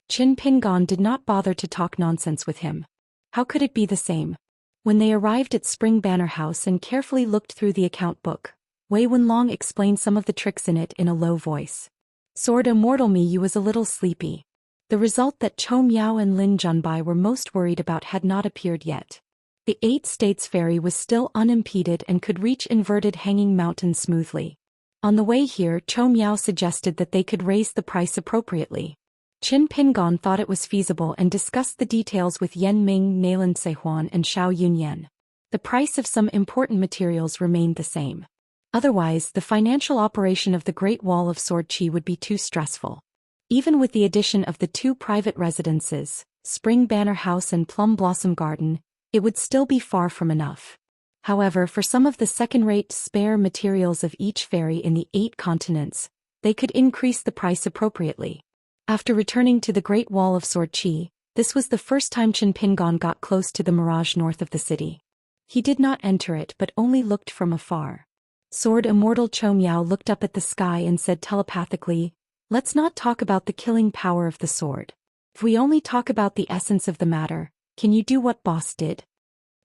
Speaker 1: Qin Pingan did not bother to talk nonsense with him. How could it be the same? When they arrived at Spring Banner House and carefully looked through the account book, Wei Wenlong explained some of the tricks in it in a low voice. Sword Immortal Mi was a little sleepy. The result that Cho Miao and Lin Junbai were most worried about had not appeared yet. The 8 States ferry was still unimpeded and could reach Inverted Hanging Mountain smoothly. On the way here, Cho Miao suggested that they could raise the price appropriately. Qin Pingan thought it was feasible and discussed the details with Yan Ming, Nayland Saihuan and Xiao Yunyan. The price of some important materials remained the same. Otherwise, the financial operation of the Great Wall of Sword Qi would be too stressful. Even with the addition of the 2 private residences, Spring Banner House and Plum Blossom Garden, it would still be far from enough. However, for some of the second-rate spare materials of each ferry in the 8 continents, they could increase the price appropriately. After returning to the Great Wall of Sword Qi, this was the first time Qin Pingan got close to the mirage north of the city. He did not enter it but only looked from afar. Sword Immortal Cho Miao looked up at the sky and said telepathically, "Let's not talk about the killing power of the sword. If we only talk about the essence of the matter, can you do what boss did?"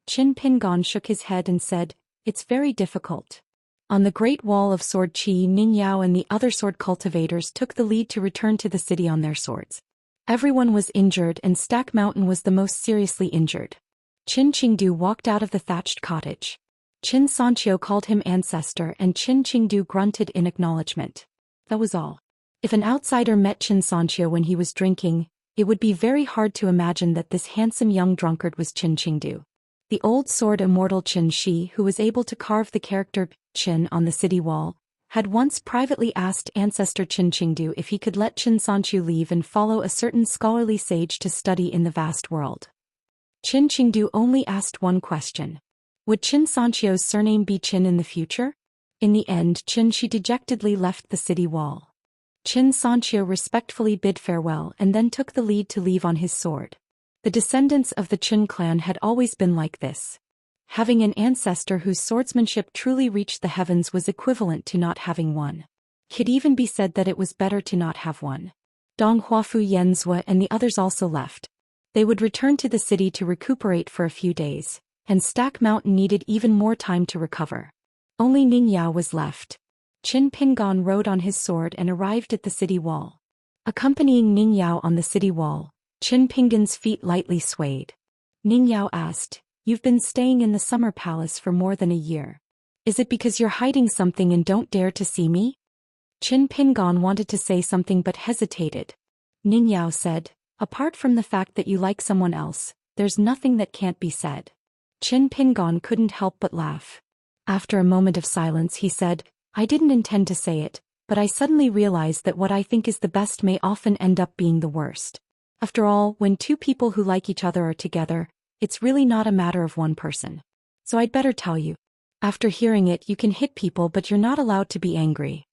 Speaker 1: Qin Pingan shook his head and said, "It's very difficult." On the Great Wall of Sword Qi, Ning Yao and the other sword cultivators took the lead to return to the city on their swords. Everyone was injured and Stack Mountain was the most seriously injured. Qin Qingdu walked out of the thatched cottage. Qin Sanqiu called him ancestor and Qin Qingdu grunted in acknowledgement. That was all. If an outsider met Qin Sanqiu when he was drinking, it would be very hard to imagine that this handsome young drunkard was Qin Qingdu. The old sword immortal Qin Shi, who was able to carve the character Qin on the city wall, had once privately asked ancestor Qin Qingdu if he could let Xianxia leave and follow a certain scholarly sage to study in the vast world. Qin Qingdu only asked one question. Would Xianxia's surname be Qin in the future? In the end, Xianxia dejectedly left the city wall. Xianxia respectfully bid farewell and then took the lead to leave on his sword. The descendants of the Qin clan had always been like this. Having an ancestor whose swordsmanship truly reached the heavens was equivalent to not having one. It could even be said that it was better to not have one. Dong Huafu Yenzhua and the others also left. They would return to the city to recuperate for a few days, and Stack Mountain needed even more time to recover. Only Ning Yao was left. Qin Pingon rode on his sword and arrived at the city wall. Accompanying Ning Yao on the city wall, Qin Pingon's feet lightly swayed. Ning Yao asked, "You've been staying in the summer palace for more than a year. Is it because you're hiding something and don't dare to see me?" Qin Pingon wanted to say something but hesitated. Ning Yao said, "Apart from the fact that you like someone else, there's nothing that can't be said." Qin Pingon couldn't help but laugh. After a moment of silence he said, "I didn't intend to say it, but I suddenly realized that what I think is the best may often end up being the worst. After all, when two people who like each other are together, it's really not a matter of one person. So I'd better tell you. After hearing it, you can hit people but you're not allowed to be angry."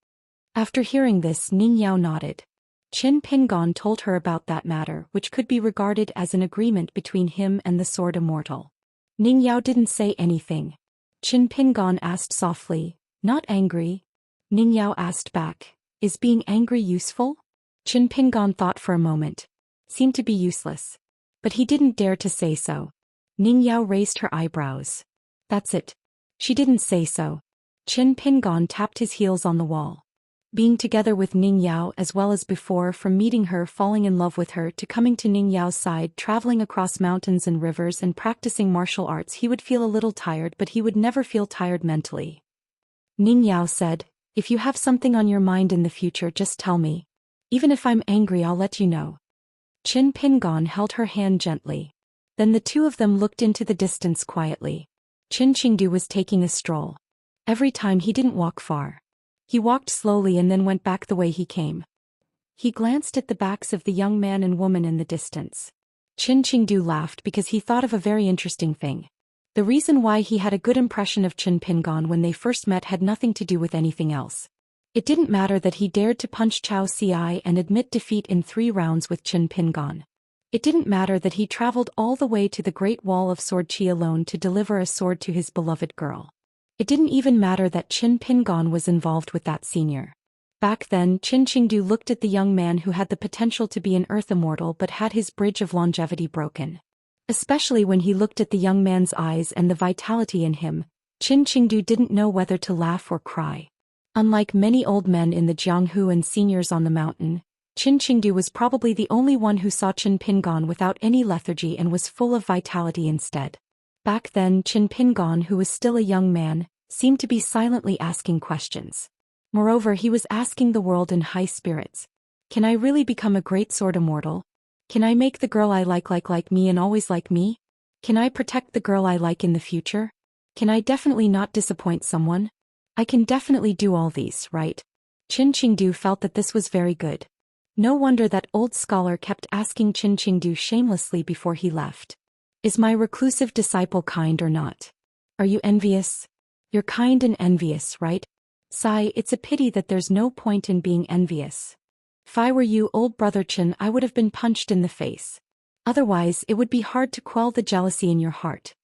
Speaker 1: After hearing this, Ning Yao nodded. Qin Pingon told her about that matter, which could be regarded as an agreement between him and the sword Immortal. Ning Yao didn't say anything. Qin Pingon asked softly, "Not angry?" Ning Yao asked back, "Is being angry useful?" Qin Pingon thought for a moment. Seemed to be useless. But he didn't dare to say so. Ning Yao raised her eyebrows. "That's it. She didn't say so." Qin Pingon tapped his heels on the wall. Being together with Ning Yao as well as before, from meeting her, falling in love with her, to coming to Ning Yao's side, traveling across mountains and rivers and practicing martial arts, he would feel a little tired, but he would never feel tired mentally. Ning Yao said, "If you have something on your mind in the future, just tell me. Even if I'm angry, I'll let you know." Qin Pingon held her hand gently. Then the two of them looked into the distance quietly. Qin Qingdu was taking a stroll. Every time he didn't walk far. He walked slowly and then went back the way he came. He glanced at the backs of the young man and woman in the distance. Qin Qingdu laughed because he thought of a very interesting thing. The reason why he had a good impression of Qin Pingon when they first met had nothing to do with anything else. It didn't matter that he dared to punch Cao Ci and admit defeat in 3 rounds with Qin Pingon. It didn't matter that he traveled all the way to the Great Wall of Sword Qi alone to deliver a sword to his beloved girl. It didn't even matter that Qin Pingon was involved with that senior. Back then, Qin Qingdu looked at the young man who had the potential to be an Earth Immortal but had his bridge of longevity broken. Especially when he looked at the young man's eyes and the vitality in him, Qin Qingdu didn't know whether to laugh or cry. Unlike many old men in the Jianghu and seniors on the mountain, Qin Qingdu was probably the only one who saw Qin Pingon without any lethargy and was full of vitality instead. Back then, Qin Pingon, who was still a young man, seemed to be silently asking questions. Moreover, he was asking the world in high spirits. Can I really become a great sword immortal? Can I make the girl I like me and always like me? Can I protect the girl I like in the future? Can I definitely not disappoint someone? I can definitely do all these, right? Qin Qingdu felt that this was very good. No wonder that old scholar kept asking Qin Qingdu shamelessly before he left. Is my reclusive disciple kind or not? Are you envious? You're kind and envious, right? Sigh, it's a pity that there's no point in being envious. If I were you, old brother Qin, I would have been punched in the face. Otherwise, it would be hard to quell the jealousy in your heart.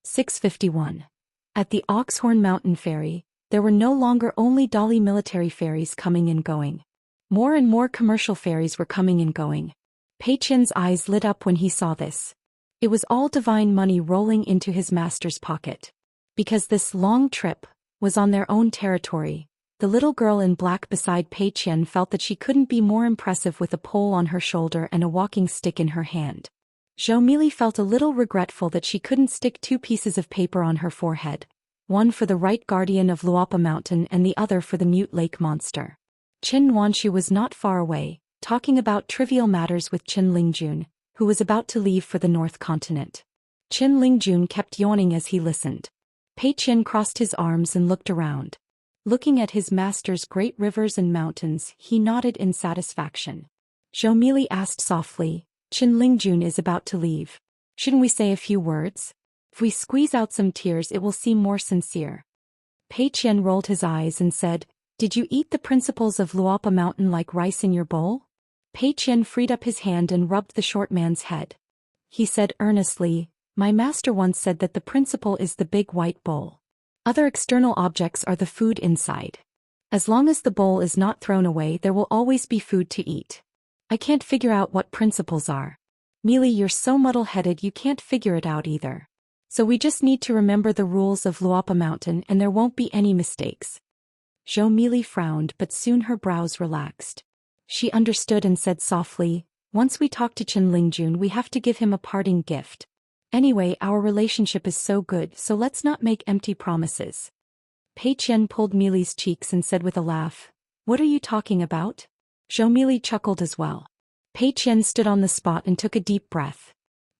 Speaker 1: 651. At the Oxhorn Mountain Ferry, there were no longer only Dali military ferries coming and going. More and more commercial ferries were coming and going. Pei Qian's eyes lit up when he saw this. It was all divine money rolling into his master's pocket. Because this long trip was on their own territory, the little girl in black beside Pei Qian felt that she couldn't be more impressive with a pole on her shoulder and a walking stick in her hand. Zhou Mili felt a little regretful that she couldn't stick 2 pieces of paper on her forehead, one for the right guardian of Luopa Mountain and the other for the mute lake monster. Qin Wanshu was not far away, talking about trivial matters with Qin Lingjun, who was about to leave for the North Continent. Qin Lingjun kept yawning as he listened. Pei Qian crossed his arms and looked around. Looking at his master's great rivers and mountains, he nodded in satisfaction. Zhou Mili asked softly, Qin Lingjun is about to leave. Shouldn't we say a few words? If we squeeze out some tears it will seem more sincere. Pei Qian rolled his eyes and said, Did you eat the principles of Luopa Mountain like rice in your bowl? Pei Qian freed up his hand and rubbed the short man's head. He said earnestly, My master once said that the principle is the big white bowl. Other external objects are the food inside. As long as the bowl is not thrown away there will always be food to eat. I can't figure out what principles are. Mili, you're so muddle-headed you can't figure it out either. So we just need to remember the rules of Luopa Mountain and there won't be any mistakes. Zhou Mili frowned but soon her brows relaxed. She understood and said softly, Once we talk to Qin Lingjun we have to give him a parting gift. Anyway, our relationship is so good so let's not make empty promises. Pei Qian pulled Mili's cheeks and said with a laugh, What are you talking about? Zhou Mili chuckled as well. Pei Qian stood on the spot and took a deep breath.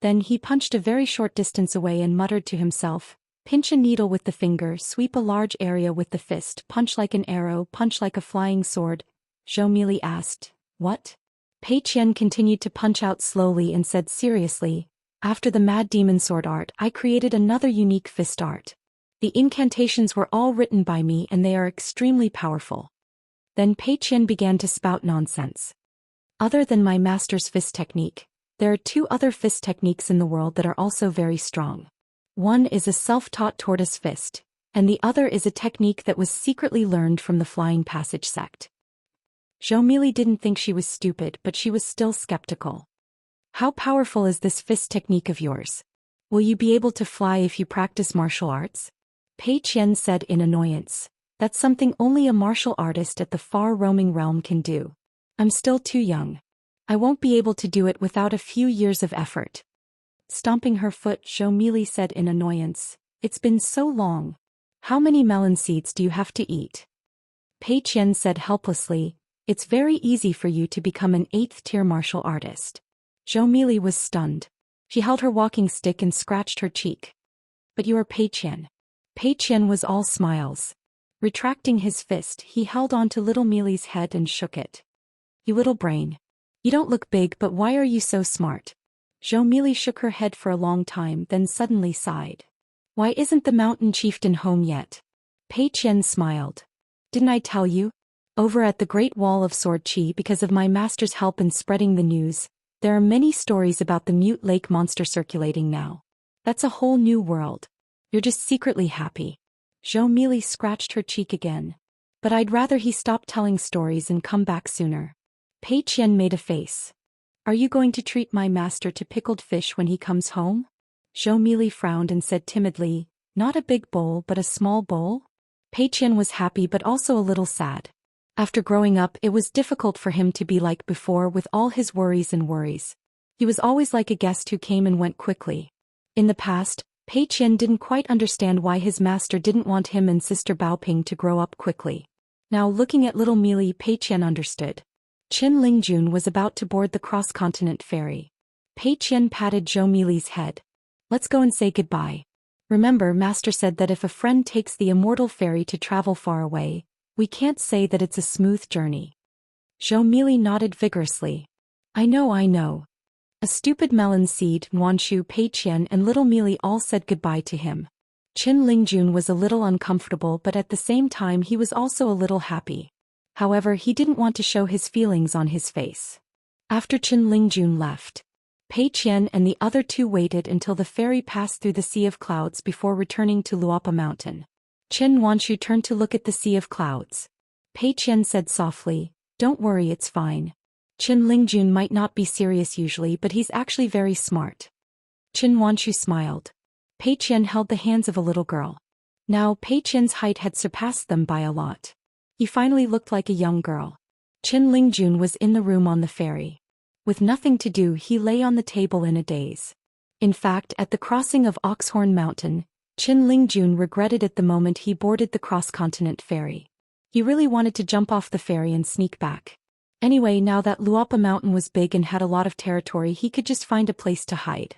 Speaker 1: Then he punched a very short distance away and muttered to himself, Pinch a needle with the finger, sweep a large area with the fist, punch like an arrow, punch like a flying sword. Zhou Mili asked, What? Pei Qian continued to punch out slowly and said seriously, After the mad demon sword art I created another unique fist art. The incantations were all written by me and they are extremely powerful. Then Pei Qian began to spout nonsense. Other than my master's fist technique, there are 2 other fist techniques in the world that are also very strong. One is a self-taught tortoise fist, and the other is a technique that was secretly learned from the Flying Passage sect. Zhou Mili didn't think she was stupid but she was still skeptical. How powerful is this fist technique of yours? Will you be able to fly if you practice martial arts? Pei Qian said in annoyance. That's something only a martial artist at the far roaming realm can do. I'm still too young. I won't be able to do it without a few years of effort. Stomping her foot, Zhou Mili said in annoyance, It's been so long. How many melon seeds do you have to eat? Pei Qian said helplessly, It's very easy for you to become an 8th-tier martial artist. Zhou Mili was stunned. She held her walking stick and scratched her cheek. But you are Pei Qian. Pei Qian was all smiles. Retracting his fist, he held on to little Mili's head and shook it. You little brain. You don't look big but why are you so smart? Zhou Mili shook her head for a long time then suddenly sighed. Why isn't the mountain chieftain home yet? Pei Qian smiled. Didn't I tell you? Over at the Great Wall of Sword Qi because of my master's help in spreading the news, there are many stories about the Mute Lake monster circulating now. That's a whole new world. You're just secretly happy. Zhou Mili scratched her cheek again. But I'd rather he stop telling stories and come back sooner. Pei Qian made a face. Are you going to treat my master to pickled fish when he comes home? Zhou Mili frowned and said timidly, Not a big bowl but a small bowl? Pei Qian was happy but also a little sad. After growing up it was difficult for him to be like before with all his worries and worries. He was always like a guest who came and went quickly. In the past, Pei Qian didn't quite understand why his master didn't want him and sister Baoping to grow up quickly. Now looking at little Mili, Pei Qian understood. Qin Lingjun was about to board the cross-continent ferry. Pei Qian patted Zhou Mili's head. Let's go and say goodbye. Remember, master said that if a friend takes the Immortal ferry to travel far away, we can't say that it's a smooth journey. Zhou Mili nodded vigorously. I know. A stupid melon seed, Nuanshu, Pei Qian and little Mili all said goodbye to him. Qin Lingjun was a little uncomfortable but at the same time he was also a little happy. However, he didn't want to show his feelings on his face. After Qin Lingjun left, Pei Qian and the other 2 waited until the ferry passed through the Sea of Clouds before returning to Luopa Mountain. Qin Nuanshu turned to look at the Sea of Clouds. Pei Qian said softly, Don't worry, it's fine. Qin Lingjun might not be serious usually but he's actually very smart. Qin Nuanshu smiled. Pei Qian held the hands of a little girl. Now Pei Qian's height had surpassed them by a lot. He finally looked like a young girl. Qin Lingjun was in the room on the ferry. With nothing to do he lay on the table in a daze. In fact, at the crossing of Oxhorn Mountain, Qin Lingjun regretted it the moment he boarded the cross-continent ferry. He really wanted to jump off the ferry and sneak back. Anyway, now that Luopa Mountain was big and had a lot of territory he could just find a place to hide.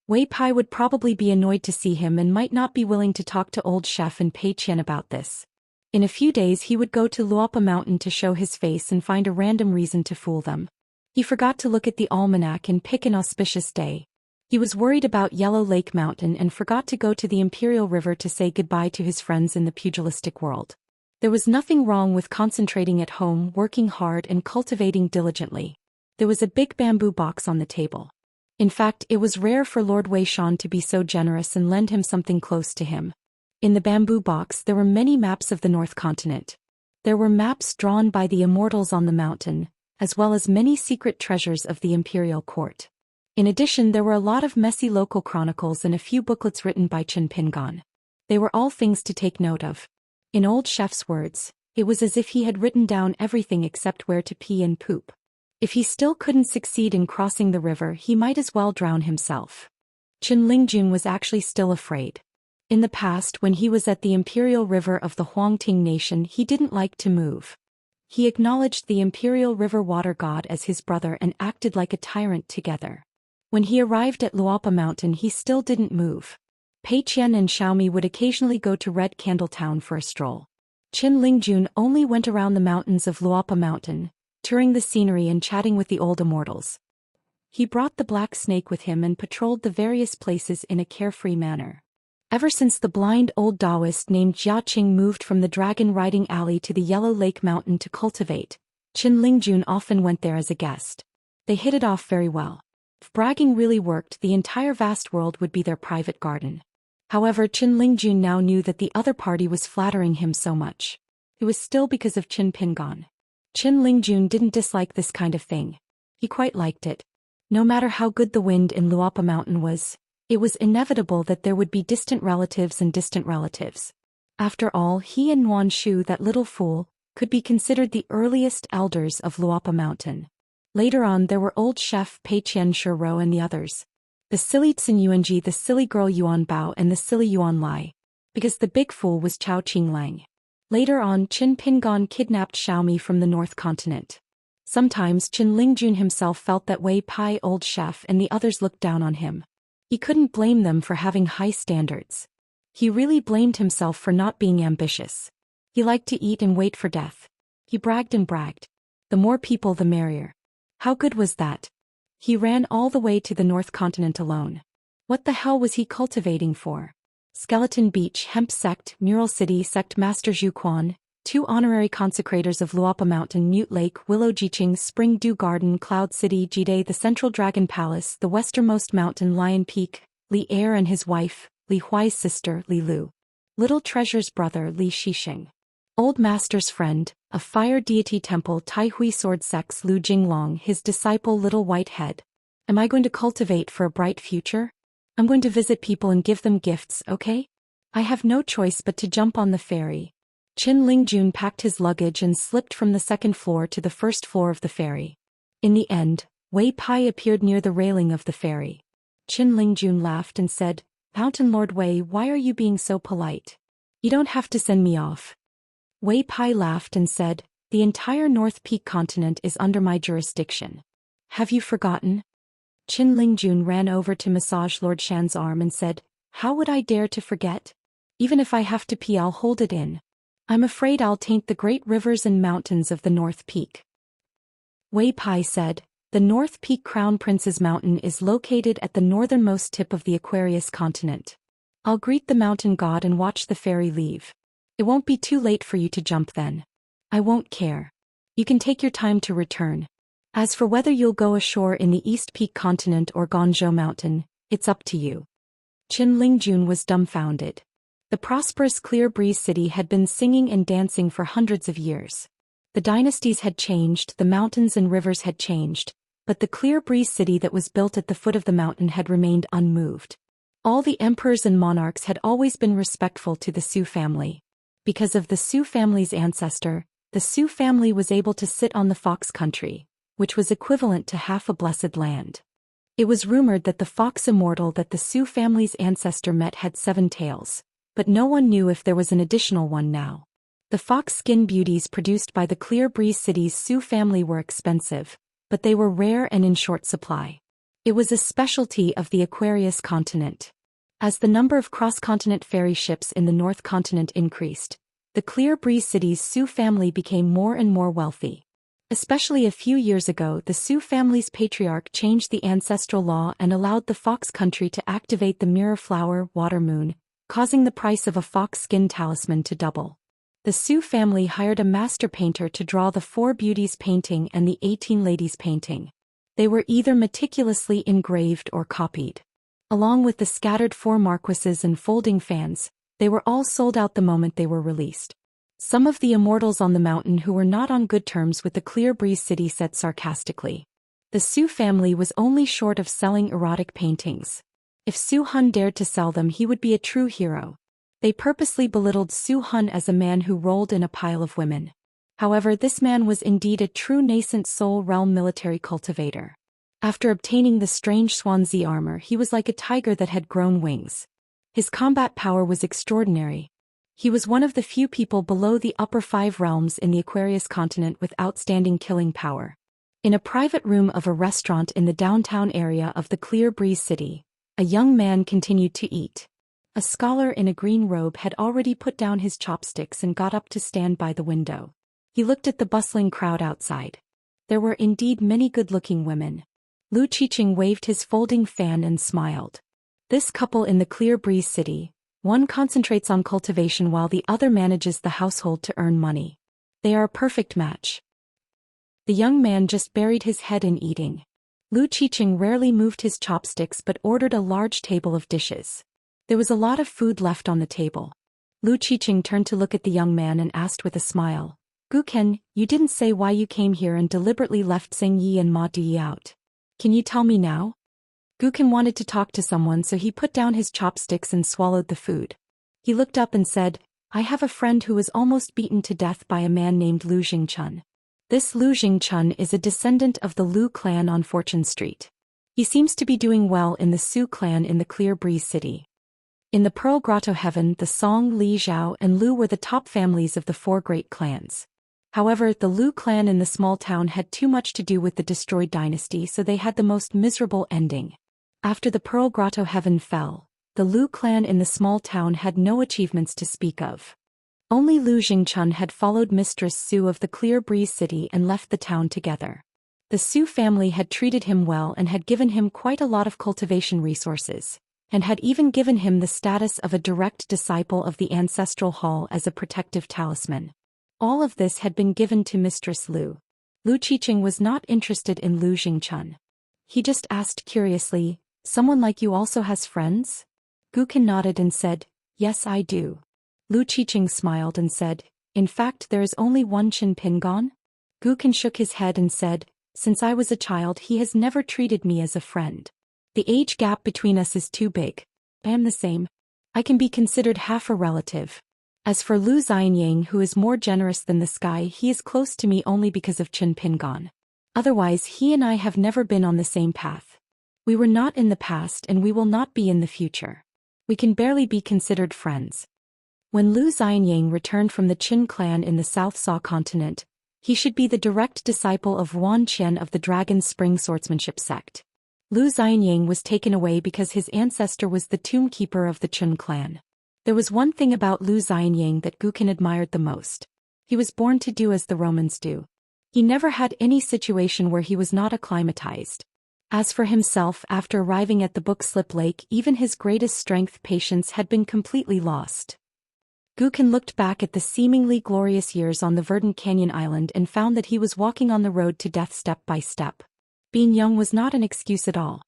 Speaker 1: Wei Pai would probably be annoyed to see him and might not be willing to talk to old chef and Pei Qian about this. In a few days he would go to Luapa Mountain to show his face and find a random reason to fool them. He forgot to look at the almanac and pick an auspicious day. He was worried about Yellow Lake Mountain and forgot to go to the Imperial River to say goodbye to his friends in the pugilistic world. There was nothing wrong with concentrating at home, working hard and cultivating diligently. There was a big bamboo box on the table. In fact, it was rare for Lord Wei Shan to be so generous and lend him something close to him. In the bamboo box there were many maps of the North Continent. There were maps drawn by the Immortals on the mountain, as well as many secret treasures of the imperial court. In addition, there were a lot of messy local chronicles and a few booklets written by Qin Pingan. They were all things to take note of. In old chef's words, it was as if he had written down everything except where to pee and poop. If he still couldn't succeed in crossing the river, he might as well drown himself. Qin Lingjun was actually still afraid. In the past, when he was at the imperial river of the Huangting nation, he didn't like to move. He acknowledged the imperial river water god as his brother and acted like a tyrant together. When he arrived at Luapa Mountain, he still didn't move. Pei Qian and Xiaomi would occasionally go to Red Candle Town for a stroll. Qin Lingjun only went around the mountains of Luapa Mountain, touring the scenery and chatting with the old immortals. He brought the black snake with him and patrolled the various places in a carefree manner. Ever since the blind old Daoist named Jia Qing moved from the Dragon Riding Alley to the Yellow Lake Mountain to cultivate, Qin Lingjun often went there as a guest. They hit it off very well. If bragging really worked, the entire vast world would be their private garden. However, Qin Lingjun now knew that the other party was flattering him so much. It was still because of Qin Pingan. Qin Lingjun didn't dislike this kind of thing. He quite liked it. No matter how good the wind in Luapa Mountain was, it was inevitable that there would be distant relatives and distant relatives. After all, he and Nuan Shu, that little fool, could be considered the earliest elders of Luapa Mountain. Later on there were old chef Pei Qian Shiro and the others. The silly Tsin Yuanji, the silly girl Yuan Bao and the silly Yuan Lai. Because the big fool was Chao Qinglang. Later on, Qin Pingan kidnapped Xiaomi from the North Continent. Sometimes Qin Lingjun himself felt that Wei Pai, old chef, and the others looked down on him. He couldn't blame them for having high standards. He really blamed himself for not being ambitious. He liked to eat and wait for death. He bragged and bragged. The more people the merrier. How good was that? He ran all the way to the North Continent alone. What the hell was he cultivating for? Skeleton Beach, Hemp Sect, Mural City Sect Master Zhu Quan, 2 honorary consecrators of Luapa Mountain, Mute Lake, Willow Jiqing, Spring Dew Garden, Cloud City, Jide, the Central Dragon Palace, the westernmost mountain, Lion Peak, Li Er and his wife, Li Huai's sister, Li Lu. Little Treasure's brother, Li Shixing. Old Master's friend, a fire deity temple, Tai Hui Sword Sex, Lu Jinglong, his disciple, Little White Head. Am I going to cultivate for a bright future? I'm going to visit people and give them gifts, okay? I have no choice but to jump on the ferry. Qin Lingjun packed his luggage and slipped from the 2nd floor to the 1st floor of the ferry. In the end, Wei Pai appeared near the railing of the ferry. Qin Lingjun laughed and said, "Mountain Lord Wei, why are you being so polite? You don't have to send me off." Wei Pai laughed and said, "The entire North Peak continent is under my jurisdiction. Have you forgotten?" Qin Lingjun ran over to massage Lord Shan's arm and said, "How would I dare to forget? Even if I have to pee, I'll hold it in. I'm afraid I'll taint the great rivers and mountains of the North Peak." Wei Pai said, "The North Peak Crown Prince's Mountain is located at the northernmost tip of the Aquarius continent. I'll greet the mountain god and watch the ferry leave. It won't be too late for you to jump then. I won't care. You can take your time to return. As for whether you'll go ashore in the East Peak continent or Guangzhou Mountain, it's up to you." Qin Lingjun was dumbfounded. The prosperous Clear Breeze City had been singing and dancing for hundreds of years. The dynasties had changed, the mountains and rivers had changed, but the Clear Breeze City that was built at the foot of the mountain had remained unmoved. All the emperors and monarchs had always been respectful to the Su family. Because of the Su family's ancestor, the Su family was able to sit on the Fox country, which was equivalent to half a blessed land. It was rumored that the fox immortal that the Su family's ancestor met had 7 tails, but no one knew if there was an additional one now. The fox skin beauties produced by the Clear Breeze City's Su family were expensive, but they were rare and in short supply. It was a specialty of the Aquarius continent. As the number of cross-continent ferry ships in the North Continent increased, the Clear Breeze City's Su family became more and more wealthy. Especially a few years ago, the Su family's patriarch changed the ancestral law and allowed the fox country to activate the mirror flower water moon, causing the price of a fox skin talisman to double. The Su family hired a master painter to draw the Four Beauties painting and the 18 Ladies painting. They were either meticulously engraved or copied. Along with the scattered Four Marquises and folding fans, they were all sold out the moment they were released. Some of the immortals on the mountain who were not on good terms with the Clear Breeze City said sarcastically. The Su family was only short of selling erotic paintings. If Su Hun dared to sell them, he would be a true hero. They purposely belittled Su Hun as a man who rolled in a pile of women. However, this man was indeed a true nascent soul realm military cultivator. After obtaining the strange Swansea armor, he was like a tiger that had grown wings. His combat power was extraordinary. He was one of the few people below the upper 5 realms in the Aquarius continent with outstanding killing power. In a private room of a restaurant in the downtown area of the Clear Breeze City, a young man continued to eat. A scholar in a green robe had already put down his chopsticks and got up to stand by the window. He looked at the bustling crowd outside. There were indeed many good-looking women. Lu Qiqing waved his folding fan and smiled. This couple in the Clear Breeze City, one concentrates on cultivation while the other manages the household to earn money. They are a perfect match. The young man just buried his head in eating. Lu Qiqing rarely moved his chopsticks but ordered a large table of dishes. There was a lot of food left on the table. Lu Qiqing turned to look at the young man and asked with a smile, "Guken, you didn't say why you came here and deliberately left Xing Yi and Ma Di out. Can you tell me now?" Guken wanted to talk to someone, so he put down his chopsticks and swallowed the food. He looked up and said, "I have a friend who was almost beaten to death by a man named Lu Jingchun. This Lu Jingchun is a descendant of the Lu clan on Fortune Street. He seems to be doing well in the Su clan in the Clear Breeze City." In the Pearl Grotto Heaven, the Song, Li Zhao and Lu were the top families of the 4 great clans. However, the Lu clan in the small town had too much to do with the destroyed dynasty, so they had the most miserable ending. After the Pearl Grotto Heaven fell, the Lu clan in the small town had no achievements to speak of. Only Lu Jingchun had followed Mistress Su of the Clear Breeze City and left the town together. The Su family had treated him well and had given him quite a lot of cultivation resources, and had even given him the status of a direct disciple of the Ancestral Hall as a protective talisman. All of this had been given to Mistress Lu. Lu Qiqing was not interested in Lu Jingchun. He just asked curiously, "Someone like you also has friends?" Guken nodded and said, "Yes, I do." Lu Qiqing smiled and said, "In fact, there is only one Qin Pingon?" Guken shook his head and said, "Since I was a child, he has never treated me as a friend. The age gap between us is too big. I am the same. I can be considered half a relative. As for Lu Xianyang, who is more generous than the sky, he is close to me only because of Qin Pingon. Otherwise, he and I have never been on the same path. We were not in the past and we will not be in the future. We can barely be considered friends." When Lu Xianyang returned from the Qin clan in the South Sa continent, he should be the direct disciple of Wan Qian of the Dragon Spring swordsmanship sect. Lu Xianyang was taken away because his ancestor was the tomb keeper of the Qin clan. There was one thing about Lu Xianyang that Guken admired the most. He was born to do as the Romans do. He never had any situation where he was not acclimatized. As for himself, after arriving at the Bookslip Lake, even his greatest strength patience had been completely lost. Guken looked back at the seemingly glorious years on the verdant canyon island and found that he was walking on the road to death step by step. Being young was not an excuse at all.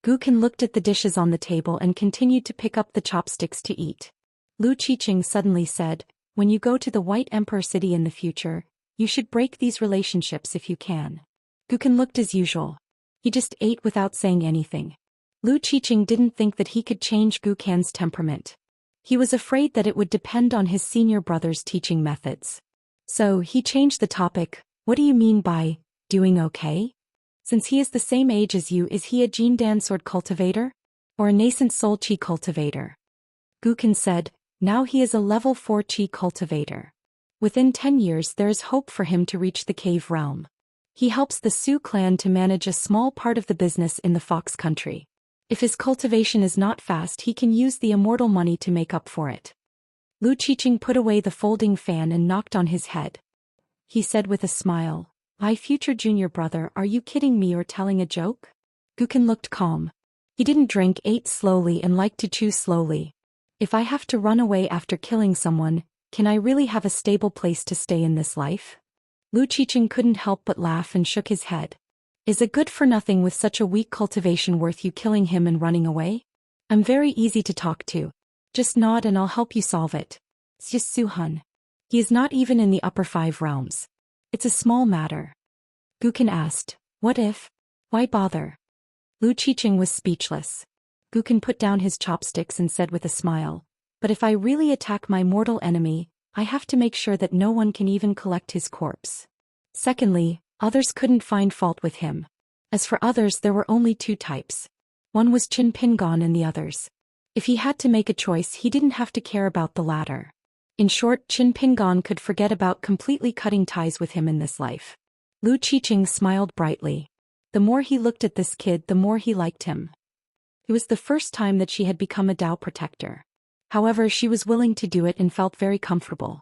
Speaker 1: Guken looked at the dishes on the table and continued to pick up the chopsticks to eat. Lu Qiqing suddenly said, "When you go to the White Emperor City in the future, you should break these relationships if you can." Guken looked as usual. He just ate without saying anything. Lu Qiqing didn't think that he could change Guken's temperament. He was afraid that it would depend on his senior brother's teaching methods. So he changed the topic. "What do you mean by doing okay? Since he is the same age as you, is he a Jindan sword cultivator? Or a nascent soul chi cultivator?" Guken said, "Now he is a level 4 chi cultivator. Within 10 years there is hope for him to reach the cave realm. He helps the Su clan to manage a small part of the business in the Fox country. If his cultivation is not fast, he can use the immortal money to make up for it." Lu Qiqing put away the folding fan and knocked on his head. He said with a smile, "My future junior brother, are you kidding me or telling a joke?" Gukin looked calm. He didn't drink, ate slowly and liked to chew slowly. "If I have to run away after killing someone, can I really have a stable place to stay in this life?" Lu Qiqing couldn't help but laugh and shook his head. "Is a good-for-nothing with such a weak cultivation worth you killing him and running away? I'm very easy to talk to. Just nod and I'll help you solve it. Suhan. He is not even in the upper 5 realms. It's a small matter." Gukin asked, "What if? Why bother?" Lu Qiqing was speechless. Gukin put down his chopsticks and said with a smile, "But if I really attack my mortal enemy, I have to make sure that no one can even collect his corpse. Secondly, others couldn't find fault with him. As for others, there were only 2 types. One was Qin Pingon and the others. If he had to make a choice, he didn't have to care about the latter. In short, Qin Pingon could forget about completely cutting ties with him in this life." Lu Qiqing smiled brightly. The more he looked at this kid, the more he liked him. It was the first time that she had become a Dao protector. However, she was willing to do it and felt very comfortable.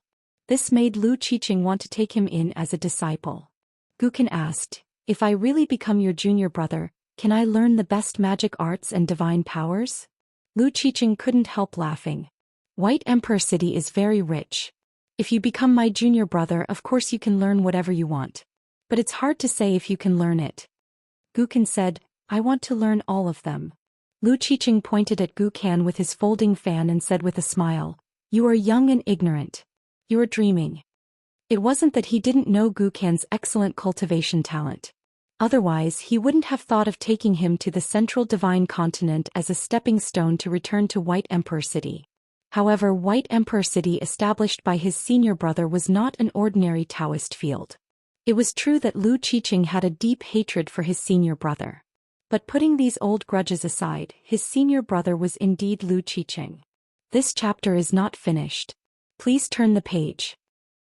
Speaker 1: This made Lu Qiqing want to take him in as a disciple. Gukin asked, "If I really become your junior brother, can I learn the best magic arts and divine powers?" Lu Qiqing couldn't help laughing. "White Emperor City is very rich. If you become my junior brother, of course you can learn whatever you want. But it's hard to say if you can learn it." Gukin said, "I want to learn all of them." Lu Qiqing pointed at Gukan with his folding fan and said with a smile, "You are young and ignorant. You are dreaming." It wasn't that he didn't know Gukan's excellent cultivation talent. Otherwise, he wouldn't have thought of taking him to the central divine continent as a stepping stone to return to White Emperor City. However, White Emperor City established by his senior brother was not an ordinary Daoist field. It was true that Lu Qiqing had a deep hatred for his senior brother. But putting these old grudges aside, his senior brother was indeed Lu Qiqing. This chapter is not finished. Please turn the page.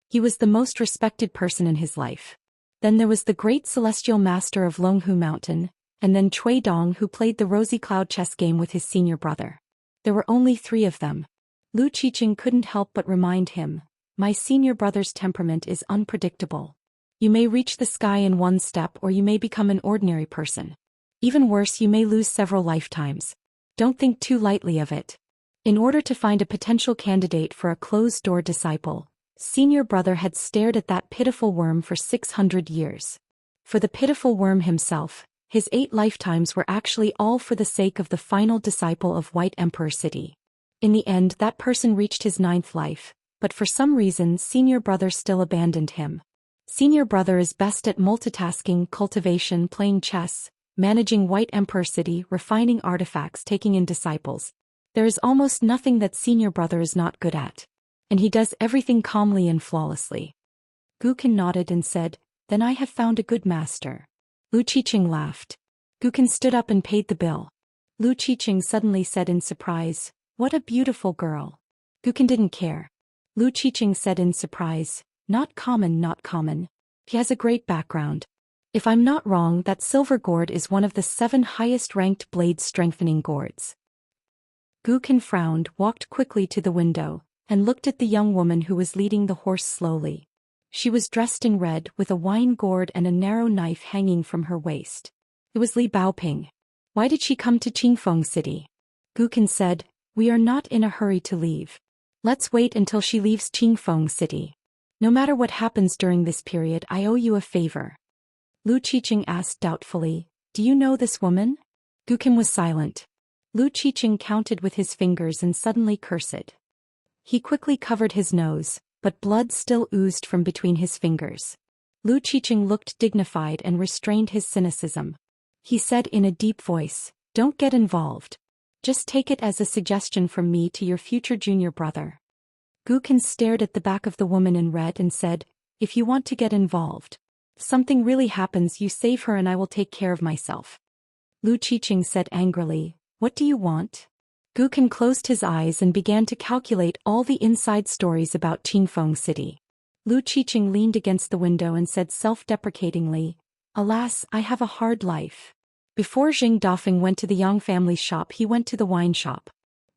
Speaker 1: He was the most respected person in his life. Then there was the great celestial master of Longhu Mountain, and then Cui Dong, who played the Rosy Cloud chess game with his senior brother. There were only 3 of them. Lu Qiqing couldn't help but remind him, "My senior brother's temperament is unpredictable. You may reach the sky in 1 step or you may become an ordinary person. Even worse, you may lose several lifetimes. Don't think too lightly of it." In order to find a potential candidate for a closed-door disciple, senior brother had stared at that pitiful worm for 600 years. For the pitiful worm himself, his 8 lifetimes were actually all for the sake of the final disciple of White Emperor City. In the end, that person reached his 9th life, but for some reason senior brother still abandoned him. Senior brother is best at multitasking, cultivation, playing chess, managing White Emperor City, refining artifacts, taking in disciples. There is almost nothing that senior brother is not good at. And he does everything calmly and flawlessly. Gukin nodded and said, "Then I have found a good master." Lu Qiqing laughed. Gukin stood up and paid the bill. Lu Qiqing suddenly said in surprise, "What a beautiful girl." Gukin didn't care. Lu Qiqing said in surprise, "Not common, not common. He has a great background. If I'm not wrong, that silver gourd is one of the 7 highest-ranked blade-strengthening gourds." Gukin frowned, walked quickly to the window, and looked at the young woman who was leading the horse slowly. She was dressed in red, with a wine gourd and a narrow knife hanging from her waist. It was Li Baoping. Why did she come to Qingfeng City? Gukin said, "We are not in a hurry to leave. Let's wait until she leaves Qingfeng City. No matter what happens during this period, I owe you a favor." Lu Qiqing asked doubtfully, "Do you know this woman?" Gukin was silent. Lu Qiqing counted with his fingers and suddenly cursed. He quickly covered his nose, but blood still oozed from between his fingers. Lu Qiqing looked dignified and restrained his cynicism. He said in a deep voice, "Don't get involved. Just take it as a suggestion from me to your future junior brother." Gukin stared at the back of the woman in red and said, "If you want to get involved, if something really happens, you save her and I will take care of myself." Lu Qiqing said angrily, "What do you want?" Gukin closed his eyes and began to calculate all the inside stories about Qingfeng City. Lu Qiqing leaned against the window and said self-deprecatingly, "Alas, I have a hard life." Before Jing Dafeng went to the Yang family's shop, he went to the wine shop.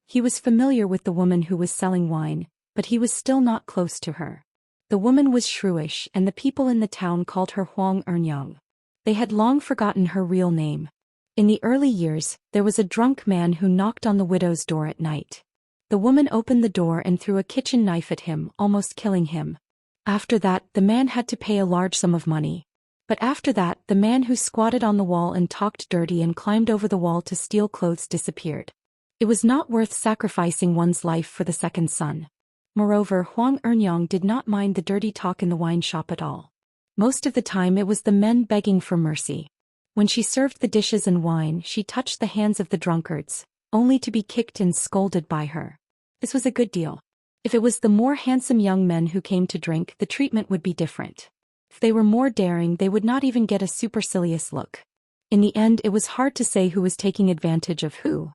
Speaker 1: He was familiar with the woman who was selling wine, but he was still not close to her. The woman was shrewish and the people in the town called her Huang Ernyang. They had long forgotten her real name. In the early years, there was a drunk man who knocked on the widow's door at night. The woman opened the door and threw a kitchen knife at him, almost killing him. After that, the man had to pay a large sum of money. But after that, the man who squatted on the wall and talked dirty and climbed over the wall to steal clothes disappeared. It was not worth sacrificing one's life for the second son. Moreover, Huang Ernyang did not mind the dirty talk in the wine shop at all. Most of the time it was the men begging for mercy. When she served the dishes and wine, she touched the hands of the drunkards, only to be kicked and scolded by her. This was a good deal. If it was the more handsome young men who came to drink, the treatment would be different. If they were more daring, they would not even get a supercilious look. In the end, it was hard to say who was taking advantage of who.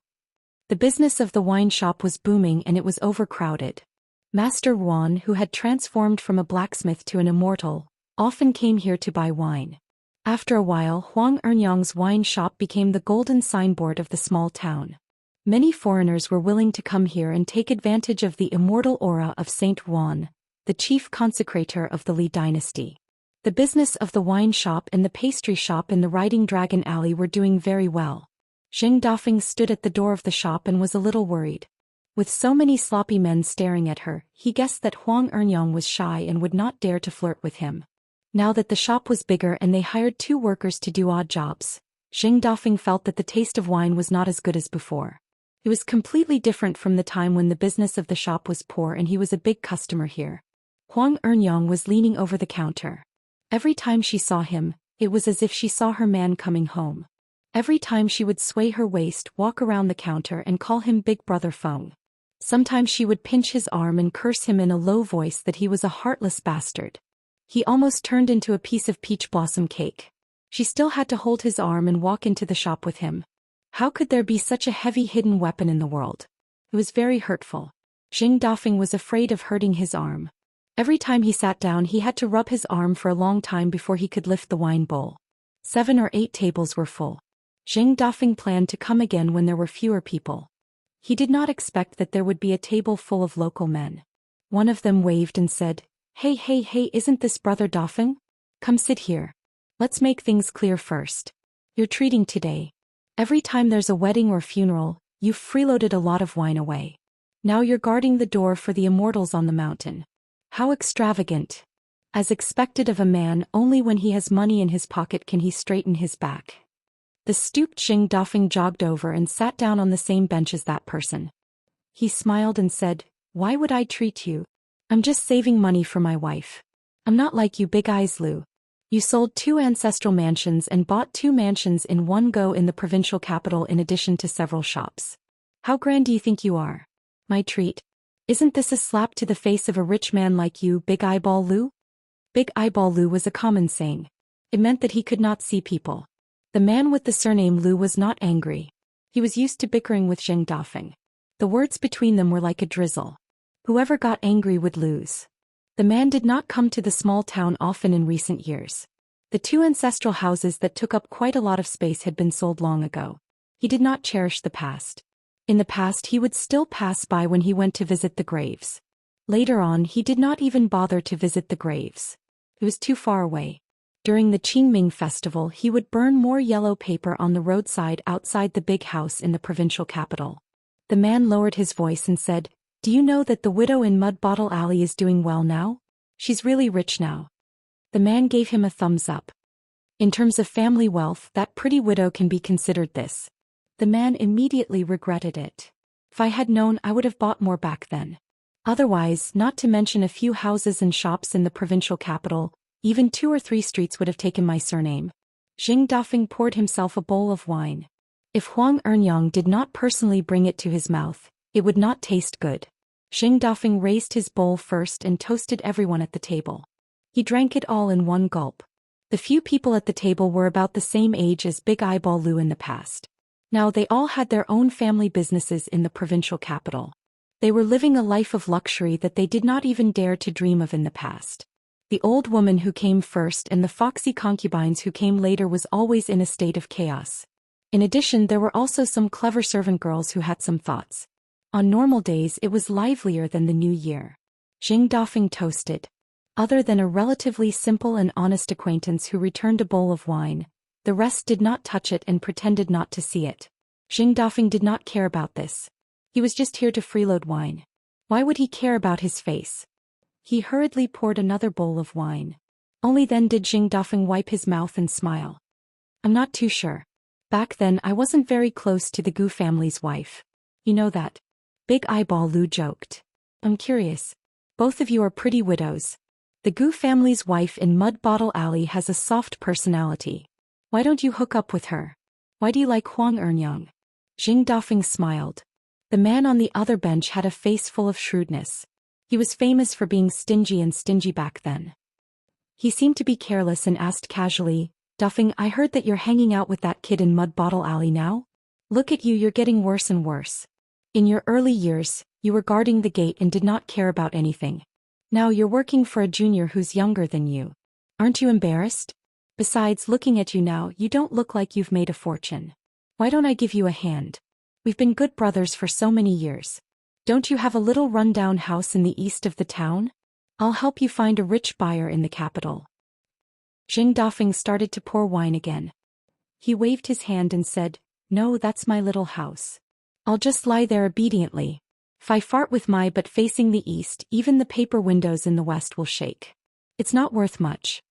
Speaker 1: The business of the wine shop was booming and it was overcrowded. Master Yuan, who had transformed from a blacksmith to an immortal, often came here to buy wine. After a while, Huang Ernyang's wine shop became the golden signboard of the small town. Many foreigners were willing to come here and take advantage of the immortal aura of Saint Yuan, the chief consecrator of the Li dynasty. The business of the wine shop and the pastry shop in the Riding Dragon Alley were doing very well. Zheng Dafeng stood at the door of the shop and was a little worried. With so many sloppy men staring at her, he guessed that Huang Ernyang was shy and would not dare to flirt with him. Now that the shop was bigger and they hired 2 workers to do odd jobs, Zheng Dafeng felt that the taste of wine was not as good as before. It was completely different from the time when the business of the shop was poor and he was a big customer here. Huang Ernyang was leaning over the counter. Every time she saw him, it was as if she saw her man coming home. Every time she would sway her waist, walk around the counter and call him Big Brother Feng. Sometimes she would pinch his arm and curse him in a low voice that he was a heartless bastard. He almost turned into a piece of peach blossom cake. She still had to hold his arm and walk into the shop with him. How could there be such a heavy hidden weapon in the world? It was very hurtful. Zheng Dafeng was afraid of hurting his arm. Every time he sat down he had to rub his arm for a long time before he could lift the wine bowl. 7 or 8 tables were full. Zheng Dafeng planned to come again when there were fewer people. He did not expect that there would be a table full of local men. One of them waved and said, Hey, isn't this Brother Dafeng? Come sit here. Let's make things clear first. You're treating today. Every time there's a wedding or funeral, you've freeloaded a lot of wine away. Now you're guarding the door for the immortals on the mountain. How extravagant. As expected of a man, only when he has money in his pocket can he straighten his back. The stooped Zheng Dafeng jogged over and sat down on the same bench as that person. He smiled and said, Why would I treat you? I'm just saving money for my wife. I'm not like you Big Eyes Lu. You sold 2 ancestral mansions and bought 2 mansions in one go in the provincial capital in addition to several shops. How grand do you think you are? My treat. Isn't this a slap to the face of a rich man like you, Big Eyeball Lu? Big Eyeball Lu was a common saying. It meant that he could not see people. The man with the surname Lu was not angry. He was used to bickering with Zheng Dafeng. The words between them were like a drizzle. Whoever got angry would lose. The man did not come to the small town often in recent years. The 2 ancestral houses that took up quite a lot of space had been sold long ago. He did not cherish the past. In the past he would still pass by when he went to visit the graves. Later on he did not even bother to visit the graves. It was too far away. During the Qingming festival he would burn more yellow paper on the roadside outside the big house in the provincial capital. The man lowered his voice and said, Do you know that the widow in Mud Bottle Alley is doing well now? She's really rich now. The man gave him a thumbs up. In terms of family wealth, that pretty widow can be considered this. The man immediately regretted it. If I had known, I would have bought more back then. Otherwise, not to mention a few houses and shops in the provincial capital, even 2 or 3 streets would have taken my surname. Zheng Dafeng poured himself a bowl of wine. If Huang Ernyang did not personally bring it to his mouth, it would not taste good. Zheng Dafeng raised his bowl first and toasted everyone at the table. He drank it all in one gulp. The few people at the table were about the same age as Big Eyeball Lu in the past. Now they all had their own family businesses in the provincial capital. They were living a life of luxury that they did not even dare to dream of in the past. The old woman who came first and the foxy concubines who came later was always in a state of chaos. In addition, there were also some clever servant girls who had some thoughts. On normal days it was livelier than the new year. Jing Dafeng toasted. Other than a relatively simple and honest acquaintance who returned a bowl of wine, the rest did not touch it and pretended not to see it. Jing Dafeng did not care about this. He was just here to freeload wine. Why would he care about his face? He hurriedly poured another bowl of wine. Only then did Jing Dafeng wipe his mouth and smile. I'm not too sure. Back then I wasn't very close to the Gu family's wife. You know that? Big Eyeball Lu joked. I'm curious. Both of you are pretty widows. The Gu family's wife in Mud Bottle Alley has a soft personality. Why don't you hook up with her? Why do you like Huang Ernyang? Jing Dafeng smiled. The man on the other bench had a face full of shrewdness. He was famous for being stingy back then. He seemed to be careless and asked casually, Dafeng, I heard that you're hanging out with that kid in Mud Bottle Alley now? Look at you, you're getting worse and worse. In your early years, you were guarding the gate and did not care about anything. Now you're working for a junior who's younger than you. Aren't you embarrassed? Besides, looking at you now, you don't look like you've made a fortune. Why don't I give you a hand? We've been good brothers for so many years. Don't you have a little run-down house in the east of the town? I'll help you find a rich buyer in the capital. Jing Dafeng started to pour wine again. He waved his hand and said, No, that's my little house. I'll just lie there obediently. If I fart with my butt facing the east, even the paper windows in the west will shake. It's not worth much.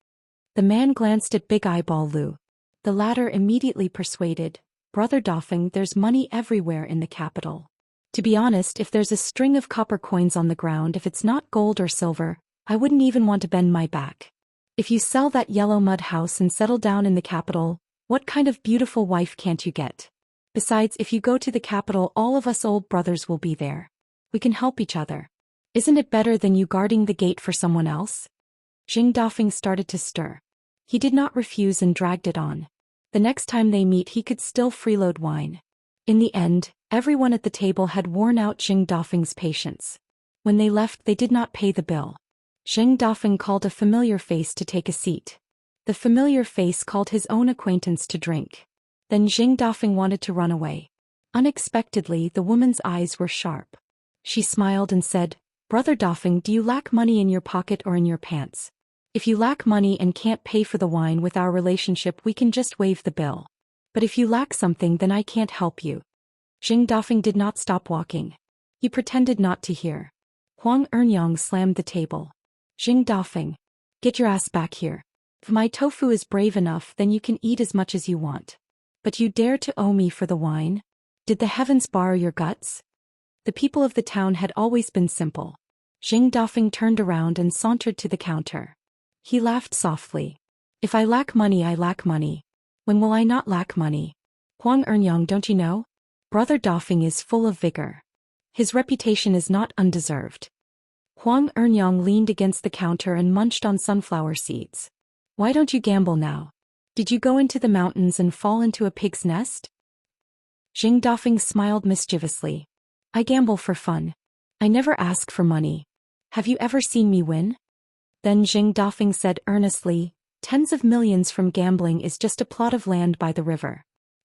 Speaker 1: The man glanced at Big Eyeball Lu. The latter immediately persuaded, Brother Dafeng, there's money everywhere in the capital. To be honest, if there's a string of copper coins on the ground, if it's not gold or silver, I wouldn't even want to bend my back. If you sell that yellow mud house and settle down in the capital, what kind of beautiful wife can't you get? Besides, if you go to the capital, all of us old brothers will be there. We can help each other. Isn't it better than you guarding the gate for someone else? Jing Dafeng started to stir. He did not refuse and dragged it on. The next time they meet he could still freeload wine. In the end, everyone at the table had worn out Jing Dafeng's patience. When they left they did not pay the bill. Jing Dafeng called a familiar face to take a seat. The familiar face called his own acquaintance to drink. Then Jing Dafeng wanted to run away. Unexpectedly the woman's eyes were sharp. She smiled and said, Brother Dafeng, do you lack money in your pocket or in your pants? If you lack money and can't pay for the wine with our relationship, we can just waive the bill. But if you lack something, then I can't help you. Jing Dafeng did not stop walking. He pretended not to hear. Huang Ernyang slammed the table. Jing Dafeng, get your ass back here. If my tofu is brave enough, then you can eat as much as you want. But you dare to owe me for the wine? Did the heavens borrow your guts? The people of the town had always been simple. Jing Dafeng turned around and sauntered to the counter. He laughed softly. If I lack money, I lack money. When will I not lack money? Huang Ernyang, don't you know? Brother Dafeng is full of vigor. His reputation is not undeserved. Huang Ernyang leaned against the counter and munched on sunflower seeds. Why don't you gamble now? Did you go into the mountains and fall into a pig's nest? Jing Dafeng smiled mischievously. I gamble for fun. I never ask for money. Have you ever seen me win? Then Jing Dafeng said earnestly, tens of millions from gambling is just a plot of land by the river.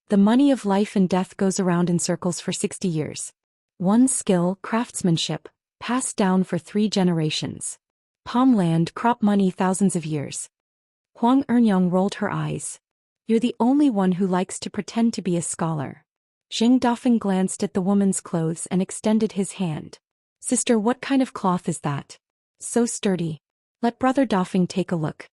Speaker 1: The money of life and death goes around in circles for 60 years. One skill, craftsmanship, passed down for 3 generations. Palm land, crop money, thousands of years. Huang Ernyang rolled her eyes. You're the only one who likes to pretend to be a scholar. Jing Dafeng glanced at the woman's clothes and extended his hand. Sister, what kind of cloth is that? So sturdy. Let Brother Dafeng take a look.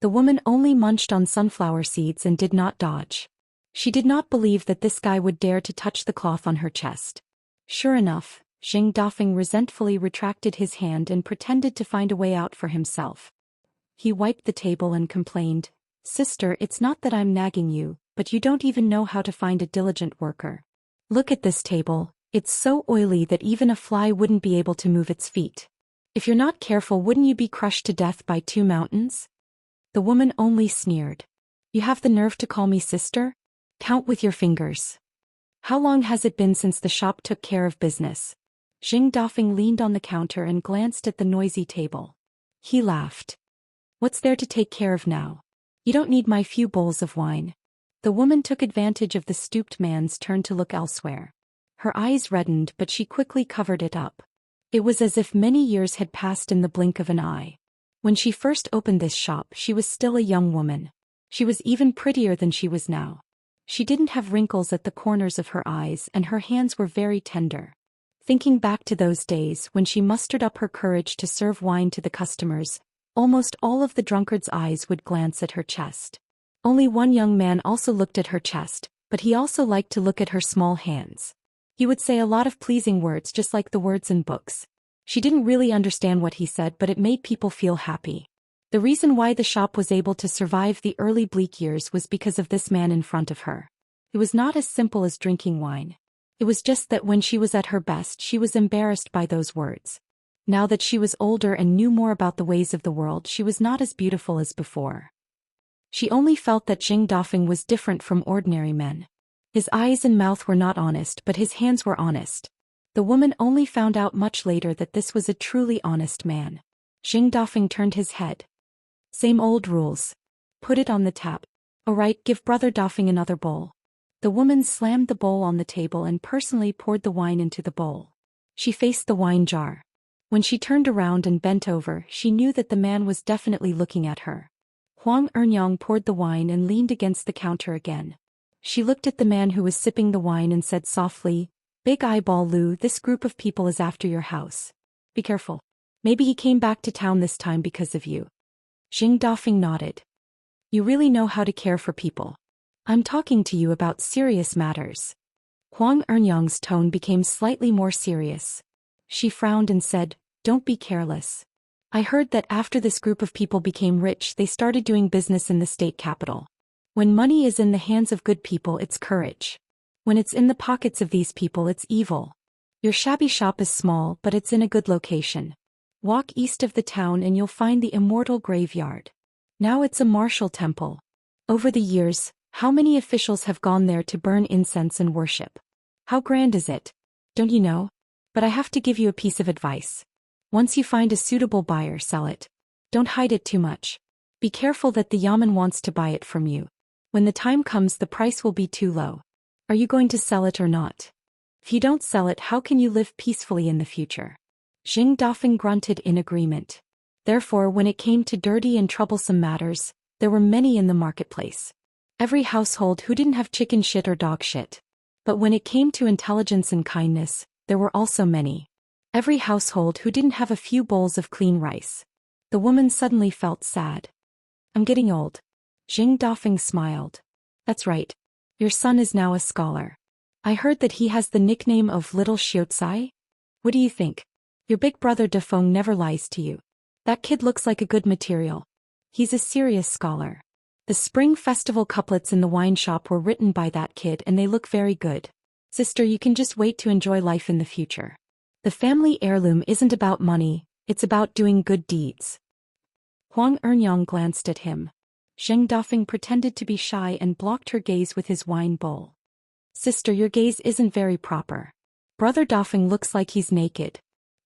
Speaker 1: The woman only munched on sunflower seeds and did not dodge. She did not believe that this guy would dare to touch the cloth on her chest. Sure enough, Jing Dafeng resentfully retracted his hand and pretended to find a way out for himself. He wiped the table and complained, Sister, it's not that I'm nagging you, but you don't even know how to find a diligent worker. Look at this table, it's so oily that even a fly wouldn't be able to move its feet. If you're not careful, wouldn't you be crushed to death by 2 mountains? The woman only sneered. You have the nerve to call me sister? Count with your fingers. How long has it been since the shop took care of business? Jing Dafeng leaned on the counter and glanced at the noisy table. He laughed. What's there to take care of now? You don't need my few bowls of wine. The woman took advantage of the stooped man's turn to look elsewhere. Her eyes reddened, but she quickly covered it up. It was as if many years had passed in the blink of an eye. When she first opened this shop, she was still a young woman. She was even prettier than she was now. She didn't have wrinkles at the corners of her eyes, and her hands were very tender. Thinking back to those days when she mustered up her courage to serve wine to the customers, almost all of the drunkards' eyes would glance at her chest. Only one young man also looked at her chest, but he also liked to look at her small hands. He would say a lot of pleasing words, just like the words in books. She didn't really understand what he said, but it made people feel happy. The reason why the shop was able to survive the early bleak years was because of this man in front of her. It was not as simple as drinking wine. It was just that when she was at her best, she was embarrassed by those words. Now that she was older and knew more about the ways of the world, she was not as beautiful as before. She only felt that Jing Dafeng was different from ordinary men. His eyes and mouth were not honest, but his hands were honest. The woman only found out much later that this was a truly honest man. Jing Dafeng turned his head. Same old rules. Put it on the tap. Alright, give Brother Dafeng another bowl. The woman slammed the bowl on the table and personally poured the wine into the bowl. She faced the wine jar. When she turned around and bent over, she knew that the man was definitely looking at her. Huang Ernyang poured the wine and leaned against the counter again. She looked at the man who was sipping the wine and said softly, "Big Eyeball Lu, this group of people is after your house. Be careful. Maybe he came back to town this time because of you." Jing Dafeng nodded. "You really know how to care for people. I'm talking to you about serious matters." Huang Ernyang's tone became slightly more serious. She frowned and said, "Don't be careless. I heard that after this group of people became rich, they started doing business in the state capital. When money is in the hands of good people, it's courage. When it's in the pockets of these people, it's evil. Your shabby shop is small, but it's in a good location. Walk east of the town and you'll find the Immortal graveyard. Now it's a martial temple. Over the years, how many officials have gone there to burn incense and worship? How grand is it? Don't you know? But I have to give you a piece of advice. Once you find a suitable buyer, sell it. Don't hide it too much. Be careful that the yamen wants to buy it from you. When the time comes, the price will be too low. Are you going to sell it or not? If you don't sell it, how can you live peacefully in the future?" Jing Dafeng grunted in agreement. Therefore, when it came to dirty and troublesome matters, there were many in the marketplace. Every household who didn't have chicken shit or dog shit. But when it came to intelligence and kindness, there were also many. Every household who didn't have a few bowls of clean rice. The woman suddenly felt sad. "I'm getting old." Jing Dafeng smiled. "That's right. Your son is now a scholar. I heard that he has the nickname of Little Xiaotsai. What do you think? Your big brother Dafeng never lies to you. That kid looks like a good material. He's a serious scholar. The spring festival couplets in the wine shop were written by that kid and they look very good. Sister, you can just wait to enjoy life in the future. The family heirloom isn't about money, it's about doing good deeds." Huang Ernyang glanced at him. Jing Dafeng pretended to be shy and blocked her gaze with his wine bowl. "Sister, your gaze isn't very proper. Brother Dafeng looks like he's naked."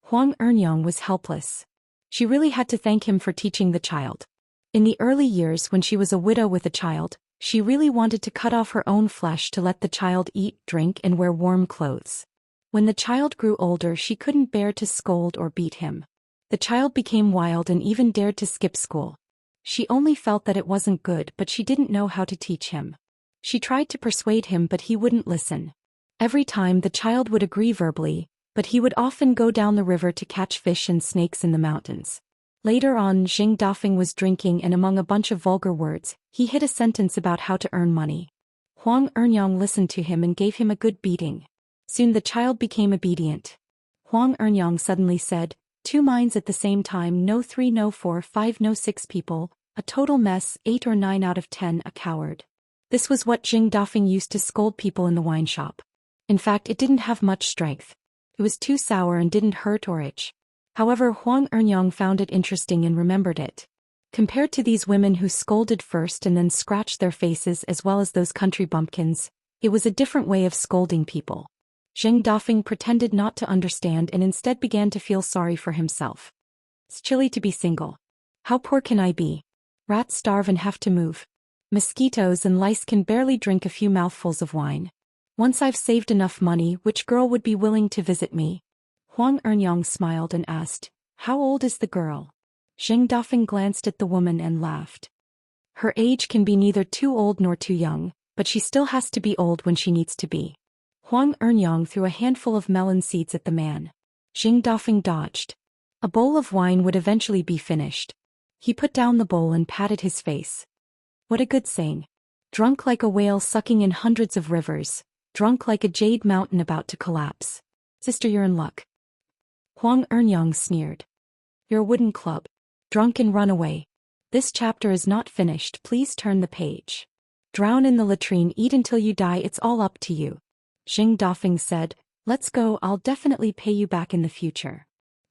Speaker 1: Huang Ernyang was helpless. She really had to thank him for teaching the child. In the early years when she was a widow with a child, she really wanted to cut off her own flesh to let the child eat, drink, and wear warm clothes. When the child grew older, she couldn't bear to scold or beat him. The child became wild and even dared to skip school. She only felt that it wasn't good, but she didn't know how to teach him. She tried to persuade him, but he wouldn't listen. Every time the child would agree verbally, but he would often go down the river to catch fish and snakes in the mountains. Later on, Jing Dafeng was drinking and among a bunch of vulgar words, he hit a sentence about how to earn money. Huang Ernyang listened to him and gave him a good beating. Soon the child became obedient. Huang Ernyang suddenly said, "Two minds at the same time, no 3, no 4, 5, no 6 people, a total mess, 8 or 9 out of 10, a coward." This was what Jing Dafeng used to scold people in the wine shop. In fact, it didn't have much strength. It was too sour and didn't hurt or itch. However, Huang Ernyang found it interesting and remembered it. Compared to these women who scolded first and then scratched their faces, as well as those country bumpkins, it was a different way of scolding people. Jing Dafeng pretended not to understand and instead began to feel sorry for himself. "It's chilly to be single. How poor can I be? Rats starve and have to move. Mosquitoes and lice can barely drink a few mouthfuls of wine. Once I've saved enough money, which girl would be willing to visit me?" Huang Enyang smiled and asked, "How old is the girl?" Zheng Dafeng glanced at the woman and laughed. "Her age can be neither too old nor too young, but she still has to be old when she needs to be." Huang Enyang threw a handful of melon seeds at the man. Zheng Dafeng dodged. A bowl of wine would eventually be finished. He put down the bowl and patted his face. What a good saying. Drunk like a whale sucking in hundreds of rivers, drunk like a jade mountain about to collapse. Sister, you're in luck. Huang Enyang sneered. You're a wooden club. Drunk and run away. This chapter is not finished, please turn the page. Drown in the latrine, eat until you die, it's all up to you. Zheng Dafeng said, "Let's go, I'll definitely pay you back in the future."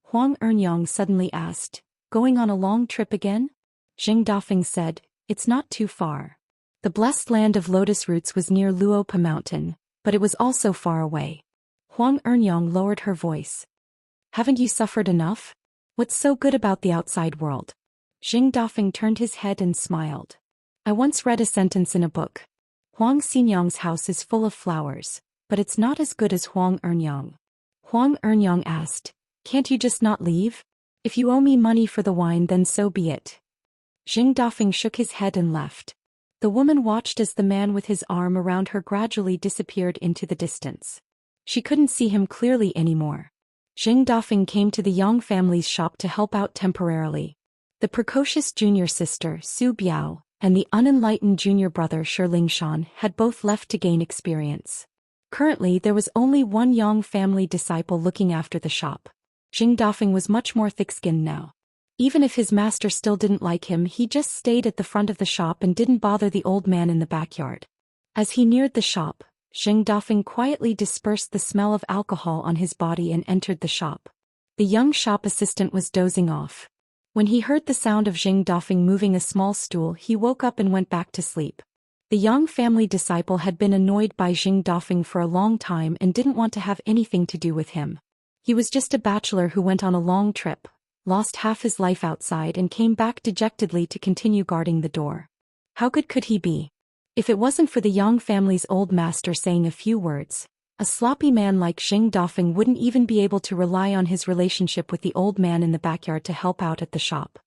Speaker 1: Huang Enyang suddenly asked, "Going on a long trip again?" Zheng Dafeng said, "It's not too far." The blessed land of lotus roots was near Luopa Mountain, but it was also far away. Huang Enyang lowered her voice. "Haven't you suffered enough? What's so good about the outside world?" Zheng Dafeng turned his head and smiled. "I once read a sentence in a book. Huang Xinyang's house is full of flowers, but it's not as good as Huang Enyang." Huang Enyang asked, "Can't you just not leave? If you owe me money for the wine, then so be it." Zheng Dafeng shook his head and left. The woman watched as the man with his arm around her gradually disappeared into the distance. She couldn't see him clearly anymore. Zheng Dafeng came to the Yang family's shop to help out temporarily. The precocious junior sister, Su Biao, and the unenlightened junior brother, Shi Lingshan, had both left to gain experience. Currently, there was only one Yang family disciple looking after the shop. Zheng Dafeng was much more thick-skinned now. Even if his master still didn't like him, he just stayed at the front of the shop and didn't bother the old man in the backyard. As he neared the shop, Zheng Dafeng quietly dispersed the smell of alcohol on his body and entered the shop. The young shop assistant was dozing off. When he heard the sound of Zheng Dafeng moving a small stool, he woke up and went back to sleep. The Yang family disciple had been annoyed by Zheng Dafeng for a long time and didn't want to have anything to do with him. He was just a bachelor who went on a long trip, lost half his life outside and came back dejectedly to continue guarding the door. How good could he be? If it wasn't for the Yang family's old master saying a few words, a sloppy man like Zheng Dafeng wouldn't even be able to rely on his relationship with the old man in the backyard to help out at the shop.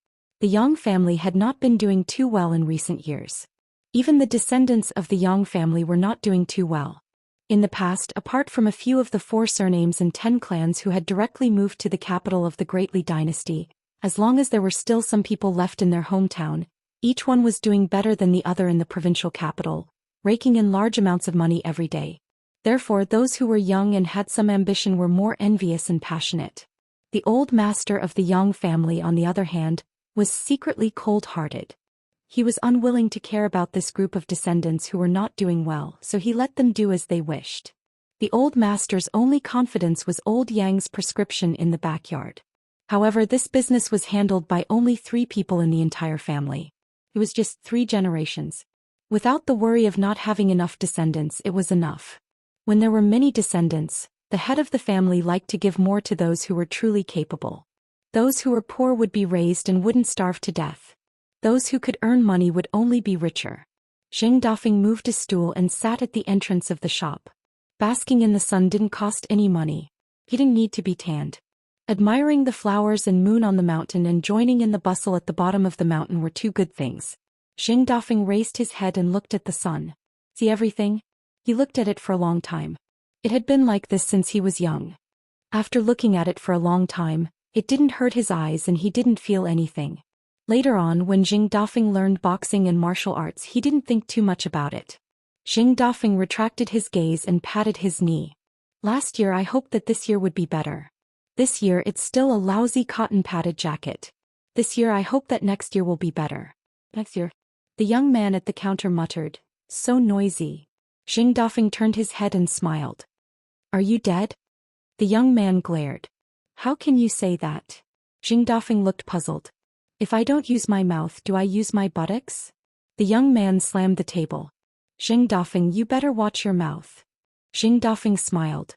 Speaker 1: The Yang family had not been doing too well in recent years. Even the descendants of the Yang family were not doing too well. In the past, apart from a few of the 4 surnames and 10 clans who had directly moved to the capital of the Great Li dynasty, as long as there were still some people left in their hometown, each one was doing better than the other in the provincial capital, raking in large amounts of money every day. Therefore, those who were young and had some ambition were more envious and passionate. The old master of the Yang family, on the other hand, was secretly cold-hearted. He was unwilling to care about this group of descendants who were not doing well, so he let them do as they wished. The old master's only confidence was old Yang's prescription in the backyard. However, this business was handled by only 3 people in the entire family. It was just 3 generations. Without the worry of not having enough descendants, it was enough. When there were many descendants, the head of the family liked to give more to those who were truly capable. Those who were poor would be raised and wouldn't starve to death. Those who could earn money would only be richer. Zheng Dafeng moved a stool and sat at the entrance of the shop. Basking in the sun didn't cost any money. He didn't need to be tanned. Admiring the flowers and moon on the mountain and joining in the bustle at the bottom of the mountain were 2 good things. Zheng Dafeng raised his head and looked at the sun. See everything? He looked at it for a long time. It had been like this since he was young. After looking at it for a long time, it didn't hurt his eyes and he didn't feel anything. Later on, when Zheng Dafeng learned boxing and martial arts, he didn't think too much about it. Zheng Dafeng retracted his gaze and patted his knee. Last year I hoped that this year would be better. This year it's still a lousy cotton padded jacket. This year I hope that next year will be better. Next year. The young man at the counter muttered, "So noisy." Zheng Dafeng turned his head and smiled. "Are you dead?" The young man glared. "How can you say that?" Zheng Dafeng looked puzzled. "If I don't use my mouth, do I use my buttocks?" The young man slammed the table. "Zheng Dafeng, you better watch your mouth." Zheng Dafeng smiled.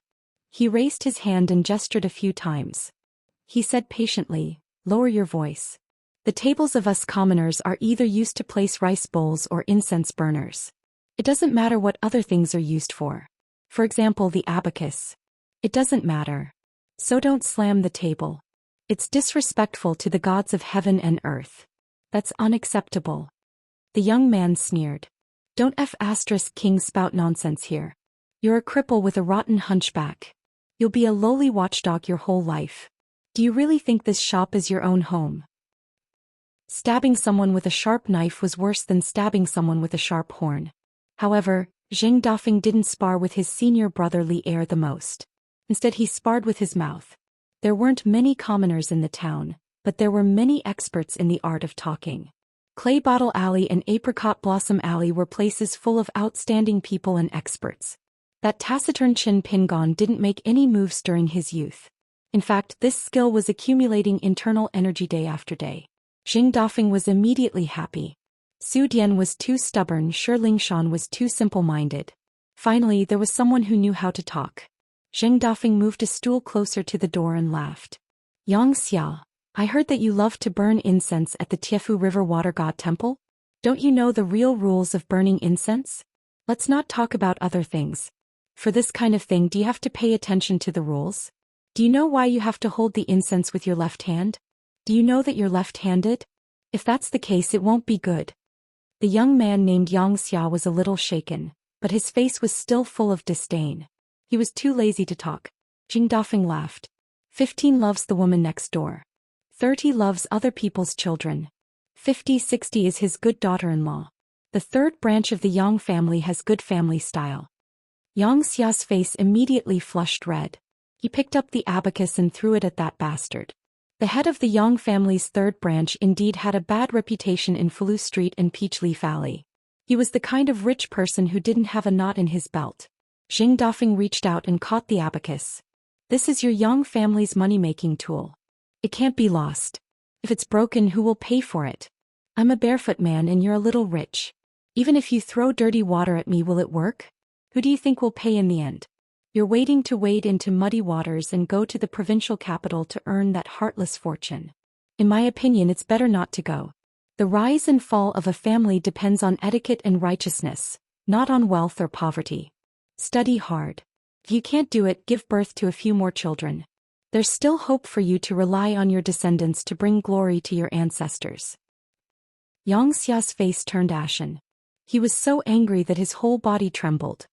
Speaker 1: He raised his hand and gestured a few times. He said patiently, "Lower your voice. The tables of us commoners are either used to place rice bowls or incense burners. It doesn't matter what other things are used for. For example, the abacus. It doesn't matter. So don't slam the table. It's disrespectful to the gods of heaven and earth. That's unacceptable. The young man sneered. Don't *king spout nonsense here. You're a cripple with a rotten hunchback. You'll be a lowly watchdog your whole life. Do you really think this shop is your own home? Stabbing someone with a sharp knife was worse than stabbing someone with a sharp horn. However, Zheng Dafeng didn't spar with his senior brother Li Er the most. Instead he sparred with his mouth. There weren't many commoners in the town, but there were many experts in the art of talking. Clay Bottle Alley and Apricot Blossom Alley were places full of outstanding people and experts. That taciturn Qin Pingon didn't make any moves during his youth. In fact, this skill was accumulating internal energy day after day. Zheng Dafeng was immediately happy. Su Dian was too stubborn, Shi Lingshan was too simple-minded. Finally, there was someone who knew how to talk. Zheng Dafeng moved a stool closer to the door and laughed. Xianxia, I heard that you love to burn incense at the Tiefu River Water God Temple? Don't you know the real rules of burning incense? Let's not talk about other things. For this kind of thing, do you have to pay attention to the rules? Do you know why you have to hold the incense with your left hand? Do you know that you're left-handed? If that's the case, it won't be good. The young man named Xianxia was a little shaken, but his face was still full of disdain. He was too lazy to talk. Zheng Dafeng laughed. 15 loves the woman next door. 30 loves other people's children. 50-60 is his good daughter-in-law. The third branch of the Yang family has good family style. Xia's face immediately flushed red. He picked up the abacus and threw it at that bastard. The head of the Yang family's third branch indeed had a bad reputation in Falu Street and Peachleaf Alley. He was the kind of rich person who didn't have a knot in his belt. Zheng Dafeng reached out and caught the abacus. This is your Yang family's money-making tool. It can't be lost. If it's broken, who will pay for it? I'm a barefoot man and you're a little rich. Even if you throw dirty water at me, will it work? Who do you think will pay in the end? You're waiting to wade into muddy waters and go to the provincial capital to earn that heartless fortune. In my opinion, it's better not to go. The rise and fall of a family depends on etiquette and righteousness, not on wealth or poverty. Study hard. If you can't do it, give birth to a few more children. There's still hope for you to rely on your descendants to bring glory to your ancestors. Xia's face turned ashen. He was so angry that his whole body trembled.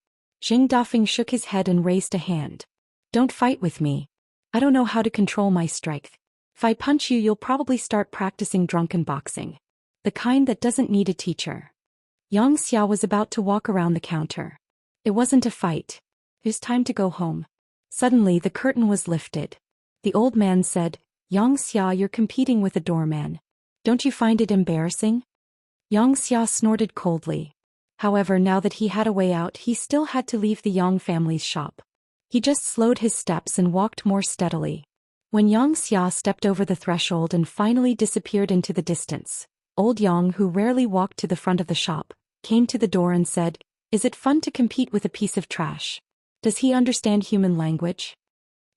Speaker 1: Zheng Dafeng shook his head and raised a hand. Don't fight with me. I don't know how to control my strength. If I punch you, you'll probably start practicing drunken boxing. The kind that doesn't need a teacher. Xianxia was about to walk around the counter. It wasn't a fight. It was time to go home. Suddenly the curtain was lifted. The old man said, Xianxia, you're competing with a doorman. Don't you find it embarrassing? Xianxia snorted coldly. However, now that he had a way out, he still had to leave the Yang family's shop. He just slowed his steps and walked more steadily. When Xianxia stepped over the threshold and finally disappeared into the distance, old Yang, who rarely walked to the front of the shop, came to the door and said, Is it fun to compete with a piece of trash? Does he understand human language?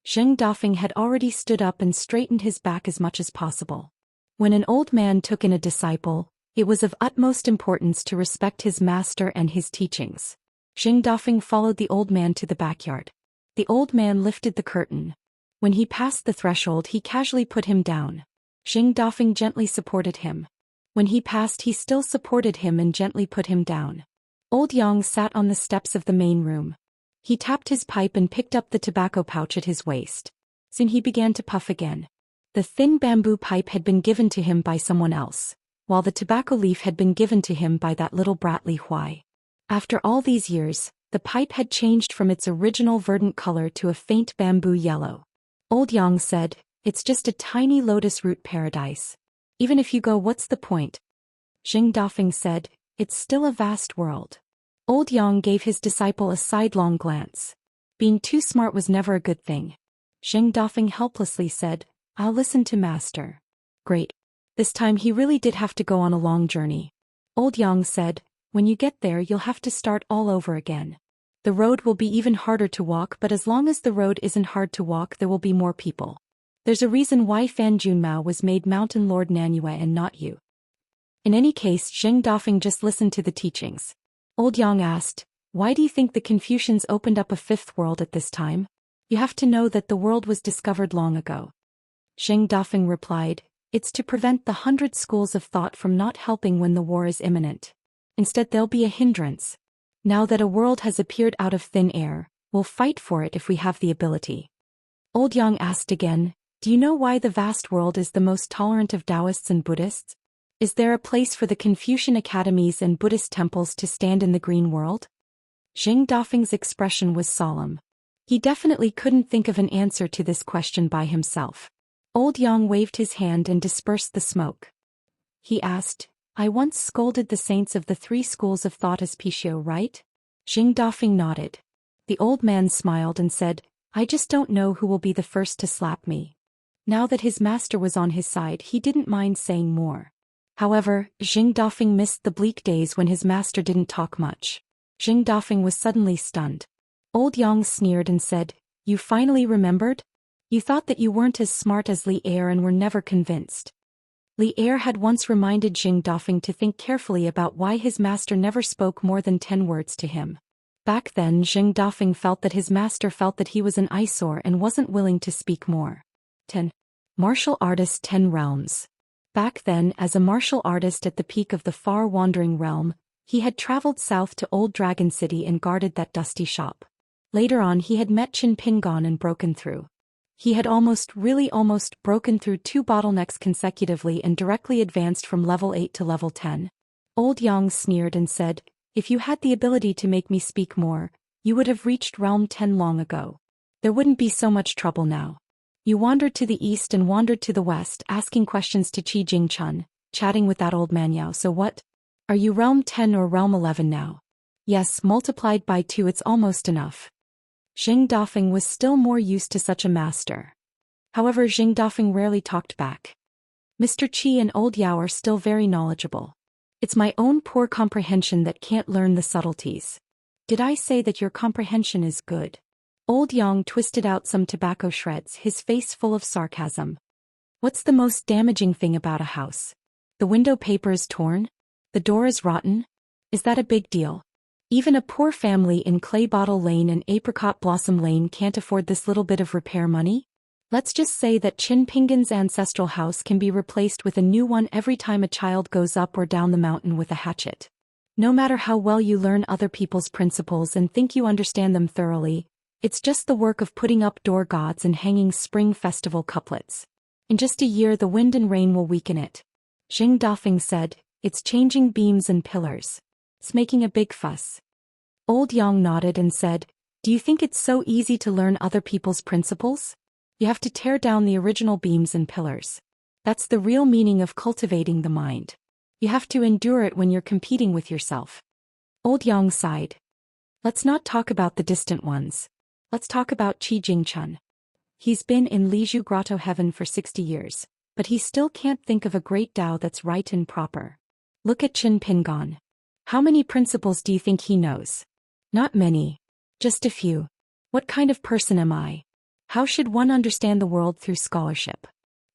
Speaker 1: Zheng Dafeng had already stood up and straightened his back as much as possible. When an old man took in a disciple, it was of utmost importance to respect his master and his teachings. Zheng Dafeng followed the old man to the backyard. The old man lifted the curtain. When he passed the threshold, he casually put him down. Zheng Dafeng gently supported him. When he passed, he still supported him and gently put him down. Old Yang sat on the steps of the main room. He tapped his pipe and picked up the tobacco pouch at his waist. Soon he began to puff again. The thin bamboo pipe had been given to him by someone else, while the tobacco leaf had been given to him by that little brat Li Huai. After all these years, the pipe had changed from its original verdant color to a faint bamboo yellow. Old Yang said, It's just a tiny lotus root paradise. Even if you go, what's the point? Zheng Dafeng said, It's still a vast world. Old Yang gave his disciple a sidelong glance. Being too smart was never a good thing. Zheng Dafeng helplessly said, I'll listen to master. Great. This time he really did have to go on a long journey. Old Yang said, When you get there, you'll have to start all over again. The road will be even harder to walk, but as long as the road isn't hard to walk, there will be more people. There's a reason why Fan Junmao was made Mountain Lord Nanyue and not you. In any case, Zheng Dafeng just listened to the teachings. Old Yang asked, Why do you think the Confucians opened up a fifth world at this time? You have to know that the world was discovered long ago. Xing Dafeng replied, it's to prevent the 100 schools of thought from not helping when the war is imminent. Instead they'll be a hindrance. Now that a world has appeared out of thin air, we'll fight for it if we have the ability. Old Yang asked again, do you know why the vast world is the most tolerant of Daoists and Buddhists? Is there a place for the Confucian academies and Buddhist temples to stand in the green world? Xing Dafeng's expression was solemn. He definitely couldn't think of an answer to this question by himself. Old Yang waved his hand and dispersed the smoke. He asked, I once scolded the saints of the 3 schools of thought as Pishio, right? Xing Dafeng nodded. The old man smiled and said, I just don't know who will be the first to slap me. Now that his master was on his side, he didn't mind saying more. However, Xing Dafeng missed the bleak days when his master didn't talk much. Xing Dafeng was suddenly stunned. Old Yang sneered and said, you finally remembered? You thought that you weren't as smart as Li Er and were never convinced. Li Er had once reminded Xing Dafeng to think carefully about why his master never spoke more than 10 words to him. Back then Xing Dafeng felt that his master felt that he was an eyesore and wasn't willing to speak more. 10. Martial Artist 10 Realms. Back then, as a martial artist at the peak of the far-wandering realm, he had traveled south to Old Dragon City and guarded that dusty shop. Later on he had met Qin Pingon and broken through. He had almost broken through 2 bottlenecks consecutively and directly advanced from level 8 to level 10. Old Yang sneered and said, if you had the ability to make me speak more, you would have reached realm 10 long ago. There wouldn't be so much trouble now. You wandered to the east and wandered to the west, asking questions to Qi Jingchun, chatting with that old man Yao. So what? Are you realm 10 or realm 11 now? Yes, multiplied by 2 it's almost enough. Xing Dafeng was still more used to such a master. However, Xing Dafeng rarely talked back. Mr. Qi and old Yao are still very knowledgeable. It's my own poor comprehension that can't learn the subtleties. Did I say that your comprehension is good? Old Yang twisted out some tobacco shreds, his face full of sarcasm. What's the most damaging thing about a house? The window paper is torn? The door is rotten? Is that a big deal? Even a poor family in Clay Bottle Lane and Apricot Blossom Lane can't afford this little bit of repair money? Let's just say that Qin Pingon's ancestral house can be replaced with a new one every time a child goes up or down the mountain with a hatchet. No matter how well you learn other people's principles and think you understand them thoroughly, it's just the work of putting up door gods and hanging spring festival couplets. In just a year the wind and rain will weaken it. Xing Dafeng said, it's changing beams and pillars. It's making a big fuss. Old Yang nodded and said, do you think it's so easy to learn other people's principles? You have to tear down the original beams and pillars. That's the real meaning of cultivating the mind. You have to endure it when you're competing with yourself. Old Yang sighed. Let's not talk about the distant ones. Let's talk about Qi Jingchun. He's been in Lizhu Grotto Heaven for 60 years, but he still can't think of a great Tao that's right and proper. Look at Qin Pingon. How many principles do you think he knows? Not many. Just a few. What kind of person am I? How should one understand the world through scholarship?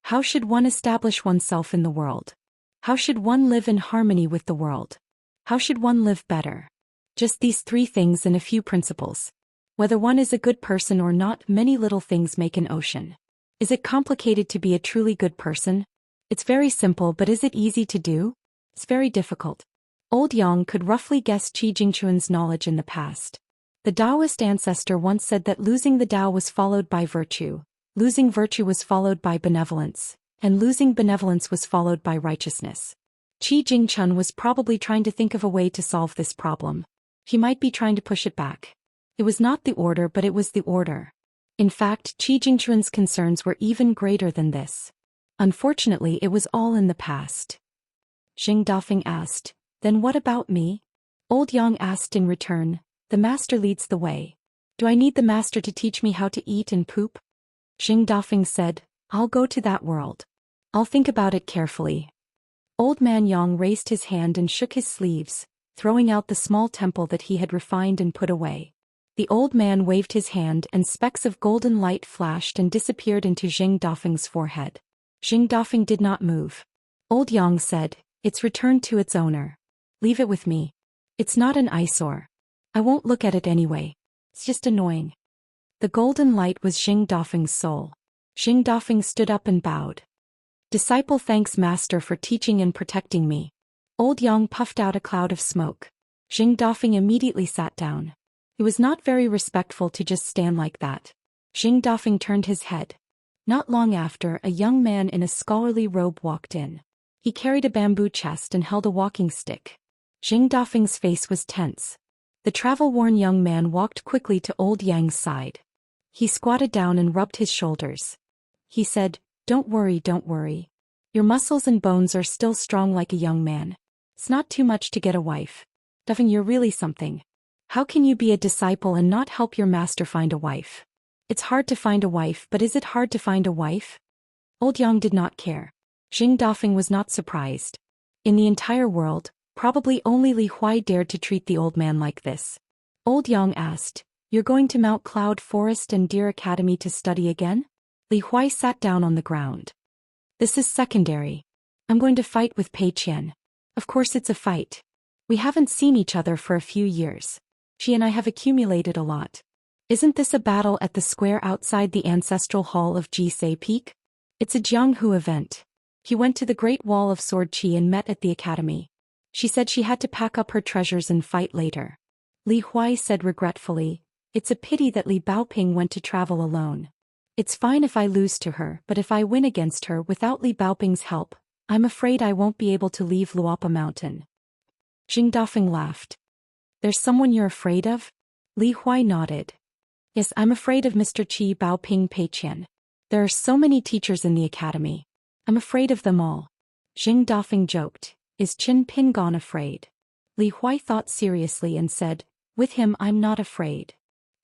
Speaker 1: How should one establish oneself in the world? How should one live in harmony with the world? How should one live better? Just these 3 things and a few principles. Whether one is a good person or not, many little things make an ocean. Is it complicated to be a truly good person? It's very simple, but is it easy to do? It's very difficult. Old Yang could roughly guess Qi Jingchun's knowledge in the past. The Daoist ancestor once said that losing the Tao was followed by virtue, losing virtue was followed by benevolence, and losing benevolence was followed by righteousness. Qi Jingchun was probably trying to think of a way to solve this problem. He might be trying to push it back. It was not the order, but it was the order. In fact, Qi Jingchun's concerns were even greater than this. Unfortunately, it was all in the past. Xing Dafeng asked, then what about me? Old Yang asked in return, the master leads the way. Do I need the master to teach me how to eat and poop? Xing Dafeng said, I'll go to that world. I'll think about it carefully. Old man Yang raised his hand and shook his sleeves, throwing out the small temple that he had refined and put away. The old man waved his hand and specks of golden light flashed and disappeared into Xing Dafeng's forehead. Xing Dafeng did not move. Old Yang said, it's returned to its owner. Leave it with me. It's not an eyesore. I won't look at it anyway. It's just annoying. The golden light was Xing Dafeng's soul. Xing Dafeng stood up and bowed. Disciple thanks Master for teaching and protecting me. Old Yang puffed out a cloud of smoke. Xing Dafeng immediately sat down. It was not very respectful to just stand like that. Xing Dafeng turned his head. Not long after, a young man in a scholarly robe walked in. He carried a bamboo chest and held a walking stick. Xing Dafeng's face was tense. The travel-worn young man walked quickly to old Yang's side. He squatted down and rubbed his shoulders. He said, don't worry, don't worry. Your muscles and bones are still strong like a young man. It's not too much to get a wife. Dafeng, you're really something. How can you be a disciple and not help your master find a wife? It's hard to find a wife, but is it hard to find a wife? Old Yang did not care. Xing Dafeng was not surprised. In the entire world, probably only Li Huai dared to treat the old man like this. Old Yang asked, you're going to Mount Cloud Forest and Deer Academy to study again? Li Huai sat down on the ground. This is secondary. I'm going to fight with Pei Qian. Of course it's a fight. We haven't seen each other for a few years. She and I have accumulated a lot. Isn't this a battle at the square outside the ancestral hall of Jisei Peak? It's a Jianghu event. He went to the Great Wall of Sword Qi and met at the academy. She said she had to pack up her treasures and fight later. Li Huai said regretfully, it's a pity that Li Baoping went to travel alone. It's fine if I lose to her, but if I win against her without Li Baoping's help, I'm afraid I won't be able to leave Luopa Mountain. Xing Dafeng laughed. There's someone you're afraid of? Li Huai nodded. Yes, I'm afraid of Mr. Qi Baoping Pei Qian. There are so many teachers in the academy. I'm afraid of them all. Xing Dafeng joked. Is Qin Pingon afraid? Li Huai thought seriously and said, with him I'm not afraid.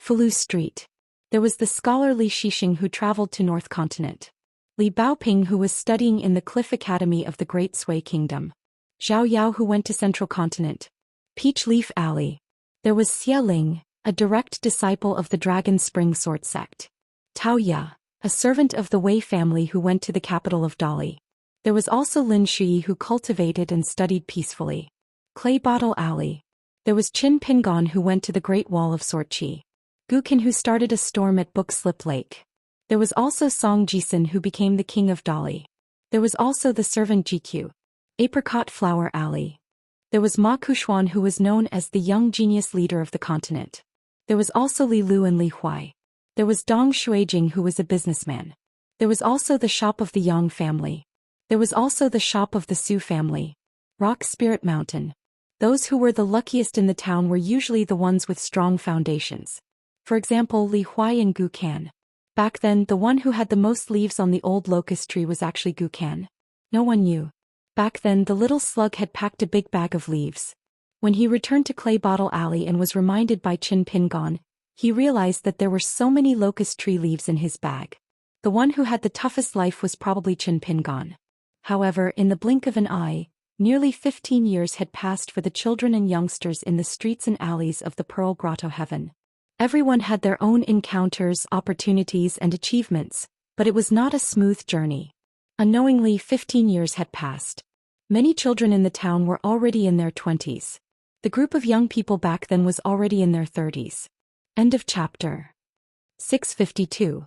Speaker 1: Falu Street. There was the scholar Li Shixing who traveled to North Continent. Li Baoping who was studying in the Cliff Academy of the Great Sui Kingdom. Zhao Yao who went to Central Continent. Peach Leaf Alley. There was Xie Ling, a direct disciple of the Dragon Spring Sword sect. Tao Ya, a servant of the Wei family who went to the capital of Dali. There was also Lin Shui who cultivated and studied peacefully. Clay Bottle Alley. There was Qin Pingon who went to the Great Wall of Sword Qi. Guqin who started a storm at Book Slip Lake. There was also Song Jisun who became the king of Dali. There was also the servant GQ. Apricot Flower Alley. There was Ma Kuxuan who was known as the young genius leader of the continent. There was also Li Lu and Li Huai. There was Dong Shuijing who was a businessman. There was also the shop of the Yang family. There was also the shop of the Su family. Rock Spirit Mountain. Those who were the luckiest in the town were usually the ones with strong foundations. For example, Li Huai and Gukan. Back then, the one who had the most leaves on the old locust tree was actually Gukan. No one knew. Back then, the little slug had packed a big bag of leaves. When he returned to Clay Bottle Alley and was reminded by Qin Pingon, he realized that there were so many locust tree leaves in his bag. The one who had the toughest life was probably Qin Pingon. However, in the blink of an eye, nearly 15 years had passed for the children and youngsters in the streets and alleys of the Pearl Grotto Heaven. Everyone had their own encounters, opportunities, and achievements, but it was not a smooth journey. Unknowingly, 15 years had passed. Many children in the town were already in their 20s. The group of young people back then was already in their 30s. End of chapter. 652.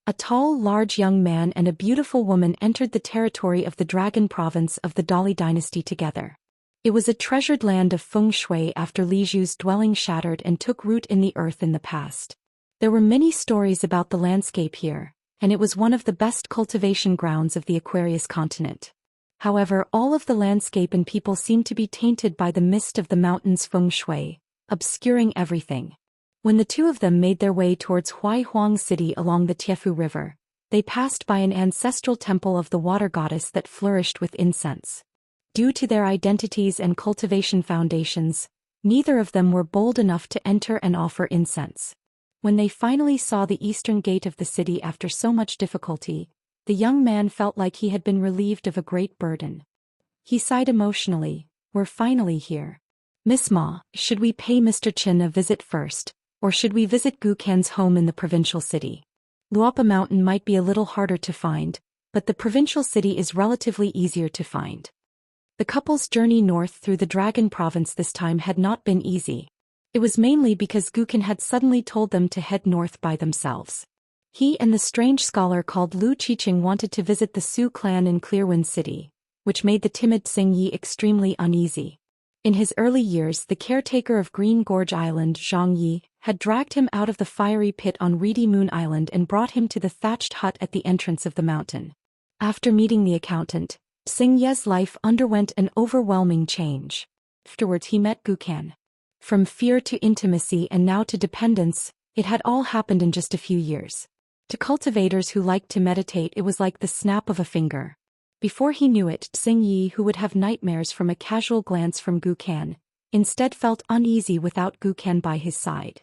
Speaker 1: A tall, large young man and a beautiful woman entered the territory of the Dragon Province of the Dali dynasty together. It was a treasured land of feng shui after Li Zhu's dwelling shattered and took root in the earth in the past. There were many stories about the landscape here, and it was one of the best cultivation grounds of the Aquarius continent. However, all of the landscape and people seemed to be tainted by the mist of the mountains feng shui, obscuring everything. When the two of them made their way towards Huaihuang City along the Tiefu River, they passed by an ancestral temple of the water goddess that flourished with incense. Due to their identities and cultivation foundations, neither of them were bold enough to enter and offer incense. When they finally saw the eastern gate of the city after so much difficulty, the young man felt like he had been relieved of a great burden. He sighed emotionally, "We're finally here. Miss Ma, should we pay Mr. Qin a visit first, or should we visit Gukan's home in the provincial city? Luopa Mountain might be a little harder to find, but the provincial city is relatively easier to find." The couple's journey north through the Dragon Province this time had not been easy. It was mainly because Gukan had suddenly told them to head north by themselves. He and the strange scholar called Lu Qiqing wanted to visit the Su clan in Clearwind City, which made the timid Xingyi extremely uneasy. In his early years, the caretaker of Green Gorge Island, Zhang Yi, had dragged him out of the fiery pit on Reedy Moon Island and brought him to the thatched hut at the entrance of the mountain. After meeting the accountant, Xingye's life underwent an overwhelming change. Afterwards he met Gukan. From fear to intimacy and now to dependence, it had all happened in just a few years. To cultivators who liked to meditate, it was like the snap of a finger. Before he knew it, Xingyi, who would have nightmares from a casual glance from Gukan, instead felt uneasy without Gukan by his side.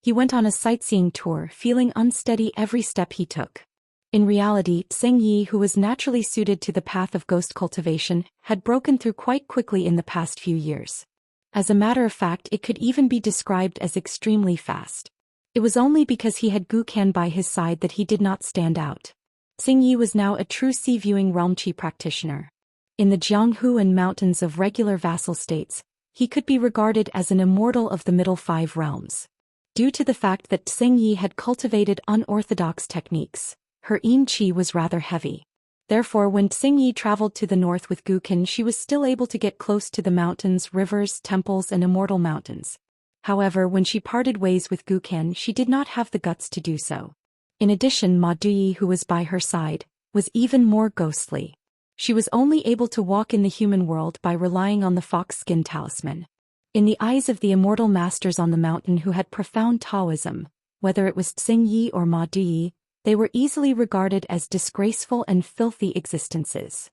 Speaker 1: He went on a sightseeing tour, feeling unsteady every step he took. In reality, Xingyi, who was naturally suited to the path of ghost cultivation, had broken through quite quickly in the past few years. As a matter of fact, it could even be described as extremely fast. It was only because he had Gukan by his side that he did not stand out. Xingyi was now a true sea-viewing realm qi practitioner. In the Jianghu and mountains of regular vassal states, he could be regarded as an immortal of the middle five realms. Due to the fact that Xingyi had cultivated unorthodox techniques, her yin qi was rather heavy. Therefore, when Xingyi traveled to the north with Gukan, she was still able to get close to the mountains, rivers, temples, and immortal mountains. However, when she parted ways with Gukan, she did not have the guts to do so. In addition, Ma Duyi, who was by her side, was even more ghostly. She was only able to walk in the human world by relying on the fox skin talisman. In the eyes of the immortal masters on the mountain who had profound Taoism, whether it was Xingyi or Ma Duyi, they were easily regarded as disgraceful and filthy existences.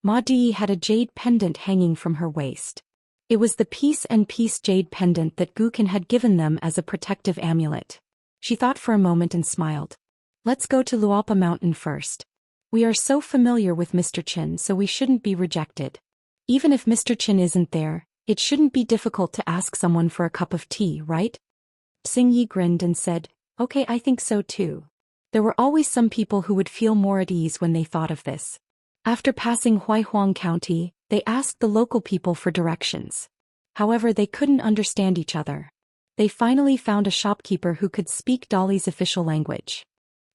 Speaker 1: Ma Duyi had a jade pendant hanging from her waist. It was the peace and peace jade pendant that Gukan had given them as a protective amulet. She thought for a moment and smiled. Let's go to Luapa Mountain first. We are so familiar with Mr. Qin, so we shouldn't be rejected. Even if Mr. Qin isn't there, it shouldn't be difficult to ask someone for a cup of tea, right? Xingyi grinned and said, Okay, I think so too. There were always some people who would feel more at ease when they thought of this. After passing Huaihuang County, they asked the local people for directions. However, they couldn't understand each other. They finally found a shopkeeper who could speak Dali's official language.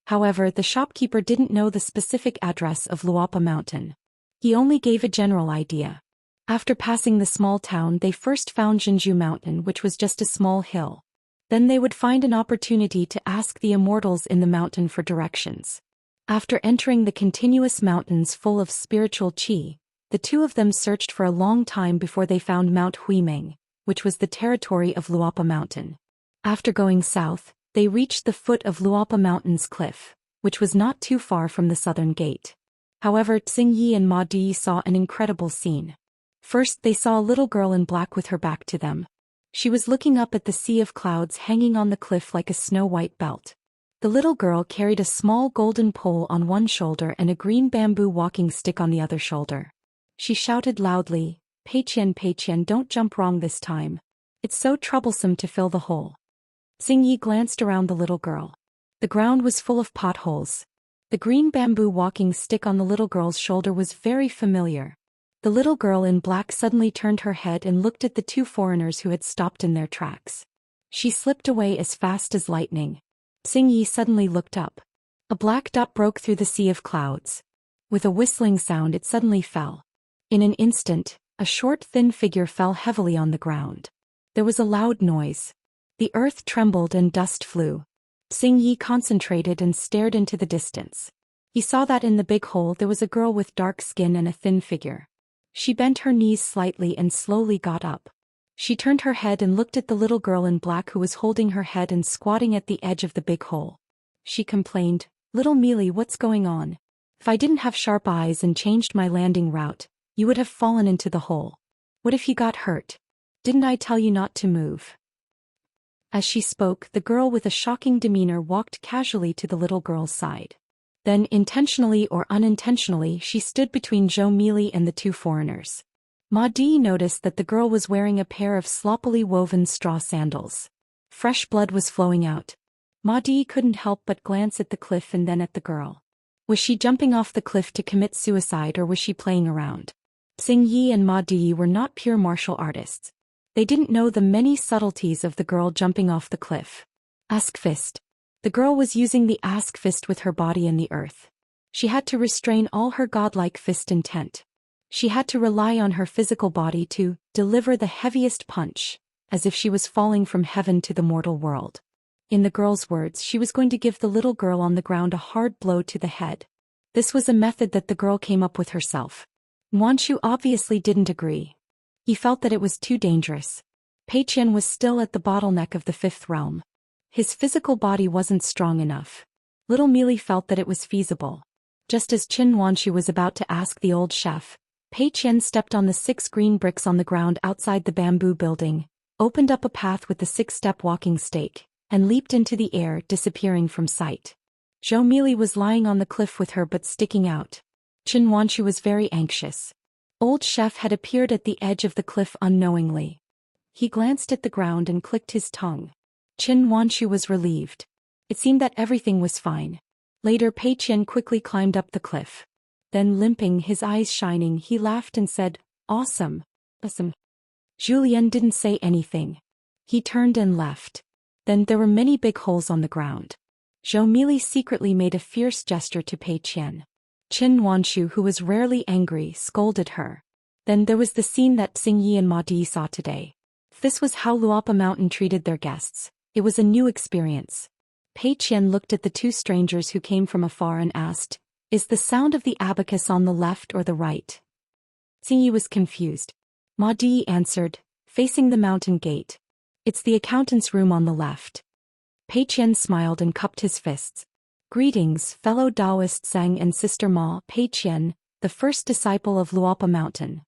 Speaker 1: However, the shopkeeper didn't know the specific address of Luapa Mountain. He only gave a general idea. After passing the small town, they first found Jinju Mountain, which was just a small hill. Then they would find an opportunity to ask the immortals in the mountain for directions. After entering the continuous mountains full of spiritual qi, the two of them searched for a long time before they found Mount Huimeng, which was the territory of Luapa Mountain. After going south, they reached the foot of Luapa Mountain's cliff, which was not too far from the southern gate. However, Xingyi and Ma Di saw an incredible scene. First, they saw a little girl in black with her back to them. She was looking up at the sea of clouds hanging on the cliff like a snow-white belt. The little girl carried a small golden pole on one shoulder and a green bamboo walking stick on the other shoulder. She shouted loudly, Pei Qian, don't jump wrong this time. It's so troublesome to fill the hole." Xingyi glanced around the little girl. The ground was full of potholes. The green bamboo walking stick on the little girl's shoulder was very familiar. The little girl in black suddenly turned her head and looked at the two foreigners who had stopped in their tracks. She slipped away as fast as lightning. Xingyi suddenly looked up. A black dot broke through the sea of clouds. With a whistling sound, it suddenly fell. In an instant, a short thin figure fell heavily on the ground. There was a loud noise. The earth trembled and dust flew. Xingyi concentrated and stared into the distance. He saw that in the big hole there was a girl with dark skin and a thin figure. She bent her knees slightly and slowly got up. She turned her head and looked at the little girl in black who was holding her head and squatting at the edge of the big hole. She complained, "Little Mealy, what's going on? If I didn't have sharp eyes and changed my landing route, you would have fallen into the hole. What if you got hurt? Didn't I tell you not to move?" As she spoke, the girl with a shocking demeanor walked casually to the little girl's side. Then, intentionally or unintentionally, she stood between Zhou Mealy and the two foreigners. Ma Di noticed that the girl was wearing a pair of sloppily woven straw sandals. Fresh blood was flowing out. Ma Di couldn't help but glance at the cliff and then at the girl. Was she jumping off the cliff to commit suicide or was she playing around? Xingyi and Ma Di were not pure martial artists. They didn't know the many subtleties of the girl jumping off the cliff. Ask fist. The girl was using the ask fist with her body in the earth. She had to restrain all her godlike fist intent. She had to rely on her physical body to deliver the heaviest punch, as if she was falling from heaven to the mortal world. In the girl's words, she was going to give the little girl on the ground a hard blow to the head. This was a method that the girl came up with herself. Wanshu obviously didn't agree. He felt that it was too dangerous. Pei Qian was still at the bottleneck of the fifth realm. His physical body wasn't strong enough. Little Mealy felt that it was feasible. Just as Qin Wanshu was about to ask the old chef, Pei Qian stepped on the 6 green bricks on the ground outside the bamboo building, opened up a path with the 6-step walking stake, and leaped into the air, disappearing from sight. Zhou Mealy was lying on the cliff with her but sticking out. Qin Wanshu was very anxious. Old chef had appeared at the edge of the cliff unknowingly. He glanced at the ground and clicked his tongue. Qin Wanshu was relieved. It seemed that everything was fine. Later Pei Qian quickly climbed up the cliff. Then limping, his eyes shining, he laughed and said, "Awesome. Awesome." Zhou Xian didn't say anything. He turned and left. Then there were many big holes on the ground. Zhou Mealy secretly made a fierce gesture to Pei Qian. Qin Wanshu, who was rarely angry, scolded her. Then there was the scene that Xingyi and Ma Di saw today. This was how Luopa Mountain treated their guests. It was a new experience. Pei Qian looked at the 2 strangers who came from afar and asked, "Is the sound of the abacus on the left or the right?" Xingyi was confused. Ma Di answered, "Facing the mountain gate. It's the accountant's room on the left." Pei Qian smiled and cupped his fists. "Greetings, fellow Daoist Sang and Sister Ma." Pei Qian, the first disciple of Luopa Mountain.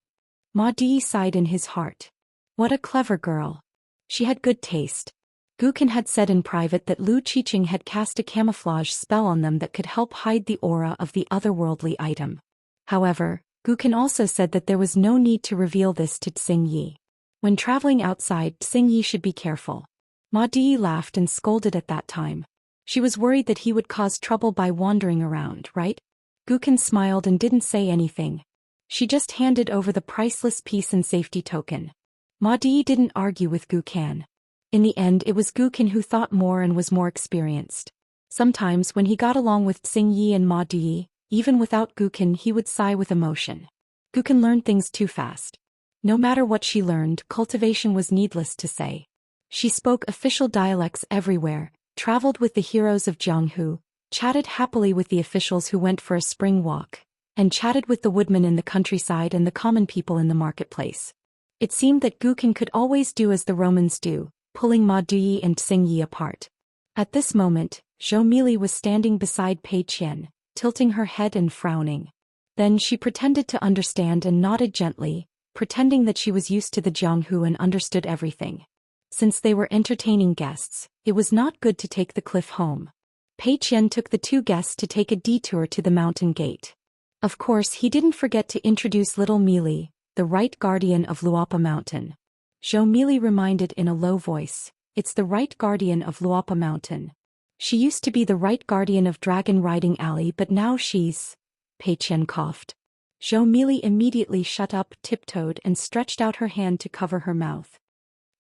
Speaker 1: Ma Di sighed in his heart. What a clever girl. She had good taste. Gukin had said in private that Lu Qiqing had cast a camouflage spell on them that could help hide the aura of the otherworldly item. However, Gukin also said that there was no need to reveal this to Xingyi. When traveling outside, Xingyi should be careful. Ma Di laughed and scolded at that time. She was worried that he would cause trouble by wandering around, right? Gukin smiled and didn't say anything. She just handed over the priceless peace and safety token. Ma Di didn't argue with Gukin. In the end, it was Gukin who thought more and was more experienced. Sometimes when he got along with Xingyi and Ma Di, even without Gukin, he would sigh with emotion. Gukin learned things too fast. No matter what she learned, cultivation was needless to say. She spoke official dialects everywhere, traveled with the heroes of Jianghu, chatted happily with the officials who went for a spring walk, and chatted with the woodmen in the countryside and the common people in the marketplace. It seemed that Gukin could always do as the Romans do, pulling Ma Di and Xingyi apart. At this moment, Zhou Mealy was standing beside Pei Qian, tilting her head and frowning. Then she pretended to understand and nodded gently, pretending that she was used to the Jianghu and understood everything. Since they were entertaining guests, it was not good to take the cliff home. Pei Qian took the 2 guests to take a detour to the mountain gate. Of course, he didn't forget to introduce little Mealy, the right guardian of Luopa Mountain. Zhou Mealy reminded in a low voice, "It's the right guardian of Luopa Mountain. She used to be the right guardian of Dragon Riding Alley, but now she's..." Pei Qian coughed. Zhou Mealy immediately shut up, tiptoed, and stretched out her hand to cover her mouth.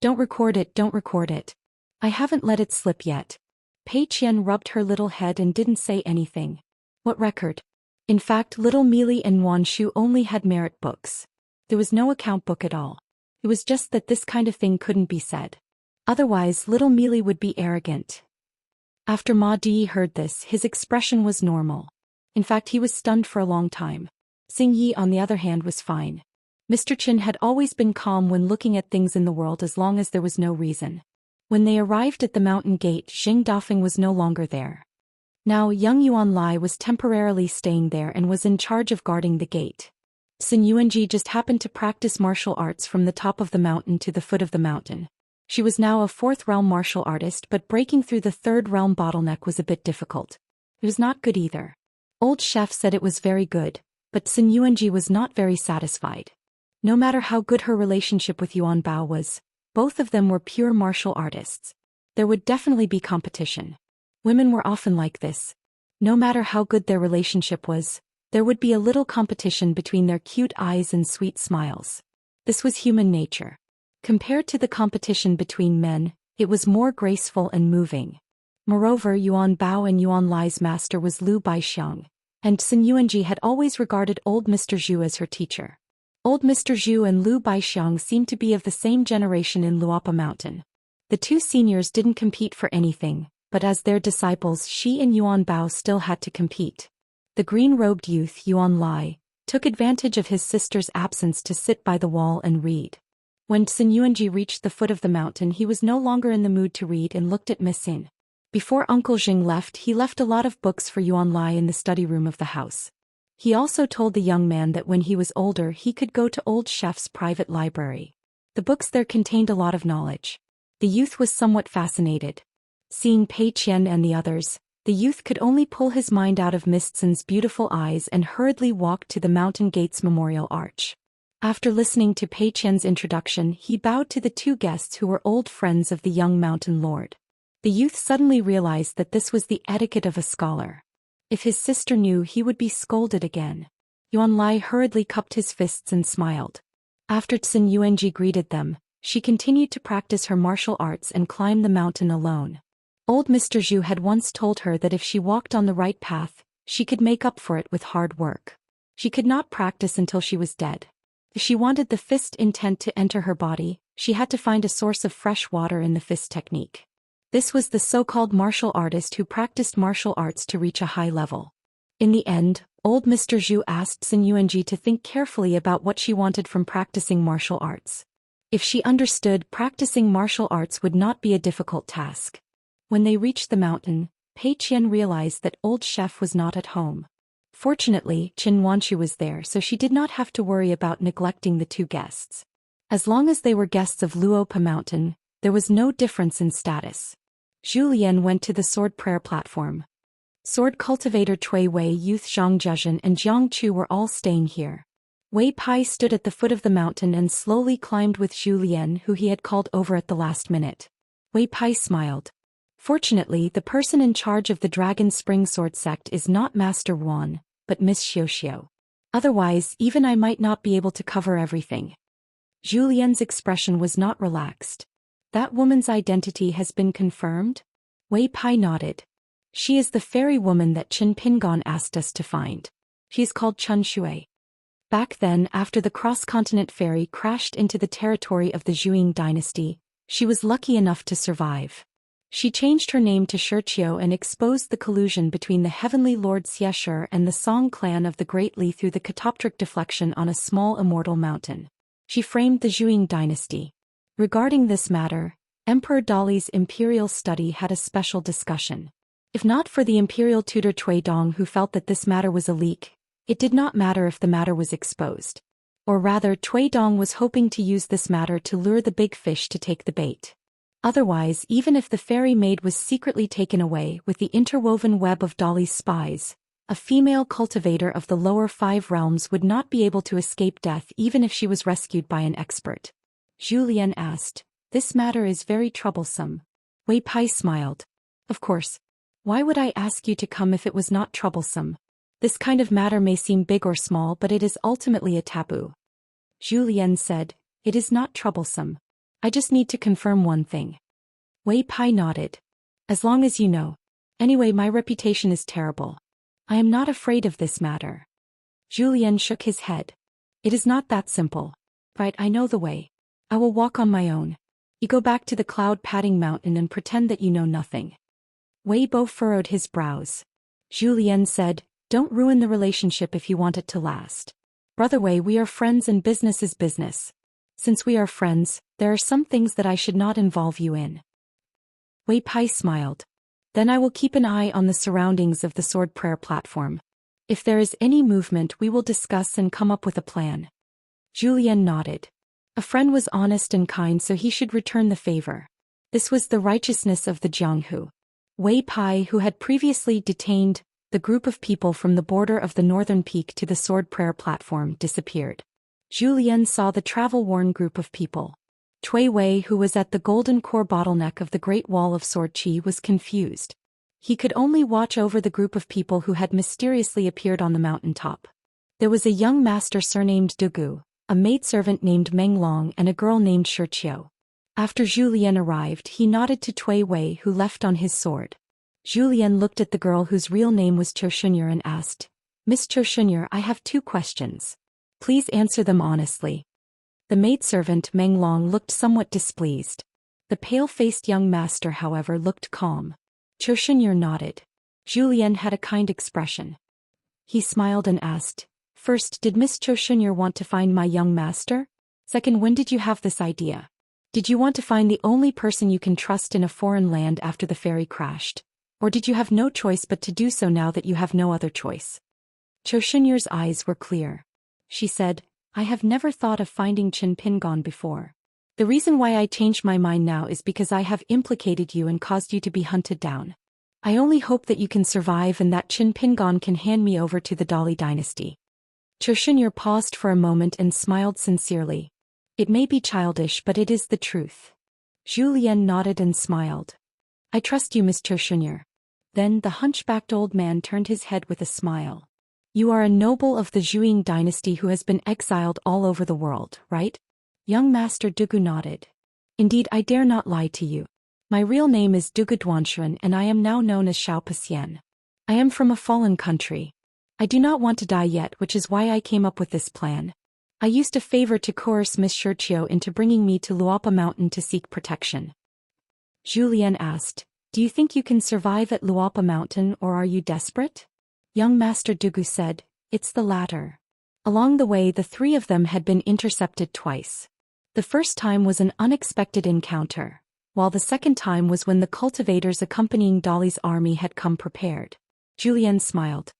Speaker 1: Don't record it, don't record it. I haven't let it slip yet." Pei Qian rubbed her little head and didn't say anything. What record? In fact, little Mealy and Wanshu only had merit books. There was no account book at all. It was just that this kind of thing couldn't be said. Otherwise, little Mealy would be arrogant. After Ma Di heard this, his expression was normal. In fact, he was stunned for a long time. Xingyi, on the other hand, was fine. Mr. Qin had always been calm when looking at things in the world as long as there was no reason. When they arrived at the mountain gate, Xing Dafeng was no longer there. Now young Yuan Lai was temporarily staying there and was in charge of guarding the gate. Sun Yuanji just happened to practice martial arts from the top of the mountain to the foot of the mountain. She was now a 4th realm martial artist, but breaking through the 3rd realm bottleneck was a bit difficult. It was not good either. Old chef said it was very good, but Sun Yuanji was not very satisfied. No matter how good her relationship with Yuan Bao was, both of them were pure martial artists. There would definitely be competition. Women were often like this. No matter how good their relationship was, there would be a little competition between their cute eyes and sweet smiles. This was human nature. Compared to the competition between men, it was more graceful and moving. Moreover, Yuan Bao and Yuan Lai's master was Liu Baixiang, and Sun Yuanji had always regarded old Mr. Zhu as her teacher. Old Mr. Zhu and Liu Baixiang seemed to be of the same generation in Luopa Mountain. The two seniors didn't compete for anything, but as their disciples she and Yuan Bao still had to compete. The green-robed youth, Yuan Lai, took advantage of his sister's absence to sit by the wall and read. When Sun Yuanji reached the foot of the mountain, he was no longer in the mood to read and looked at Miss Xin. Before Uncle Jing left, he left a lot of books for Yuan Lai in the study room of the house. He also told the young man that when he was older he could go to Old Chef's private library. The books there contained a lot of knowledge. The youth was somewhat fascinated. Seeing Pei Qian and the others, the youth could only pull his mind out of Miss Xin's beautiful eyes and hurriedly walked to the Mountain Gates Memorial Arch. After listening to Pei Qian's introduction, he bowed to the two guests who were old friends of the young mountain lord. The youth suddenly realized that this was the etiquette of a scholar. If his sister knew, he would be scolded again. Yuan Lai hurriedly cupped his fists and smiled. After Sun Yuanji greeted them, she continued to practice her martial arts and climb the mountain alone. Old Mr. Zhu had once told her that if she walked on the right path, she could make up for it with hard work. She could not practice until she was dead. If she wanted the fist intent to enter her body, she had to find a source of fresh water in the fist technique. This was the so-called martial artist who practiced martial arts to reach a high level. In the end, old Mr. Zhu asked Sun Yuanji to think carefully about what she wanted from practicing martial arts. If she understood, practicing martial arts would not be a difficult task. When they reached the mountain, Pei Qian realized that old chef was not at home. Fortunately, Qin Wanchu was there, so she did not have to worry about neglecting the two guests. As long as they were guests of Luopa Mountain, there was no difference in status. Zhu Lian went to the sword prayer platform. Sword cultivator Cui Wei, youth Zhang Zhezhen and Jiang Chu were all staying here. Wei Pai stood at the foot of the mountain and slowly climbed with Zhu Lian, who he had called over at the last minute. Wei Pai smiled. Fortunately, the person in charge of the Dragon Spring Sword sect is not Master Wan, but Miss Xiao. Otherwise, even I might not be able to cover everything. Zhu Lian's expression was not relaxed. That woman's identity has been confirmed? Wei Pai nodded. She is the fairy woman that Qin Pingon asked us to find. She is called Chun Shui. Back then, after the cross-continent ferry crashed into the territory of the Zhuang dynasty, she was lucky enough to survive. She changed her name to Shiqiu and exposed the collusion between the heavenly lord Xie and the Song clan of the Great Li through the catoptric deflection on a small immortal mountain. She framed the Zhuang dynasty. Regarding this matter, Emperor Dali's imperial study had a special discussion. If not for the imperial tutor Cui Dong, who felt that this matter was a leak, it did not matter if the matter was exposed. Or rather, Cui Dong was hoping to use this matter to lure the big fish to take the bait. Otherwise, even if the fairy maid was secretly taken away with the interwoven web of Dali's spies, a female cultivator of the lower 5 realms would not be able to escape death even if she was rescued by an expert. Zhu Lian asked, "This matter is very troublesome." Wei Pai smiled. "Of course. Why would I ask you to come if it was not troublesome? This kind of matter may seem big or small, but it is ultimately a taboo." Zhu Lian said, "It is not troublesome. I just need to confirm one thing." Wei Pai nodded. "As long as you know. Anyway, my reputation is terrible. I am not afraid of this matter." Zhu Lian shook his head. "It is not that simple. Right, I know the way. I will walk on my own. You go back to the cloud-padding mountain and pretend that you know nothing." Wei Bo furrowed his brows. Zhu Lian said, "Don't ruin the relationship if you want it to last. Brother Wei, we are friends and business is business. Since we are friends, there are some things that I should not involve you in." Wei Pai smiled. "Then I will keep an eye on the surroundings of the sword prayer platform. If there is any movement, we will discuss and come up with a plan." Zhu Lian nodded. A friend was honest and kind, so he should return the favor. This was the righteousness of the Jianghu. Wei Pai, who had previously detained the group of people from the border of the northern peak to the sword prayer platform, disappeared. Zhu Lian saw the travel-worn group of people. Cui Wei, who was at the golden core bottleneck of the Great Wall of Sword Qi, was confused. He could only watch over the group of people who had mysteriously appeared on the mountain top. There was a young master surnamed Dugu, a maidservant named Meng Long and a girl named Xianxia. After Zhou Xian arrived, he nodded to Tui Wei, who left on his sword. Zhou Xian looked at the girl whose real name was Zhou Xian and asked, "Miss Zhou Xian, I have 2 questions. Please answer them honestly." The maidservant Meng Long looked somewhat displeased. The pale-faced young master, however, looked calm. Zhou Xian nodded. Zhou Xian had a kind expression. He smiled and asked, "First, did Miss Zhou Xian want to find my young master? Second, when did you have this idea? Did you want to find the only person you can trust in a foreign land after the ferry crashed? Or did you have no choice but to do so now that you have no other choice?" Zhou Xian's eyes were clear. She said, "I have never thought of finding Qin Pingon before. The reason why I changed my mind now is because I have implicated you and caused you to be hunted down. I only hope that you can survive and that Qin Pingon can hand me over to the Dali dynasty." Zhou Xian paused for a moment and smiled sincerely. "It may be childish, but it is the truth." Zhou Xian nodded and smiled. "I trust you, Miss Zhou Xian." Then the hunchbacked old man turned his head with a smile. "You are a noble of the Zhuang dynasty who has been exiled all over the world, right?" Young Master Dugu nodded. "Indeed, I dare not lie to you. My real name is Dugu Duanshan and I am now known as Xiao Pasian. I am from a fallen country. I do not want to die yet, which is why I came up with this plan. I used a favor to coerce Miss Xianxia into bringing me to Luopa Mountain to seek protection." Zhou Xian asked, "Do you think you can survive at Luopa Mountain, or are you desperate?" Young Master Dugu said, "It's the latter." Along the way, the 3 of them had been intercepted twice. The first time was an unexpected encounter, while the second time was when the cultivators accompanying Dali's army had come prepared. Zhou Xian smiled.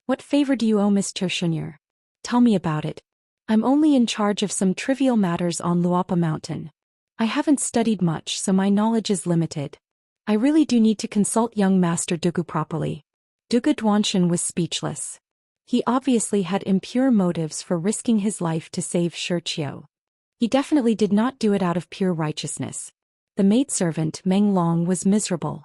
Speaker 1: "What favor do you owe Miss Zhou Xian? Tell me about it. I'm only in charge of some trivial matters on Luopa Mountain. I haven't studied much, so my knowledge is limited. I really do need to consult young Master Dugu properly." Dugu Duanshan was speechless. He obviously had impure motives for risking his life to save Xianxia. He definitely did not do it out of pure righteousness. The maidservant Meng Long was miserable.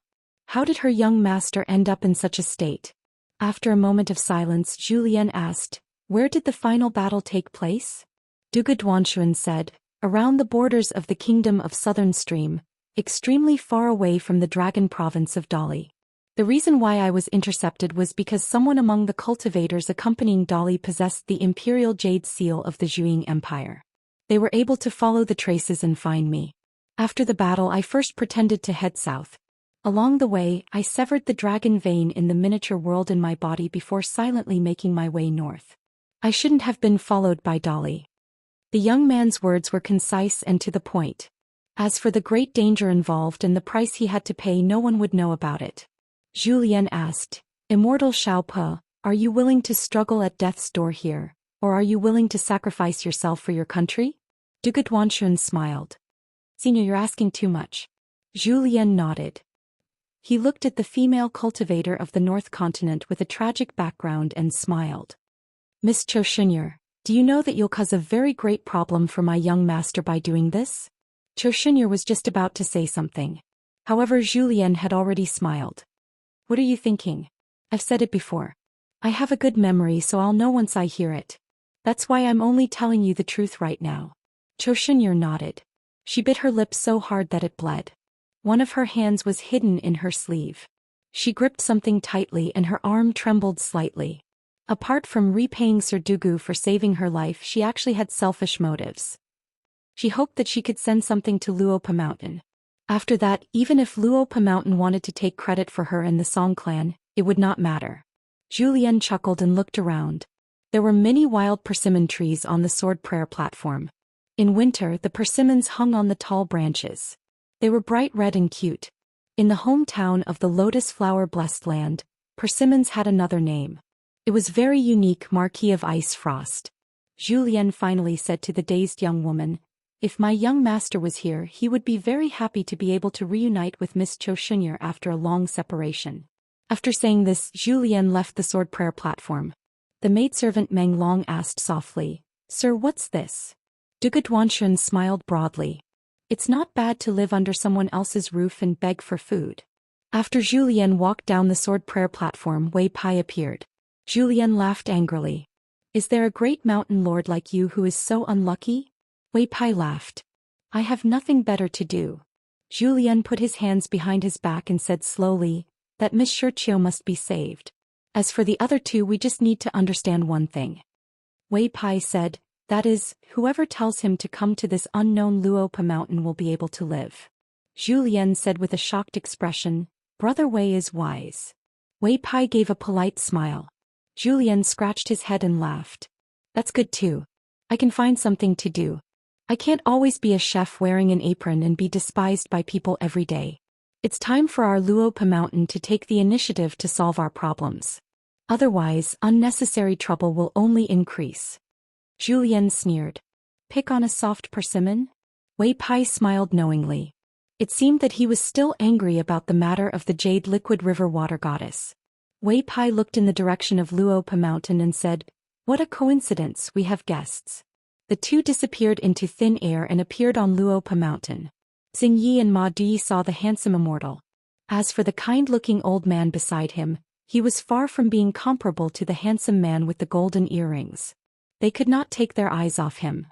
Speaker 1: How did her young master end up in such a state? After a moment of silence, Zhou Xian asked, "Where did the final battle take place?" Dugu Duanshan said, "Around the borders of the kingdom of Southern Stream, extremely far away from the dragon province of Dali. The reason why I was intercepted was because someone among the cultivators accompanying Dali possessed the imperial jade seal of the Zhuang Empire. They were able to follow the traces and find me. After the battle, I first pretended to head south. Along the way, I severed the dragon vein in the miniature world in my body before silently making my way north. I shouldn't have been followed by Dali." The young man's words were concise and to the point. As for the great danger involved and the price he had to pay, no one would know about it. Zhou Xian asked, "Immortal Xiaope, are you willing to struggle at death's door here, or are you willing to sacrifice yourself for your country?" Dugu Duanshan smiled. "Senior, you're asking too much." Zhou Xian nodded. He looked at the female cultivator of the North Continent with a tragic background and smiled. "Miss Zhou Xian, do you know that you'll cause a very great problem for my young master by doing this?" Zhou Xian was just about to say something. However, Zhou Xian had already smiled. "What are you thinking? I've said it before. I have a good memory, so I'll know once I hear it. That's why I'm only telling you the truth right now." Zhou Xian nodded. She bit her lip so hard that it bled. One of her hands was hidden in her sleeve. She gripped something tightly and her arm trembled slightly. Apart from repaying Sir Dugu for saving her life, she actually had selfish motives. She hoped that she could send something to Luopa Mountain. After that, even if Luopa Mountain wanted to take credit for her and the Song clan, it would not matter. Zhou Xian chuckled and looked around. There were many wild persimmon trees on the sword prayer platform. In winter, the persimmons hung on the tall branches. They were bright red and cute. In the hometown of the lotus flower blessed land, persimmons had another name. It was very unique, Marquis of Ice Frost. Zhou Xian finally said to the dazed young woman, "If my young master was here, he would be very happy to be able to reunite with Miss Zhou Xian after a long separation." After saying this, Zhou Xian left the sword prayer platform. The maidservant Meng Long asked softly, "Sir, what's this?" Dugu Duanshan smiled broadly. "It's not bad to live under someone else's roof and beg for food." After Zhou Xian walked down the sword prayer platform, Wei Pai appeared. Zhou Xian laughed angrily. Is there a great mountain lord like you who is so unlucky? Wei Pai laughed. I have nothing better to do. Zhou Xian put his hands behind his back and said slowly, that Miss Xianxia must be saved. As for the other two, we just need to understand one thing. Wei Pai said, that is, whoever tells him to come to this unknown Luopa mountain will be able to live. Zhou Xian said with a shocked expression, Brother Wei is wise. Wei Pai gave a polite smile. Zhou Xian scratched his head and laughed. That's good too. I can find something to do. I can't always be a chef wearing an apron and be despised by people every day. It's time for our Luopa mountain to take the initiative to solve our problems. Otherwise, unnecessary trouble will only increase. Zhou Xian sneered. Pick on a soft persimmon? Wei Pai smiled knowingly. It seemed that he was still angry about the matter of the jade liquid river water goddess. Wei Pai looked in the direction of Luopa mountain and said, What a coincidence, we have guests. The two disappeared into thin air and appeared on Luopa mountain. Xing Yi and Ma Di saw the handsome immortal. As for the kind-looking old man beside him, he was far from being comparable to the handsome man with the golden earrings. They could not take their eyes off him.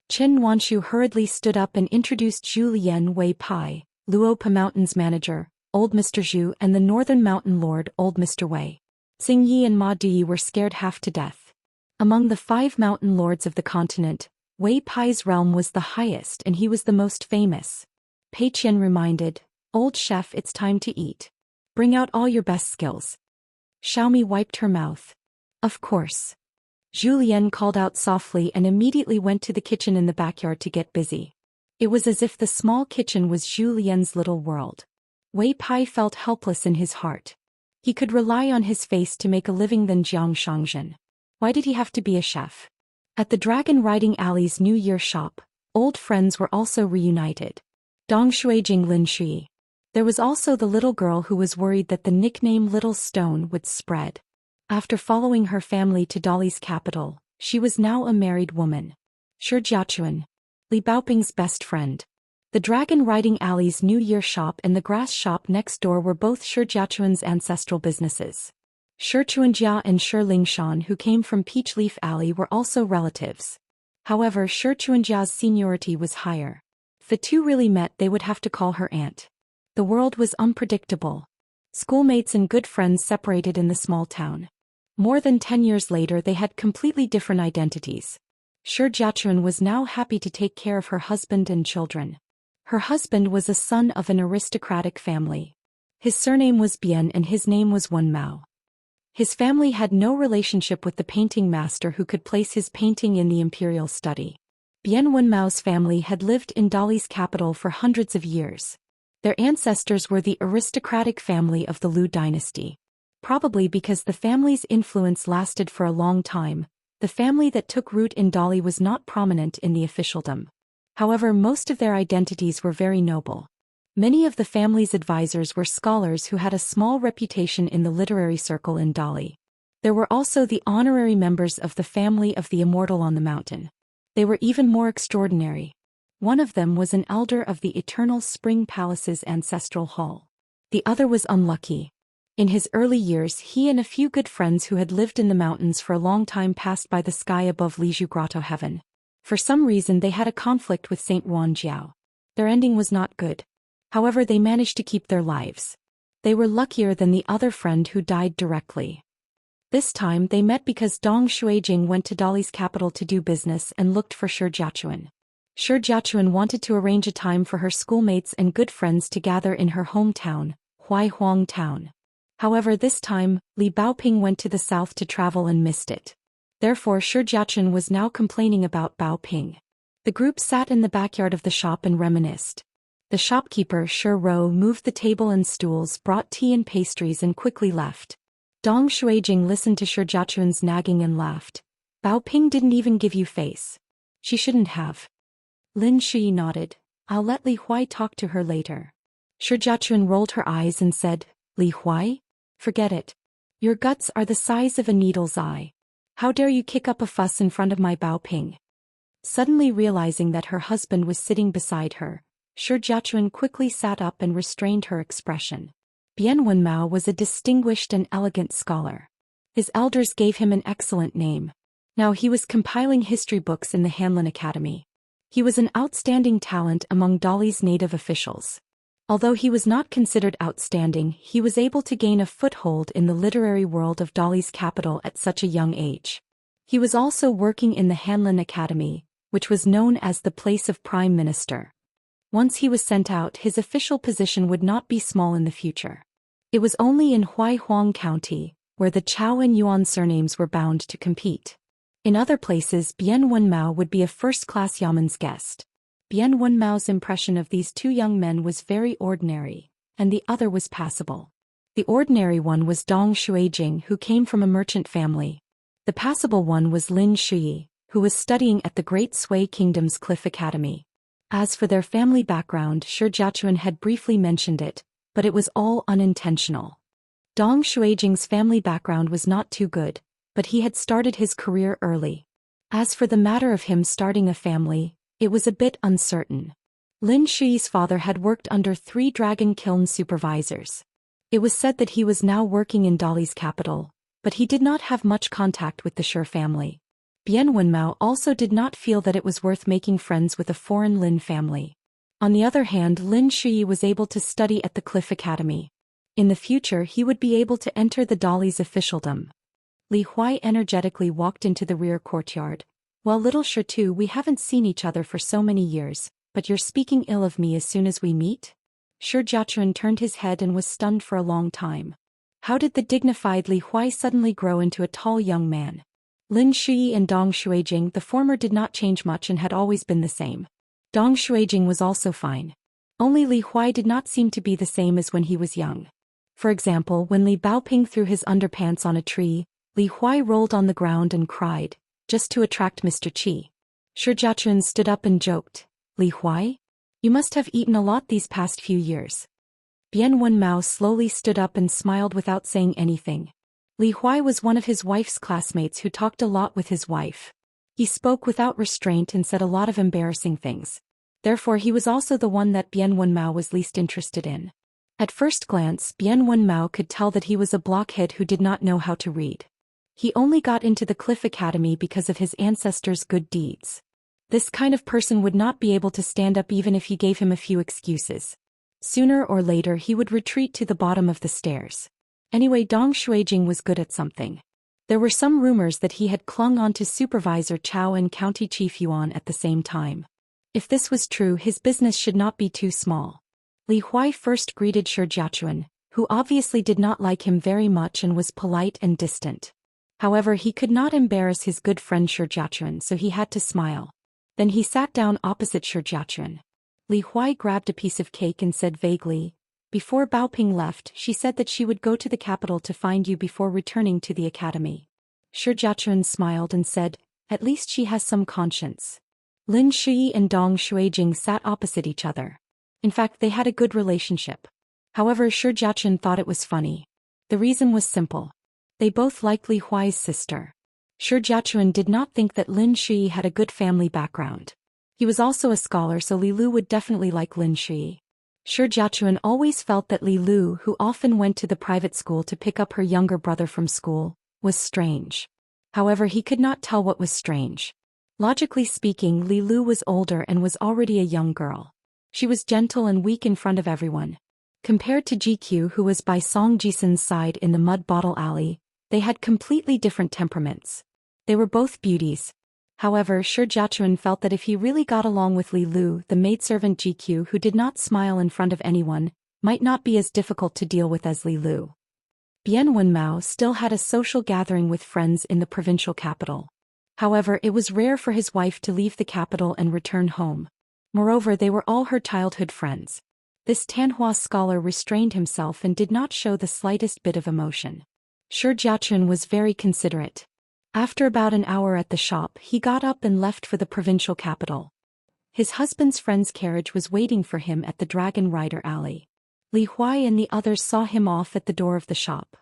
Speaker 1: Chen Wanshu hurriedly stood up and introduced Zhu Lian Wei Pai, Luopa Mountain's manager, old Mr. Zhu, and the Northern Mountain Lord, old Mr. Wei. Xing Yi and Ma Di were scared half to death. Among the 5 mountain lords of the continent, Wei Pai's realm was the highest and he was the most famous. Pei Qian reminded, Old chef, it's time to eat. Bring out all your best skills. Xiaomi wiped her mouth. Of course. Zhu Lian called out softly and immediately went to the kitchen in the backyard to get busy. It was as if the small kitchen was Zhu Lian's little world. Wei Pai felt helpless in his heart. He could rely on his face to make a living than Jiang Shangzhen. Why did he have to be a chef? At the Dragon Riding Alley's New Year shop, old friends were also reunited. Dong Shuijing Lin Shui. There was also the little girl who was worried that the nickname Little Stone would spread. After following her family to Dali's capital, she was now a married woman. Shi Jiachuan, Li Baoping's best friend. The Dragon Riding Alley's New Year shop and the grass shop next door were both Shi Jiachuan's ancestral businesses. Shi Chuanjia and Shi Lingshan, who came from Peach Leaf Alley, were also relatives. However, Shi Chuanjia's seniority was higher. If the two really met, they would have to call her aunt. The world was unpredictable. Schoolmates and good friends separated in the small town. More than 10 years later, they had completely different identities. Shi Jiachuan was now happy to take care of her husband and children. Her husband was a son of an aristocratic family. His surname was Bian and his name was Wen Mao. His family had no relationship with the painting master who could place his painting in the imperial study. Bian Wen Mao's family had lived in Dali's capital for hundreds of years. Their ancestors were the aristocratic family of the Lu dynasty. Probably because the family's influence lasted for a long time, the family that took root in Dali was not prominent in the officialdom. However, most of their identities were very noble. Many of the family's advisors were scholars who had a small reputation in the literary circle in Dali. There were also the honorary members of the family of the Immortal on the mountain. They were even more extraordinary. One of them was an elder of the Eternal Spring Palace's ancestral hall. The other was unlucky. In his early years, he and a few good friends who had lived in the mountains for a long time passed by the sky above Liju Grotto heaven. For some reason they had a conflict with Saint Wan Jiao. Their ending was not good. However, they managed to keep their lives. They were luckier than the other friend who died directly. This time they met because Dong Shuijing went to Dali's capital to do business and looked for Shi Jiachuan. Shi Jiachuan wanted to arrange a time for her schoolmates and good friends to gather in her hometown, Huaihuang Town. However, this time, Li Baoping went to the south to travel and missed it. Therefore, Shi Jiachuan was now complaining about Baoping. The group sat in the backyard of the shop and reminisced. The shopkeeper, Shi Rou, moved the table and stools, brought tea and pastries and quickly left. Dong Shuijing listened to Shi Jiachuan's nagging and laughed. Baoping didn't even give you face. She shouldn't have. Lin Shi nodded. I'll let Li Huai talk to her later. Shi Jiachuan rolled her eyes and said, Li Huai? Forget it. Your guts are the size of a needle's eye. How dare you kick up a fuss in front of my Baoping? Suddenly realizing that her husband was sitting beside her, Shi Jiachuan quickly sat up and restrained her expression. Bian Wen Mao was a distinguished and elegant scholar. His elders gave him an excellent name. Now he was compiling history books in the Hanlin Academy. He was an outstanding talent among Dali's native officials. Although he was not considered outstanding, he was able to gain a foothold in the literary world of Dali's capital at such a young age. He was also working in the Hanlin Academy, which was known as the place of Prime Minister. Once he was sent out, his official position would not be small in the future. It was only in Huaihuang County, where the Chao and Yuan surnames were bound to compete. In other places, Bian Wenmao would be a first-class Yaman's guest. Bian Wenmao's impression of these two young men was very ordinary, and the other was passable. The ordinary one was Dong Shuijing, who came from a merchant family. The passable one was Lin Shui, who was studying at the Great Sui Kingdom's Cliff Academy. As for their family background, Shi Jiachuan had briefly mentioned it, but it was all unintentional. Dong Shuijing's family background was not too good, but he had started his career early. As for the matter of him starting a family, it was a bit uncertain. Lin Shui's father had worked under 3 dragon kiln supervisors. It was said that he was now working in Dali's capital, but he did not have much contact with the Shi family. Bian Wenmao also did not feel that it was worth making friends with a foreign Lin family. On the other hand, Lin Shui was able to study at the Cliff Academy. In the future he would be able to enter the Dali's officialdom. Li Huai energetically walked into the rear courtyard. "Well, little Shi too, we haven't seen each other for so many years, but you're speaking ill of me as soon as we meet?" Shi Jiachuan turned his head and was stunned for a long time. How did the dignified Li Huai suddenly grow into a tall young man? Lin Shui and Dong Shuijing, the former did not change much and had always been the same. Dong Shuijing was also fine. Only Li Huai did not seem to be the same as when he was young. For example, when Li Baoping threw his underpants on a tree, Li Huai rolled on the ground and cried, just to attract Mr. Qi. Shi Jiachuan stood up and joked, "Li Huai? You must have eaten a lot these past few years." Bian Wenmao slowly stood up and smiled without saying anything. Li Huai was one of his wife's classmates who talked a lot with his wife. He spoke without restraint and said a lot of embarrassing things. Therefore he was also the one that Bian Wenmao was least interested in. At first glance, Bian Wenmao could tell that he was a blockhead who did not know how to read. He only got into the Cliff Academy because of his ancestors' good deeds. This kind of person would not be able to stand up even if you gave him a few excuses. Sooner or later he would retreat to the bottom of the stairs. Anyway, Dong Shuijing was good at something. There were some rumors that he had clung on to Supervisor Chao and County Chief Yuan at the same time. If this was true, his business should not be too small. Li Huai first greeted Shi Jiachuan, who obviously did not like him very much and was polite and distant. However, he could not embarrass his good friend Shi Jiachuan, so he had to smile. Then he sat down opposite Shi Jiachuan. Li Huai grabbed a piece of cake and said vaguely, "Before Baoping left, she said that she would go to the capital to find you before returning to the academy." Shi Jiachuan smiled and said, "At least she has some conscience." Lin Shui and Dong Shuijing sat opposite each other. In fact, they had a good relationship. However, Shi Jiachuan thought it was funny. The reason was simple. They both liked Li Huai's sister. Shi Jiachuan did not think that Lin Shui had a good family background. He was also a scholar, so Li Lu would definitely like Lin Shui. Shi Jiachuan always felt that Li Lu, who often went to the private school to pick up her younger brother from school, was strange. However, he could not tell what was strange. Logically speaking, Li Lu was older and was already a young girl. She was gentle and weak in front of everyone. Compared to GQ, who was by Song Jisun's side in the mud bottle alley, they had completely different temperaments. They were both beauties. However, Shi Jiachuan felt that if he really got along with Li Lu, the maidservant GQ who did not smile in front of anyone, might not be as difficult to deal with as Li Lu. Bian Wenmao still had a social gathering with friends in the provincial capital. However, it was rare for his wife to leave the capital and return home. Moreover, they were all her childhood friends. This Tanhua scholar restrained himself and did not show the slightest bit of emotion. Shi Jiachuan was very considerate. After about an hour at the shop, he got up and left for the provincial capital. His husband's friend's carriage was waiting for him at the Dragon Rider Alley. Li Huai and the others saw him off at the door of the shop.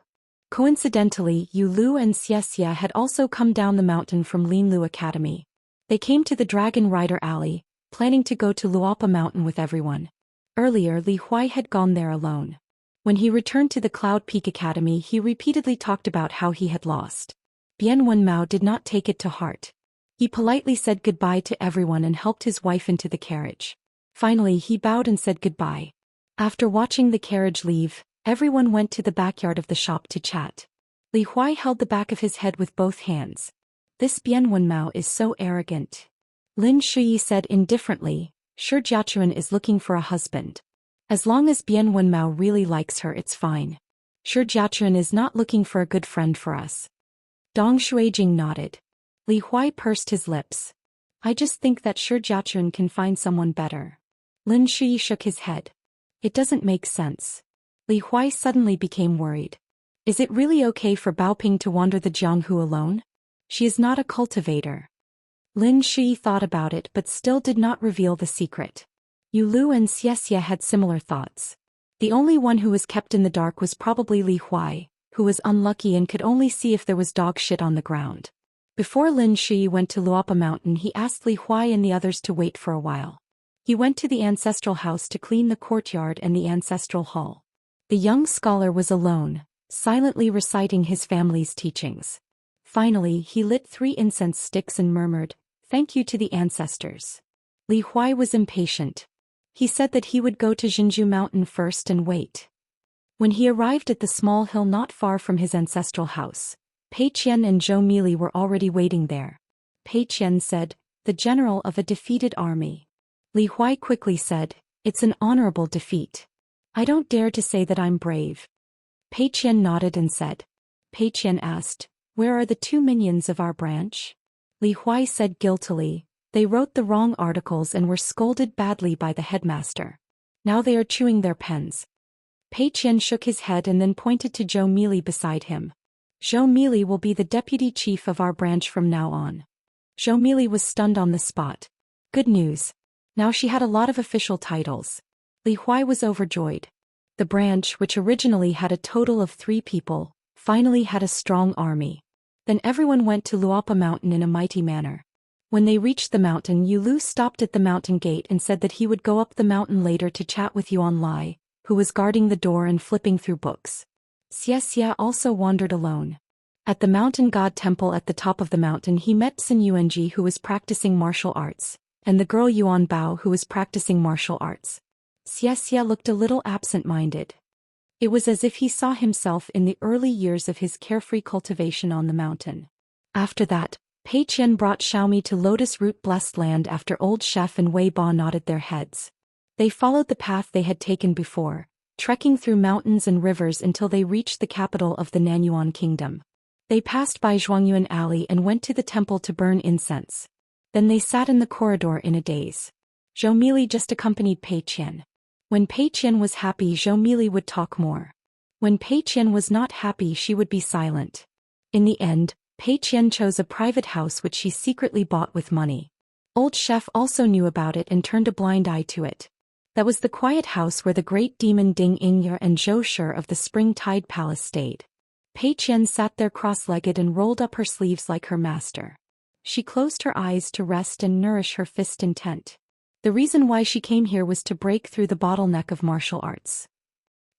Speaker 1: Coincidentally, Yu Lu and Xianxia had also come down the mountain from Linlu Academy. They came to the Dragon Rider Alley, planning to go to Luopa Mountain with everyone. Earlier, Li Huai had gone there alone. When he returned to the Cloud Peak Academy, he repeatedly talked about how he had lost. Bien Wenmao did not take it to heart. He politely said goodbye to everyone and helped his wife into the carriage. Finally he bowed and said goodbye. After watching the carriage leave, everyone went to the backyard of the shop to chat. Li Huai held the back of his head with both hands. This Bien Wenmao is so arrogant. Lin Shuyi said indifferently, sure Jiachuan is looking for a husband. As long as Bien Wenmao really likes her it's fine. Sure Jiachuan is not looking for a good friend for us. Dong Shuijing nodded. Li Huai pursed his lips. I just think that sure Jiachuan can find someone better. Lin Shuyi shook his head. It doesn't make sense. Li Huai suddenly became worried. Is it really okay for Baoping to wander the Jianghu alone? She is not a cultivator. Lin Shuyi thought about it but still did not reveal the secret. Yu Lu and Xianxia had similar thoughts. The only one who was kept in the dark was probably Li Huai, who was unlucky and could only see if there was dog shit on the ground. Before Lin Shuyi went to Luopa Mountain he asked Li Huai and the others to wait for a while. He went to the ancestral house to clean the courtyard and the ancestral hall. The young scholar was alone, silently reciting his family's teachings. Finally he lit 3 incense sticks and murmured, "Thank you to the ancestors." Li Huai was impatient. He said that he would go to Jinju Mountain first and wait. When he arrived at the small hill not far from his ancestral house, Pei Qian and Zhou Mili were already waiting there. Pei Qian said, "The general of a defeated army." Li Huai quickly said, "It's an honorable defeat. I don't dare to say that I'm brave." Pei Qian nodded and said. Pei Qian asked, "Where are the 2 minions of our branch?" Li Huai said guiltily, "They wrote the wrong articles and were scolded badly by the headmaster. Now they are chewing their pens." Pei Qian shook his head and then pointed to Zhou Mili beside him. "Zhou Mili will be the deputy chief of our branch from now on." Zhou Mili was stunned on the spot. Good news. Now she had a lot of official titles. Li Huai was overjoyed. The branch, which originally had a total of 3 people, finally had a strong army. Then everyone went to Luopa Mountain in a mighty manner. When they reached the mountain, Yu Lu stopped at the mountain gate and said that he would go up the mountain later to chat with Yuan Lai, who was guarding the door and flipping through books. Xianxia also wandered alone. At the mountain god temple at the top of the mountain he met Sun Yuanji who was practicing martial arts, and the girl Yuan Bao who was practicing martial arts. Xianxia looked a little absent-minded. It was as if he saw himself in the early years of his carefree cultivation on the mountain. After that, Pei Qian brought Xiaomi to Lotus Root Blessed Land after Old Chef and Wei Ba nodded their heads. They followed the path they had taken before, trekking through mountains and rivers until they reached the capital of the Nanyuan Kingdom. They passed by Zhuangyuan Alley and went to the temple to burn incense. Then they sat in the corridor in a daze. Zhou Mili just accompanied Pei Qian. When Pei Qian was happy Zhou Mili would talk more. When Pei Qian was not happy she would be silent. In the end, Pei Qian chose a private house which she secretly bought with money. Old Chef also knew about it and turned a blind eye to it. That was the quiet house where the great demon Ding Yingye and Zhou Shi of the Spring Tide Palace stayed. Pei Qian sat there cross-legged and rolled up her sleeves like her master. She closed her eyes to rest and nourish her fist intent. The reason why she came here was to break through the bottleneck of martial arts.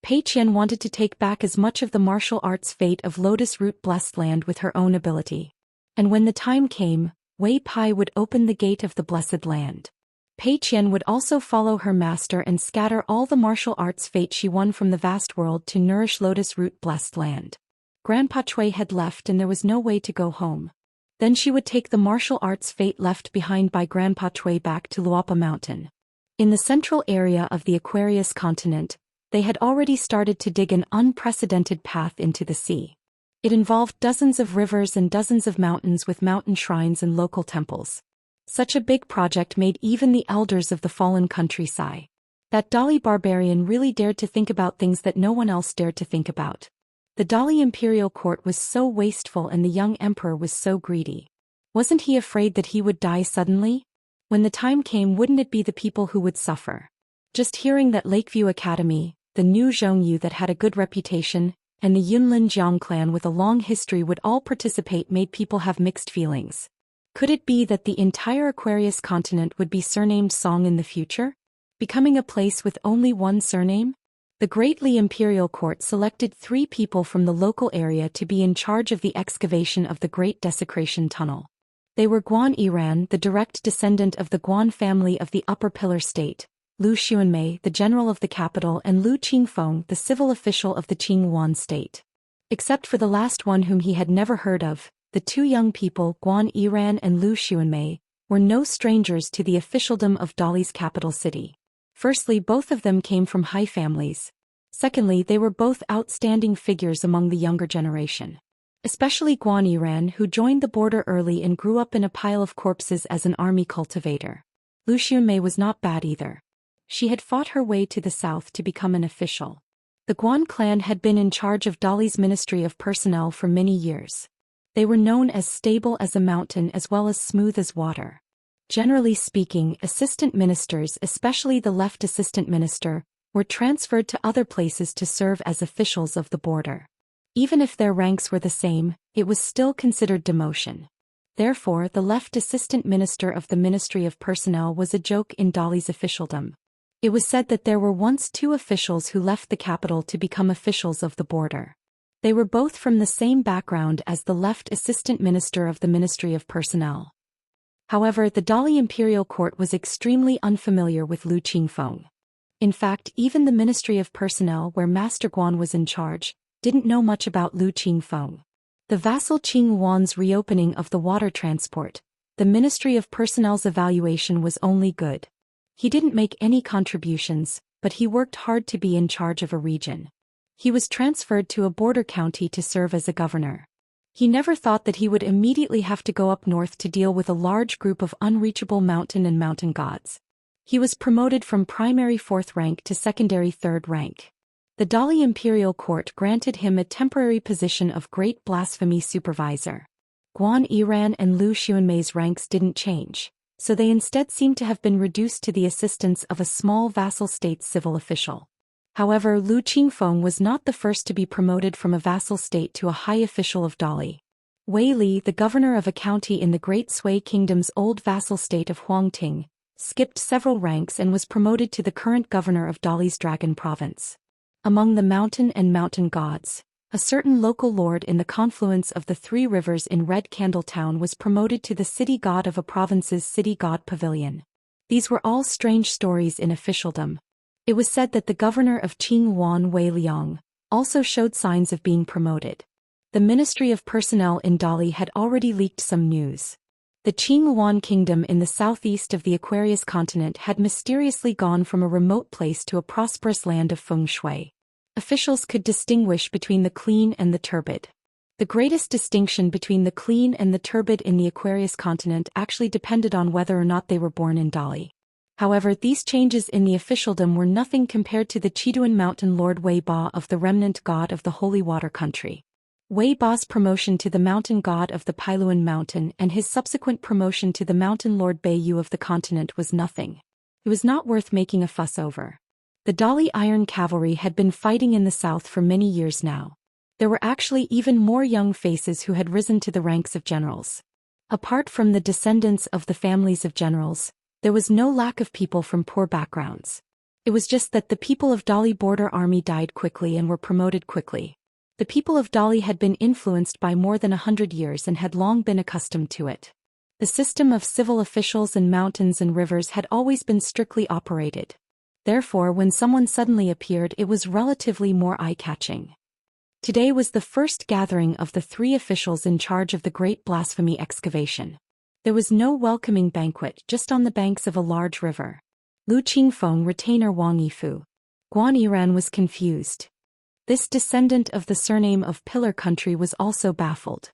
Speaker 1: Pei Qian wanted to take back as much of the martial arts fate of Lotus Root Blessed Land with her own ability. And when the time came, Wei Pai would open the gate of the Blessed Land. Pei Qian would also follow her master and scatter all the martial arts fate she won from the vast world to nourish Lotus Root Blessed Land. Grandpa Cui had left and there was no way to go home. Then she would take the martial arts fate left behind by Grandpa Cui back to Luopa Mountain. In the central area of the Aquarius continent, they had already started to dig an unprecedented path into the sea. It involved dozens of rivers and dozens of mountains with mountain shrines and local temples. Such a big project made even the elders of the fallen country sigh. That Dali barbarian really dared to think about things that no one else dared to think about. The Dali imperial court was so wasteful and the young emperor was so greedy. Wasn't he afraid that he would die suddenly? When the time came, wouldn't it be the people who would suffer? Just hearing that Lakeview Academy, the new Zhongyu that had a good reputation, and the Yunlin Jiang clan with a long history would all participate made people have mixed feelings. Could it be that the entire Aquarius continent would be surnamed Song in the future? Becoming a place with only one surname? The Great Li Imperial Court selected 3 people from the local area to be in charge of the excavation of the Great Desecration Tunnel. They were Guan Yiran, the direct descendant of the Guan family of the Upper Pillar State, Lu Xuanmei, the general of the capital, and Lu Qingfeng, the civil official of the Qingyuan state. Except for the last one whom he had never heard of, the 2 young people, Guan Yiran and Lu Xuanmei, were no strangers to the officialdom of Dali's capital city. Firstly, both of them came from high families. Secondly, they were both outstanding figures among the younger generation. Especially Guan Yiran, who joined the border early and grew up in a pile of corpses as an army cultivator. Lu Xuanmei was not bad either. She had fought her way to the south to become an official. The Guan clan had been in charge of Dali's Ministry of Personnel for many years. They were known as stable as a mountain as well as smooth as water. Generally speaking, assistant ministers, especially the left assistant minister, were transferred to other places to serve as officials of the border. Even if their ranks were the same, it was still considered demotion. Therefore, the left assistant minister of the Ministry of Personnel was a joke in Dali's officialdom. It was said that there were once 2 officials who left the capital to become officials of the border. They were both from the same background as the left assistant minister of the Ministry of Personnel. However, the Dali Imperial Court was extremely unfamiliar with Lu Qingfeng. In fact, even the Ministry of Personnel, where Master Guan was in charge, didn't know much about Lu Qingfeng. The vassal Qingyuan's reopening of the water transport, the Ministry of Personnel's evaluation was only good. He didn't make any contributions, but he worked hard to be in charge of a region. He was transferred to a border county to serve as a governor. He never thought that he would immediately have to go up north to deal with a large group of unreachable mountain and mountain gods. He was promoted from primary 4th rank to secondary 3rd rank. The Dali Imperial Court granted him a temporary position of Great Blasphemy Supervisor. Guan Yiran and Lu Xuanmei's ranks didn't change, so they instead seem to have been reduced to the assistance of a small vassal state civil official. However, Lu Qingfeng was not the first to be promoted from a vassal state to a high official of Dali. Wei Li, the governor of a county in the Great Sui Kingdom's old vassal state of Huangting, skipped several ranks and was promoted to the current governor of Dali's Dragon Province. Among the mountain and mountain gods, a certain local lord in the confluence of the 3 rivers in Red Candle Town was promoted to the city god of a province's city god pavilion. These were all strange stories in officialdom. It was said that the governor of Qingyuan, Wei Liang, also showed signs of being promoted. The Ministry of Personnel in Dali had already leaked some news. The Qingyuan kingdom in the southeast of the Aquarius continent had mysteriously gone from a remote place to a prosperous land of feng shui. Officials could distinguish between the clean and the turbid. The greatest distinction between the clean and the turbid in the Aquarius continent actually depended on whether or not they were born in Dali. However, these changes in the officialdom were nothing compared to the Chiduan mountain lord Wei Ba of the remnant god of the Holy Water Country. Wei Ba's promotion to the mountain god of the Pailuan mountain and his subsequent promotion to the mountain lord Beiyu of the continent was nothing. It was not worth making a fuss over. The Dali Iron Cavalry had been fighting in the south for many years now. There were actually even more young faces who had risen to the ranks of generals. Apart from the descendants of the families of generals, there was no lack of people from poor backgrounds. It was just that the people of Dali border army died quickly and were promoted quickly. The people of Dali had been influenced by more than 100 years and had long been accustomed to it. The system of civil officials and mountains and rivers had always been strictly operated. Therefore, when someone suddenly appeared, it was relatively more eye-catching. Today was the first gathering of the 3 officials in charge of the Great Blasphemy excavation. There was no welcoming banquet, just on the banks of a large river. Lu Qingfeng, retainer Wang Yifu. Guan Yiran was confused. This descendant of the surname of Pillar Country was also baffled.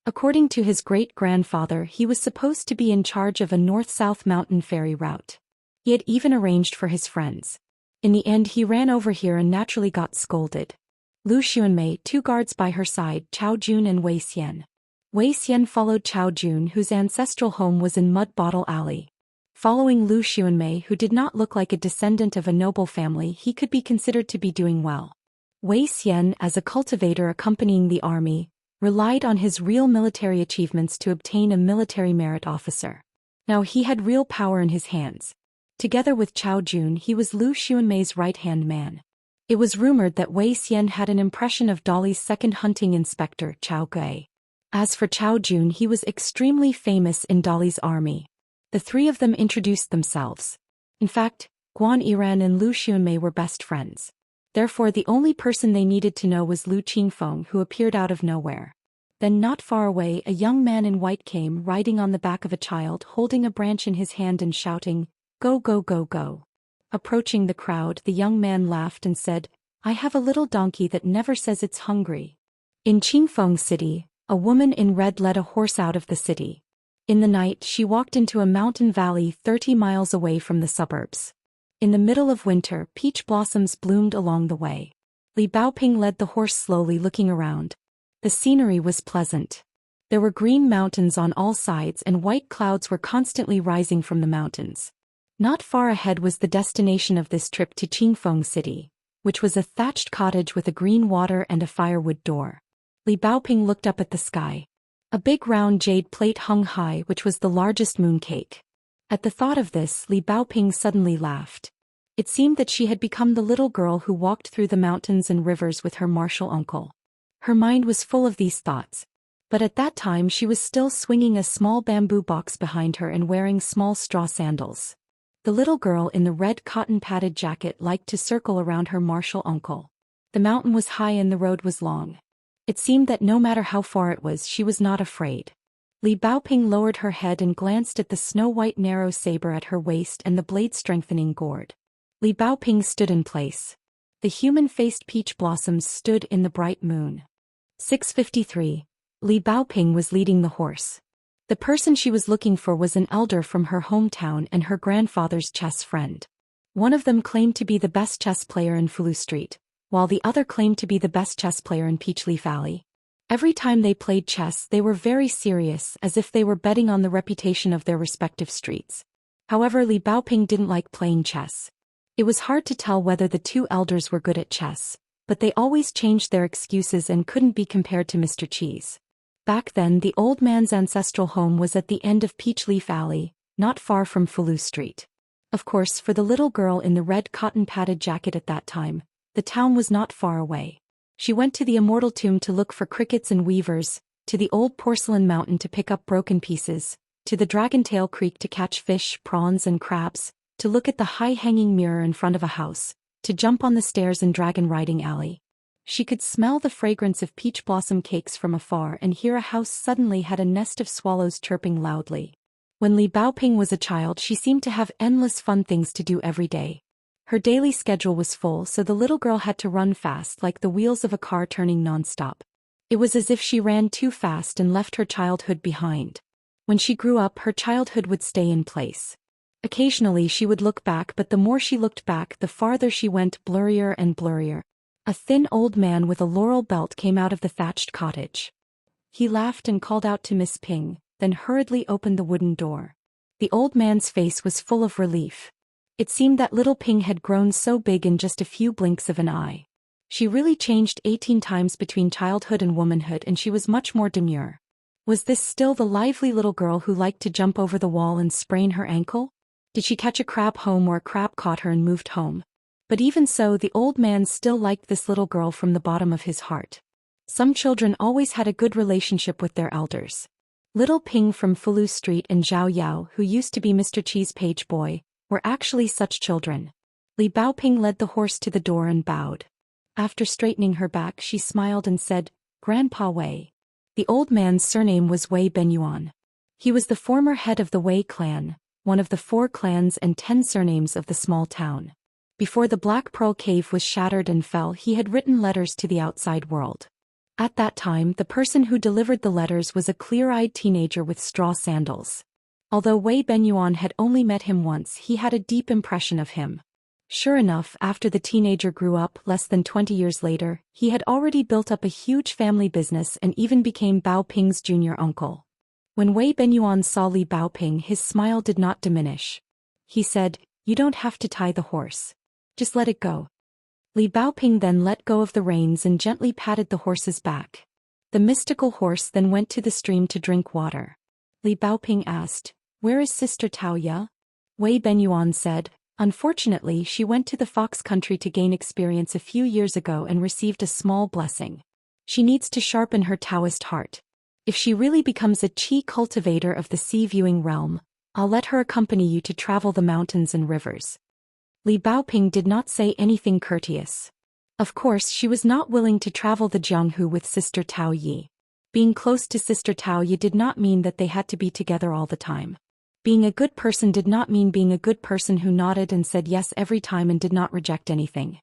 Speaker 1: According to his great-grandfather, he was supposed to be in charge of a north-south mountain ferry route. He had even arranged for his friends. In the end, he ran over here and naturally got scolded. Lu Xuanmei, 2 guards by her side, Chao Jun and Wei Xian. Wei Xian followed Chao Jun, whose ancestral home was in Mud Bottle Alley. Following Lu Xuanmei, who did not look like a descendant of a noble family, he could be considered to be doing well. Wei Xian, as a cultivator accompanying the army, relied on his real military achievements to obtain a military merit officer. Now he had real power in his hands. Together with Chao Jun, he was Lu Xuanmei's right-hand man. It was rumored that Wei Xian had an impression of Dolly's second hunting inspector, Chao Gui. As for Chao Jun, he was extremely famous in Dolly's army. The three of them introduced themselves. In fact, Guan Yiran and Lu Xunmei were best friends. Therefore the only person they needed to know was Lu Qingfeng, who appeared out of nowhere. Then not far away a young man in white came riding on the back of a child holding a branch in his hand and shouting, "Go go go go." Approaching the crowd, the young man laughed and said, "I have a little donkey that never says it's hungry." In Qingfeng City, a woman in red led a horse out of the city. In the night she walked into a mountain valley 30 miles away from the suburbs. In the middle of winter, peach blossoms bloomed along the way. Li Baoping led the horse slowly, looking around. The scenery was pleasant. There were green mountains on all sides and white clouds were constantly rising from the mountains. Not far ahead was the destination of this trip to Qingfeng City, which was a thatched cottage with a green water and a firewood door. Li Baoping looked up at the sky. A big round jade plate hung high, which was the largest mooncake. At the thought of this, Li Baoping suddenly laughed. It seemed that she had become the little girl who walked through the mountains and rivers with her martial uncle. Her mind was full of these thoughts. But at that time she was still swinging a small bamboo box behind her and wearing small straw sandals. The little girl in the red cotton-padded jacket liked to circle around her martial uncle. The mountain was high and the road was long. It seemed that no matter how far it was, she was not afraid. Li Baoping lowered her head and glanced at the snow-white narrow saber at her waist and the blade-strengthening gourd. Li Baoping stood in place. The human-faced peach blossoms stood in the bright moon. 6:53. Li Baoping was leading the horse. The person she was looking for was an elder from her hometown and her grandfather's chess friend. One of them claimed to be the best chess player in Fulu Street, while the other claimed to be the best chess player in Peachleaf Alley. Every time they played chess they were very serious, as if they were betting on the reputation of their respective streets. However, Li Baoping didn't like playing chess. It was hard to tell whether the two elders were good at chess, but they always changed their excuses and couldn't be compared to Mr. Cheese. Back then the old man's ancestral home was at the end of Peachleaf Alley, not far from Fulu Street. Of course, for the little girl in the red cotton-padded jacket at that time, the town was not far away. She went to the Immortal tomb to look for crickets and weavers, to the old porcelain mountain to pick up broken pieces, to the Dragontail Creek to catch fish, prawns and crabs, to look at the high-hanging mirror in front of a house, to jump on the stairs in Dragon Riding Alley. She could smell the fragrance of peach blossom cakes from afar and hear a house suddenly had a nest of swallows chirping loudly. When Li Baoping was a child she seemed to have endless fun things to do every day. Her daily schedule was full, so the little girl had to run fast like the wheels of a car turning non-stop. It was as if she ran too fast and left her childhood behind. When she grew up, her childhood would stay in place. Occasionally she would look back, but the more she looked back, the farther she went, blurrier and blurrier. A thin old man with a laurel belt came out of the thatched cottage. He laughed and called out to Miss Ping, then hurriedly opened the wooden door. The old man's face was full of relief. It seemed that little Ping had grown so big in just a few blinks of an eye. She really changed 18 times between childhood and womanhood, and she was much more demure. Was this still the lively little girl who liked to jump over the wall and sprain her ankle? Did she catch a crab home, or a crab caught her and moved home? But even so, the old man still liked this little girl from the bottom of his heart. Some children always had a good relationship with their elders. Little Ping from Fulu Street and Zhao Yao, who used to be Mr. Cheese page boy, were actually such children. Li Baoping led the horse to the door and bowed. After straightening her back, she smiled and said, "Grandpa Wei." The old man's surname was Wei Benyuan. He was the former head of the Wei clan, one of the 4 clans and 10 surnames of the small town. Before the Black Pearl Cave was shattered and fell, he had written letters to the outside world. At that time, the person who delivered the letters was a clear-eyed teenager with straw sandals. Although Wei Benyuan had only met him once, he had a deep impression of him. Sure enough, after the teenager grew up, less than 20 years later, he had already built up a huge family business and even became Bao Ping's junior uncle. When Wei Benyuan saw Li Baoping, his smile did not diminish. He said, "You don't have to tie the horse. Just let it go." Li Baoping then let go of the reins and gently patted the horse's back. The mystical horse then went to the stream to drink water. Li Baoping asked, "Where is Sister Tao Ya?" Wei Benyuan said, Unfortunately, she went to the Fox country to gain experience a few years ago and received a small blessing. She needs to sharpen her Taoist heart. If she really becomes a Qi cultivator of the sea-viewing realm, I'll let her accompany you to travel the mountains and rivers. Li Baoping did not say anything courteous. Of course, she was not willing to travel the Jianghu with Sister Tao Yi. Being close to Sister Tao Yi did not mean that they had to be together all the time. Being a good person did not mean being a good person who nodded and said yes every time and did not reject anything.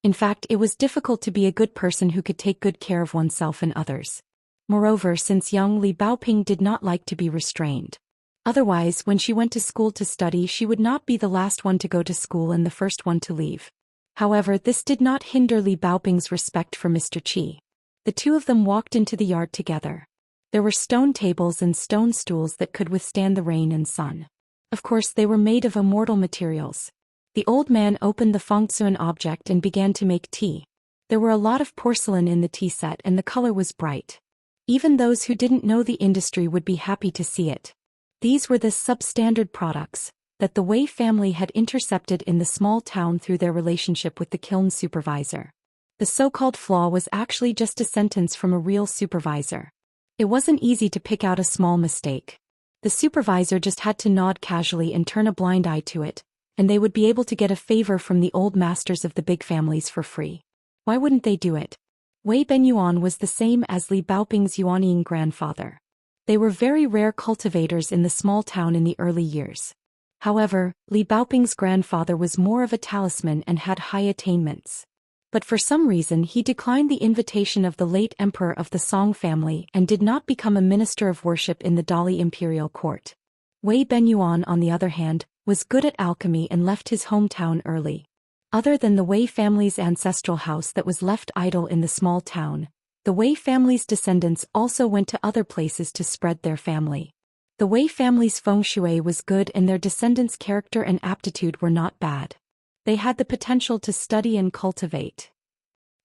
Speaker 1: In fact, it was difficult to be a good person who could take good care of oneself and others. Moreover, since young, Li Baoping did not like to be restrained. Otherwise, when she went to school to study, she would not be the last one to go to school and the first one to leave. However, this did not hinder Li Baoping's respect for Mr. Qi. The two of them walked into the yard together. There were stone tables and stone stools that could withstand the rain and sun. Of course, they were made of immortal materials. The old man opened the fengsuan object and began to make tea. There were a lot of porcelain in the tea set and the color was bright. Even those who didn't know the industry would be happy to see it. These were the substandard products that the Wei family had intercepted in the small town through their relationship with the kiln supervisor. The so-called flaw was actually just a sentence from a real supervisor. It wasn't easy to pick out a small mistake. The supervisor just had to nod casually and turn a blind eye to it, and they would be able to get a favor from the old masters of the big families for free. Why wouldn't they do it? Wei Benyuan was the same as Li Baoping's Yuanying grandfather. They were very rare cultivators in the small town in the early years. However, Li Baoping's grandfather was more of a talisman and had high attainments. But for some reason he declined the invitation of the late emperor of the Song family and did not become a minister of worship in the Dali imperial court. Wei Benyuan, on the other hand, was good at alchemy and left his hometown early. Other than the Wei family's ancestral house that was left idle in the small town, the Wei family's descendants also went to other places to spread their family. The Wei family's feng shui was good and their descendants' character and aptitude were not bad. They had the potential to study and cultivate.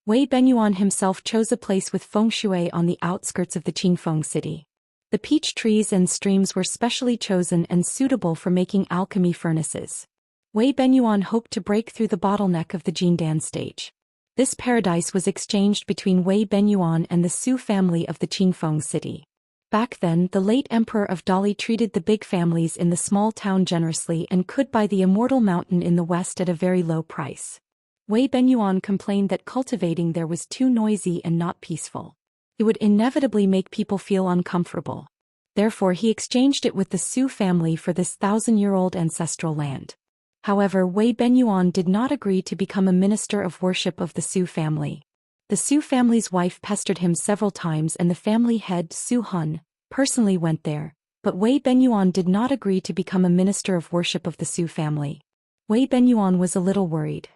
Speaker 1: Wei Benyuan himself chose a place with feng shui on the outskirts of the Qingfeng city. The peach trees and streams were specially chosen and suitable for making alchemy furnaces. Wei Benyuan hoped to break through the bottleneck of the Jindan stage. This paradise was exchanged between Wei Benyuan and the Su family of the Qingfeng city. Back then, the late emperor of Dali treated the big families in the small town generously and could buy the Immortal mountain in the west at a very low price. Wei Benyuan complained that cultivating there was too noisy and not peaceful. It would inevitably make people feel uncomfortable. Therefore, he exchanged it with the Su family for this 1,000-year-old ancestral land. However, Wei Benyuan did not agree to become a minister of worship of the Su family. The Su family's wife pestered him several times and the family head, Su Hun, personally went there, but Wei Benyuan did not agree to become a minister of worship of the Su family. Wei Benyuan was a little worried.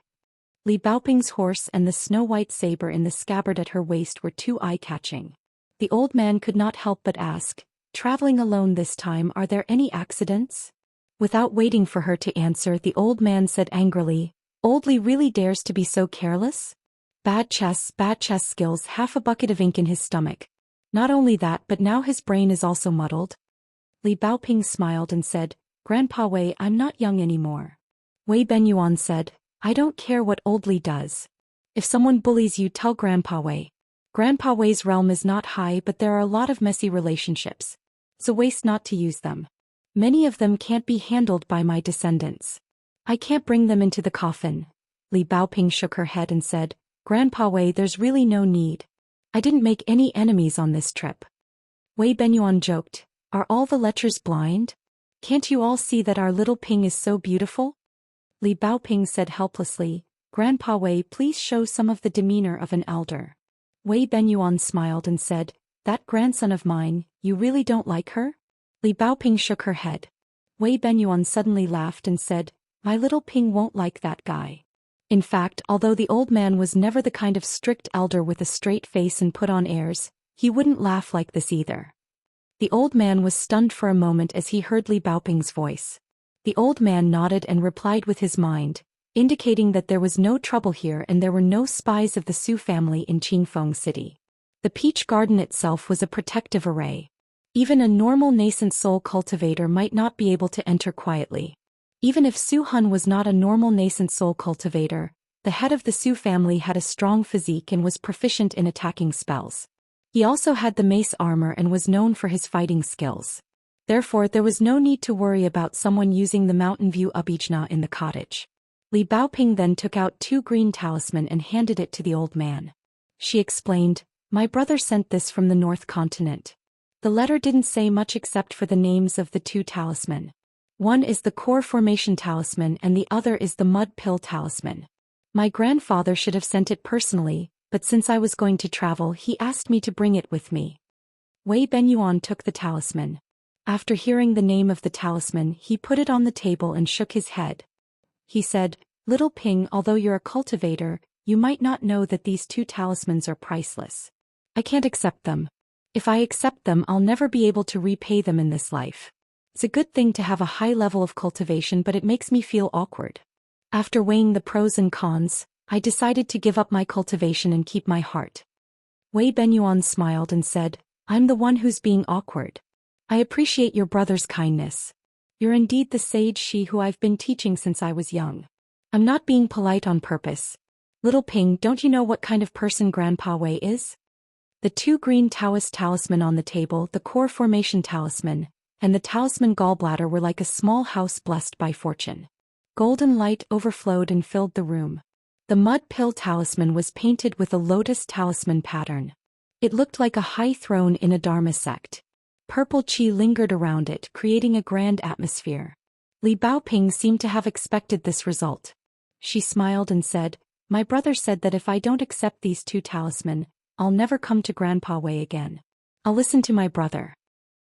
Speaker 1: Li Baoping's horse and the snow-white saber in the scabbard at her waist were too eye-catching. The old man could not help but ask, "Traveling alone this time, are there any accidents?" Without waiting for her to answer, the old man said angrily, "Old Li really dares to be so careless? Bad chess skills, half a bucket of ink in his stomach. Not only that, but now his brain is also muddled." Li Baoping smiled and said, "Grandpa Wei, I'm not young anymore." Wei Benyuan said, "I don't care what old Li does. If someone bullies you, tell Grandpa Wei. Grandpa Wei's realm is not high, but there are a lot of messy relationships. So waste not to use them. Many of them can't be handled by my descendants. I can't bring them into the coffin." Li Baoping shook her head and said, "Grandpa Wei, there's really no need. I didn't make any enemies on this trip." Wei Benyuan joked, "Are all the lechers blind? Can't you all see that our little Ping is so beautiful?" Li Baoping said helplessly, "Grandpa Wei, please show some of the demeanor of an elder." Wei Benyuan smiled and said, "That grandson of mine, you really don't like her?" Li Baoping shook her head. Wei Benyuan suddenly laughed and said, "My little Ping won't like that guy." In fact, although the old man was never the kind of strict elder with a straight face and put on airs, he wouldn't laugh like this either. The old man was stunned for a moment as he heard Li Baoping's voice. The old man nodded and replied with his mind, indicating that there was no trouble here and there were no spies of the Su family in Qingfeng City. The peach garden itself was a protective array. Even a normal nascent soul cultivator might not be able to enter quietly. Even if Su Hun was not a normal nascent soul cultivator, the head of the Su family had a strong physique and was proficient in attacking spells. He also had the mace armor and was known for his fighting skills. Therefore, there was no need to worry about someone using the Mountain View Abijna in the cottage. Li Baoping then took out 2 green talisman and handed it to the old man. She explained, "My brother sent this from the North Continent." The letter didn't say much except for the names of the 2 talisman. One is the Core Formation Talisman and the other is the Mud Pill Talisman. My grandfather should have sent it personally, but since I was going to travel, he asked me to bring it with me. Wei Benyuan took the talisman. After hearing the name of the talisman, he put it on the table and shook his head. He said, "Little Ping, although you're a cultivator, you might not know that these 2 talismans are priceless. I can't accept them. If I accept them, I'll never be able to repay them in this life. It's a good thing to have a high level of cultivation, but it makes me feel awkward. After weighing the pros and cons, I decided to give up my cultivation and keep my heart." Wei Benyuan smiled and said, "I'm the one who's being awkward. I appreciate your brother's kindness. You're indeed the sage she who I've been teaching since I was young. I'm not being polite on purpose. Little Ping, don't you know what kind of person Grandpa Wei is?" The 2 green Taoist talisman on the table, the Core Formation Talisman, and the Talisman Gallbladder were like a small house blessed by fortune. Golden light overflowed and filled the room. The Mud Pill Talisman was painted with a lotus talisman pattern. It looked like a high throne in a Dharma sect. Purple qi lingered around it, creating a grand atmosphere. Li Baoping seemed to have expected this result. She smiled and said, "My brother said that if I don't accept these 2 talisman, I'll never come to Grandpa Wei again. I'll listen to my brother."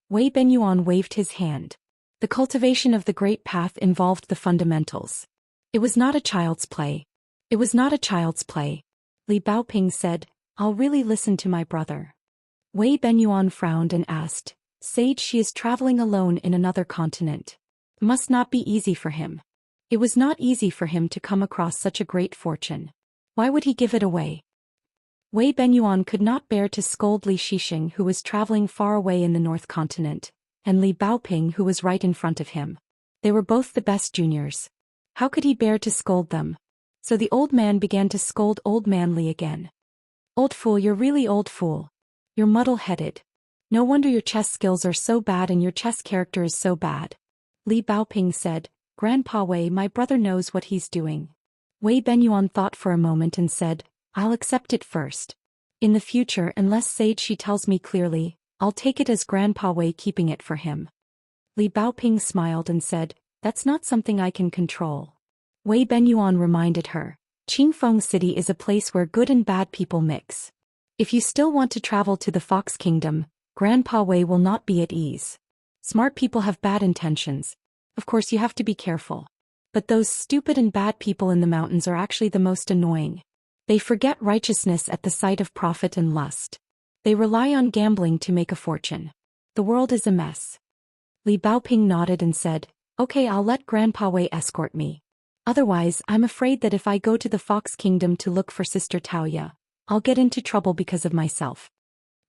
Speaker 1: Wei Benyuan waved his hand. The cultivation of the Great Path involved the fundamentals. It was not a child's play. It was not a child's play. Li Baoping said, "I'll really listen to my brother." Wei Benyuan frowned and asked, "Sage, she is traveling alone in another continent. It must not be easy for him." It was not easy for him to come across such a great fortune. Why would he give it away? Wei Benyuan could not bear to scold Li Shixing, who was traveling far away in the North Continent, and Li Baoping, who was right in front of him. They were both the best juniors. How could he bear to scold them? So the old man began to scold Old Man Li again. "Old fool, you're really old fool. You're muddle-headed. No wonder your chess skills are so bad and your chess character is so bad." Li Baoping said, "Grandpa Wei, my brother knows what he's doing." Wei Benyuan thought for a moment and said, "I'll accept it first. In the future, unless Sage she tells me clearly, I'll take it as Grandpa Wei keeping it for him." Li Baoping smiled and said, "That's not something I can control." Wei Benyuan reminded her, "Qingfeng City is a place where good and bad people mix. If you still want to travel to the Fox Kingdom, Grandpa Wei will not be at ease. Smart people have bad intentions. Of course you have to be careful. But those stupid and bad people in the mountains are actually the most annoying. They forget righteousness at the sight of profit and lust. They rely on gambling to make a fortune. The world is a mess." Li Baoping nodded and said, "Okay, I'll let Grandpa Wei escort me. Otherwise, I'm afraid that if I go to the Fox Kingdom to look for Sister Taoya, I'll get into trouble because of myself."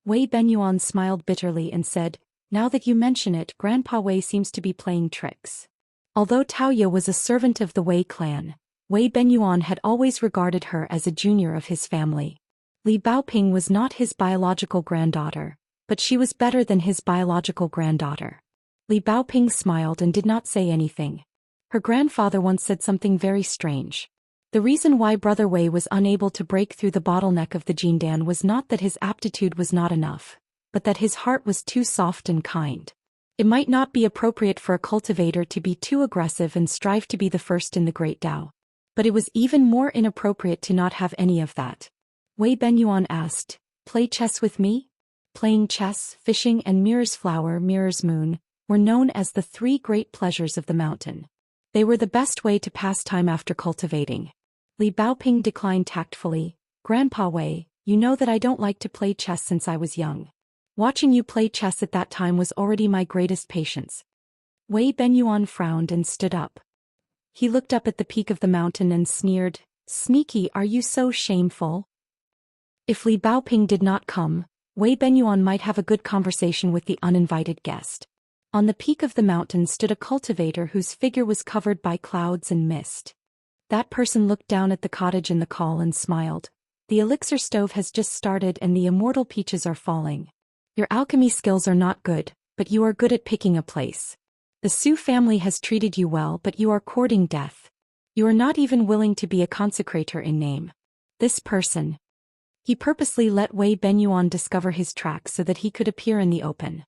Speaker 1: Wei Benyuan smiled bitterly and said, "Now that you mention it, Grandpa Wei seems to be playing tricks." Although Taoya was a servant of the Wei clan, Wei Benyuan had always regarded her as a junior of his family. Li Baoping was not his biological granddaughter, but she was better than his biological granddaughter. Li Baoping smiled and did not say anything. Her grandfather once said something very strange. The reason why Brother Wei was unable to break through the bottleneck of the Jindan was not that his aptitude was not enough, but that his heart was too soft and kind. It might not be appropriate for a cultivator to be too aggressive and strive to be the first in the Great Tao. But it was even more inappropriate to not have any of that. Wei Benyuan asked, "Play chess with me?" Playing chess, fishing and Mirror's Flower, Mirror's Moon, were known as the 3 great pleasures of the mountain. They were the best way to pass time after cultivating. Li Baoping declined tactfully, "Grandpa Wei, you know that I don't like to play chess since I was young. Watching you play chess at that time was already my greatest patience." Wei Benyuan frowned and stood up. He looked up at the peak of the mountain and sneered, "Sneaky, are you so shameful?" If Li Baoping did not come, Wei Benyuan might have a good conversation with the uninvited guest. On the peak of the mountain stood a cultivator whose figure was covered by clouds and mist. That person looked down at the cottage in the call and smiled. The elixir stove has just started and the immortal peaches are falling. Your alchemy skills are not good, but you are good at picking a place. The Zhou family has treated you well, but you are courting death. You are not even willing to be a consecrator in name. This person. He purposely let Wei Benyuan discover his tracks so that he could appear in the open.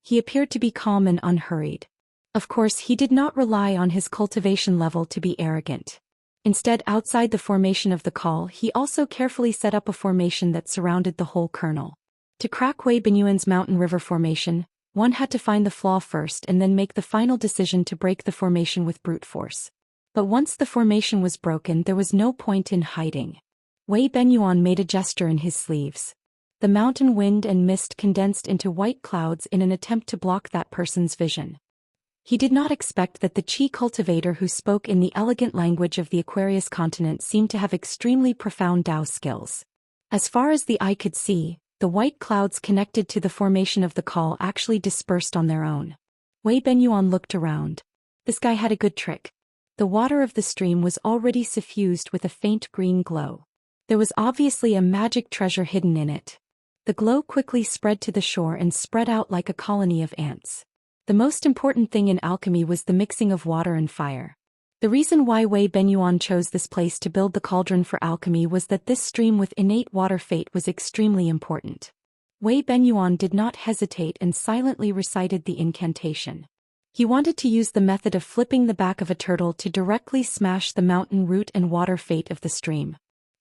Speaker 1: He appeared to be calm and unhurried. Of course, he did not rely on his cultivation level to be arrogant. Instead, outside the formation of the call, he also carefully set up a formation that surrounded the whole kernel. To crack Wei Benyuan's mountain river formation, one had to find the flaw first and then make the final decision to break the formation with brute force. But once the formation was broken, there was no point in hiding. Wei Benyuan made a gesture in his sleeves. The mountain wind and mist condensed into white clouds in an attempt to block that person's vision. He did not expect that the Qi cultivator who spoke in the elegant language of the Aquarius continent seemed to have extremely profound Dao skills. As far as the eye could see, the white clouds connected to the formation of the call actually dispersed on their own. Wei Benyuan looked around. This guy had a good trick. The water of the stream was already suffused with a faint green glow. There was obviously a magic treasure hidden in it. The glow quickly spread to the shore and spread out like a colony of ants. The most important thing in alchemy was the mixing of water and fire. The reason why Wei Benyuan chose this place to build the cauldron for alchemy was that this stream with innate water fate was extremely important. Wei Benyuan did not hesitate and silently recited the incantation. He wanted to use the method of flipping the back of a turtle to directly smash the mountain root and water fate of the stream.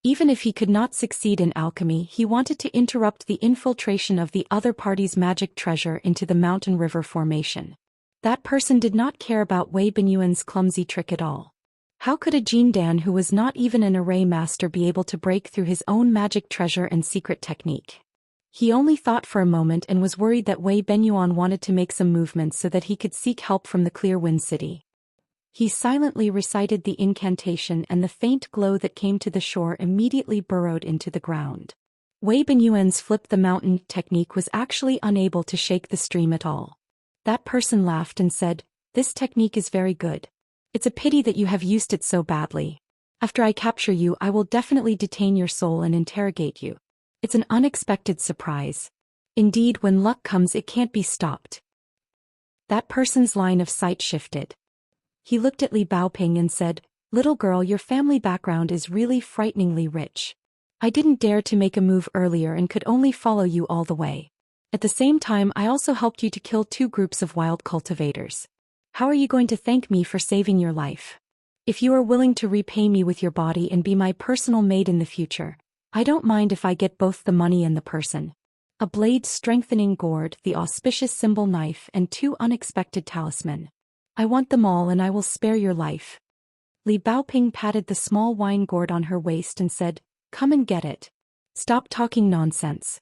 Speaker 1: Even if he could not succeed in alchemy, he wanted to interrupt the infiltration of the other party's magic treasure into the mountain river formation. That person did not care about Wei Benyuan's clumsy trick at all. How could a Jindan who was not even an array master be able to break through his own magic treasure and secret technique? He only thought for a moment and was worried that Wei Benyuan wanted to make some movements so that he could seek help from the Clear Wind City. He silently recited the incantation and the faint glow that came to the shore immediately burrowed into the ground. Wei Benyuan's flip the mountain technique was actually unable to shake the stream at all. That person laughed and said, "This technique is very good. It's a pity that you have used it so badly. After I capture you, I will definitely detain your soul and interrogate you. It's an unexpected surprise. Indeed, when luck comes, it can't be stopped." That person's line of sight shifted. He looked at Li Baoping and said, "Little girl, your family background is really frighteningly rich. I didn't dare to make a move earlier and could only follow you all the way. At the same time, I also helped you to kill 2 groups of wild cultivators. How are you going to thank me for saving your life? If you are willing to repay me with your body and be my personal maid in the future, I don't mind if I get both the money and the person. A blade strengthening gourd, the auspicious symbol knife, and 2 unexpected talisman. I want them all and I will spare your life." Li Baoping patted the small wine gourd on her waist and said, "Come and get it. Stop talking nonsense."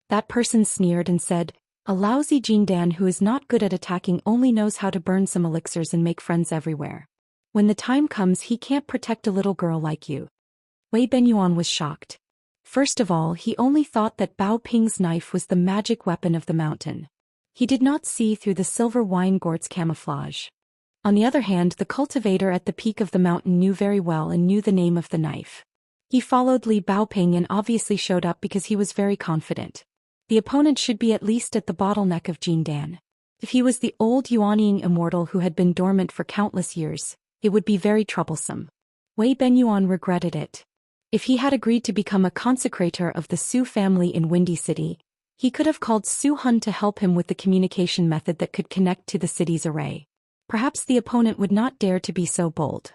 Speaker 1: That person sneered and said, "A lousy Jindan who is not good at attacking only knows how to burn some elixirs and make friends everywhere. When the time comes, he can't protect a little girl like you." Wei Benyuan was shocked. First of all, he only thought that Bao Ping's knife was the magic weapon of the mountain. He did not see through the silver wine gourd's camouflage. On the other hand, the cultivator at the peak of the mountain knew very well and knew the name of the knife. He followed Li Baoping and obviously showed up because he was very confident. The opponent should be at least at the bottleneck of Jindan. If he was the old Yuanying immortal who had been dormant for countless years, it would be very troublesome. Wei Benyuan regretted it. If he had agreed to become a consecrator of the Zhou family in Windy City, he could have called Su Hun to help him with the communication method that could connect to the city's array. Perhaps the opponent would not dare to be so bold.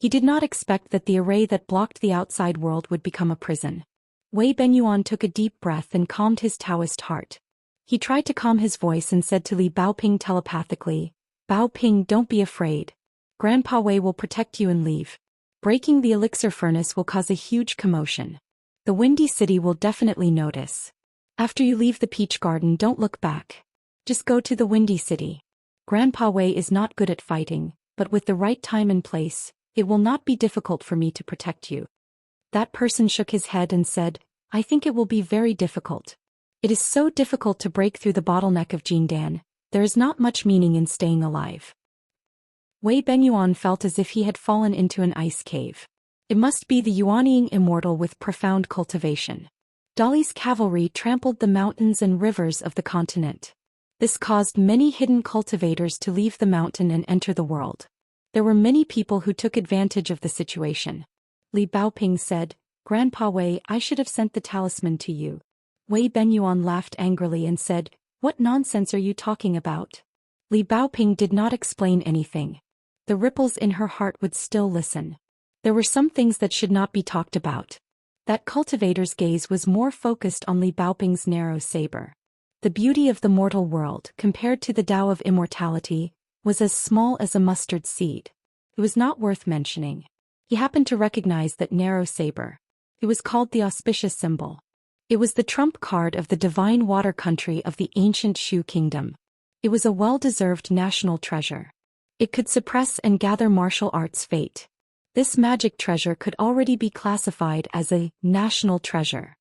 Speaker 1: He did not expect that the array that blocked the outside world would become a prison. Wei Benyuan took a deep breath and calmed his Taoist heart. He tried to calm his voice and said to Li Baoping telepathically, "Baoping, don't be afraid. Grandpa Wei will protect you and leave. Breaking the elixir furnace will cause a huge commotion. The Windy City will definitely notice. After you leave the peach garden, don't look back. Just go to the Windy City. Grandpa Wei is not good at fighting, but with the right time and place, it will not be difficult for me to protect you." That person shook his head and said, "I think it will be very difficult. It is so difficult to break through the bottleneck of Jindan. There is not much meaning in staying alive. Wei Benyuan felt as if he had fallen into an ice cave. It must be the Yuanying Immortal with profound cultivation. Dali's cavalry trampled the mountains and rivers of the continent. This caused many hidden cultivators to leave the mountain and enter the world. There were many people who took advantage of the situation. Li Baoping said, "Grandpa Wei, I should have sent the talisman to you." Wei Benyuan laughed angrily and said, "What nonsense are you talking about?" Li Baoping did not explain anything. The ripples in her heart would still listen. There were some things that should not be talked about. That cultivator's gaze was more focused on Li Baoping's narrow saber. The beauty of the mortal world, compared to the Tao of immortality, was as small as a mustard seed. It was not worth mentioning. He happened to recognize that narrow saber. It was called the auspicious symbol. It was the trump card of the divine water country of the ancient Shu kingdom. It was a well-deserved national treasure. It could suppress and gather martial arts fate. This magic treasure could already be classified as a national treasure.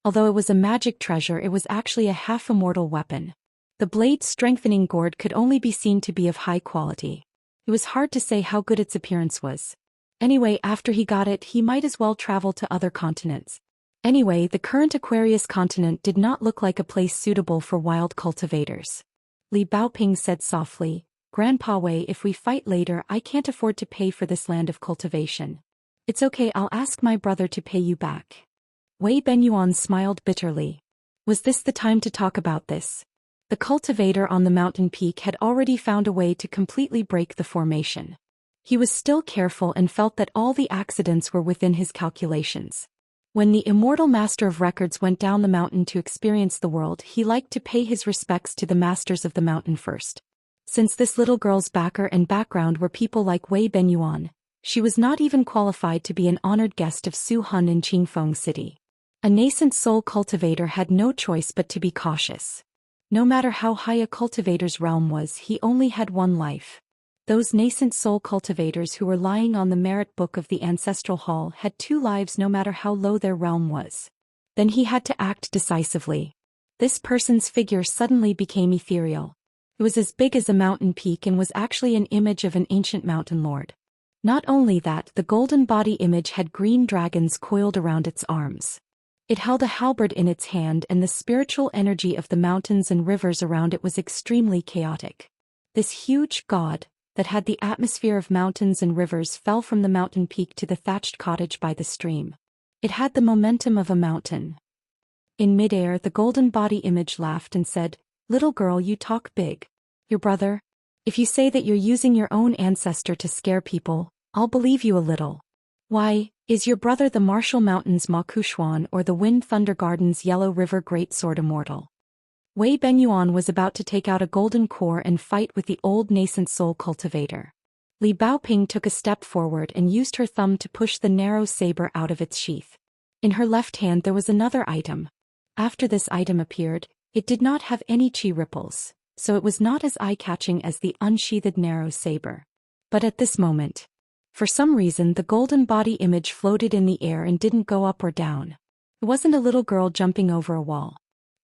Speaker 1: Although it was a magic treasure, it was actually a half-immortal weapon. The blade's strengthening gourd could only be seen to be of high quality. It was hard to say how good its appearance was. Anyway, after he got it, he might as well travel to other continents. Anyway, the current Aquarius continent did not look like a place suitable for wild cultivators. Li Baoping said softly, "Grandpa Wei, if we fight later, I can't afford to pay for this land of cultivation. It's okay, I'll ask my brother to pay you back." Wei Benyuan smiled bitterly. Was this the time to talk about this? The cultivator on the mountain peak had already found a way to completely break the formation. He was still careful and felt that all the accidents were within his calculations. When the immortal master of records went down the mountain to experience the world, he liked to pay his respects to the masters of the mountain first. Since this little girl's backer and background were people like Wei Benyuan, she was not even qualified to be an honored guest of Su Hun in Qingfeng City. A nascent soul cultivator had no choice but to be cautious. No matter how high a cultivator's realm was, he only had one life. Those nascent soul cultivators who were lying on the merit book of the ancestral hall had 2 lives no matter how low their realm was. Then he had to act decisively. This person's figure suddenly became ethereal. It was as big as a mountain peak and was actually an image of an ancient mountain lord. Not only that, the golden body image had green dragons coiled around its arms. It held a halberd in its hand, and the spiritual energy of the mountains and rivers around it was extremely chaotic. This huge god, that had the atmosphere of mountains and rivers, fell from the mountain peak to the thatched cottage by the stream. It had the momentum of a mountain. In midair, the golden body image laughed and said, "Little girl, you talk big. Your brother? If you say that you're using your own ancestor to scare people, I'll believe you a little. Why, is your brother the Martial Mountains Ma Kushuan or the Wind Thunder Gardens Yellow River Great Sword Immortal?" Wei Benyuan was about to take out a golden core and fight with the old nascent soul cultivator. Li Baoping took a step forward and used her thumb to push the narrow saber out of its sheath. In her left hand there was another item. After this item appeared, it did not have any chi ripples, so it was not as eye-catching as the unsheathed narrow saber. But at this moment, for some reason, the golden body image floated in the air and didn't go up or down. It wasn't a little girl jumping over a wall.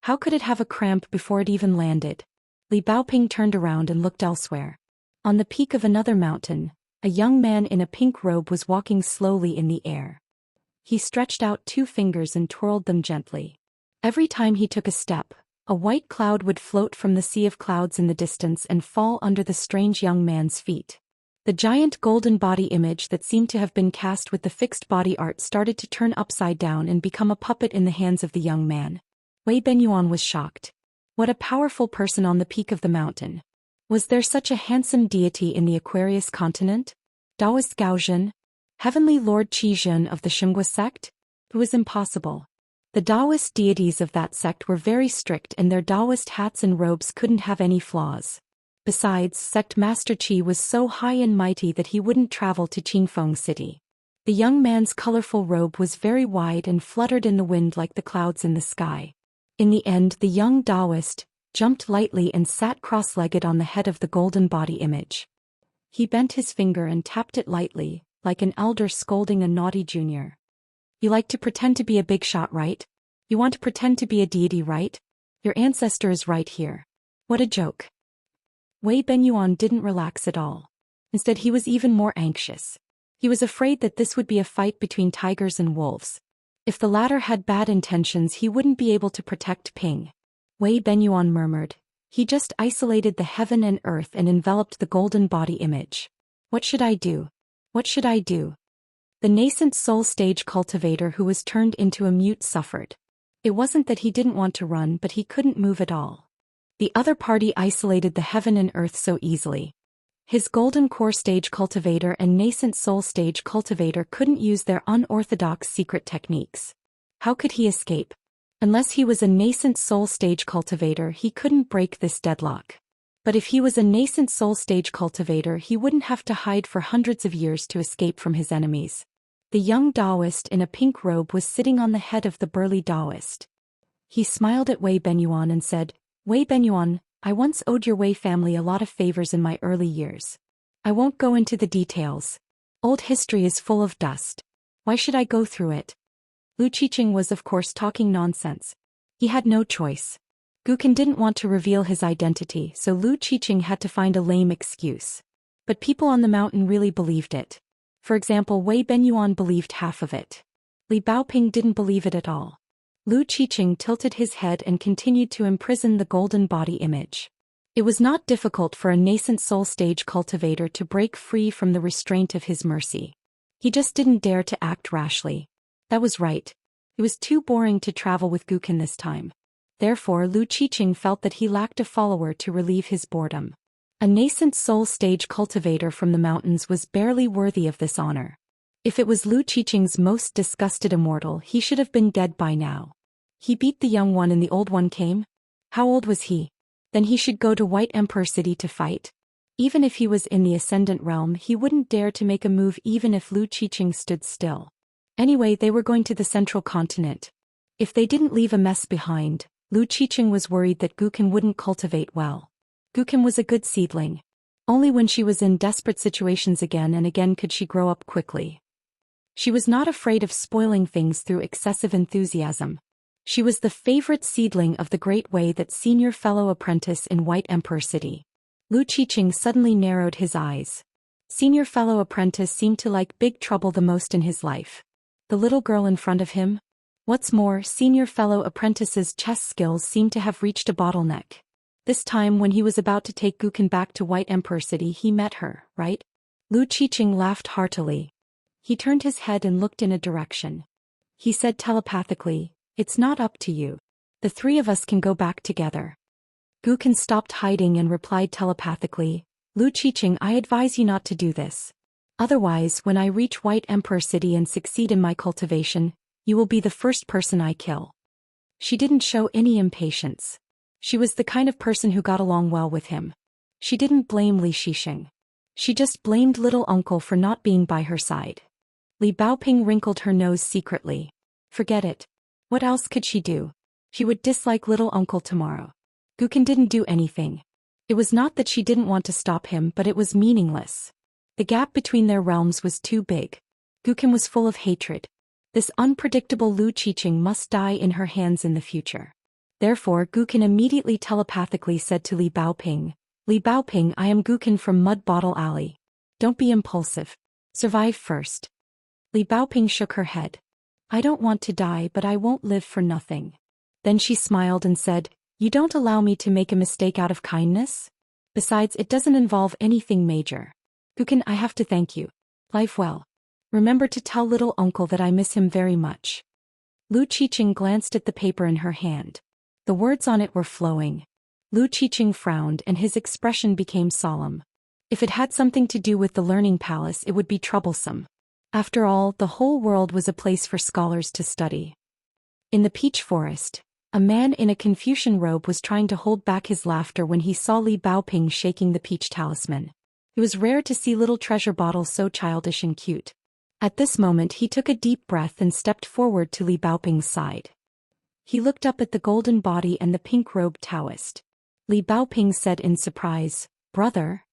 Speaker 1: How could it have a cramp before it even landed? Li Baoping turned around and looked elsewhere. On the peak of another mountain, a young man in a pink robe was walking slowly in the air. He stretched out 2 fingers and twirled them gently. Every time he took a step, a white cloud would float from the sea of clouds in the distance and fall under the strange young man's feet. The giant golden body image that seemed to have been cast with the fixed body art started to turn upside down and become a puppet in the hands of the young man. Wei Benyuan was shocked. What a powerful person on the peak of the mountain. Was there such a handsome deity in the Aquarius continent? Daoist Gaozhen? Heavenly Lord Qizhen of the Shengua sect? It was impossible. The Daoist deities of that sect were very strict, and their Daoist hats and robes couldn't have any flaws. Besides, Sect Master Qi was so high and mighty that he wouldn't travel to Qingfeng City. The young man's colorful robe was very wide and fluttered in the wind like the clouds in the sky. In the end, the young Daoist jumped lightly and sat cross-legged on the head of the golden body image. He bent his finger and tapped it lightly, like an elder scolding a naughty junior. "You like to pretend to be a big shot, right? You want to pretend to be a deity, right? Your ancestor is right here. What a joke." Wei Benyuan didn't relax at all. Instead, he was even more anxious. He was afraid that this would be a fight between tigers and wolves. If the latter had bad intentions, he wouldn't be able to protect Ping. Wei Benyuan murmured. He just isolated the heaven and earth and enveloped the golden body image. What should I do? What should I do? The nascent soul stage cultivator who was turned into a mute suffered. It wasn't that he didn't want to run, but he couldn't move at all. The other party isolated the heaven and earth so easily. His golden core stage cultivator and nascent soul stage cultivator couldn't use their unorthodox secret techniques. How could he escape? Unless he was a nascent soul stage cultivator, he couldn't break this deadlock. But if he was a nascent soul stage cultivator, he wouldn't have to hide for hundreds of years to escape from his enemies. The young Daoist in a pink robe was sitting on the head of the burly Daoist. He smiled at Wei Benyuan and said, Wei Benyuan, I once owed your Wei family a lot of favors in my early years. I won't go into the details. Old history is full of dust. Why should I go through it? Lu Qiqing was of course talking nonsense. He had no choice. Gukin didn't want to reveal his identity, so Lu Qiqing had to find a lame excuse. But people on the mountain really believed it. For example, Wei Benyuan believed half of it. Li Baoping didn't believe it at all. Lu Qiqing tilted his head and continued to imprison the golden body image. It was not difficult for a nascent soul stage cultivator to break free from the restraint of his mercy. He just didn't dare to act rashly. That was right. It was too boring to travel with Gukin this time. Therefore, Lu Qiqing felt that he lacked a follower to relieve his boredom. A nascent soul stage cultivator from the mountains was barely worthy of this honor. If it was Lu Qiqing's most disgusted immortal, he should have been dead by now. He beat the young one and the old one came? How old was he? Then he should go to White Emperor City to fight. Even if he was in the Ascendant Realm, he wouldn't dare to make a move even if Lu Qiqing stood still. Anyway, they were going to the central continent. If they didn't leave a mess behind, Lu Qiqing was worried that Gukin wouldn't cultivate well. Gukin was a good seedling. Only when she was in desperate situations again and again could she grow up quickly. She was not afraid of spoiling things through excessive enthusiasm. She was the favorite seedling of the Great Way, that senior fellow apprentice in White Emperor City. Lu Qiqing suddenly narrowed his eyes. Senior fellow apprentice seemed to like Big Trouble the most in his life. The little girl in front of him? What's more, senior fellow apprentice's chess skills seemed to have reached a bottleneck. This time when he was about to take Gukin back to White Emperor City, he met her, right? Lu Qiqing laughed heartily. He turned his head and looked in a direction. He said telepathically, "It's not up to you. The three of us can go back together." Gukin stopped hiding and replied telepathically, "Lu Qiqing, I advise you not to do this. Otherwise, when I reach White Emperor City and succeed in my cultivation, you will be the first person I kill." She didn't show any impatience. She was the kind of person who got along well with him. She didn't blame Li Qiqing. She just blamed little uncle for not being by her side. Li Baoping wrinkled her nose secretly. Forget it. What else could she do? She would dislike little uncle tomorrow. Gukin didn't do anything. It was not that she didn't want to stop him, but it was meaningless. The gap between their realms was too big. Gukin was full of hatred. This unpredictable Lu Qiqing must die in her hands in the future. Therefore, Gukin immediately telepathically said to Li Baoping, "Li Baoping, I am Gukin from Mud Bottle Alley. Don't be impulsive. Survive first." Li Baoping shook her head. "I don't want to die, but I won't live for nothing." Then she smiled and said, "You don't allow me to make a mistake out of kindness? Besides, it doesn't involve anything major. Gukin, I have to thank you. Live well. Remember to tell little uncle that I miss him very much." Lu Qiqing glanced at the paper in her hand. The words on it were flowing. Lu Qiqing frowned and his expression became solemn. If it had something to do with the Learning Palace, it would be troublesome. After all, the whole world was a place for scholars to study. In the peach forest, a man in a Confucian robe was trying to hold back his laughter when he saw Li Baoping shaking the peach talisman. It was rare to see little treasure bottles so childish and cute. At this moment he took a deep breath and stepped forward to Li Baoping's side. He looked up at the golden body and the pink-robed Taoist. Li Baoping said in surprise, "Brother?"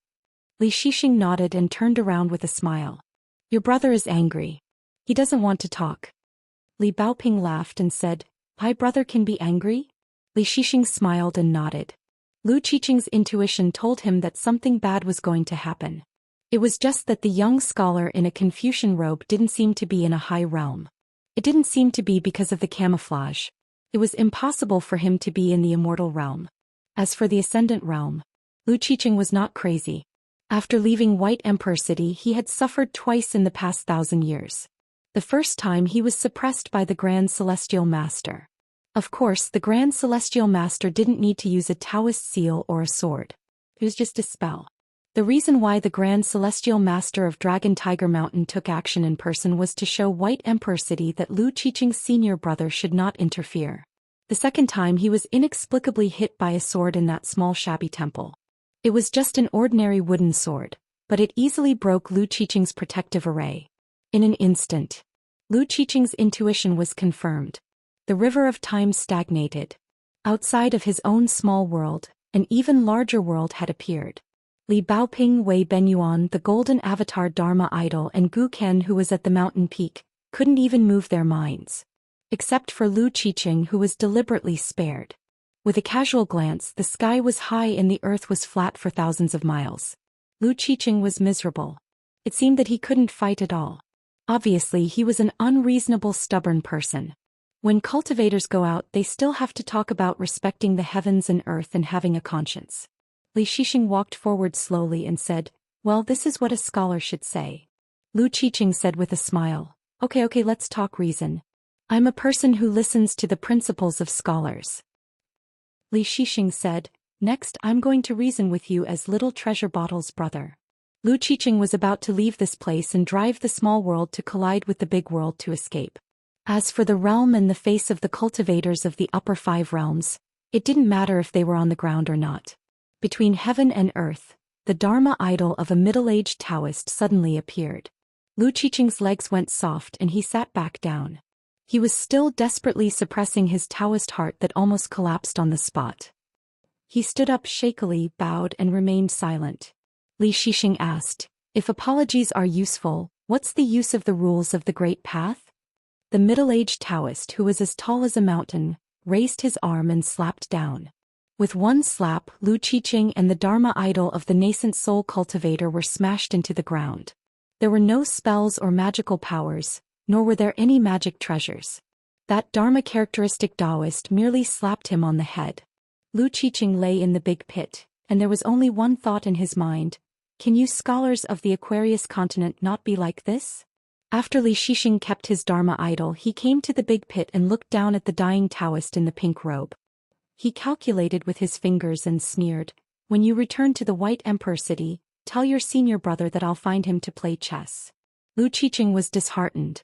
Speaker 1: Li Qiqing nodded and turned around with a smile. "Your brother is angry. He doesn't want to talk." Li Baoping laughed and said, "My brother can be angry?" Li Qiqing smiled and nodded. Lu Qiqing's intuition told him that something bad was going to happen. It was just that the young scholar in a Confucian robe didn't seem to be in a high realm. It didn't seem to be because of the camouflage. It was impossible for him to be in the immortal realm. As for the ascendant realm, Lu Qiqing was not crazy. After leaving White Emperor City, he had suffered twice in the past 1,000 years. The first time he was suppressed by the Grand Celestial Master. Of course, the Grand Celestial Master didn't need to use a Daoist seal or a sword. It was just a spell. The reason why the Grand Celestial Master of Dragon Tiger Mountain took action in person was to show White Emperor City that Lu Qiqing's senior brother should not interfere. The second time he was inexplicably hit by a sword in that small shabby temple. It was just an ordinary wooden sword, but it easily broke Lu Qiqing's protective array. In an instant, Lu Qiqing's intuition was confirmed. The river of time stagnated. Outside of his own small world, an even larger world had appeared. Li Baoping, Wei Benyuan, the golden avatar Dharma idol, and Gu Ken, who was at the mountain peak, couldn't even move their minds. Except for Lu Qiqing, who was deliberately spared. With a casual glance, the sky was high and the earth was flat for thousands of miles. Lu Qiqing was miserable. It seemed that he couldn't fight at all. Obviously, he was an unreasonable, stubborn person. When cultivators go out, they still have to talk about respecting the heavens and earth and having a conscience. Li Qiqing walked forward slowly and said, "Well, this is what a scholar should say." Lu Qiqing said with a smile, Okay, let's talk reason. I'm a person who listens to the principles of scholars." Li Qiqing said, "Next, I'm going to reason with you as Little Treasure Bottle's brother." Lu Qiqing was about to leave this place and drive the small world to collide with the big world to escape. As for the realm and the face of the cultivators of the upper 5 realms, it didn't matter if they were on the ground or not. Between heaven and earth, the Dharma idol of a middle-aged Taoist suddenly appeared. Lu Qiqing's legs went soft and he sat back down. He was still desperately suppressing his Taoist heart that almost collapsed on the spot. He stood up shakily, bowed, and remained silent. Li Qiqing asked, "If apologies are useful, what's the use of the rules of the Great Path?" The middle-aged Taoist, who was as tall as a mountain, raised his arm and slapped down. With one slap, Lu Qiqing and the Dharma idol of the nascent soul cultivator were smashed into the ground. There were no spells or magical powers, nor were there any magic treasures. That Dharma characteristic Daoist merely slapped him on the head. Lu Qiqing lay in the big pit, and there was only one thought in his mind: can you scholars of the Aquarius continent not be like this? After Li Qiqing kept his Dharma idol, he came to the big pit and looked down at the dying Taoist in the pink robe. He calculated with his fingers and sneered, "When you return to the White Emperor City, tell your senior brother that I'll find him to play chess." Lu Qiqing was disheartened.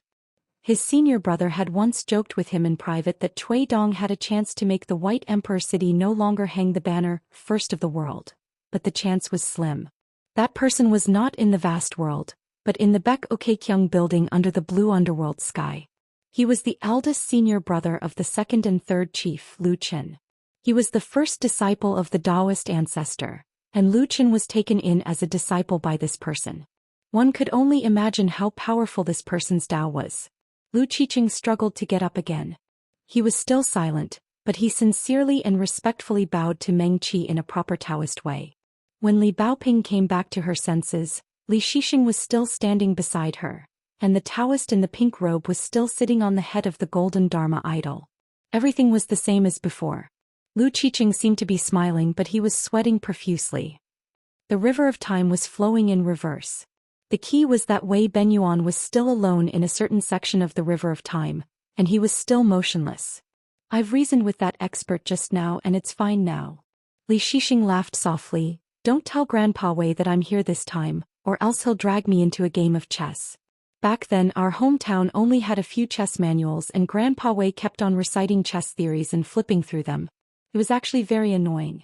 Speaker 1: His senior brother had once joked with him in private that Cui Dong had a chance to make the White Emperor City no longer hang the banner, first of the world. But the chance was slim. That person was not in the vast world, but in the Baek Okekyung building under the blue underworld sky. He was the eldest senior brother of the second and third chief, Lu Qin. He was the first disciple of the Daoist ancestor, and Lu Qin was taken in as a disciple by this person. One could only imagine how powerful this person's Dao was. Lu Qiqing struggled to get up again. He was still silent, but he sincerely and respectfully bowed to Meng Qi in a proper Taoist way. When Li Baoping came back to her senses, Li Qiqing was still standing beside her, and the Taoist in the pink robe was still sitting on the head of the golden Dharma idol. Everything was the same as before. Lu Qiqing seemed to be smiling, but he was sweating profusely. The river of time was flowing in reverse. The key was that Wei Benyuan was still alone in a certain section of the river of time, and he was still motionless. "I've reasoned with that expert just now and it's fine now." Li Qiqing laughed softly. "Don't tell Grandpa Wei that I'm here this time, or else he'll drag me into a game of chess." Back then, our hometown only had a few chess manuals and Grandpa Wei kept on reciting chess theories and flipping through them. It was actually very annoying.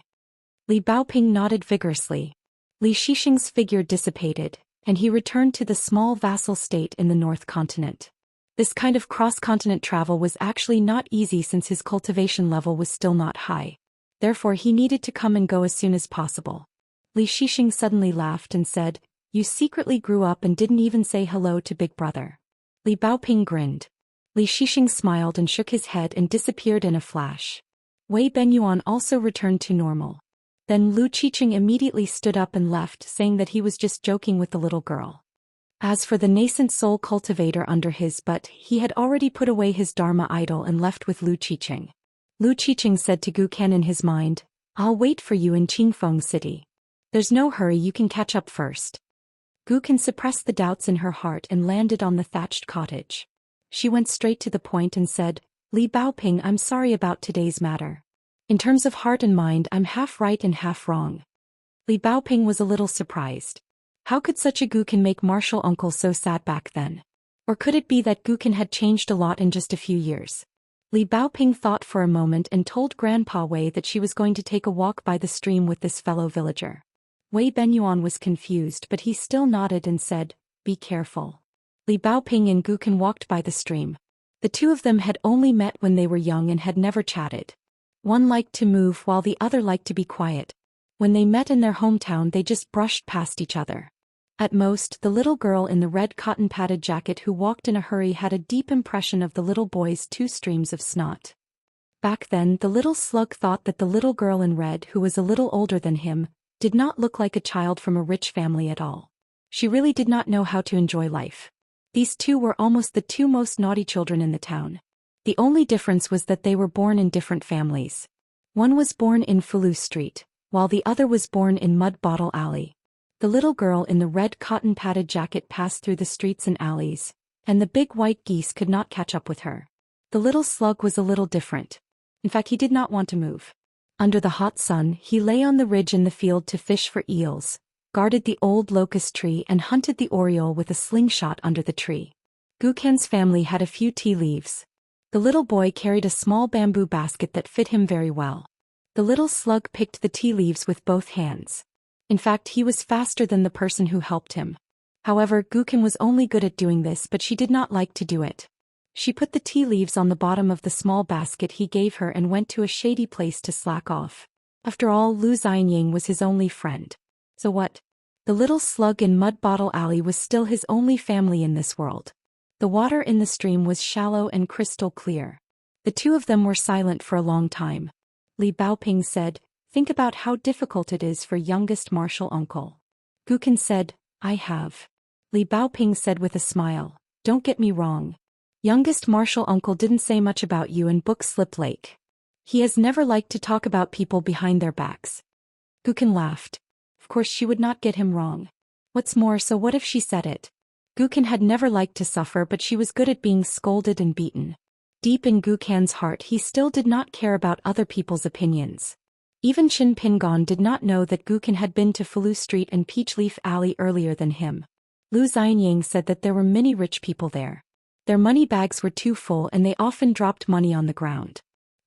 Speaker 1: Li Baoping nodded vigorously. Li Qiqing's figure dissipated, and he returned to the small vassal state in the North Continent. This kind of cross-continent travel was actually not easy since his cultivation level was still not high. Therefore he needed to come and go as soon as possible. Li Qiqing suddenly laughed and said, "You secretly grew up and didn't even say hello to Big Brother." Li Baoping grinned. Li Qiqing smiled and shook his head and disappeared in a flash. Wei Benyuan also returned to normal. Then Lu Qiqing immediately stood up and left, saying that he was just joking with the little girl. As for the nascent soul cultivator under his butt, he had already put away his Dharma idol and left with Lu Qiqing. Lu Qiqing said to Gu Ken in his mind, "I'll wait for you in Qingfeng City. There's no hurry, you can catch up first." Gu Ken suppressed the doubts in her heart and landed on the thatched cottage. She went straight to the point and said, "Li Baoping, I'm sorry about today's matter. In terms of heart and mind, I'm half right and half wrong." Li Baoping was a little surprised. How could such a Gu Ken make martial uncle so sad back then? Or could it be that Gu Ken had changed a lot in just a few years? Li Baoping thought for a moment and told Grandpa Wei that she was going to take a walk by the stream with this fellow villager. Wei Benyuan was confused, but he still nodded and said, "Be careful." Li Baoping and Gu Ken walked by the stream. The two of them had only met when they were young and had never chatted. One liked to move while the other liked to be quiet. When they met in their hometown, they just brushed past each other. At most, the little girl in the red cotton-padded jacket who walked in a hurry had a deep impression of the little boy's 2 streams of snot. Back then, the little slug thought that the little girl in red, who was a little older than him, did not look like a child from a rich family at all. She really did not know how to enjoy life. These two were almost the 2 most naughty children in the town. The only difference was that they were born in different families. One was born in Fulu Street, while the other was born in Mud Bottle Alley. The little girl in the red cotton-padded jacket passed through the streets and alleys, and the big white geese could not catch up with her. The little slug was a little different. In fact, he did not want to move. Under the hot sun, he lay on the ridge in the field to fish for eels, guarded the old locust tree and hunted the oriole with a slingshot under the tree. Gu Ken's family had a few tea leaves. The little boy carried a small bamboo basket that fit him very well. The little slug picked the tea leaves with both hands. In fact, he was faster than the person who helped him. However, Gu Ken was only good at doing this, but she did not like to do it. She put the tea leaves on the bottom of the small basket he gave her and went to a shady place to slack off. After all, Lu Xianying was his only friend. So what? The little slug in Mud Bottle Alley was still his only family in this world. The water in the stream was shallow and crystal clear. The two of them were silent for a long time. Li Baoping said, "Think about how difficult it is for youngest martial uncle." Gu Ken said, "I have." Li Baoping said with a smile, "Don't get me wrong. Youngest martial uncle didn't say much about you in Book Slip Lake. He has never liked to talk about people behind their backs." Gu Ken laughed. Of course she would not get him wrong. What's more, so what if she said it? Gu Ken had never liked to suffer, but she was good at being scolded and beaten. Deep in Gu Ken's heart, he still did not care about other people's opinions. Even Qin Pingon did not know that Gu Ken had been to Fulu Street and Peachleaf Alley earlier than him. Lu Xianying said that there were many rich people there. Their money bags were too full and they often dropped money on the ground.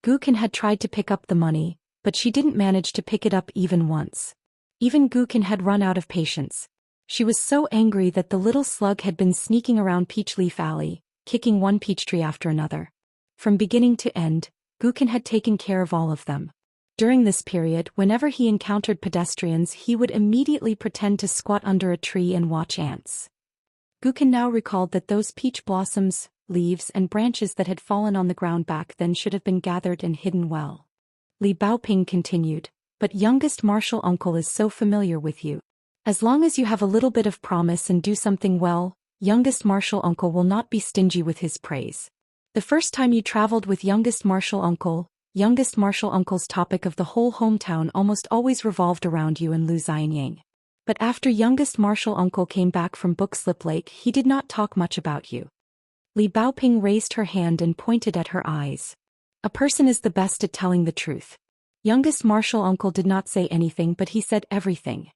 Speaker 1: Gu Ken had tried to pick up the money, but she didn't manage to pick it up even once. Even Gu Ken had run out of patience. She was so angry that the little slug had been sneaking around Peachleaf Alley, kicking one peach tree after another. From beginning to end, Gu Ken had taken care of all of them. During this period, whenever he encountered pedestrians, he would immediately pretend to squat under a tree and watch ants. Gu Ken now recalled that those peach blossoms, leaves and branches that had fallen on the ground back then should have been gathered and hidden well. Li Baoping continued, "But youngest martial uncle is so familiar with you. As long as you have a little bit of promise and do something well, youngest martial uncle will not be stingy with his praise. The first time you traveled with youngest martial uncle's topic of the whole hometown almost always revolved around you and Lu Xianying. But after youngest martial uncle came back from Book Slip Lake, he did not talk much about you." Li Baoping raised her hand and pointed at her eyes. "A person is the best at telling the truth." Youngest martial uncle did not say anything, but he said everything.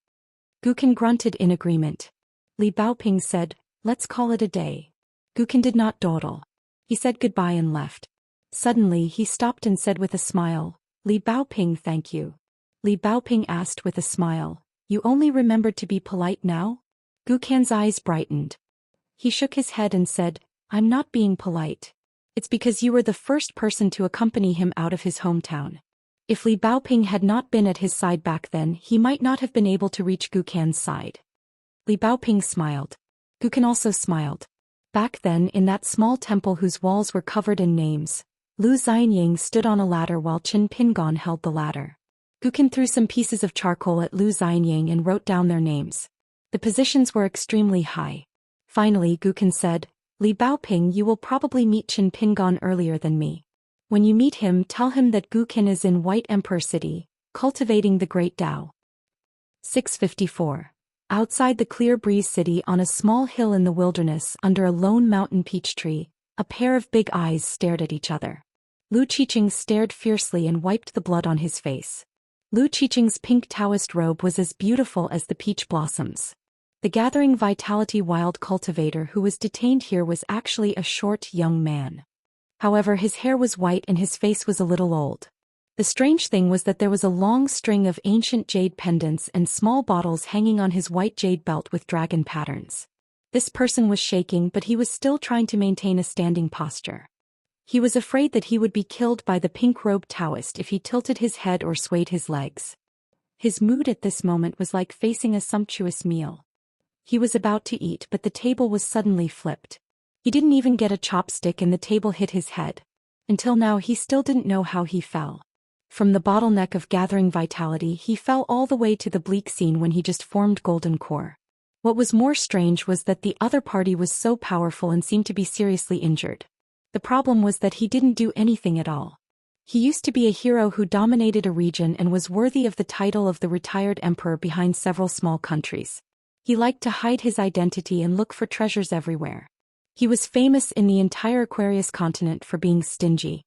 Speaker 1: Gu Ken grunted in agreement. Li Baoping said, "Let's call it a day." Gu Ken did not dawdle. He said goodbye and left. Suddenly he stopped and said with a smile, "Li Baoping, thank you." Li Baoping asked with a smile, "You only remembered to be polite now?" Gu Ken's eyes brightened. He shook his head and said, "I'm not being polite. It's because you were the first person to accompany him out of his hometown. If Li Baoping had not been at his side back then, he might not have been able to reach Gu Ken's side." Li Baoping smiled. Gu Ken also smiled. Back then, in that small temple whose walls were covered in names, Lu Xianying stood on a ladder while Qin Pingon held the ladder. Gukin threw some pieces of charcoal at Lu Xianying and wrote down their names. The positions were extremely high. Finally, Gukin said, Li Baoping, you will probably meet Qin Pingon earlier than me. When you meet him, tell him that Gukin is in White Emperor City, cultivating the Great Tao. 654. Outside the Clear Breeze City on a small hill in the wilderness under a lone mountain peach tree, a pair of big eyes stared at each other. Lu Qiqing stared fiercely and wiped the blood on his face. Lu Qiqing's pink Taoist robe was as beautiful as the peach blossoms. The gathering vitality wild cultivator who was detained here was actually a short young man. However, his hair was white and his face was a little old. The strange thing was that there was a long string of ancient jade pendants and small bottles hanging on his white jade belt with dragon patterns. This person was shaking, but he was still trying to maintain a standing posture. He was afraid that he would be killed by the pink-robed Taoist if he tilted his head or swayed his legs. His mood at this moment was like facing a sumptuous meal. He was about to eat, but the table was suddenly flipped. He didn't even get a chopstick and the table hit his head. Until now he still didn't know how he fell. From the bottleneck of gathering vitality he fell all the way to the bleak scene when he just formed golden core. What was more strange was that the other party was so powerful and seemed to be seriously injured. The problem was that he didn't do anything at all. He used to be a hero who dominated a region and was worthy of the title of the retired emperor behind several small countries. He liked to hide his identity and look for treasures everywhere. He was famous in the entire Aquarius continent for being stingy.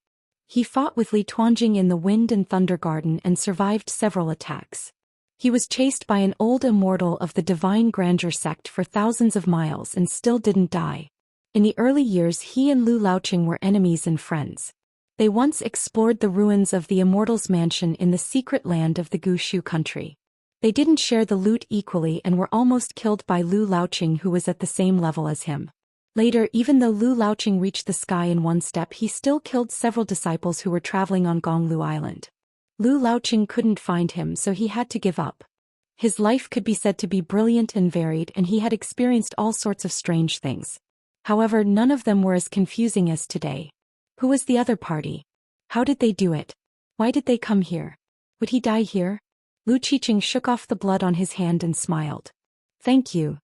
Speaker 1: He fought with Li Tuanjing in the Wind and Thunder Garden and survived several attacks. He was chased by an old immortal of the Divine Grandeur sect for thousands of miles and still didn't die. In the early years he and Lu Laoqing were enemies and friends. They once explored the ruins of the Immortal's mansion in the secret land of the Gushu country. They didn't share the loot equally and were almost killed by Lu Laoqing, who was at the same level as him. Later, even though Lu Laoqing reached the sky in one step, he still killed several disciples who were traveling on Gonglu Island. Lu Laoqing couldn't find him, so he had to give up. His life could be said to be brilliant and varied, and he had experienced all sorts of strange things. However, none of them were as confusing as today. Who was the other party? How did they do it? Why did they come here? Would he die here? Lu Qiqing shook off the blood on his hand and smiled. Thank you.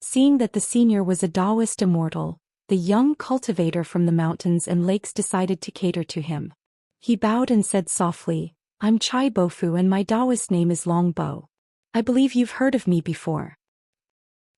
Speaker 1: Seeing that the senior was a Daoist immortal, the young cultivator from the mountains and lakes decided to cater to him. He bowed and said softly, I'm Chai Bofu and my Daoist name is Long Bo. I believe you've heard of me before.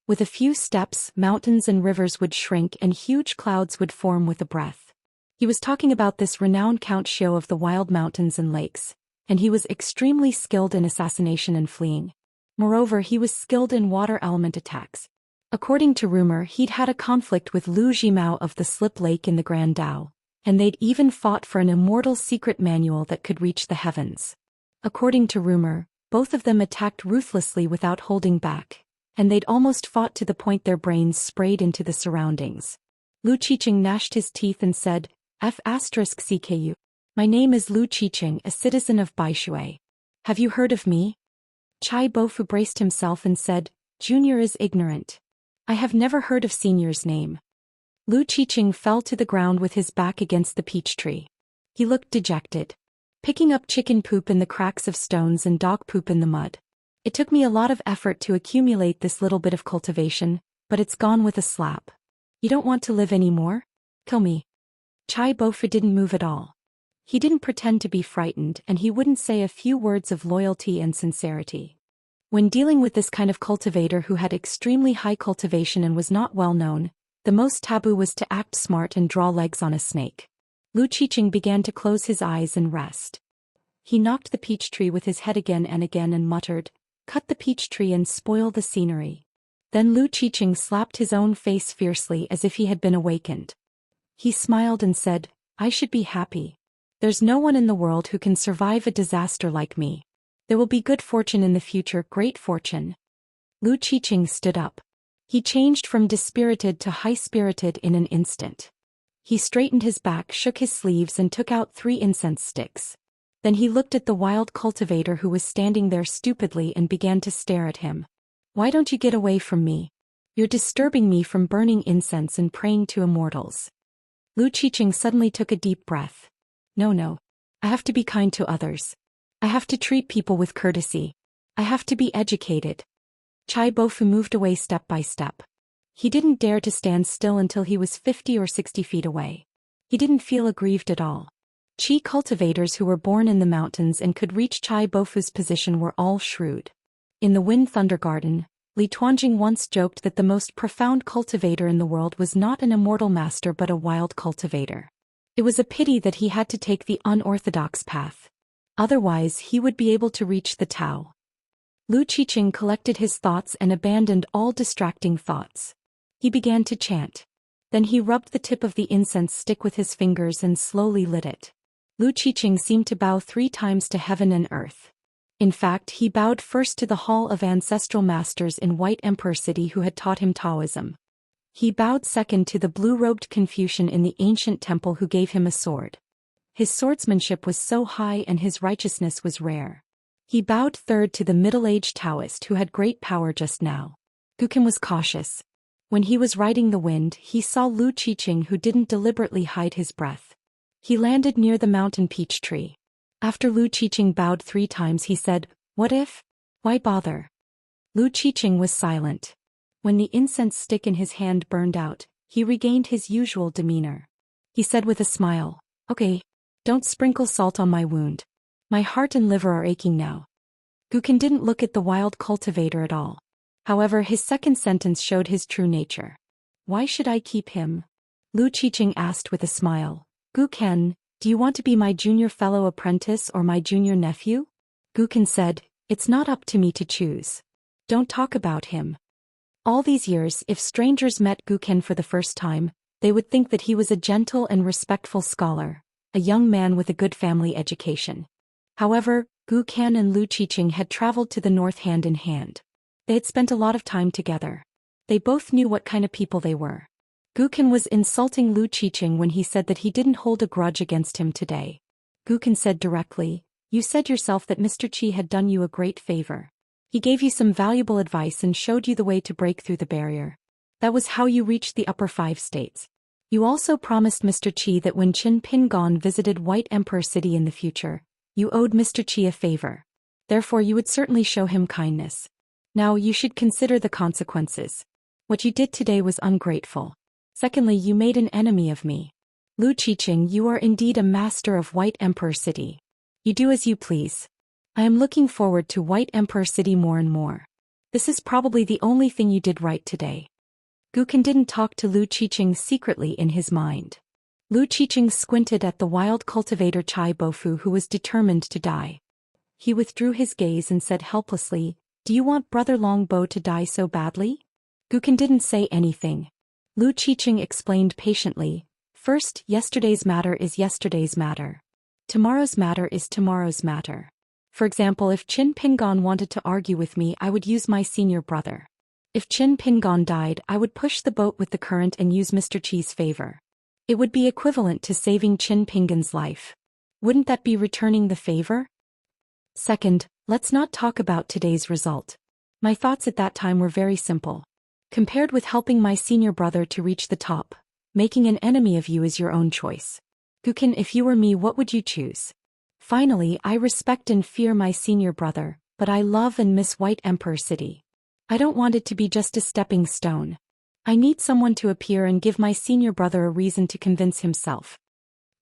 Speaker 1: With a few steps, mountains and rivers would shrink and huge clouds would form with a breath. He was talking about this renowned Count Xiu of the wild mountains and lakes, and he was extremely skilled in assassination and fleeing. Moreover, he was skilled in water element attacks. According to rumor, he'd had a conflict with Lu Jimao of the Slip Lake in the Grand Tao, and they'd even fought for an immortal secret manual that could reach the heavens. According to rumor, both of them attacked ruthlessly without holding back, and they'd almost fought to the point their brains sprayed into the surroundings. Lu Qiqing gnashed his teeth and said, F***CKU. My name is Lu Qiqing, a citizen of Baishui. Have you heard of me? Chai Bofu braced himself and said, Junior is ignorant. I have never heard of Senior's name. Lu Qiqing fell to the ground with his back against the peach tree. He looked dejected. Picking up chicken poop in the cracks of stones and dog poop in the mud. It took me a lot of effort to accumulate this little bit of cultivation, but it's gone with a slap. You don't want to live anymore? Kill me. Chai Bofu didn't move at all. He didn't pretend to be frightened, and he wouldn't say a few words of loyalty and sincerity. When dealing with this kind of cultivator who had extremely high cultivation and was not well known, the most taboo was to act smart and draw legs on a snake. Lu Qiqing began to close his eyes and rest. He knocked the peach tree with his head again and muttered, Cut the peach tree and spoil the scenery. Then Lu Qiqing slapped his own face fiercely as if he had been awakened. He smiled and said, I should be happy. There's no one in the world who can survive a disaster like me. There will be good fortune in the future, great fortune. Lu Qiqing stood up. He changed from dispirited to high-spirited in an instant. He straightened his back, shook his sleeves and took out 3 incense sticks. Then he looked at the wild cultivator who was standing there stupidly and began to stare at him. Why don't you get away from me? You're disturbing me from burning incense and praying to immortals. Lu Qiqing suddenly took a deep breath. No. I have to be kind to others. I have to treat people with courtesy. I have to be educated. Chai Bofu moved away step by step. He didn't dare to stand still until he was 50 or 60 feet away. He didn't feel aggrieved at all. Qi cultivators who were born in the mountains and could reach Chai Bofu's position were all shrewd. In the Wind Thunder Garden, Li Tuanjing once joked that the most profound cultivator in the world was not an immortal master but a wild cultivator. It was a pity that he had to take the unorthodox path. Otherwise he would be able to reach the Tao. Lu Qiqing collected his thoughts and abandoned all distracting thoughts. He began to chant. Then he rubbed the tip of the incense stick with his fingers and slowly lit it. Lu Qiqing seemed to bow 3 times to heaven and earth. In fact, he bowed first to the Hall of Ancestral Masters in White Emperor City who had taught him Taoism. He bowed second to the blue-robed Confucian in the ancient temple who gave him a sword. His swordsmanship was so high and his righteousness was rare. He bowed third to the middle-aged Taoist who had great power just now. Guqin was cautious. When he was riding the wind, he saw Lu Qiqing who didn't deliberately hide his breath. He landed near the mountain peach tree. After Lu Qiqing bowed 3 times he said, "What if? Why bother?" Lu Qiqing was silent. When the incense stick in his hand burned out, he regained his usual demeanor. He said with a smile, "Okay, don't sprinkle salt on my wound. My heart and liver are aching now." Guqin didn't look at the wild cultivator at all. However, his second sentence showed his true nature. "Why should I keep him?" Lu Qiqing asked with a smile. "Guqin, do you want to be my junior fellow apprentice or my junior nephew?" Guqin said, "It's not up to me to choose. Don't talk about him." All these years, if strangers met Guqin for the first time, they would think that he was a gentle and respectful scholar, a young man with a good family education. However, Guqin and Lu Qiqing had traveled to the north hand in hand. They had spent a lot of time together. They both knew what kind of people they were. Guqin was insulting Lu Qiqing when he said that he didn't hold a grudge against him today. Guqin said directly, "You said yourself that Mr. Qi had done you a great favor. He gave you some valuable advice and showed you the way to break through the barrier. That was how you reached the upper 5 states. You also promised Mr. Qi that when Qin Pingon visited White Emperor City in the future, you owed Mr. Qi a favor. Therefore you would certainly show him kindness. Now you should consider the consequences. What you did today was ungrateful. Secondly, you made an enemy of me. Lu Qiqing, you are indeed a master of White Emperor City. You do as you please. I am looking forward to White Emperor City more and more. This is probably the only thing you did right today." Guqin didn't talk to Lu Qiqing secretly in his mind. Lu Qiqing squinted at the wild cultivator Chai Bofu who was determined to die. He withdrew his gaze and said helplessly, "Do you want Brother Longbow to die so badly?" Guqin didn't say anything. Lu Qiqing explained patiently, "First, yesterday's matter is yesterday's matter. Tomorrow's matter is tomorrow's matter. For example, if Qin Pingon wanted to argue with me, I would use my senior brother. If Qin Pingon died, I would push the boat with the current and use Mr. Qi's favor. It would be equivalent to saving Qin Pingon's life. Wouldn't that be returning the favor? Second, let's not talk about today's result. My thoughts at that time were very simple. Compared with helping my senior brother to reach the top, making an enemy of you is your own choice. Guqin, if you were me, what would you choose? Finally, I respect and fear my senior brother, but I love and miss White Emperor City. I don't want it to be just a stepping stone. I need someone to appear and give my senior brother a reason to convince himself."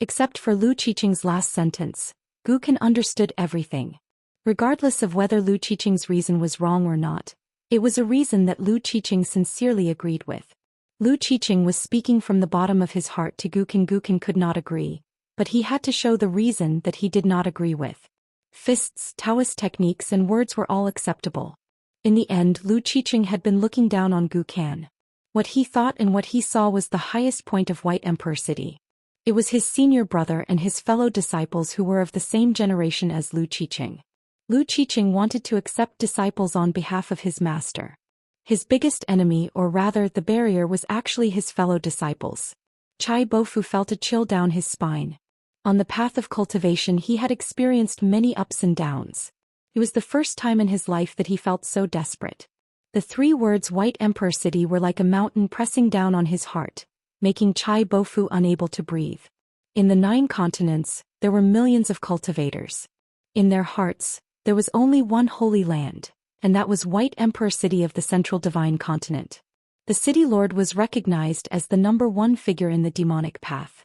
Speaker 1: Except for Lu Qiqing's last sentence, Guqin understood everything. Regardless of whether Lu Qiqing's reason was wrong or not, it was a reason that Lu Qiqing sincerely agreed with. Lu Qiqing was speaking from the bottom of his heart to Guqin. Guqin could not agree, but he had to show the reason that he did not agree with. Fists, Taoist techniques and words were all acceptable. In the end, Lu Qiqing had been looking down on Guqin. What he thought and what he saw was the highest point of White Emperor City. It was his senior brother and his fellow disciples who were of the same generation as Lu Qiqing. Lu Qiqing wanted to accept disciples on behalf of his master. His biggest enemy, or rather the barrier, was actually his fellow disciples. Chai Bofu felt a chill down his spine. On the path of cultivation he had experienced many ups and downs. It was the first time in his life that he felt so desperate. The 3 words White Emperor City were like a mountain pressing down on his heart, making Chai Bofu unable to breathe. In the 9 continents, there were millions of cultivators. In their hearts, there was only one holy land, and that was White Emperor City of the Central Divine Continent. The city lord was recognized as the #1 figure in the demonic path.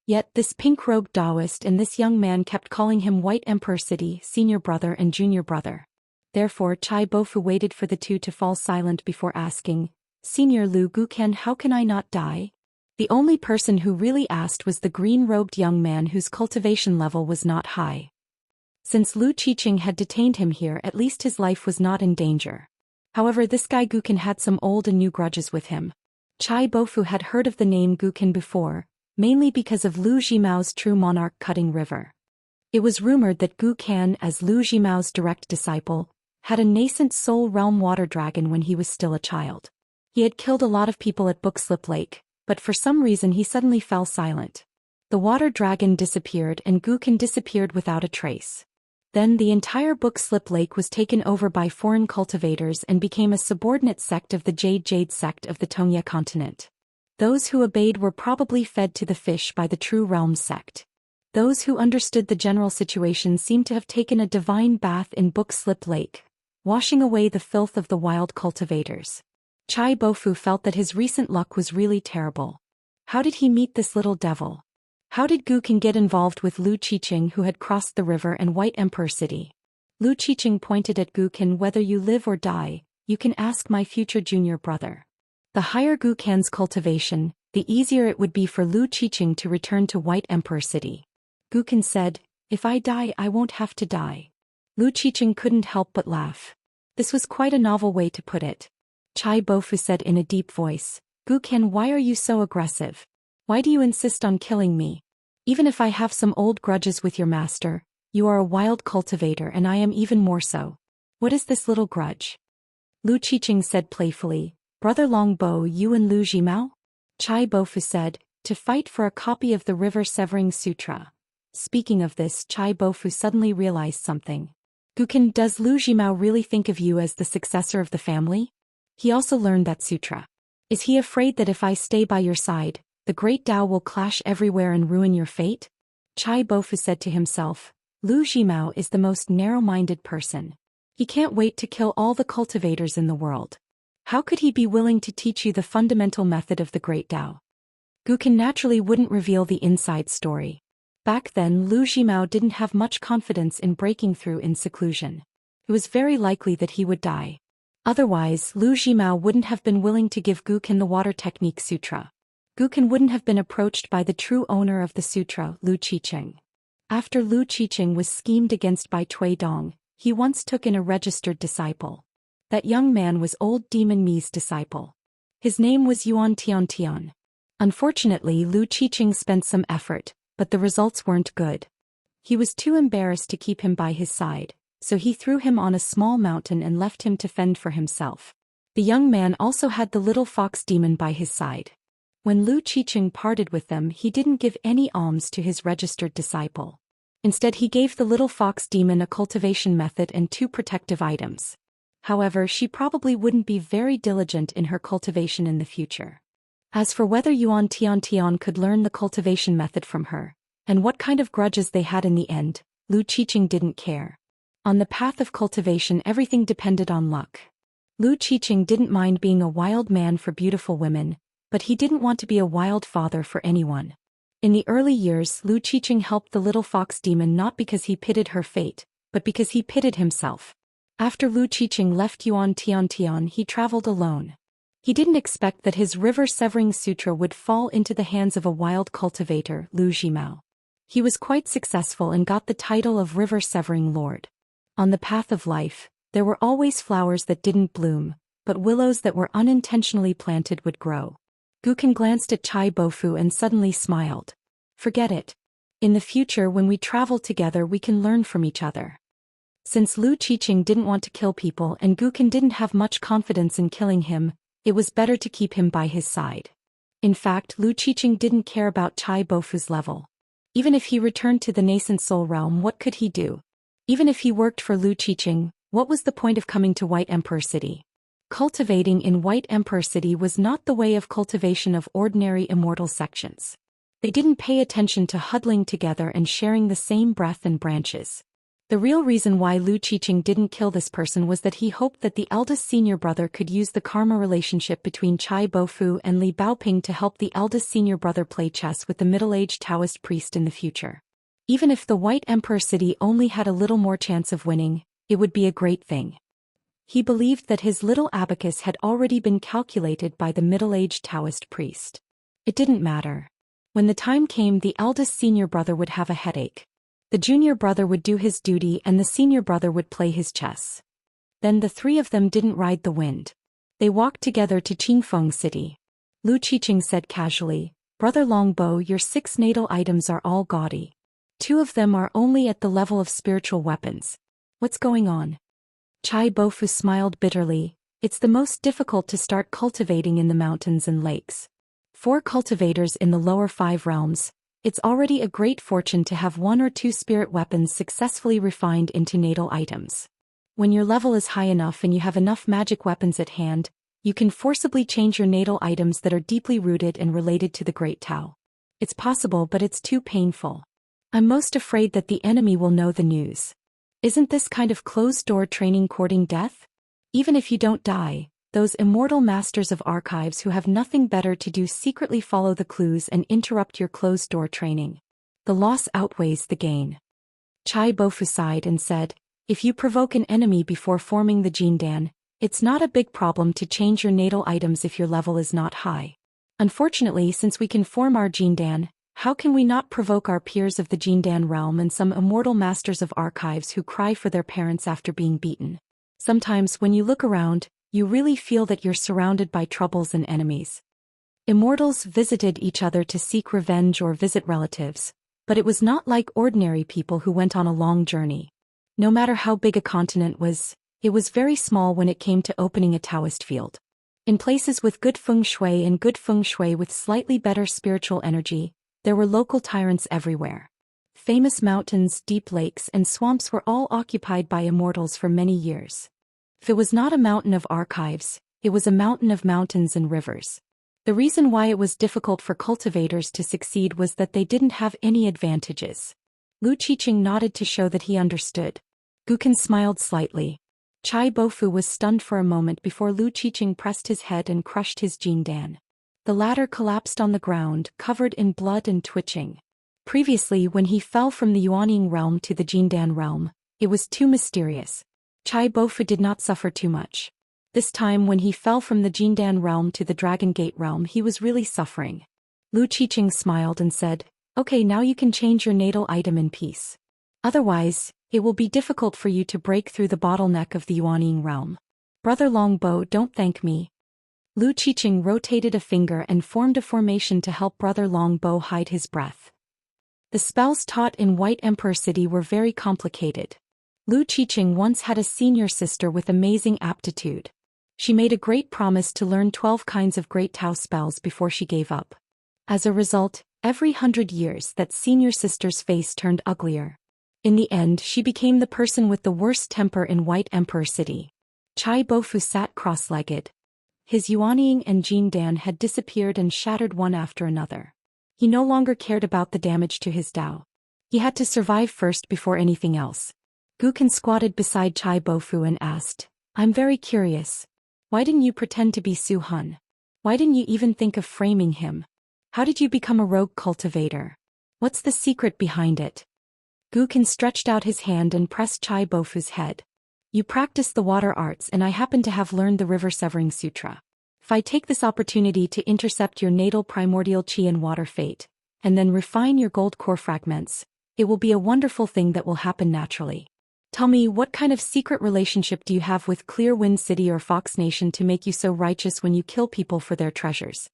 Speaker 1: Yet this pink-robed Daoist and this young man kept calling him White Emperor City, senior brother and junior brother. Therefore Chai Bofu waited for the two to fall silent before asking, "Senior Lu Guken, how can I not die?" The only person who really asked was the green-robed young man whose cultivation level was not high. Since Lu Qiqing had detained him here, at least his life was not in danger. However, this guy Guken had some old and new grudges with him. Chai Bofu had heard of the name Guken before, mainly because of Lu Jimao's true monarch cutting river. It was rumored that Guken, as Lu Jimao's direct disciple, had a nascent soul realm water dragon when he was still a child. He had killed a lot of people at Bookslip Lake, but for some reason he suddenly fell silent. The water dragon disappeared and Guken disappeared without a trace. Then the entire Bookslip Lake was taken over by foreign cultivators and became a subordinate sect of the Jade sect of the Tongye continent. Those who obeyed were probably fed to the fish by the True Realms sect. Those who understood the general situation seemed to have taken a divine bath in Bookslip Lake, washing away the filth of the wild cultivators. Chai Bofu felt that his recent luck was really terrible. How did he meet this little devil? How did Guken get involved with Lu Qiqing, who had crossed the river, and White Emperor City? Lu Qiqing pointed at Guken. "Whether you live or die, you can ask my future junior brother." The higher Guken's cultivation, the easier it would be for Lu Qiqing to return to White Emperor City. Guken said, "If I die, I won't have to die." Lu Qiqing couldn't help but laugh. This was quite a novel way to put it. Chai Bofu said in a deep voice, "Guken, why are you so aggressive? Why do you insist on killing me? Even if I have some old grudges with your master, you are a wild cultivator and I am even more so. What is this little grudge?" Lu Qiqing said playfully, "Brother Longbo, you and Lu Jimao?" Chai Bofu said, "To fight for a copy of the River Severing Sutra." Speaking of this, Chai Bofu suddenly realized something. "Guken, does Lu Jimao really think of you as the successor of the family? He also learned that sutra. Is he afraid that if I stay by your side, the great Tao will clash everywhere and ruin your fate?" Chai Bofu said to himself, "Lu Jimao is the most narrow-minded person. He can't wait to kill all the cultivators in the world. How could he be willing to teach you the fundamental method of the great Tao?" Guken naturally wouldn't reveal the inside story. Back then, Lu Jimao didn't have much confidence in breaking through in seclusion. It was very likely that he would die. Otherwise, Lu Jimao wouldn't have been willing to give Guken the water technique sutra. Guken wouldn't have been approached by the true owner of the sutra, Lu Qiqing. After Lu Qiqing was schemed against by Cui Dong, he once took in a registered disciple. That young man was old Demon Mi's disciple. His name was Yuan Tian. Unfortunately, Lu Qiqing spent some effort, but the results weren't good. He was too embarrassed to keep him by his side, so he threw him on a small mountain and left him to fend for himself. The young man also had the little fox demon by his side. When Lu Qiqing parted with them, he didn't give any alms to his registered disciple. Instead, he gave the little fox demon a cultivation method and 2 protective items. However, she probably wouldn't be very diligent in her cultivation in the future. As for whether Yuan Tian could learn the cultivation method from her, and what kind of grudges they had in the end, Lu Qiqing didn't care. On the path of cultivation, everything depended on luck. Lu Qiqing didn't mind being a wild man for beautiful women, but he didn't want to be a wild father for anyone. In the early years, Lu Qiqing helped the little fox demon not because he pitied her fate, but because he pitied himself. After Lu Qiqing left Yuan Tian, he traveled alone. He didn't expect that his River Severing Sutra would fall into the hands of a wild cultivator, Lu Jimao. He was quite successful and got the title of River Severing Lord. On the path of life, there were always flowers that didn't bloom, but willows that were unintentionally planted would grow. Guken glanced at Chai Bofu and suddenly smiled. "Forget it. In the future, when we travel together, we can learn from each other." Since Lu Qiqing didn't want to kill people and Guken didn't have much confidence in killing him, it was better to keep him by his side. In fact, Lu Qiqing didn't care about Chai Bofu's level. Even if he returned to the nascent soul realm, what could he do? Even if he worked for Lu Qiqing, what was the point of coming to White Emperor City? Cultivating in White Emperor City was not the way of cultivation of ordinary immortal sections. They didn't pay attention to huddling together and sharing the same breath and branches. The real reason why Lu Qiqing didn't kill this person was that he hoped that the eldest senior brother could use the karma relationship between Chai Bofu and Li Baoping to help the eldest senior brother play chess with the middle-aged Taoist priest in the future. Even if the White Emperor city only had a little more chance of winning, it would be a great thing. He believed that his little abacus had already been calculated by the middle-aged Taoist priest. It didn't matter. When the time came, the eldest senior brother would have a headache. The junior brother would do his duty and the senior brother would play his chess. Then the three of them didn't ride the wind. They walked together to Qingfeng City. Lu Qiqing said casually, "Brother Longbow, your 6 natal items are all gaudy. 2 of them are only at the level of spiritual weapons. What's going on?" Chai Bofu smiled bitterly. "It's the most difficult to start cultivating in the mountains and lakes. 4 cultivators in the lower 5 realms. It's already a great fortune to have 1 or 2 spirit weapons successfully refined into natal items. When your level is high enough and you have enough magic weapons at hand, you can forcibly change your natal items that are deeply rooted and related to the Great Tao. It's possible, but it's too painful. I'm most afraid that the enemy will know the news. Isn't this kind of closed-door training courting death? Even if you don't die, those immortal masters of archives who have nothing better to do secretly follow the clues and interrupt your closed-door training. The loss outweighs the gain." Chai Bofu sighed and said, "If you provoke an enemy before forming the Jindan, it's not a big problem to change your natal items if your level is not high. Unfortunately, since we can form our Jindan, how can we not provoke our peers of the Jindan realm and some immortal masters of archives who cry for their parents after being beaten? Sometimes when you look around, you really feel that you're surrounded by troubles and enemies." Immortals visited each other to seek revenge or visit relatives, but it was not like ordinary people who went on a long journey. No matter how big a continent was, it was very small when it came to opening a Taoist field. In places with good feng shui and good feng shui with slightly better spiritual energy, there were local tyrants everywhere. Famous mountains, deep lakes, and swamps were all occupied by immortals for many years. If it was not a mountain of archives, it was a mountain of mountains and rivers. The reason why it was difficult for cultivators to succeed was that they didn't have any advantages. Lu Qiqing nodded to show that he understood. Guqin smiled slightly. Chai Bofu was stunned for a moment before Lu Qiqing pressed his head and crushed his Jindan. The latter collapsed on the ground, covered in blood and twitching. Previously, when he fell from the Yuanying realm to the Jindan realm, it was too mysterious. Chai Bofu did not suffer too much. This time when he fell from the Jindan realm to the Dragon Gate realm, he was really suffering. Lu Qiqing smiled and said, "Okay, now you can change your natal item in peace. Otherwise, it will be difficult for you to break through the bottleneck of the Yuanying realm. Brother Longbow, don't thank me." Lu Qiqing rotated a finger and formed a formation to help Brother Longbow hide his breath. The spells taught in White Emperor City were very complicated. Lu Qiqing once had a senior sister with amazing aptitude. She made a great promise to learn 12 kinds of Great Tao spells before she gave up. As a result, every 100 years that senior sister's face turned uglier. In the end, she became the person with the worst temper in White Emperor City. Chai Bofu sat cross-legged. His Yuanying and Jindan had disappeared and shattered one after another. He no longer cared about the damage to his Tao. He had to survive first before anything else. Guqin squatted beside Chai Bofu and asked, "I'm very curious. Why didn't you pretend to be Su Hun? Why didn't you even think of framing him? How did you become a rogue cultivator? What's the secret behind it?" Guqin stretched out his hand and pressed Chai Bofu's head. "You practice the water arts and I happen to have learned the River Severing Sutra. If I take this opportunity to intercept your natal primordial qi and water fate, and then refine your gold core fragments, it will be a wonderful thing that will happen naturally. Tell me, what kind of secret relationship do you have with Clear Wind City or Fox Nation to make you so righteous when you kill people for their treasures?"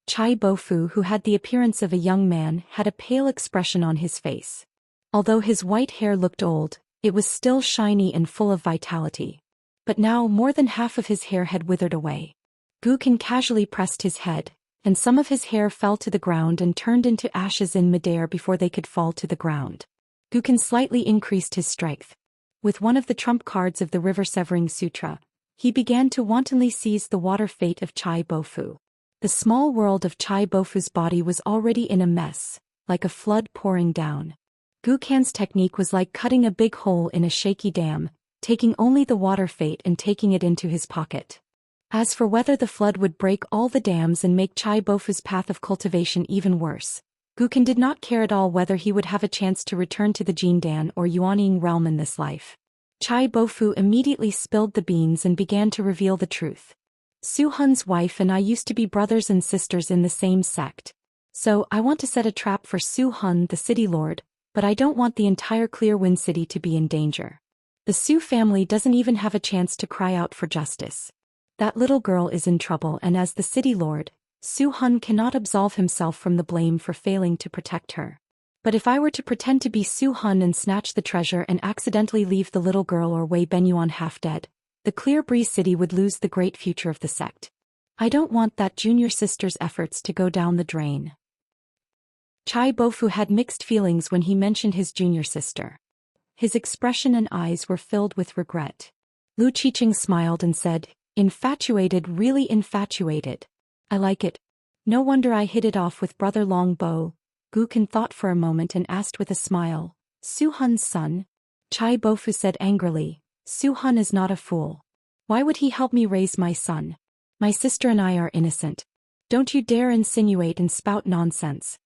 Speaker 1: Chai Bofu, who had the appearance of a young man, had a pale expression on his face. Although his white hair looked old, it was still shiny and full of vitality. But now more than half of his hair had withered away. Guqin casually pressed his head, and some of his hair fell to the ground and turned into ashes in midair before they could fall to the ground. Guqin slightly increased his strength. With one of the trump cards of the River Severing Sutra, he began to wantonly seize the water fate of Chai Bofu. The small world of Chai Bofu's body was already in a mess, like a flood pouring down. Gukan's technique was like cutting a big hole in a shaky dam, taking only the water fate and taking it into his pocket. As for whether the flood would break all the dams and make Chai Bofu's path of cultivation even worse, Gukan did not care at all whether he would have a chance to return to the Jindan or Yuanying realm in this life. Chai Bofu immediately spilled the beans and began to reveal the truth. Su Hun's wife and I used to be brothers and sisters in the same sect. So, I want to set a trap for Su Hun, the city lord, but I don't want the entire Clear Wind City to be in danger. The Su family doesn't even have a chance to cry out for justice. That little girl is in trouble, and as the city lord, Su Hun cannot absolve himself from the blame for failing to protect her. But if I were to pretend to be Su Hun and snatch the treasure and accidentally leave the little girl or Wei Benyuan half dead, the Clear Breeze City would lose the great future of the sect. I don't want that junior sister's efforts to go down the drain. Chai Bofu had mixed feelings when he mentioned his junior sister. His expression and eyes were filled with regret. Lu Qiqing smiled and said, "Infatuated, really infatuated. I like it. No wonder I hit it off with Brother Longbow." Gukan thought for a moment and asked with a smile, "Su Hun's son?" Chai Bofu said angrily, "Su Hun is not a fool. Why would he help me raise my son? My sister and I are innocent. Don't you dare insinuate and spout nonsense."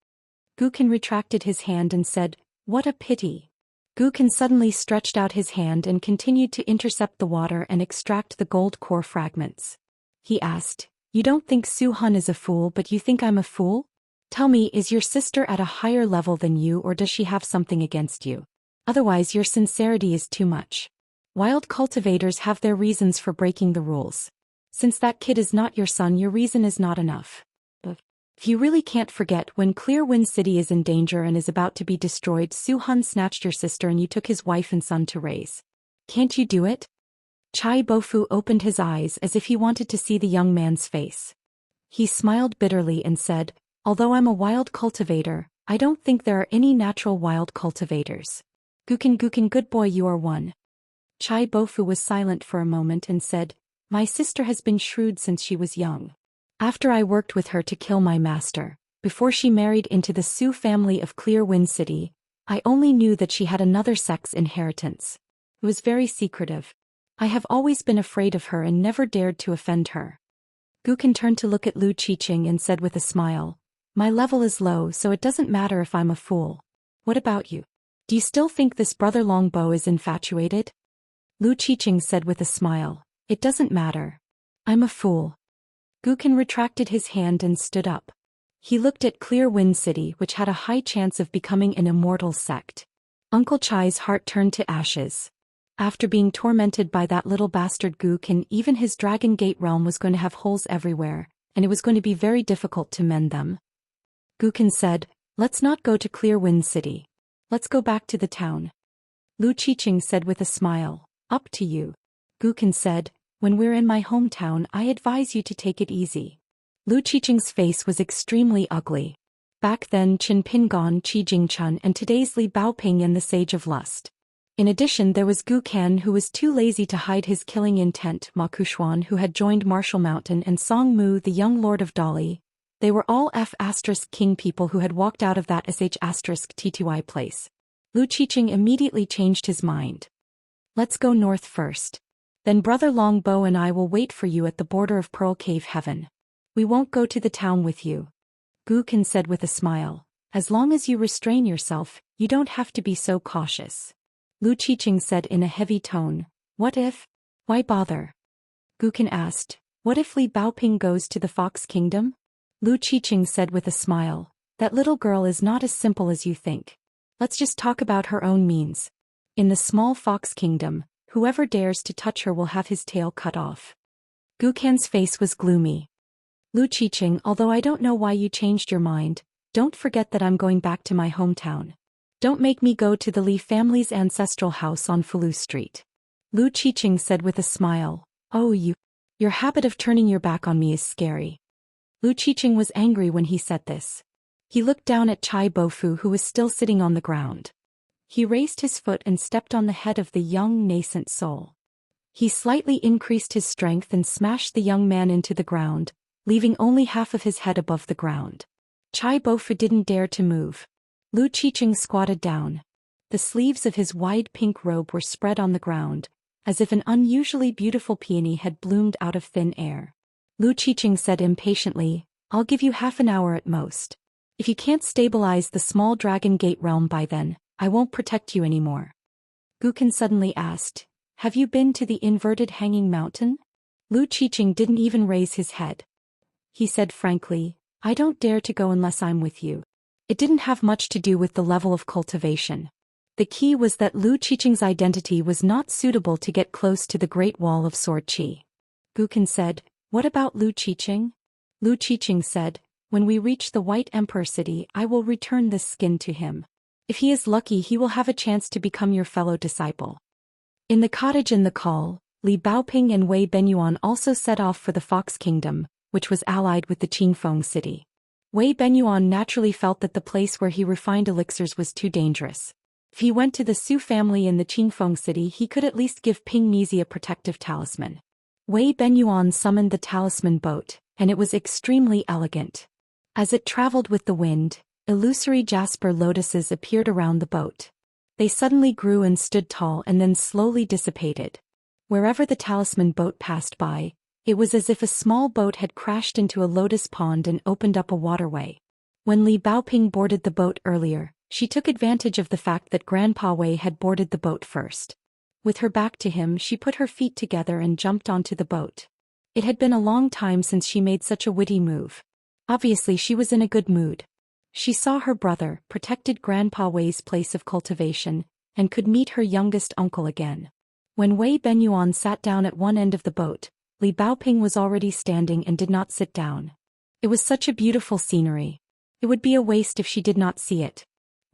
Speaker 1: Gukan retracted his hand and said, "What a pity." Gukan suddenly stretched out his hand and continued to intercept the water and extract the gold core fragments. He asked, "You don't think Su Hun is a fool, but you think I'm a fool? Tell me, is your sister at a higher level than you, or does she have something against you? Otherwise your sincerity is too much. Wild cultivators have their reasons for breaking the rules. Since that kid is not your son, your reason is not enough. If you really can't forget, when Clear Wind City is in danger and is about to be destroyed, Su Hun snatched your sister and you took his wife and son to raise. Can't you do it?" Chai Bofu opened his eyes as if he wanted to see the young man's face. He smiled bitterly and said, "Although I'm a wild cultivator, I don't think there are any natural wild cultivators. Gukan, good boy, you are one." Chai Bofu was silent for a moment and said, "My sister has been shrewd since she was young. After I worked with her to kill my master, before she married into the Su family of Clear Wind City, I only knew that she had another sect's inheritance. It was very secretive. I have always been afraid of her and never dared to offend her." Gukan turned to look at Lu Qiqing and said with a smile, "My level is low, so it doesn't matter if I'm a fool. What about you? Do you still think this Brother Longbow is infatuated?" Lu Qiqing said with a smile, "It doesn't matter. I'm a fool." Gukan retracted his hand and stood up. He looked at Clear Wind City, which had a high chance of becoming an immortal sect. Uncle Chai's heart turned to ashes. After being tormented by that little bastard Gukan, even his Dragon Gate realm was going to have holes everywhere, and it was going to be very difficult to mend them. Gukan said, "Let's not go to Clear Wind City. Let's go back to the town." Lu Qiqing said with a smile, "Up to you." Gukan said, "When we're in my hometown, I advise you to take it easy." Lu Qiqing's face was extremely ugly. Back then, Qin Pingon, Qi Jingchun, and today's Li Baoping and the Sage of Lust. In addition, there was Gukan, who was too lazy to hide his killing intent, Ma Kushuan, who had joined Martial Mountain, and Song Mu, the young lord of Dali. They were all F*** king people who had walked out of that **TTY place. Lu Qiqing immediately changed his mind. "Let's go north first. Then Brother Longbow and I will wait for you at the border of Pearl Cave Heaven. We won't go to the town with you." Gukan said with a smile, "As long as you restrain yourself, you don't have to be so cautious." Lu Qiqing said in a heavy tone, "What if? Why bother?" Gukan asked, "What if Li Baoping goes to the Fox Kingdom?" Lu Qiqing said with a smile, "That little girl is not as simple as you think. Let's just talk about her own means. In the small Fox Kingdom, whoever dares to touch her will have his tail cut off." Gukan's face was gloomy. "Lu Qiqing, although I don't know why you changed your mind, don't forget that I'm going back to my hometown. Don't make me go to the Li family's ancestral house on Fulu Street." Lu Qiqing said with a smile, "Oh, your habit of turning your back on me is scary." Lu Qiqing was angry when he said this. He looked down at Chai Bofu, who was still sitting on the ground. He raised his foot and stepped on the head of the young nascent soul. He slightly increased his strength and smashed the young man into the ground, leaving only half of his head above the ground. Chai Bofu didn't dare to move. Lu Qiqing squatted down. The sleeves of his wide pink robe were spread on the ground, as if an unusually beautiful peony had bloomed out of thin air. Lu Qiqing said impatiently, "I'll give you half an hour at most. If you can't stabilize the small Dragon Gate realm by then, I won't protect you anymore." Guqin suddenly asked, "Have you been to the inverted hanging mountain?" Lu Qiqing didn't even raise his head. He said frankly, "I don't dare to go unless I'm with you." It didn't have much to do with the level of cultivation. The key was that Lu Qiqing's identity was not suitable to get close to the Great Wall of Sword Qi. Guqin said, "What about Lu Qiqing?" Lu Qiqing said, "When we reach the White Emperor City, I will return this skin to him. If he is lucky, he will have a chance to become your fellow disciple." In the cottage in the Call, Li Baoping and Wei Benyuan also set off for the Fox Kingdom, which was allied with the Qingfeng City. Wei Benyuan naturally felt that the place where he refined elixirs was too dangerous. If he went to the Su family in the Qingfeng City, he could at least give Ping Mizi a protective talisman. Wei Benyuan summoned the talisman boat, and it was extremely elegant. As it traveled with the wind, illusory jasper lotuses appeared around the boat. They suddenly grew and stood tall and then slowly dissipated. Wherever the talisman boat passed by, it was as if a small boat had crashed into a lotus pond and opened up a waterway. When Li Baoping boarded the boat earlier, she took advantage of the fact that Grandpa Wei had boarded the boat first. With her back to him, she put her feet together and jumped onto the boat. It had been a long time since she made such a witty move. Obviously she was in a good mood. She saw her brother, protected Grandpa Wei's place of cultivation, and could meet her youngest uncle again. When Wei Benyuan sat down at one end of the boat, Li Baoping was already standing and did not sit down. It was such a beautiful scenery. It would be a waste if she did not see it.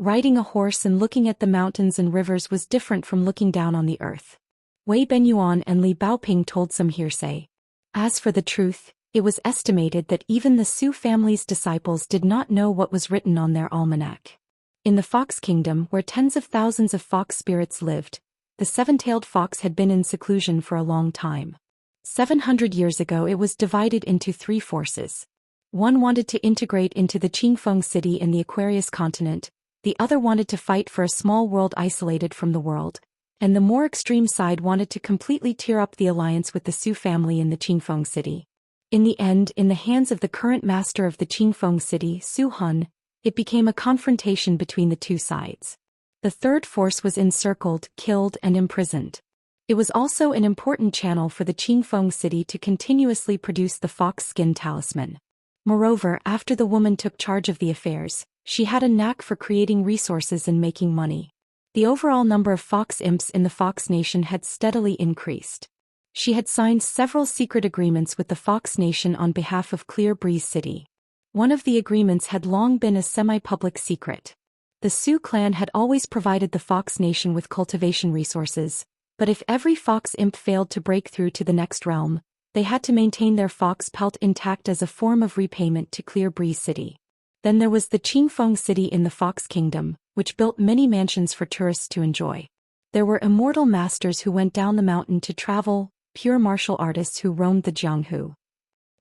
Speaker 1: Riding a horse and looking at the mountains and rivers was different from looking down on the earth. Wei Benyuan and Li Baoping told some hearsay. As for the truth, it was estimated that even the Su family's disciples did not know what was written on their almanac. In the Fox Kingdom, where tens of thousands of fox spirits lived, the seven-tailed fox had been in seclusion for a long time. 700 years ago it was divided into three forces. One wanted to integrate into the Qingfeng City in the Aquarius continent, the other wanted to fight for a small world isolated from the world, and the more extreme side wanted to completely tear up the alliance with the Su family in the Qingfeng City. In the end, in the hands of the current master of the Qingfeng City, Su Hun, it became a confrontation between the two sides. The third force was encircled, killed, and imprisoned. It was also an important channel for the Qingfeng City to continuously produce the fox skin talisman. Moreover, after the woman took charge of the affairs, she had a knack for creating resources and making money. The overall number of fox imps in the Fox Nation had steadily increased. She had signed several secret agreements with the Fox Nation on behalf of Clear Breeze City. One of the agreements had long been a semi-public secret. The Su clan had always provided the Fox Nation with cultivation resources, but if every fox imp failed to break through to the next realm, they had to maintain their fox pelt intact as a form of repayment to Clear Breeze City. Then there was the Qingfeng City in the Fox Kingdom, which built many mansions for tourists to enjoy. There were immortal masters who went down the mountain to travel, pure martial artists who roamed the Jianghu.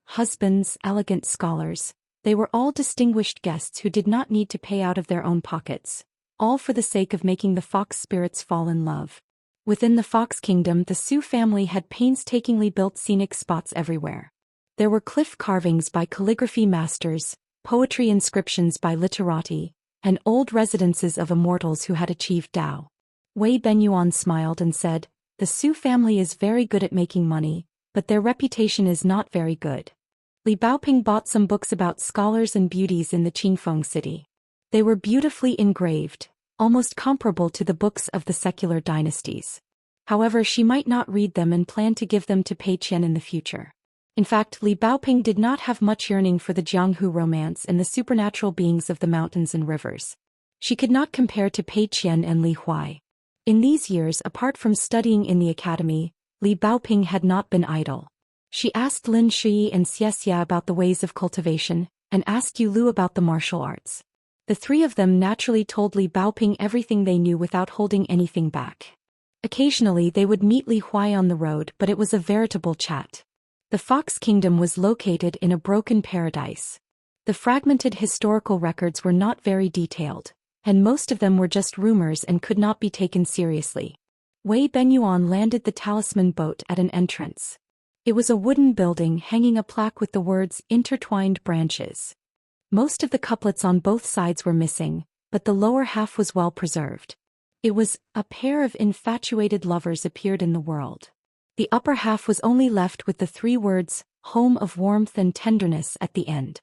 Speaker 1: Husbands, elegant scholars, they were all distinguished guests who did not need to pay out of their own pockets, all for the sake of making the fox spirits fall in love. Within the Fox Kingdom, the Su family had painstakingly built scenic spots everywhere. There were cliff carvings by calligraphy masters, poetry inscriptions by literati, and old residences of immortals who had achieved Tao. Wei Benyuan smiled and said, "The Su family is very good at making money, but their reputation is not very good." Li Baoping bought some books about scholars and beauties in the Qingfeng City. They were beautifully engraved, almost comparable to the books of the secular dynasties. However, she might not read them and planned to give them to Pei Qian in the future. In fact, Li Baoping did not have much yearning for the Jianghu romance and the supernatural beings of the mountains and rivers. She could not compare to Pei Qian and Li Huai. In these years, apart from studying in the academy, Li Baoping had not been idle. She asked Lin Shi and Xianxia about the ways of cultivation, and asked Yu Lu about the martial arts. The three of them naturally told Li Baoping everything they knew without holding anything back. Occasionally they would meet Li Huai on the road, but it was a veritable chat. The Fox Kingdom was located in a broken paradise. The fragmented historical records were not very detailed, and most of them were just rumors and could not be taken seriously. Wei Benyuan landed the talisman boat at an entrance. It was a wooden building hanging a plaque with the words "Intertwined Branches." Most of the couplets on both sides were missing, but the lower half was well preserved. It was, "A pair of infatuated lovers appeared in the world." The upper half was only left with the 3 words, "Home of warmth and tenderness" at the end.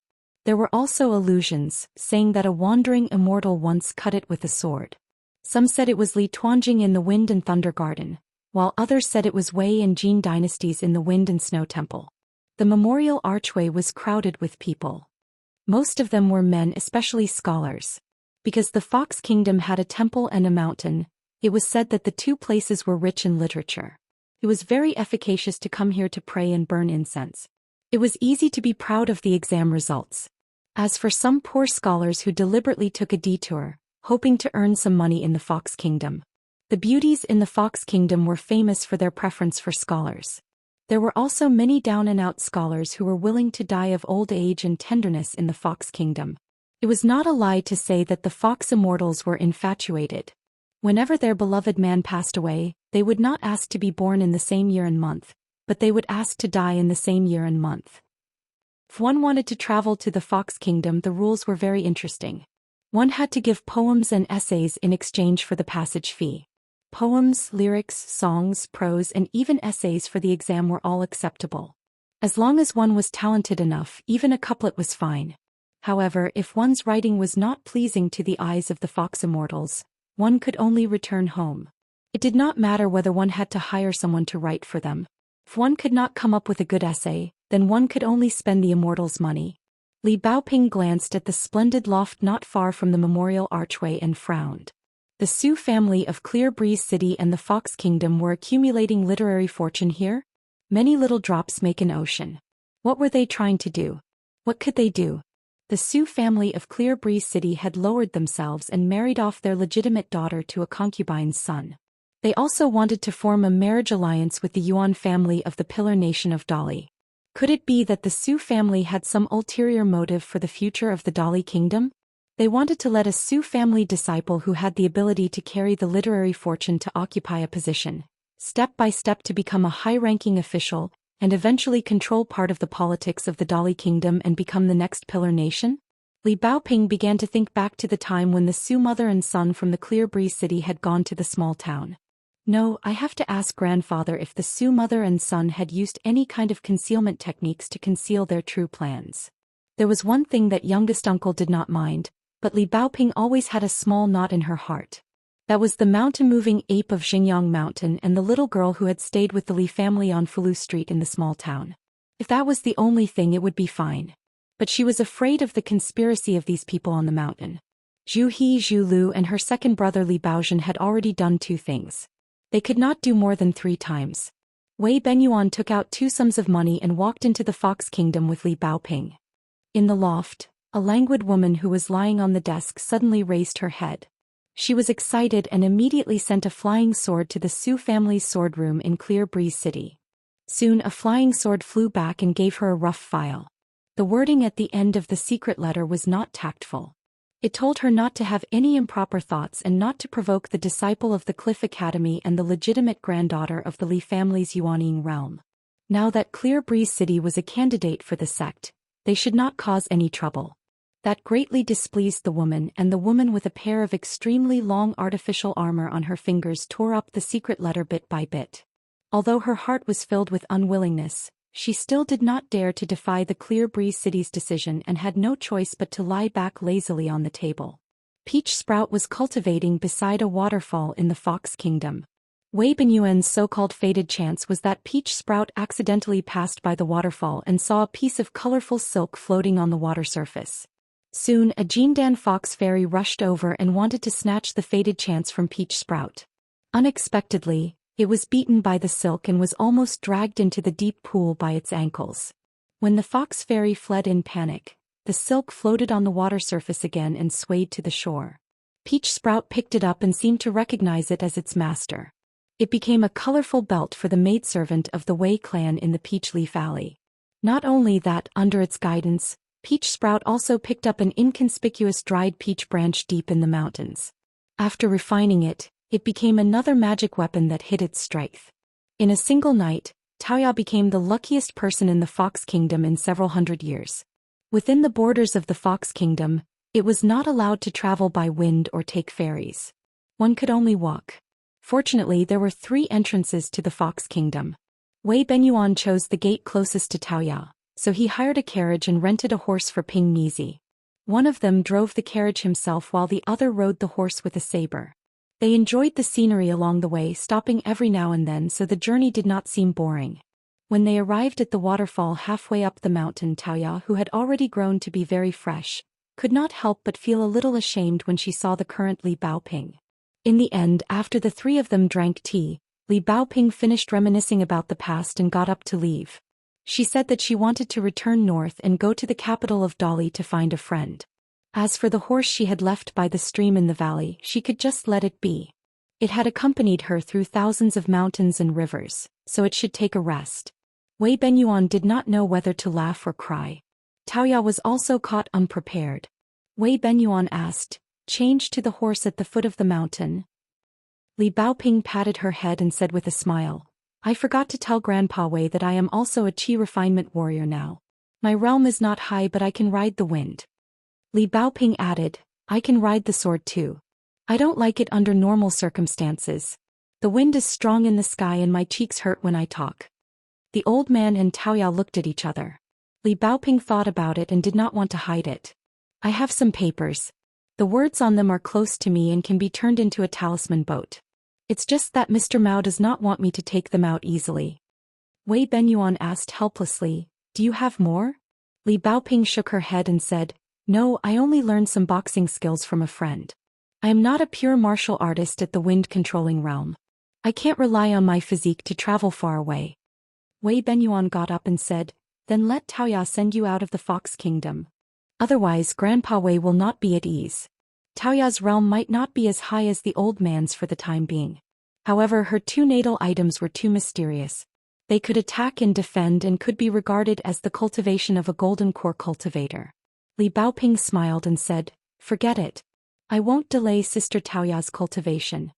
Speaker 1: There were also allusions, saying that a wandering immortal once cut it with a sword. Some said it was Li Tuanjing in the Wind and Thunder Garden, while others said it was Wei and Jin dynasties in the Wind and Snow Temple. The memorial archway was crowded with people. Most of them were men, especially scholars. Because the Fox Kingdom had a temple and a mountain, it was said that the 2 places were rich in literature. It was very efficacious to come here to pray and burn incense. It was easy to be proud of the exam results. As for some poor scholars who deliberately took a detour, hoping to earn some money in the Fox Kingdom. The beauties in the Fox Kingdom were famous for their preference for scholars. There were also many down-and-out scholars who were willing to die of old age and tenderness in the Fox Kingdom. It was not a lie to say that the Fox Immortals were infatuated. Whenever their beloved man passed away, they would not ask to be born in the same year and month, but they would ask to die in the same year and month. If one wanted to travel to the Fox Kingdom, the rules were very interesting. One had to give poems and essays in exchange for the passage fee. Poems, lyrics, songs, prose, and even essays for the exam were all acceptable. As long as one was talented enough, even a couplet was fine. However, if one's writing was not pleasing to the eyes of the Fox Immortals, one could only return home. It did not matter whether one had to hire someone to write for them. If one could not come up with a good essay, then one could only spend the Immortals' money. Li Baoping glanced at the splendid loft not far from the memorial archway and frowned. The Su family of Clear Breeze City and the Fox Kingdom were accumulating literary fortune here? Many little drops make an ocean. What were they trying to do? What could they do? The Su family of Clear Breeze City had lowered themselves and married off their legitimate daughter to a concubine's son. They also wanted to form a marriage alliance with the Yuan family of the Pillar Nation of Dali. Could it be that the Su family had some ulterior motive for the future of the Dali Kingdom? They wanted to let a Su family disciple who had the ability to carry the literary fortune to occupy a position, step by step to become a high-ranking official, and eventually control part of the politics of the Dali Kingdom and become the next Pillar Nation? Li Baoping began to think back to the time when the Su mother and son from the Clear Breeze City had gone to the small town. No, I have to ask grandfather if the Su mother and son had used any kind of concealment techniques to conceal their true plans. There was one thing that youngest uncle did not mind, but Li Baoping always had a small knot in her heart. That was the mountain-moving ape of Xingyang Mountain and the little girl who had stayed with the Li family on Fulu Street in the small town. If that was the only thing, it would be fine. But she was afraid of the conspiracy of these people on the mountain. Zhu He, Zhu Lu and her second brother Li Baozhen had already done 2 things. They could not do more than 3 times. Wei Benyuan took out 2 sums of money and walked into the Fox Kingdom with Li Baoping. In the loft, a languid woman who was lying on the desk suddenly raised her head. She was excited and immediately sent a flying sword to the Su family's sword room in Clear Breeze City. Soon a flying sword flew back and gave her a rough file. The wording at the end of the secret letter was not tactful. It told her not to have any improper thoughts and not to provoke the disciple of the Cliff Academy and the legitimate granddaughter of the Li family's Yuanying realm. Now that Clear Breeze City was a candidate for the sect, they should not cause any trouble. That greatly displeased the woman, and the woman with a pair of extremely long artificial armor on her fingers tore up the secret letter bit by bit. Although her heart was filled with unwillingness, she still did not dare to defy the Clear Breeze City's decision and had no choice but to lie back lazily on the table. Peach Sprout was cultivating beside a waterfall in the Fox Kingdom. Wei Benyuan's so-called fated chance was that Peach Sprout accidentally passed by the waterfall and saw a piece of colorful silk floating on the water surface. Soon a Jindan fox fairy rushed over and wanted to snatch the fated chance from Peach Sprout. Unexpectedly, it was beaten by the silk and was almost dragged into the deep pool by its ankles. When the fox fairy fled in panic, the silk floated on the water surface again and swayed to the shore. Peach Sprout picked it up and seemed to recognize it as its master. It became a colorful belt for the maidservant of the Wei clan in the Peach Leaf Alley. Not only that, under its guidance, Peach Sprout also picked up an inconspicuous dried peach branch deep in the mountains. After refining it, it became another magic weapon that hid its strength. In a single night, Taoya became the luckiest person in the Fox Kingdom in several hundred years. Within the borders of the Fox Kingdom, it was not allowed to travel by wind or take ferries. One could only walk. Fortunately, there were 3 entrances to the Fox Kingdom. Wei Benyuan chose the gate closest to Taoya, so he hired a carriage and rented a horse for Ping Mizi. One of them drove the carriage himself while the other rode the horse with a saber. They enjoyed the scenery along the way, stopping every now and then so the journey did not seem boring. When they arrived at the waterfall halfway up the mountain, Taoya, who had already grown to be very fresh, could not help but feel a little ashamed when she saw the current Li Baoping. In the end, after the 3 of them drank tea, Li Baoping finished reminiscing about the past and got up to leave. She said that she wanted to return north and go to the capital of Dali to find a friend. As for the horse she had left by the stream in the valley, she could just let it be. It had accompanied her through thousands of mountains and rivers, so it should take a rest. Wei Benyuan did not know whether to laugh or cry. Taoya was also caught unprepared. Wei Benyuan asked, "Change to the horse at the foot of the mountain?" Li Baoping patted her head and said with a smile, "I forgot to tell Grandpa Wei that I am also a qi refinement warrior now. My realm is not high, but I can ride the wind." Li Baoping added, "I can ride the sword too. I don't like it under normal circumstances. The wind is strong in the sky and my cheeks hurt when I talk." The old man and Taoya looked at each other. Li Baoping thought about it and did not want to hide it. "I have some papers. The words on them are close to me and can be turned into a talisman boat. It's just that Mr. Mao does not want me to take them out easily." Wei Benyuan asked helplessly, "Do you have more?" Li Baoping shook her head and said, "No, I only learned some boxing skills from a friend. I am not a pure martial artist at the wind-controlling realm. I can't rely on my physique to travel far away." Wei Benyuan got up and said, "Then let Taoya send you out of the Fox Kingdom. Otherwise Grandpa Wei will not be at ease. Taoya's realm might not be as high as the old man's for the time being. However, her 2 natal items were too mysterious. They could attack and defend and could be regarded as the cultivation of a golden core cultivator." Li Baoping smiled and said, "Forget it. I won't delay Sister Taoya's cultivation."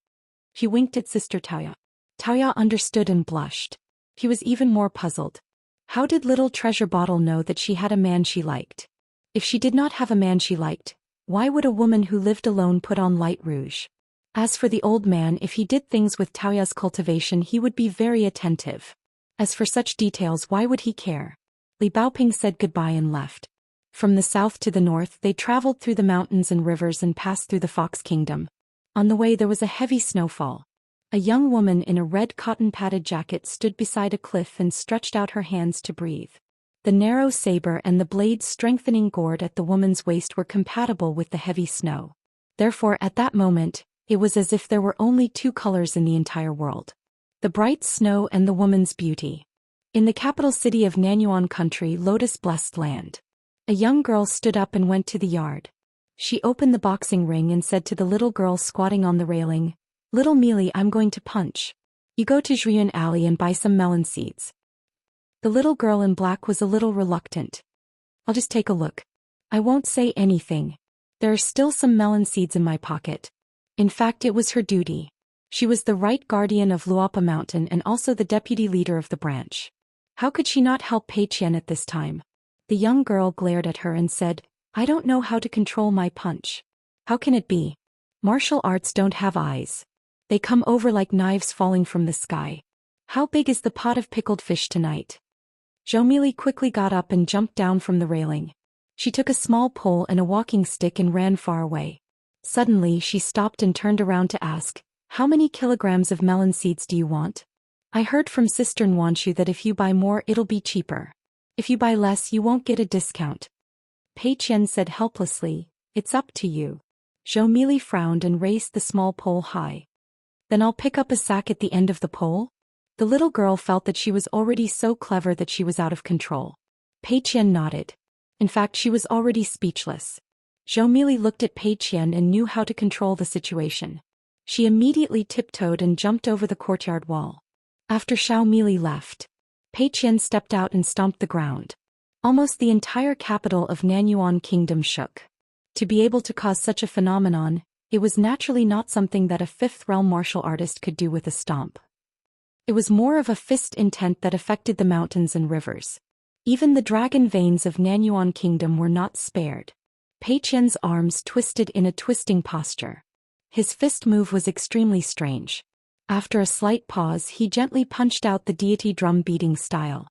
Speaker 1: He winked at Sister Taoya. Taoya understood and blushed. He was even more puzzled. How did little treasure bottle know that she had a man she liked? If she did not have a man she liked, why would a woman who lived alone put on light rouge? As for the old man, if he did things with Taoya's cultivation, he would be very attentive. As for such details, why would he care? Li Baoping said goodbye and left. From the south to the north, they traveled through the mountains and rivers and passed through the Fox Kingdom. On the way there was a heavy snowfall. A young woman in a red cotton-padded jacket stood beside a cliff and stretched out her hands to breathe. The narrow saber and the blade-strengthening gourd at the woman's waist were compatible with the heavy snow. Therefore, at that moment, it was as if there were only 2 colors in the entire world: the bright snow and the woman's beauty. In the capital city of Nanyuan Country, Lotus-blessed land, a young girl stood up and went to the yard. She opened the boxing ring and said to the little girl squatting on the railing, "Little Mealy, I'm going to punch. You go to Zhuyuan Alley and buy some melon seeds." The little girl in black was a little reluctant. "I'll just take a look. I won't say anything. There are still some melon seeds in my pocket." In fact, it was her duty. She was the right guardian of Luapa Mountain and also the deputy leader of the branch. How could she not help Pei Qian at this time? The young girl glared at her and said, "I don't know how to control my punch." "How can it be? Martial arts don't have eyes. They come over like knives falling from the sky. How big is the pot of pickled fish tonight?" Zhou Mili quickly got up and jumped down from the railing. She took a small pole and a walking stick and ran far away. Suddenly she stopped and turned around to ask, "How many kilograms of melon seeds do you want? I heard from Sister Nwanshu that if you buy more it'll be cheaper. If you buy less you won't get a discount." Pei Qian said helplessly, "It's up to you." Zhou Mili frowned and raised the small pole high. "Then I'll pick up a sack at the end of the pole?" The little girl felt that she was already so clever that she was out of control. Pei Qian nodded. In fact, she was already speechless. Zhou Mili looked at Pei Qian and knew how to control the situation. She immediately tiptoed and jumped over the courtyard wall. After Zhou Mili left, Pei Qian stepped out and stomped the ground. Almost the entire capital of Nanyuan Kingdom shook. To be able to cause such a phenomenon, it was naturally not something that a fifth realm martial artist could do with a stomp. It was more of a fist intent that affected the mountains and rivers. Even the dragon veins of Nanyuan Kingdom were not spared. Pei Qian's arms twisted in a twisting posture. His fist move was extremely strange. After a slight pause, he gently punched out the deity drum beating style.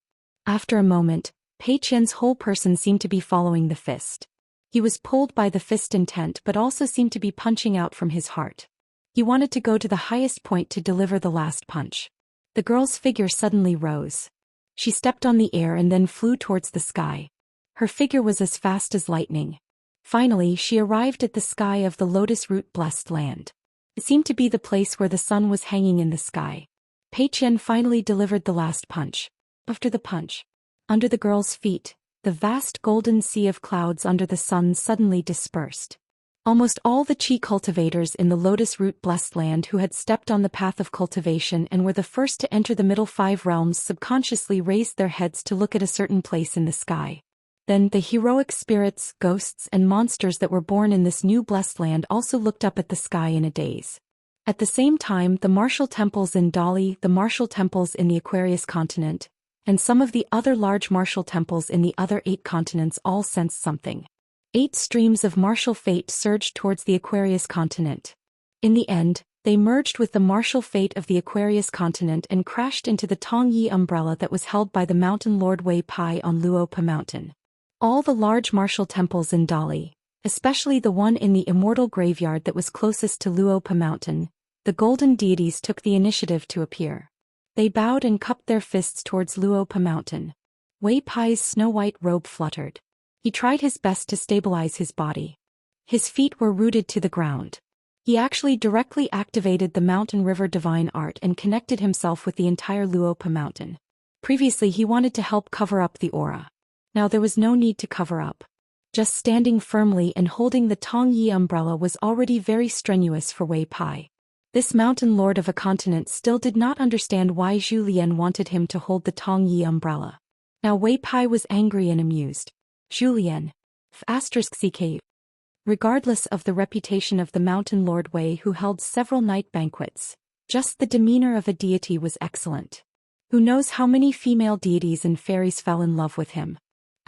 Speaker 1: After a moment, Pei Qian's whole person seemed to be following the fist. He was pulled by the fist intent but also seemed to be punching out from his heart. He wanted to go to the highest point to deliver the last punch. The girl's figure suddenly rose. She stepped on the air and then flew towards the sky. Her figure was as fast as lightning. Finally, she arrived at the sky of the lotus root blessed land. It seemed to be the place where the sun was hanging in the sky. Pei Qian finally delivered the last punch. After the punch, under the girl's feet, the vast golden sea of clouds under the sun suddenly dispersed. Almost all the Qi cultivators in the lotus root blessed land who had stepped on the path of cultivation and were the first to enter the middle five realms subconsciously raised their heads to look at a certain place in the sky. Then the heroic spirits, ghosts, and monsters that were born in this new blessed land also looked up at the sky in a daze. At the same time, the martial temples in Dali, the martial temples in the Aquarius continent, and some of the other large martial temples in the other 8 continents all sensed something. 8 streams of martial fate surged towards the Aquarius continent. In the end, they merged with the martial fate of the Aquarius continent and crashed into the Tongyi umbrella that was held by the mountain lord Wei Pai on Luopa mountain. All the large martial temples in Dali, especially the one in the Immortal graveyard that was closest to Luopa mountain, the golden deities took the initiative to appear. They bowed and cupped their fists towards Luopa mountain. Wei Pai's snow-white robe fluttered. He tried his best to stabilize his body. His feet were rooted to the ground. He actually directly activated the mountain river divine art and connected himself with the entire Luopa mountain. Previously he wanted to help cover up the aura. Now there was no need to cover up. Just standing firmly and holding the Tongyi umbrella was already very strenuous for Wei Pai. This mountain lord of a continent still did not understand why Zhou Xian wanted him to hold the Tongyi umbrella. Now Wei Pai was angry and amused. Zhou Xian. *CK. Regardless of the reputation of the mountain lord Wei who held several night banquets, just the demeanor of a deity was excellent. Who knows how many female deities and fairies fell in love with him.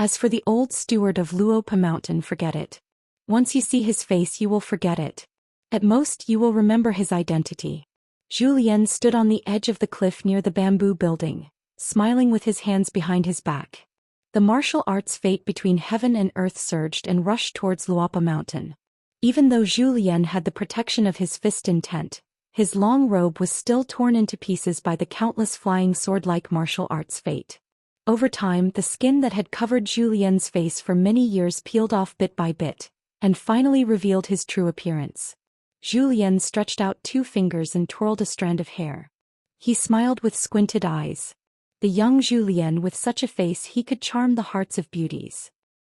Speaker 1: As for the old steward of Luopa mountain, forget it. Once you see his face you will forget it. At most you will remember his identity. Zhou Xian stood on the edge of the cliff near the bamboo building, smiling with his hands behind his back. The martial arts fate between heaven and earth surged and rushed towards Luopa mountain. Even though Zhou Xian had the protection of his fist intent, his long robe was still torn into pieces by the countless flying sword-like martial arts fate. Over time, the skin that had covered Zhou Xian's face for many years peeled off bit by bit, and finally revealed his true appearance. Zhou Xian stretched out 2 fingers and twirled a strand of hair. He smiled with squinted eyes. The young Zhou Xian, with such a face he could charm the hearts of beauties.